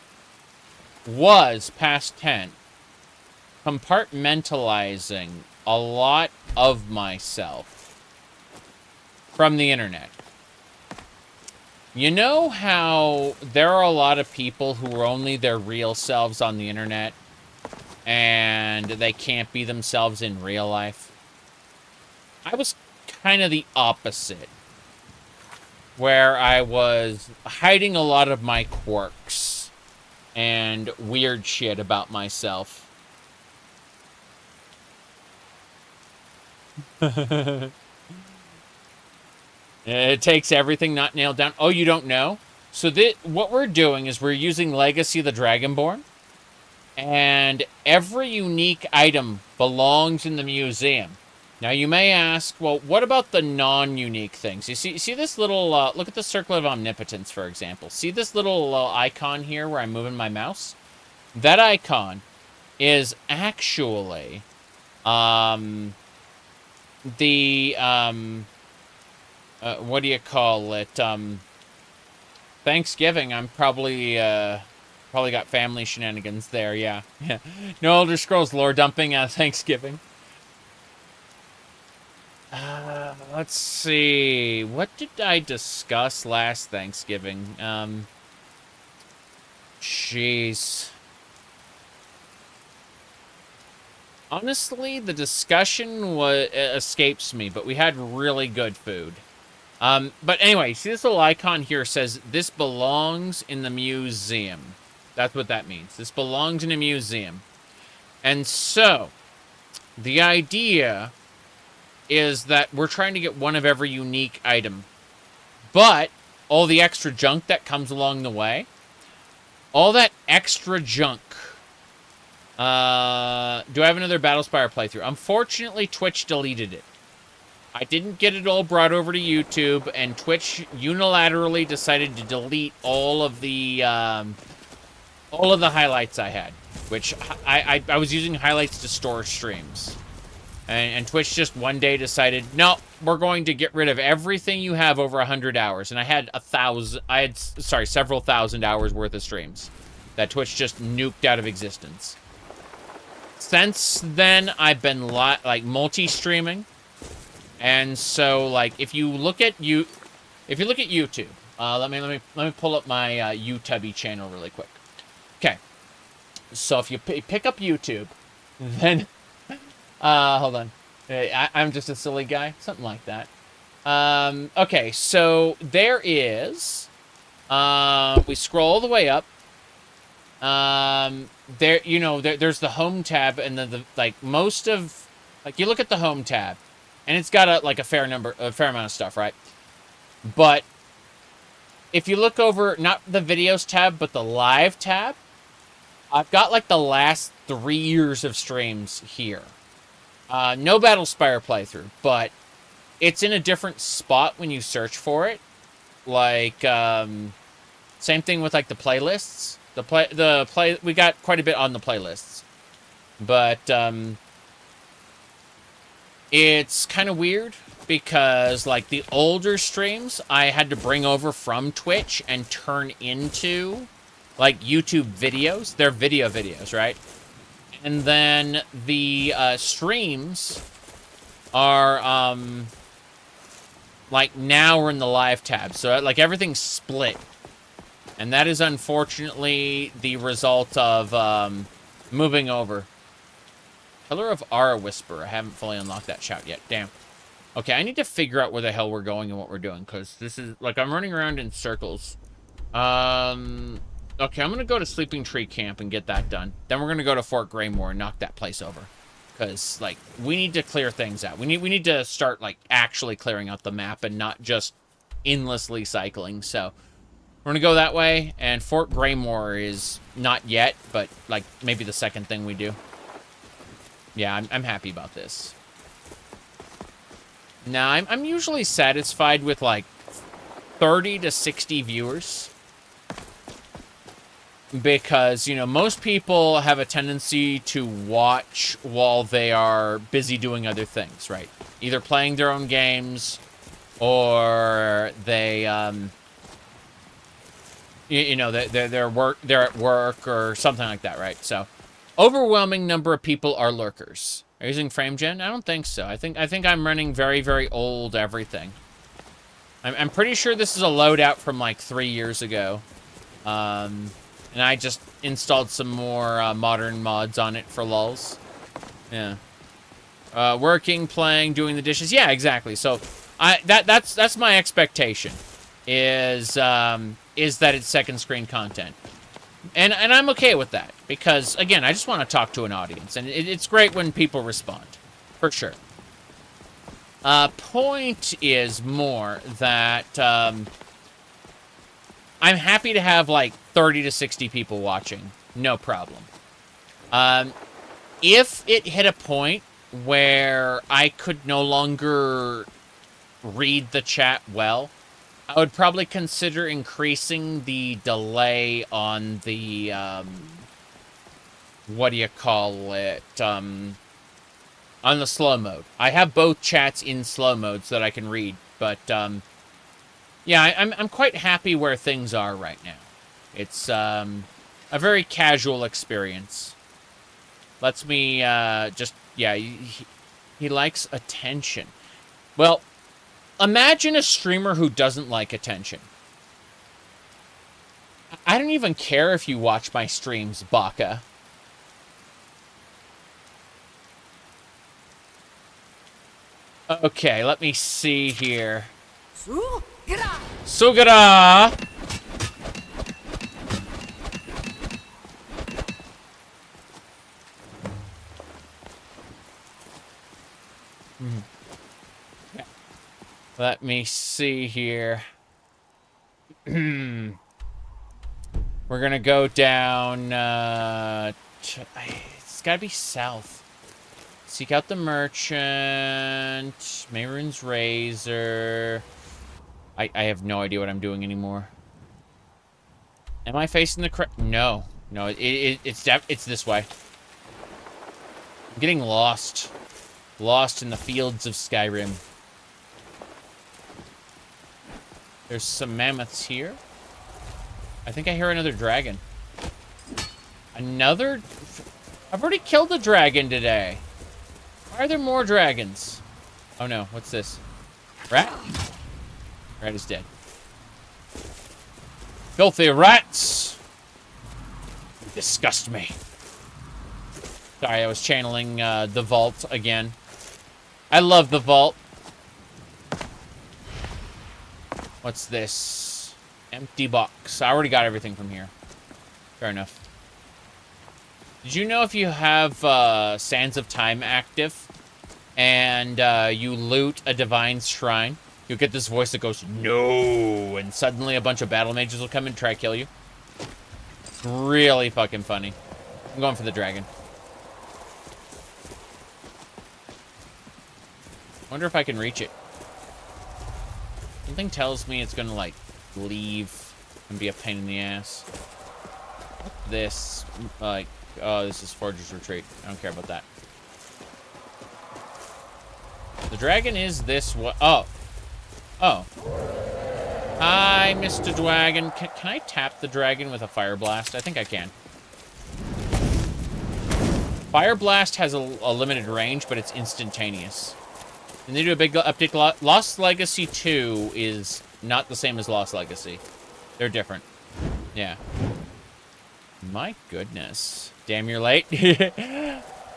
past 10 compartmentalizing a lot of myself from the internet. You know how there are a lot of people who are only their real selves on the internet and they can't be themselves in real life? I was kind of the opposite, where I was hiding a lot of my quirks and weird shit about myself. It takes everything not nailed down. Oh, you don't know? So what we're doing is we're using Legacy of the Dragonborn. And every unique item belongs in the museum. Now, you may ask, well, what about the non-unique things? You see this little, look at the Circle of Omnipotence, for example. See this little icon here where I'm moving my mouse? That icon is actually what do you call it? Thanksgiving. I'm probably got family shenanigans there. Yeah. No Elder Scrolls lore dumping at Thanksgiving. Let's see. What did I discuss last Thanksgiving? Jeez. Honestly, the discussion escapes me, but we had really good food. But anyway, see this little icon here says, this belongs in the museum. That's what that means. This belongs in a museum. And so, the idea is that we're trying to get one of every unique item. But, all the extra junk that comes along the way, all that extra junk. Do I have another Battlespire playthrough? Unfortunately, Twitch deleted it. I didn't get it all brought over to YouTube, and Twitch unilaterally decided to delete all of the highlights I had, which I was using highlights to store streams. And Twitch just one day decided, no, we're going to get rid of everything you have over 100 hours. And I had several thousand hours worth of streams that Twitch just nuked out of existence. Since then, I've been multi-streaming. And so, like, if you look at YouTube, Let me pull up my YouTube channel really quick. Okay. So if you pick up YouTube, then hold on. I'm just a silly guy, something like that. Okay, so there is. We scroll all the way up. There, you know, there's the home tab, and the like most of, like, you look at the home tab, and it's got a fair amount of stuff, right? But if you look over, not the videos tab, but the live tab, I've got like the last 3 years of streams here. No Battle Spire playthrough, but it's in a different spot when you search for it. Like, same thing with like the playlists. We got quite a bit on the playlists. But, it's kind of weird because, like, the older streams I had to bring over from Twitch and turn into, like, YouTube videos. They're videos, right? And then the streams are, like, now we're in the live tab. So, like, everything's split. And that is unfortunately the result of moving over. Pillar of Aura Whisper. I haven't fully unlocked that shout yet. Damn. Okay, I need to figure out where the hell we're going and what we're doing, because this is, like, I'm running around in circles. Okay, I'm going to go to Sleeping Tree Camp and get that done. Then we're going to go to Fort Greymore and knock that place over. Because, like, we need to clear things out. We need to start, like, actually clearing out the map and not just endlessly cycling. So, we're going to go that way. And Fort Greymore is not yet, but, like, maybe the second thing we do. Yeah, I'm happy about this. Now, I'm usually satisfied with, like, 30 to 60 viewers. Because, you know, most people have a tendency to watch while they are busy doing other things, right? Either playing their own games, or they, you know, they're at work or something like that, right? So, overwhelming number of people are lurkers. Are you using frame gen? I don't think so. I think I'm running very, very old everything. I'm pretty sure this is a loadout from like 3 years ago. And I just installed some more modern mods on it for lulz. Yeah. Working, playing, doing the dishes. Yeah, exactly. So that's my expectation. Is that it's second screen content. And I'm okay with that, because, again, I just want to talk to an audience, and it's great when people respond, for sure. Point is more that I'm happy to have, like, 30 to 60 people watching, no problem. If it hit a point where I could no longer read the chat well, I would probably consider increasing the delay on the, what do you call it, on the slow mode. I have both chats in slow mode so that I can read, but, yeah, I'm quite happy where things are right now. It's, a very casual experience. Lets me, just, yeah, he likes attention. Well, imagine a streamer who doesn't like attention. I don't even care if you watch my streams, Baka. Okay, let me see here. Sugara! Let me see here. We're gonna go down, it's gotta be south. Seek out the merchant, Mayron's razor. I have no idea what I'm doing anymore. Am I facing the correct? No, it's this way. I'm getting lost in the fields of Skyrim. There's some mammoths here. I think I hear another dragon. Another? I've already killed a dragon today. Why are there more dragons? Oh no, what's this? Rat? Rat is dead. Filthy rats! You disgust me. Sorry, I was channeling the vault again. I love the vault. What's this? Empty box. I already got everything from here. Fair enough. Did you know if you have Sands of Time active and you loot a divine shrine, you'll get this voice that goes, no, and suddenly a bunch of battle mages will come and try to kill you? It's really fucking funny. I'm going for the dragon. Wonder if I can reach it. Something tells me it's gonna, like, leave and be a pain in the ass. This, like, oh, this is Forger's Retreat. I don't care about that. The dragon is this what? Oh. Oh. Hi, Mr. Dragon. Can I tap the dragon with a Fire Blast? I think I can. Fire Blast has a limited range, but it's instantaneous. And they do a big update. Lost Legacy 2 is not the same as Lost Legacy. They're different. Yeah. My goodness. Damn, you're late.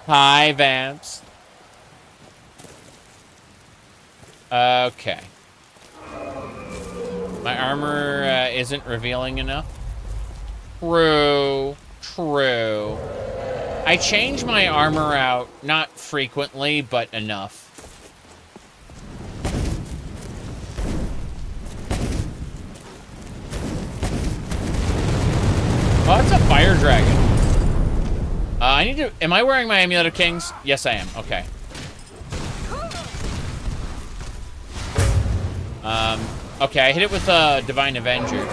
Hi, Vamps. Okay. My armor isn't revealing enough. True. True. I change my armor out, not frequently, but enough. Oh, it's a fire dragon. I need to... Am I wearing my Amulet of Kings? Yes, I am. Okay. Okay, I hit it with Divine Avenger.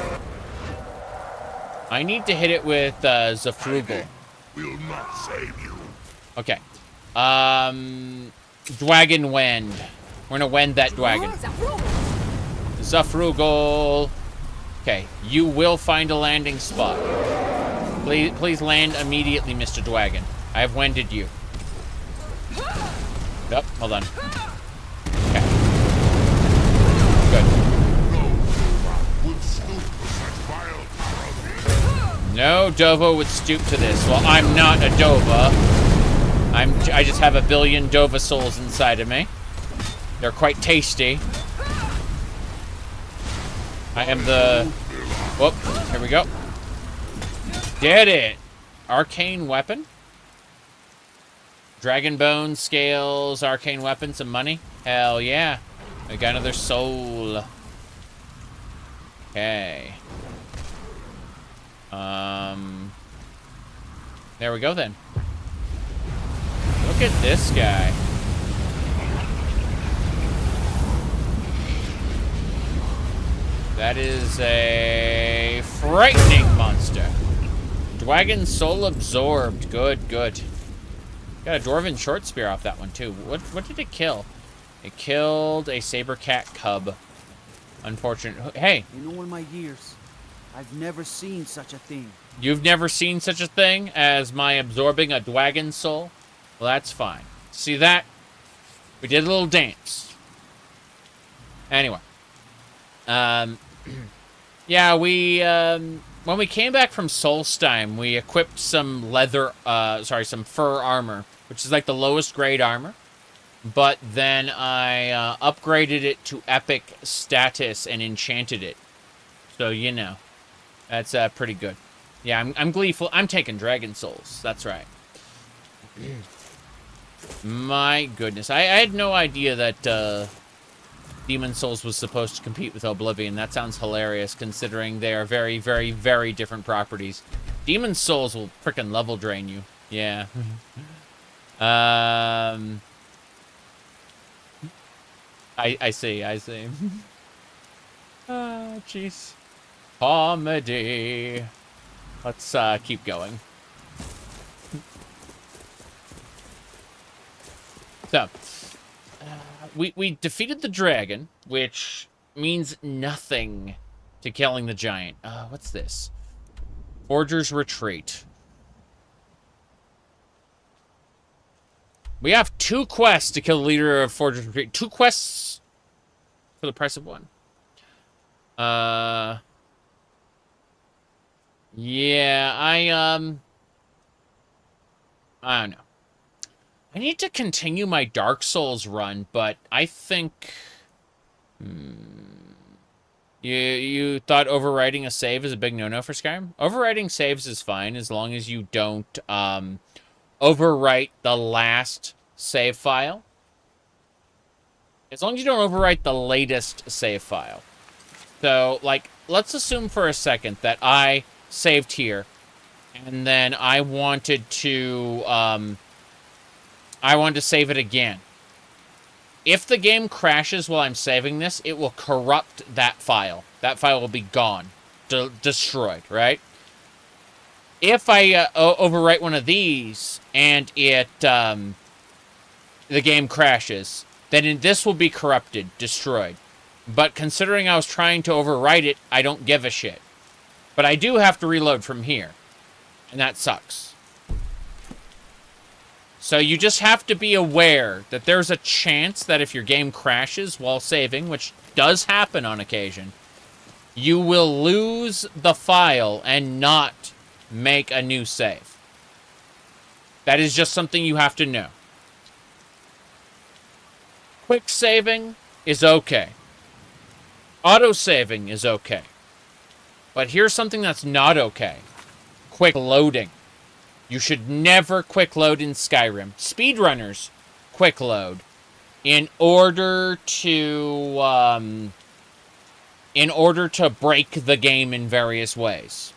I need to hit it with Zafrugal. Will not save you. Okay. Dragon Wend. We're gonna wend that dragon. Zafrugal. Okay, you will find a landing spot. Please land immediately, Mr. Dragon. I have wended you. Yep, hold on. Okay. Good. No Dova would stoop to this. Well, I'm not a Dova. I just have a billion Dova souls inside of me. They're quite tasty. I am the... Whoop, here we go. Did it! Arcane weapon? Dragon bone, scales, arcane weapon, some money? Hell yeah. I got another soul. Okay. There we go then. Look at this guy. That is a frightening monster. Dragon soul absorbed. Good, good. Got a dwarven short spear off that one too. What did it kill? It killed a saber cat cub. Unfortunate. Hey. In all my years, I've never seen such a thing. You've never seen such a thing as my absorbing a dragon soul? Well, that's fine. See that? We did a little dance. Anyway. Yeah, we, when we came back from Solstheim, we equipped some some fur armor, which is like the lowest grade armor. But then I upgraded it to epic status and enchanted it. So, you know, that's pretty good. Yeah, I'm gleeful. I'm taking dragon souls. That's right. My goodness. I had no idea that Demon Souls was supposed to compete with Oblivion. That sounds hilarious, considering they are very, very, very different properties. Demon Souls will frickin' level drain you. Yeah. I see. Ah, jeez. Comedy. Let's keep going. So, we defeated the dragon, which means nothing to killing the giant. What's this? Forger's Retreat. We have 2 quests to kill the leader of Forger's Retreat. 2 quests for the price of 1. Yeah, I don't know. I need to continue my Dark Souls run, but I think... You thought overwriting a save is a big no-no for Skyrim? Overwriting saves is fine as long as you don't overwrite the last save file. As long as you don't overwrite the latest save file. So, like, let's assume for a second that I saved here, and then I wanted to save it again. If the game crashes while I'm saving this, it will corrupt that file. That file will be gone, destroyed, right? If I overwrite one of these and it the game crashes, then this will be corrupted, destroyed. But considering I was trying to overwrite it, I don't give a shit. But I do have to reload from here, and that sucks. So you just have to be aware that there's a chance that if your game crashes while saving, which does happen on occasion, you will lose the file and not make a new save. That is just something you have to know. Quick saving is okay. Auto-saving is okay. But here's something that's not okay. Quick loading. You should never quick load in Skyrim. Speedrunners quick load in order to break the game in various ways.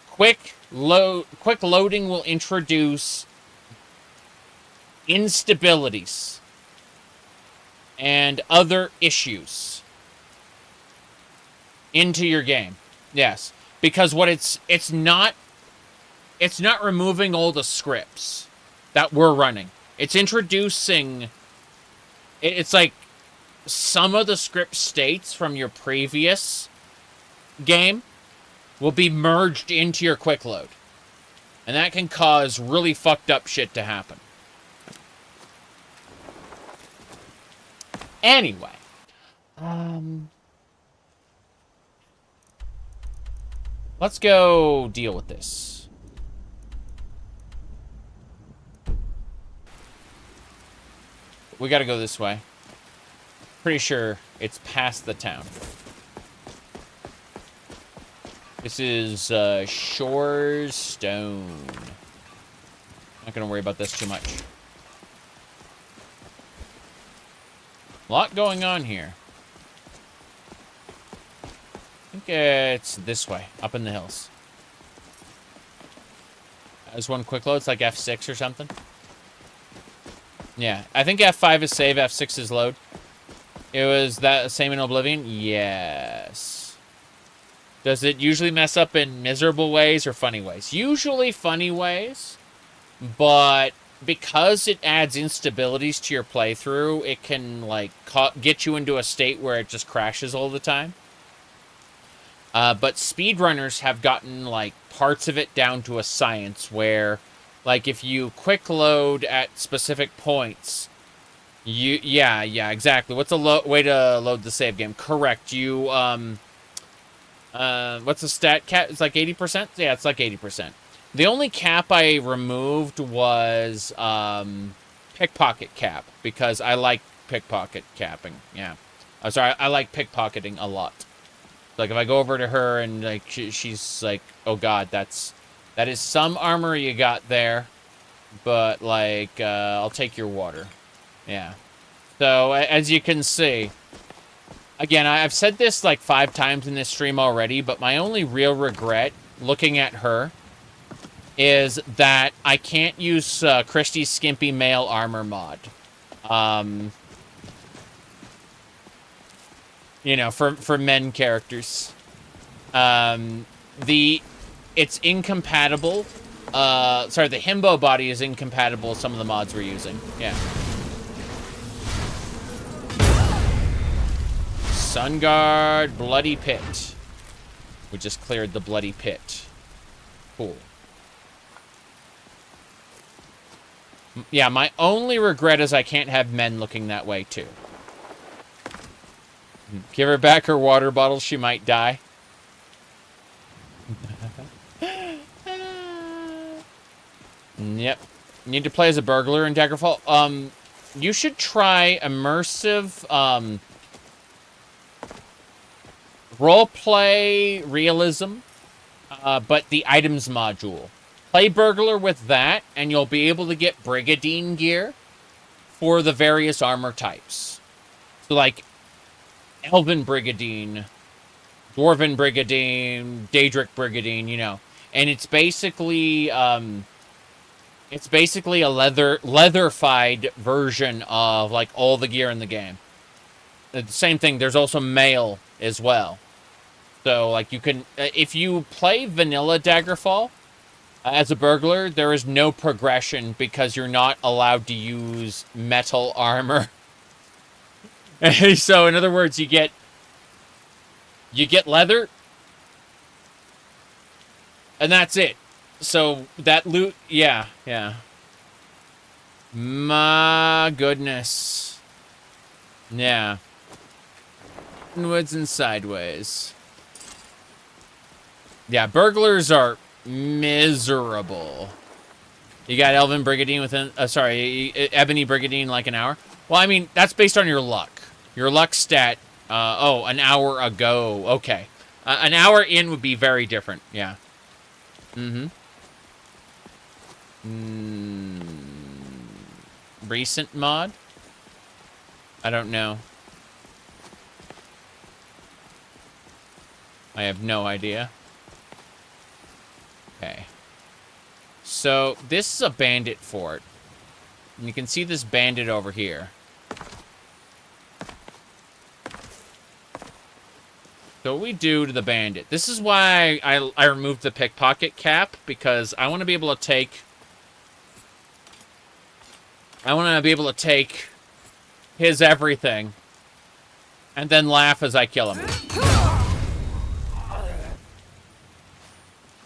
Quick loading will introduce instabilities and other issues into your game. Yes, because what it's not removing all the scripts that we're running. It's introducing... It's like some of the script states from your previous game will be merged into your quick load. And that can cause really fucked up shit to happen. Anyway. Let's go deal with this. We gotta go this way. Pretty sure it's past the town. This is Shores Stone. Not gonna worry about this too much. A lot going on here. I think it's this way, up in the hills. There's one quick load. It's like F6 or something. Yeah, I think F5 is save, F6 is load. It was that same in Oblivion? Yes. Does it usually mess up in miserable ways or funny ways? Usually funny ways, but because it adds instabilities to your playthrough, it can, like, get you into a state where it just crashes all the time. But speedrunners have gotten, like, parts of it down to a science where... Like, if you quick load at specific points, yeah, exactly. What's a way to load the save game? Correct. You, what's the stat cap? It's like 80%? Yeah, it's like 80%. The only cap I removed was, pickpocket cap, because I like pickpocket capping, yeah. I'm sorry, I like pickpocketing a lot. Like, if I go over to her and, like, she's like, oh god, that is some armor you got there, but, like, I'll take your water. Yeah. So, as you can see, again, I've said this, like, 5 times in this stream already, but my only real regret, looking at her, is that I can't use Christie's Skimpy Male Armor mod. You know, for men characters. It's incompatible. Sorry, the himbo body is incompatible with some of the mods we're using. Yeah. Sunguard Bloody Pit. We just cleared the Bloody Pit. Cool. Yeah, my only regret is I can't have men looking that way, too. Give her back her water bottle, she might die. Yep. Need to play as a burglar in Daggerfall. You should try immersive, roleplay realism, but the items module. Play burglar with that, and you'll be able to get Brigandine gear for the various armor types. So, like, Elven Brigandine, Dwarven Brigandine, Daedric Brigandine, you know. And it's basically, a leatherfied version of, like, all the gear in the game. The same thing, there's also mail as well. So, like, you can, if you play vanilla Daggerfall, as a burglar, there is no progression because you're not allowed to use metal armor. So, in other words, you get leather, and that's it. So, that loot, yeah. My goodness. Yeah. Inwards and sideways. Yeah, burglars are miserable. You got Elven Brigandine within, Ebony Brigandine like an hour. Well, I mean, that's based on your luck. Your luck stat, an hour ago. Okay. An hour in would be very different. Yeah. Recent mod? I don't know. I have no idea. Okay. So, this is a bandit fort. And you can see this bandit over here. So what we do to the bandit. This is why I removed the pickpocket cap, because I want to be able to take... his everything. And then laugh as I kill him.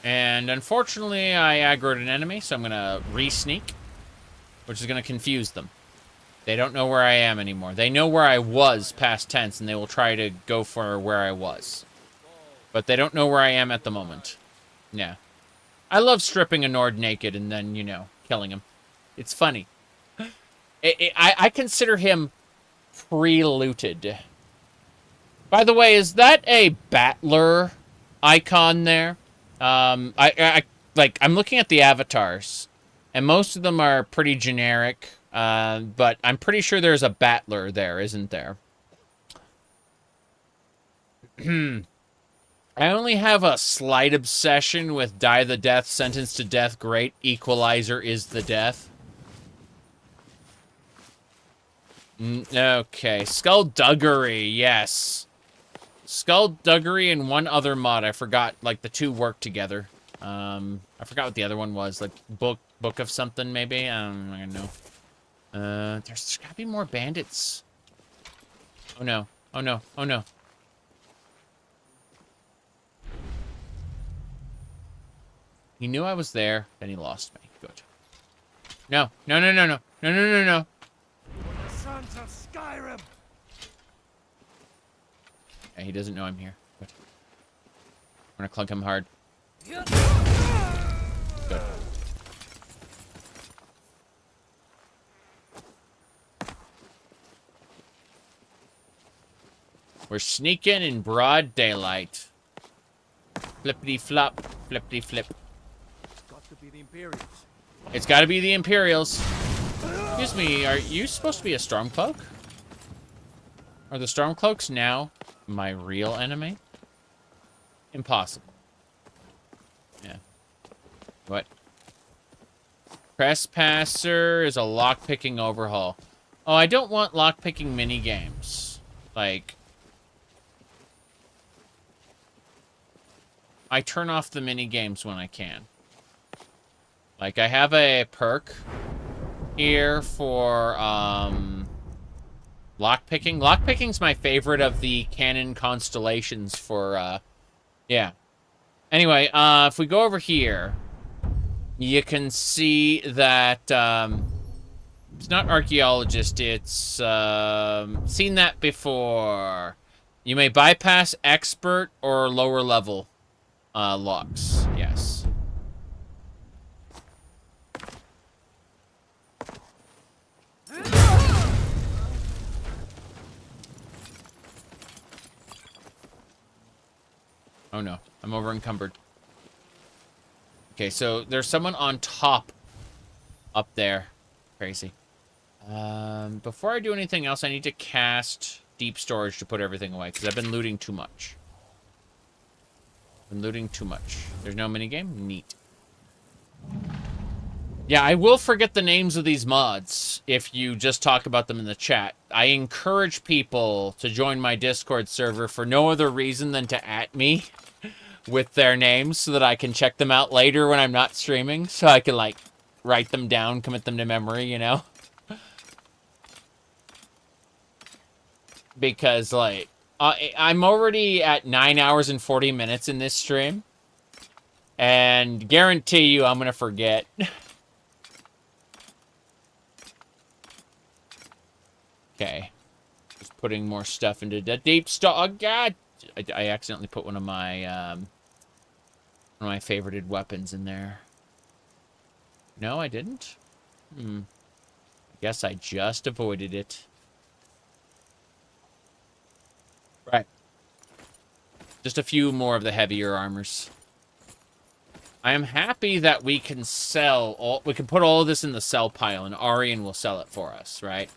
And unfortunately, I aggroed an enemy, so I'm going to re-sneak, which is going to confuse them. They don't know where I am anymore. They know where I was past tense, and they will try to go for where I was. But they don't know where I am at the moment. Yeah. I love stripping a Nord naked and then, you know, killing him. It's funny. I consider him pre-looted. By the way, is that a battler icon there? I'm looking at the avatars, and most of them are pretty generic, but I'm pretty sure there's a battler there, isn't there? I only have a slight obsession with die the death, sentenced to death, great, equalizer is the death. Okay, Skullduggery, yes. Skullduggery and one other mod. I forgot, like, the two work together. I forgot what the other one was. Like, book of something, maybe? I don't know. There's gotta be more bandits. Oh, no. Oh, no. Oh, no. He knew I was there, then he lost me. Good. No. No, no, no, no. No, no, no, no. Sons of Skyrim! Yeah, he doesn't know I'm here. Good. I'm gonna clunk him hard. Good. We're sneaking in broad daylight. Flippity flop, flippity flip. It's got to be the Imperials. It's gotta be the Imperials. Excuse me, are you supposed to be a Stormcloak? Are the Stormcloaks now my real enemy? Impossible. Yeah. What? Trespasser is a lockpicking overhaul. Oh, I don't want lockpicking minigames. Like... I turn off the minigames when I can. Like, I have a perk here for, lockpicking. Lockpicking's my favorite of the canon constellations for, yeah. Anyway, if we go over here, you can see that, it's not archaeologist, it's, seen that before. You may bypass expert or lower level. locks. Yes. Oh no, I'm over encumbered. Okay, so there's someone on top up there. Crazy. Before I do anything else, I need to cast deep storage to put everything away, because I've been looting too much. There's no minigame? Neat. Yeah, I will forget the names of these mods if you just talk about them in the chat. I encourage people to join my Discord server for no other reason than to @ me with their names so that I can check them out later when I'm not streaming, so I can, like, write them down, commit them to memory, you know? Because, like, I'm already at 9 hours and 40 minutes in this stream, and guarantee you I'm gonna forget. Okay. Just putting more stuff into the deep store. Oh, God! I accidentally put one of my favorited weapons in there. No, I didn't? I guess I just avoided it. Right. Just a few more of the heavier armors. I am happy that we can sell all... We can put all of this in the sell pile, and Arian will sell it for us, right?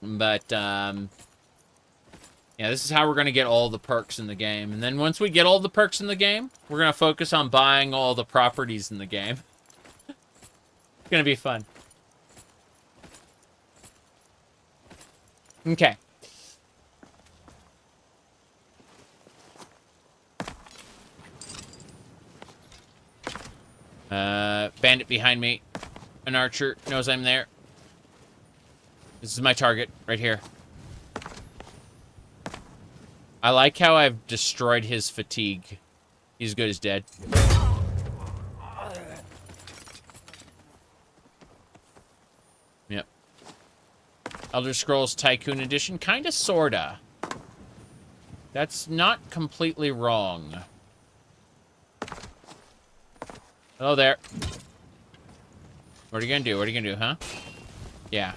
But, yeah, this is how we're going to get all the perks in the game. And then once we get all the perks in the game, we're going to focus on buying all the properties in the game. It's going to be fun. Okay. Bandit behind me. An archer knows I'm there. This is my target, right here. I like how I've destroyed his fatigue. He's good as dead. Yep. Elder Scrolls Tycoon Edition. Kinda, sorta. That's not completely wrong. Hello there. What are you gonna do? What are you gonna do, huh? Yeah.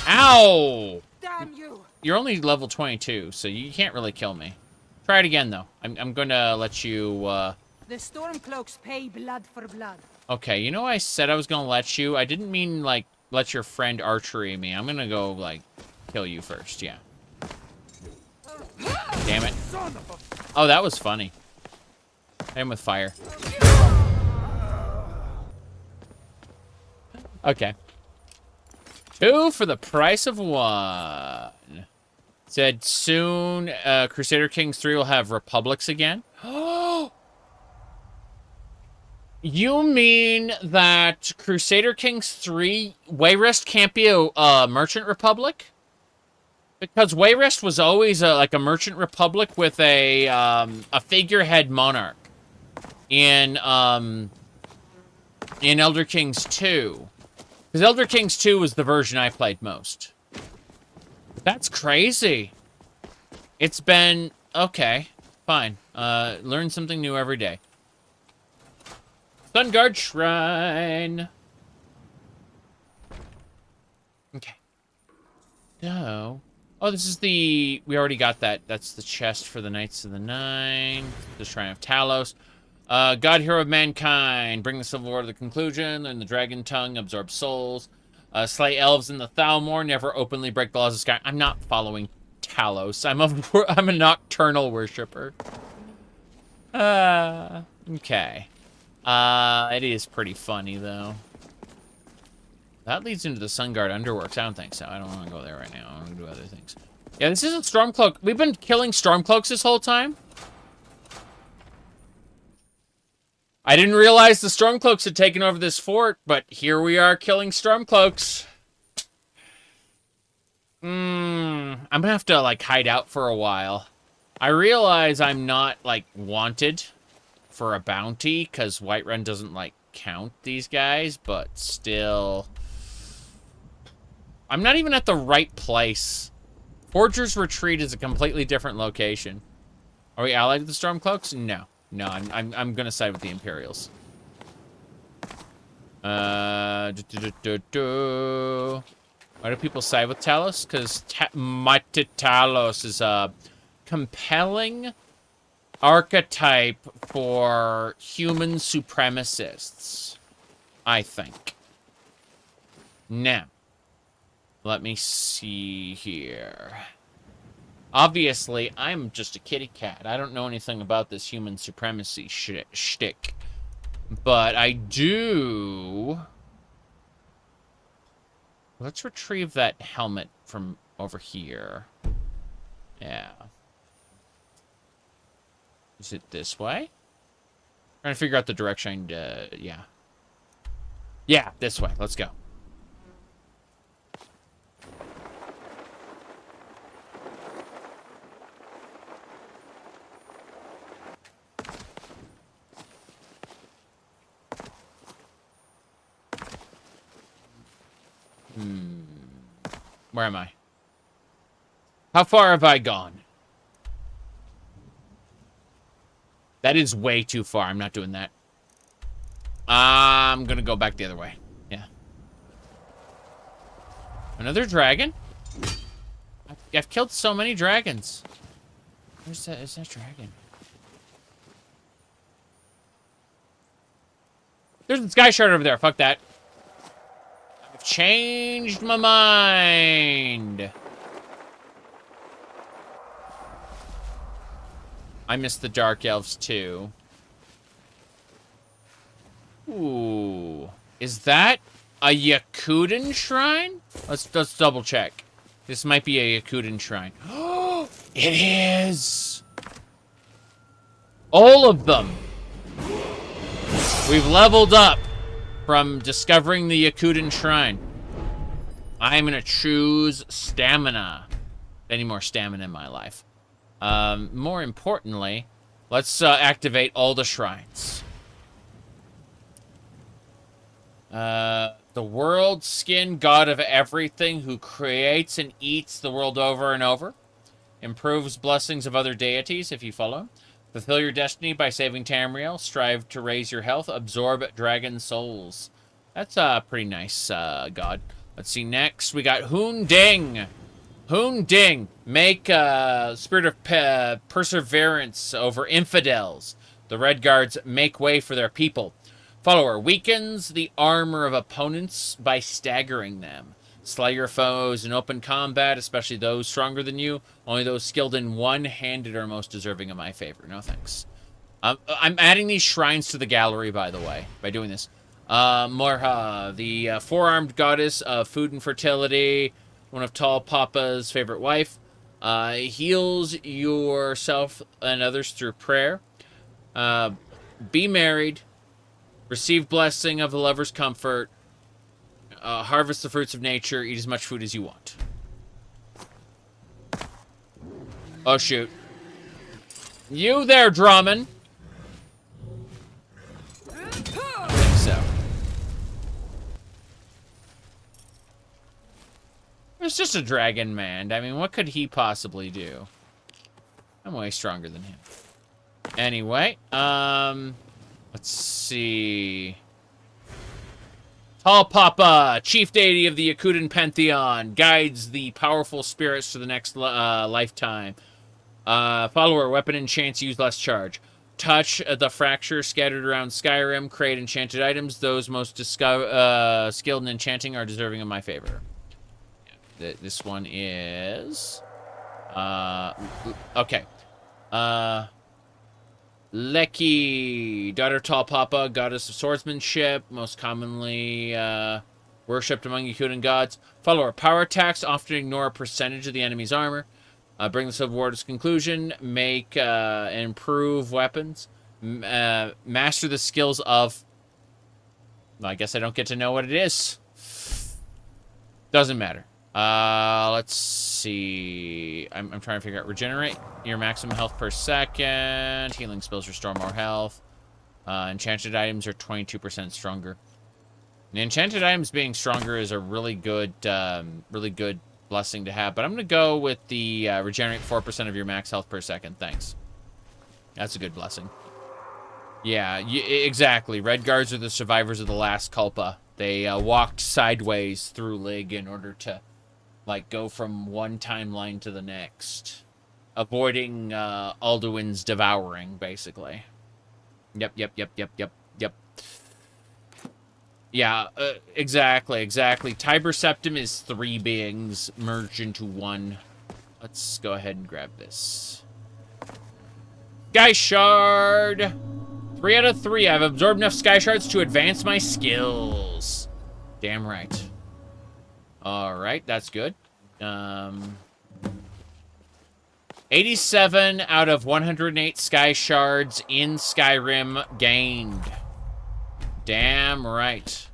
Ow! Damn you! You're only level 22, so you can't really kill me. Try it again, though. I'm gonna let you, The Stormcloaks pay blood for blood. Okay, you know I said I was gonna let you? I didn't mean, like, let your friend archery me. I'm gonna go, like, kill you first, yeah. Damn it. Oh, that was funny. Hit him with fire. Okay. 2 for the price of 1. Said soon, Crusader Kings 3 will have republics again. You mean that Crusader Kings 3 Wayrest can't be a merchant republic? Because Wayrest was always like a merchant republic with a figurehead monarch in Elder Kings 2. Because Elder Kings 2 was the version I played most. That's crazy. It's been... Okay, fine. Learn something new every day. Sunguard Shrine. Okay. So... Oh, this is the... We already got that. That's the chest for the Knights of the Nine. The Shrine of Talos. God, hero of mankind, bring the Civil War to the conclusion, learn the dragon tongue, absorb souls, slay elves in the Thalmor, never openly break the laws of Sky. I'm not following Talos. I'm a nocturnal worshipper. Okay. It is pretty funny, though. That leads into the Sunguard Underworks. I don't think so. I don't want to go there right now. I want to do other things. Yeah, this isn't Stormcloak. We've been killing Stormcloaks this whole time. I didn't realize the Stormcloaks had taken over this fort, but here we are killing Stormcloaks. I'm gonna have to, like, hide out for a while. I realize I'm not, like, wanted for a bounty, because Whiterun doesn't, like, count these guys, but still... I'm not even at the right place. Forger's Retreat is a completely different location. Are we allied with the Stormcloaks? No. No, I'm gonna side with the Imperials. Why do people side with Talos? Because Mighty Talos is a compelling archetype for human supremacists, I think. Now, let me see here. Obviously, I'm just a kitty cat. I don't know anything about this human supremacy shtick. But I do... Let's retrieve that helmet from over here. Yeah. Is it this way? Trying to figure out the direction. Yeah. Yeah, this way. Let's go. Where am I? How far have I gone? That is way too far. I'm not doing that. I'm gonna go back the other way. Yeah. Another dragon? I've killed so many dragons. Where's that? Is that dragon? There's the sky shard over there. Fuck that. I've changed my mind. I miss the Dark Elves, too. Ooh. Is that a Yakutan shrine? Let's double check. This might be a Yakutan shrine. Oh, it is! All of them! We've leveled up from discovering the Yakutan shrine. I'm gonna choose stamina. Any more stamina in my life. More importantly, let's activate all the shrines. The world skin god of everything, who creates and eats the world over and over. Improves blessings of other deities if you follow. Fulfill your destiny by saving Tamriel. Strive to raise your health. Absorb dragon souls. That's a pretty nice god. Let's see, next we got Hunding. Hunding. Make spirit of perseverance over infidels. The Red Guards make way for their people. Follower. Weakens the armor of opponents by staggering them. Slay your foes in open combat, especially those stronger than you. Only those skilled in one-handed are most deserving of my favor. No thanks. I'm adding these shrines to the gallery, by the way, by doing this. Morha, the four-armed goddess of food and fertility, one of Tall Papa's favorite wife, heals yourself and others through prayer. Be married. Receive blessing of the lover's comfort. Harvest the fruits of nature. Eat as much food as you want. Oh, shoot. You there, Drummond. I think so. It's just a dragon man. I mean, what could he possibly do? I'm way stronger than him. Anyway, let's see. Tall Papa, chief deity of the Yakutan pantheon, guides the powerful spirits to the next lifetime. Follower, weapon enchants, use less charge. Touch the fracture scattered around Skyrim, create enchanted items. Those most skilled in enchanting are deserving of my favor. This one is... okay. Leki, daughter Tall Papa, goddess of swordsmanship, most commonly worshipped among Yakutan gods. Follower, power attacks often ignore a percentage of the enemy's armor. Bring the Civil War to its conclusion. Make and improve weapons. Master the skills of... Well, I guess I don't get to know what it is. Doesn't matter. Let's see. I'm trying to figure out. Regenerate your maximum health per second. Healing spells restore more health. Enchanted items are 22% stronger. The enchanted items being stronger is a really good blessing to have. But I'm gonna go with the regenerate 4% of your max health per second. Thanks. That's a good blessing. Yeah, exactly. Red Guards are the survivors of the last Culpa. They walked sideways through Lig in order to, like, go from one timeline to the next. Avoiding Alduin's devouring, basically. Yep. Yeah, exactly. Tiber Septim is 3 beings merged into one. Let's go ahead and grab this. Sky Shard! 3 out of 3. I've absorbed enough Sky Shards to advance my skills. Damn right. Alright, that's good. 87 out of 108 Sky Shards in Skyrim gained. Damn right.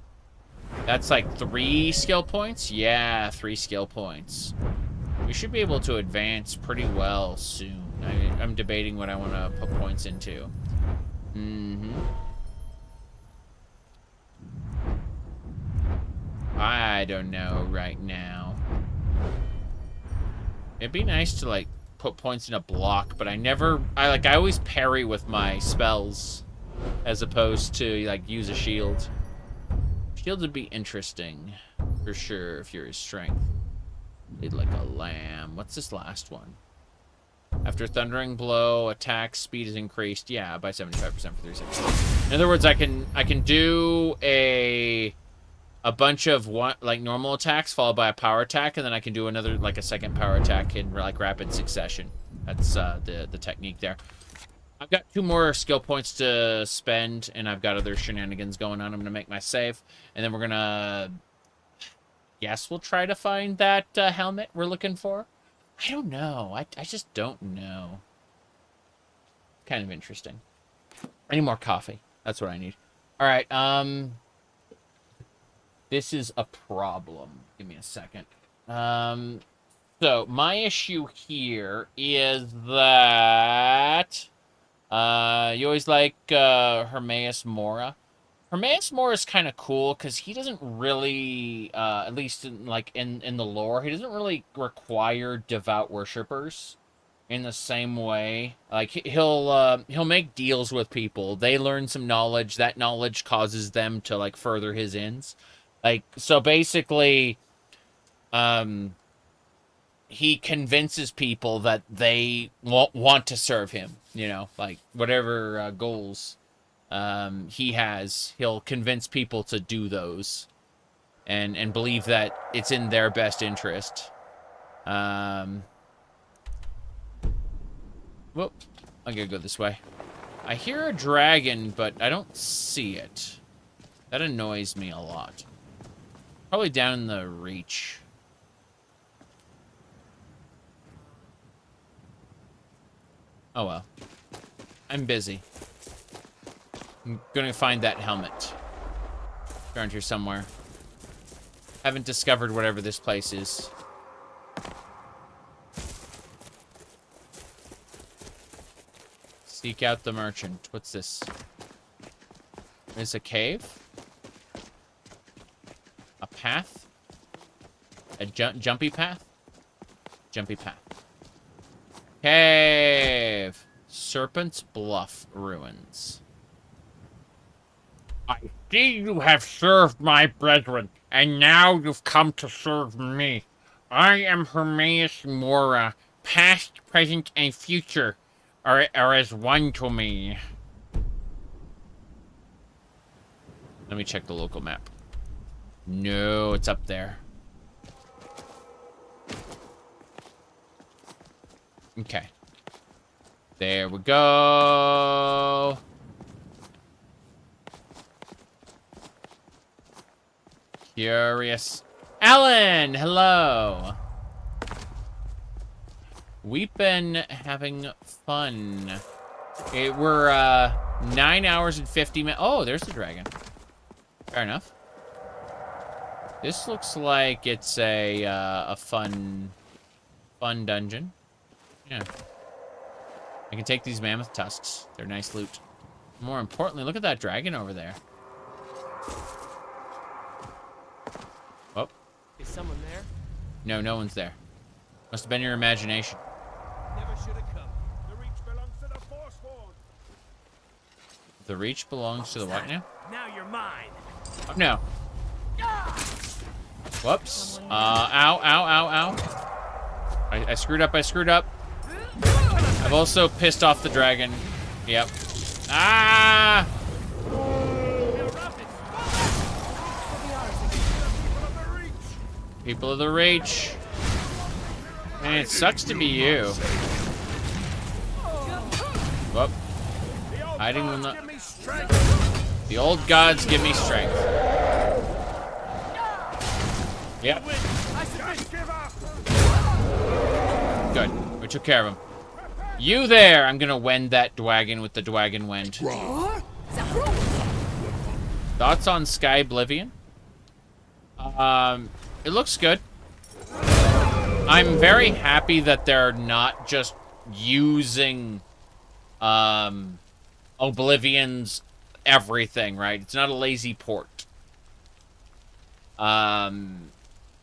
That's like 3 skill points? Yeah, 3 skill points. We should be able to advance pretty well soon. I'm debating what I want to put points into. I don't know right now. It'd be nice to, like, put points in a block, but I always parry with my spells as opposed to, like, use a shield. Shields would be interesting, for sure, if you're his strength. Lead like a lamb. What's this last one? After Thundering Blow, attack speed is increased. Yeah, by 75% for 3 seconds. In other words, I can do a bunch of like normal attacks followed by a power attack, and then I can do another, like, a second power attack in, like, rapid succession. That's the technique there. I've got 2 more skill points to spend, and I've got other shenanigans going on. I'm gonna make my save, and then we're gonna... Yes, we'll try to find that helmet we're looking for. I don't know. I just don't know. Kind of interesting. I need more coffee. That's what I need. All right. This is a problem. Give me a second. So my issue here is that you always like Ohmes-raht. Ohmes-raht is kind of cool because he doesn't really, at least in the lore, he doesn't really require devout worshippers in the same way. Like, he'll make deals with people. They learn some knowledge. That knowledge causes them to, like, further his ends. Like, so basically, he convinces people that they want to serve him, you know, like, whatever goals he has, he'll convince people to do those and believe that it's in their best interest. Whoop, I'm gonna go this way. I hear a dragon, but I don't see it. That annoys me a lot. Probably down in the reach. Oh well. I'm busy. I'm gonna find that helmet. Around here somewhere. Haven't discovered whatever this place is. Seek out the merchant. What's this? Is this a cave? A path? A jumpy path? Jumpy path. Cave! Serpent's Bluff Ruins. I see you have served my brethren, and now you've come to serve me. I am Ohmes-raht. Past, present, and future are as one to me. Let me check the local map. No, it's up there. Okay. There we go. Curious. Alan, hello. We've been having fun. We're 9 hours and 50 minutes. Oh, there's the dragon. Fair enough. This looks like it's a fun dungeon. Yeah. I can take these mammoth tusks. They're nice loot. More importantly, look at that dragon over there. Oh. Is someone there? No, no one's there. Must have been your imagination. Never should have come. The reach belongs to the Forsworn. The reach belongs to the what now? Now you're mine. Oh, no. Whoops. Ow, ow, ow, ow. I screwed up, I screwed up. I've also pissed off the dragon. Yep. Ah! People of the Reach. Man, it sucks to be you. Whoop. Hiding in the old gods give me strength. Yep. Good. We took care of him. You there! I'm gonna wend that dwagon with the dwagon wend. Thoughts on Sky Oblivion? It looks good. I'm very happy that they're not just using Oblivion's everything, right? It's not a lazy port.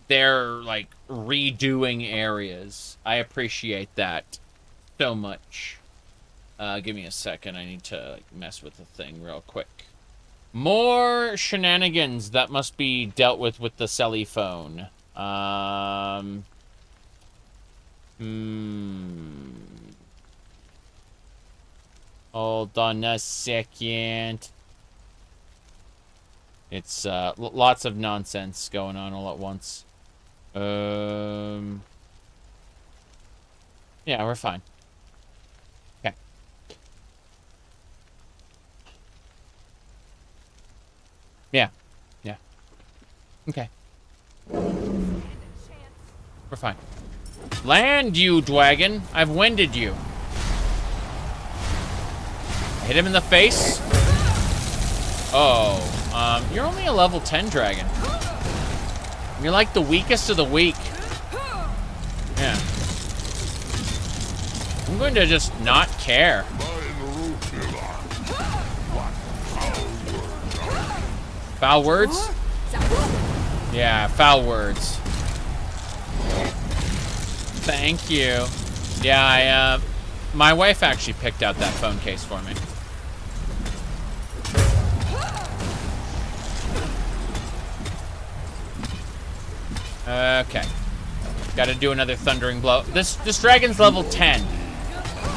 They're like redoing areas. I appreciate that so much. Give me a second. I need to like, mess with the thing real quick. More shenanigans that must be dealt with the celly phone. Hold on a second. It's lots of nonsense going on all at once. Yeah, we're fine. Okay. Yeah. Yeah. Okay. We're fine. Land, you dwagon. I've winded you. Hit him in the face. Oh, you're only a level 10 dragon. You're like the weakest of the weak. Yeah. I'm going to just not care. Foul words? Yeah, foul words. Thank you. Yeah, my wife actually picked out that phone case for me. Okay. Gotta do another thundering blow. This dragon's level 10.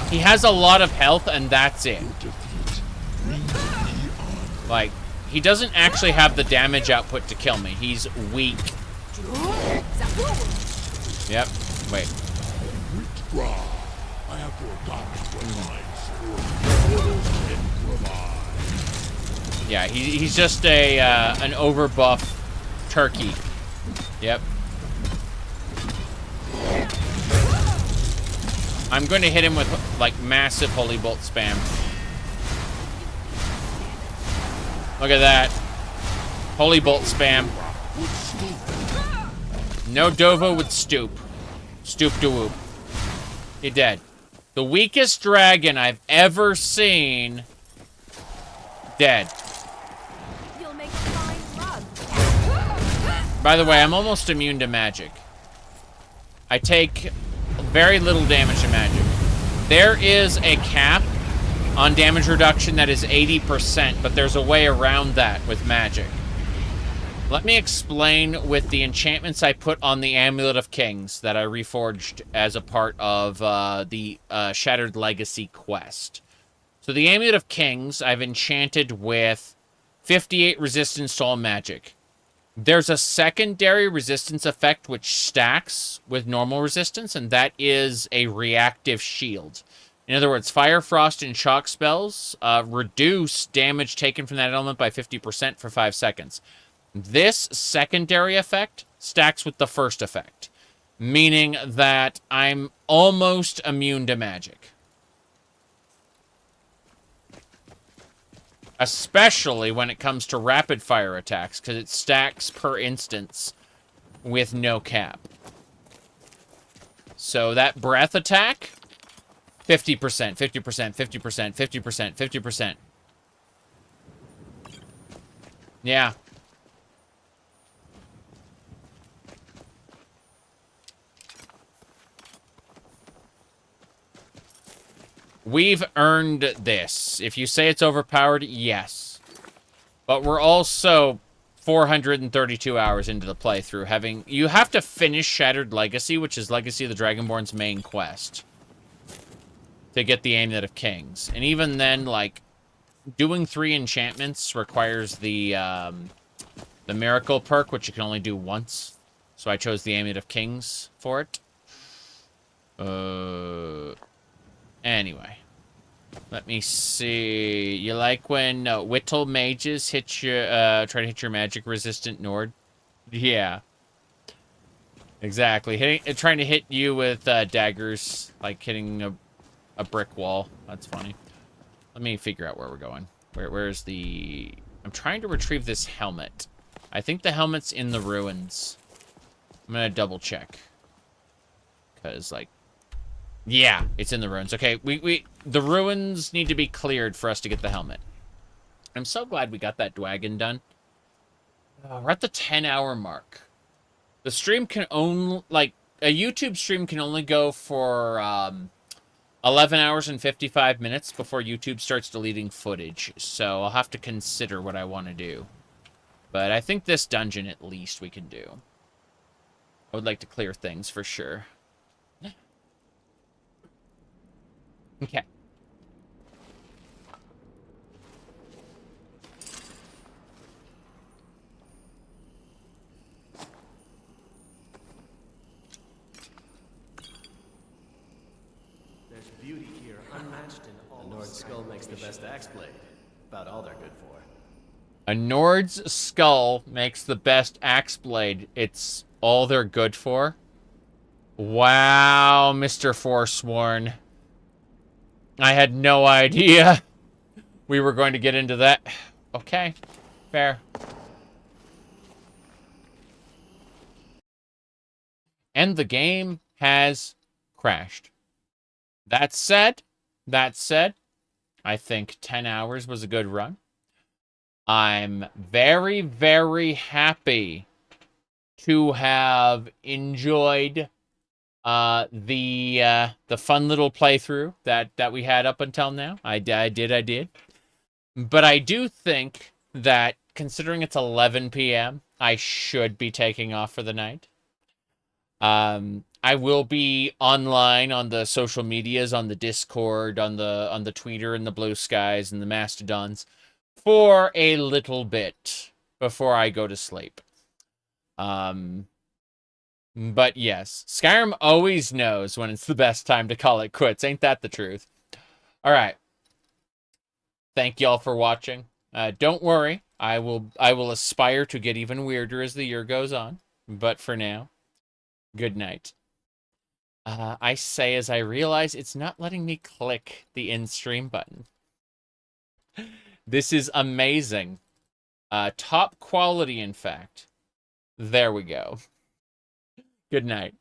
He has a lot of health, and that's it. Like, he doesn't actually have the damage output to kill me. He's weak. Yep. Wait. Yeah, he's just an overbuff turkey. Yep. I'm going to hit him with, like, massive Holy Bolt spam. Look at that. Holy Bolt spam. No Dovo would stoop. Stoop to whoop. You're dead. The weakest dragon I've ever seen. Dead. You'll make a fine rug. By the way, I'm almost immune to magic. I take very little damage to magic. There is a cap on damage reduction that is 80%, but there's a way around that with magic. Let me explain with the enchantments I put on the Amulet of Kings that I reforged as a part of the Shattered Legacy quest. So the Amulet of Kings, I've enchanted with 58 resistance to all magic. There's a secondary resistance effect which stacks with normal resistance, and that is a reactive shield. In other words, fire, frost, and shock spells reduce damage taken from that element by 50% for 5 seconds. This secondary effect stacks with the first effect, meaning that I'm almost immune to magic. Especially when it comes to rapid fire attacks, because it stacks per instance with no cap. So that breath attack, 50%, 50%, 50%, 50%, 50%. Yeah. we've earned this. If you say it's overpowered, yes. But we're also 432 hours into the playthrough. You have to finish Shattered Legacy, which is Legacy of the Dragonborn's main quest, to get the Amulet of Kings. And even then, like, doing 3 enchantments requires the Miracle perk, which you can only do once. So I chose the Amulet of Kings for it. Anyway. Let me see. You like when Whittle mages hit your, try to hit your magic-resistant Nord? Yeah. Exactly. Trying to hit you with daggers, like hitting a brick wall. That's funny. Let me figure out where we're going. Where's the... I'm trying to retrieve this helmet. I think the helmet's in the ruins. I'm gonna double check. Because, like... Yeah, it's in the ruins. Okay, the ruins need to be cleared for us to get the helmet. I'm so glad we got that Dwagon done. We're at the 10-hour mark. The stream can only... Like, a YouTube stream can only go for, 11 hours and 55 minutes before YouTube starts deleting footage. So I'll have to consider what I want to do. But I think this dungeon, at least, we can do. I would like to clear things for sure. Okay. There's beauty here, unmatched in all. The Nord skull makes the best axe blade. About all they're good for. A Nord's skull makes the best axe blade. It's all they're good for. Wow, Mr. Forsworn. I had no idea we were going to get into that. Okay, fair. And the game has crashed. That said, I think 10 hours was a good run. I'm very, very happy to have enjoyed the fun little playthrough that we had up until now. I did. But I do think that, considering it's 11 p.m., I should be taking off for the night. I will be online on the social medias, on the Discord, on the Twitter and the Blue Skies and the Mastodons for a little bit before I go to sleep. But yes, Skyrim always knows when it's the best time to call it quits. Ain't that the truth? All right. Thank y'all for watching. Don't worry, I will aspire to get even weirder as the year goes on. But for now, good night. I say as I realize it's not letting me click the end stream button. This is amazing. Top quality, in fact. There we go. Good night.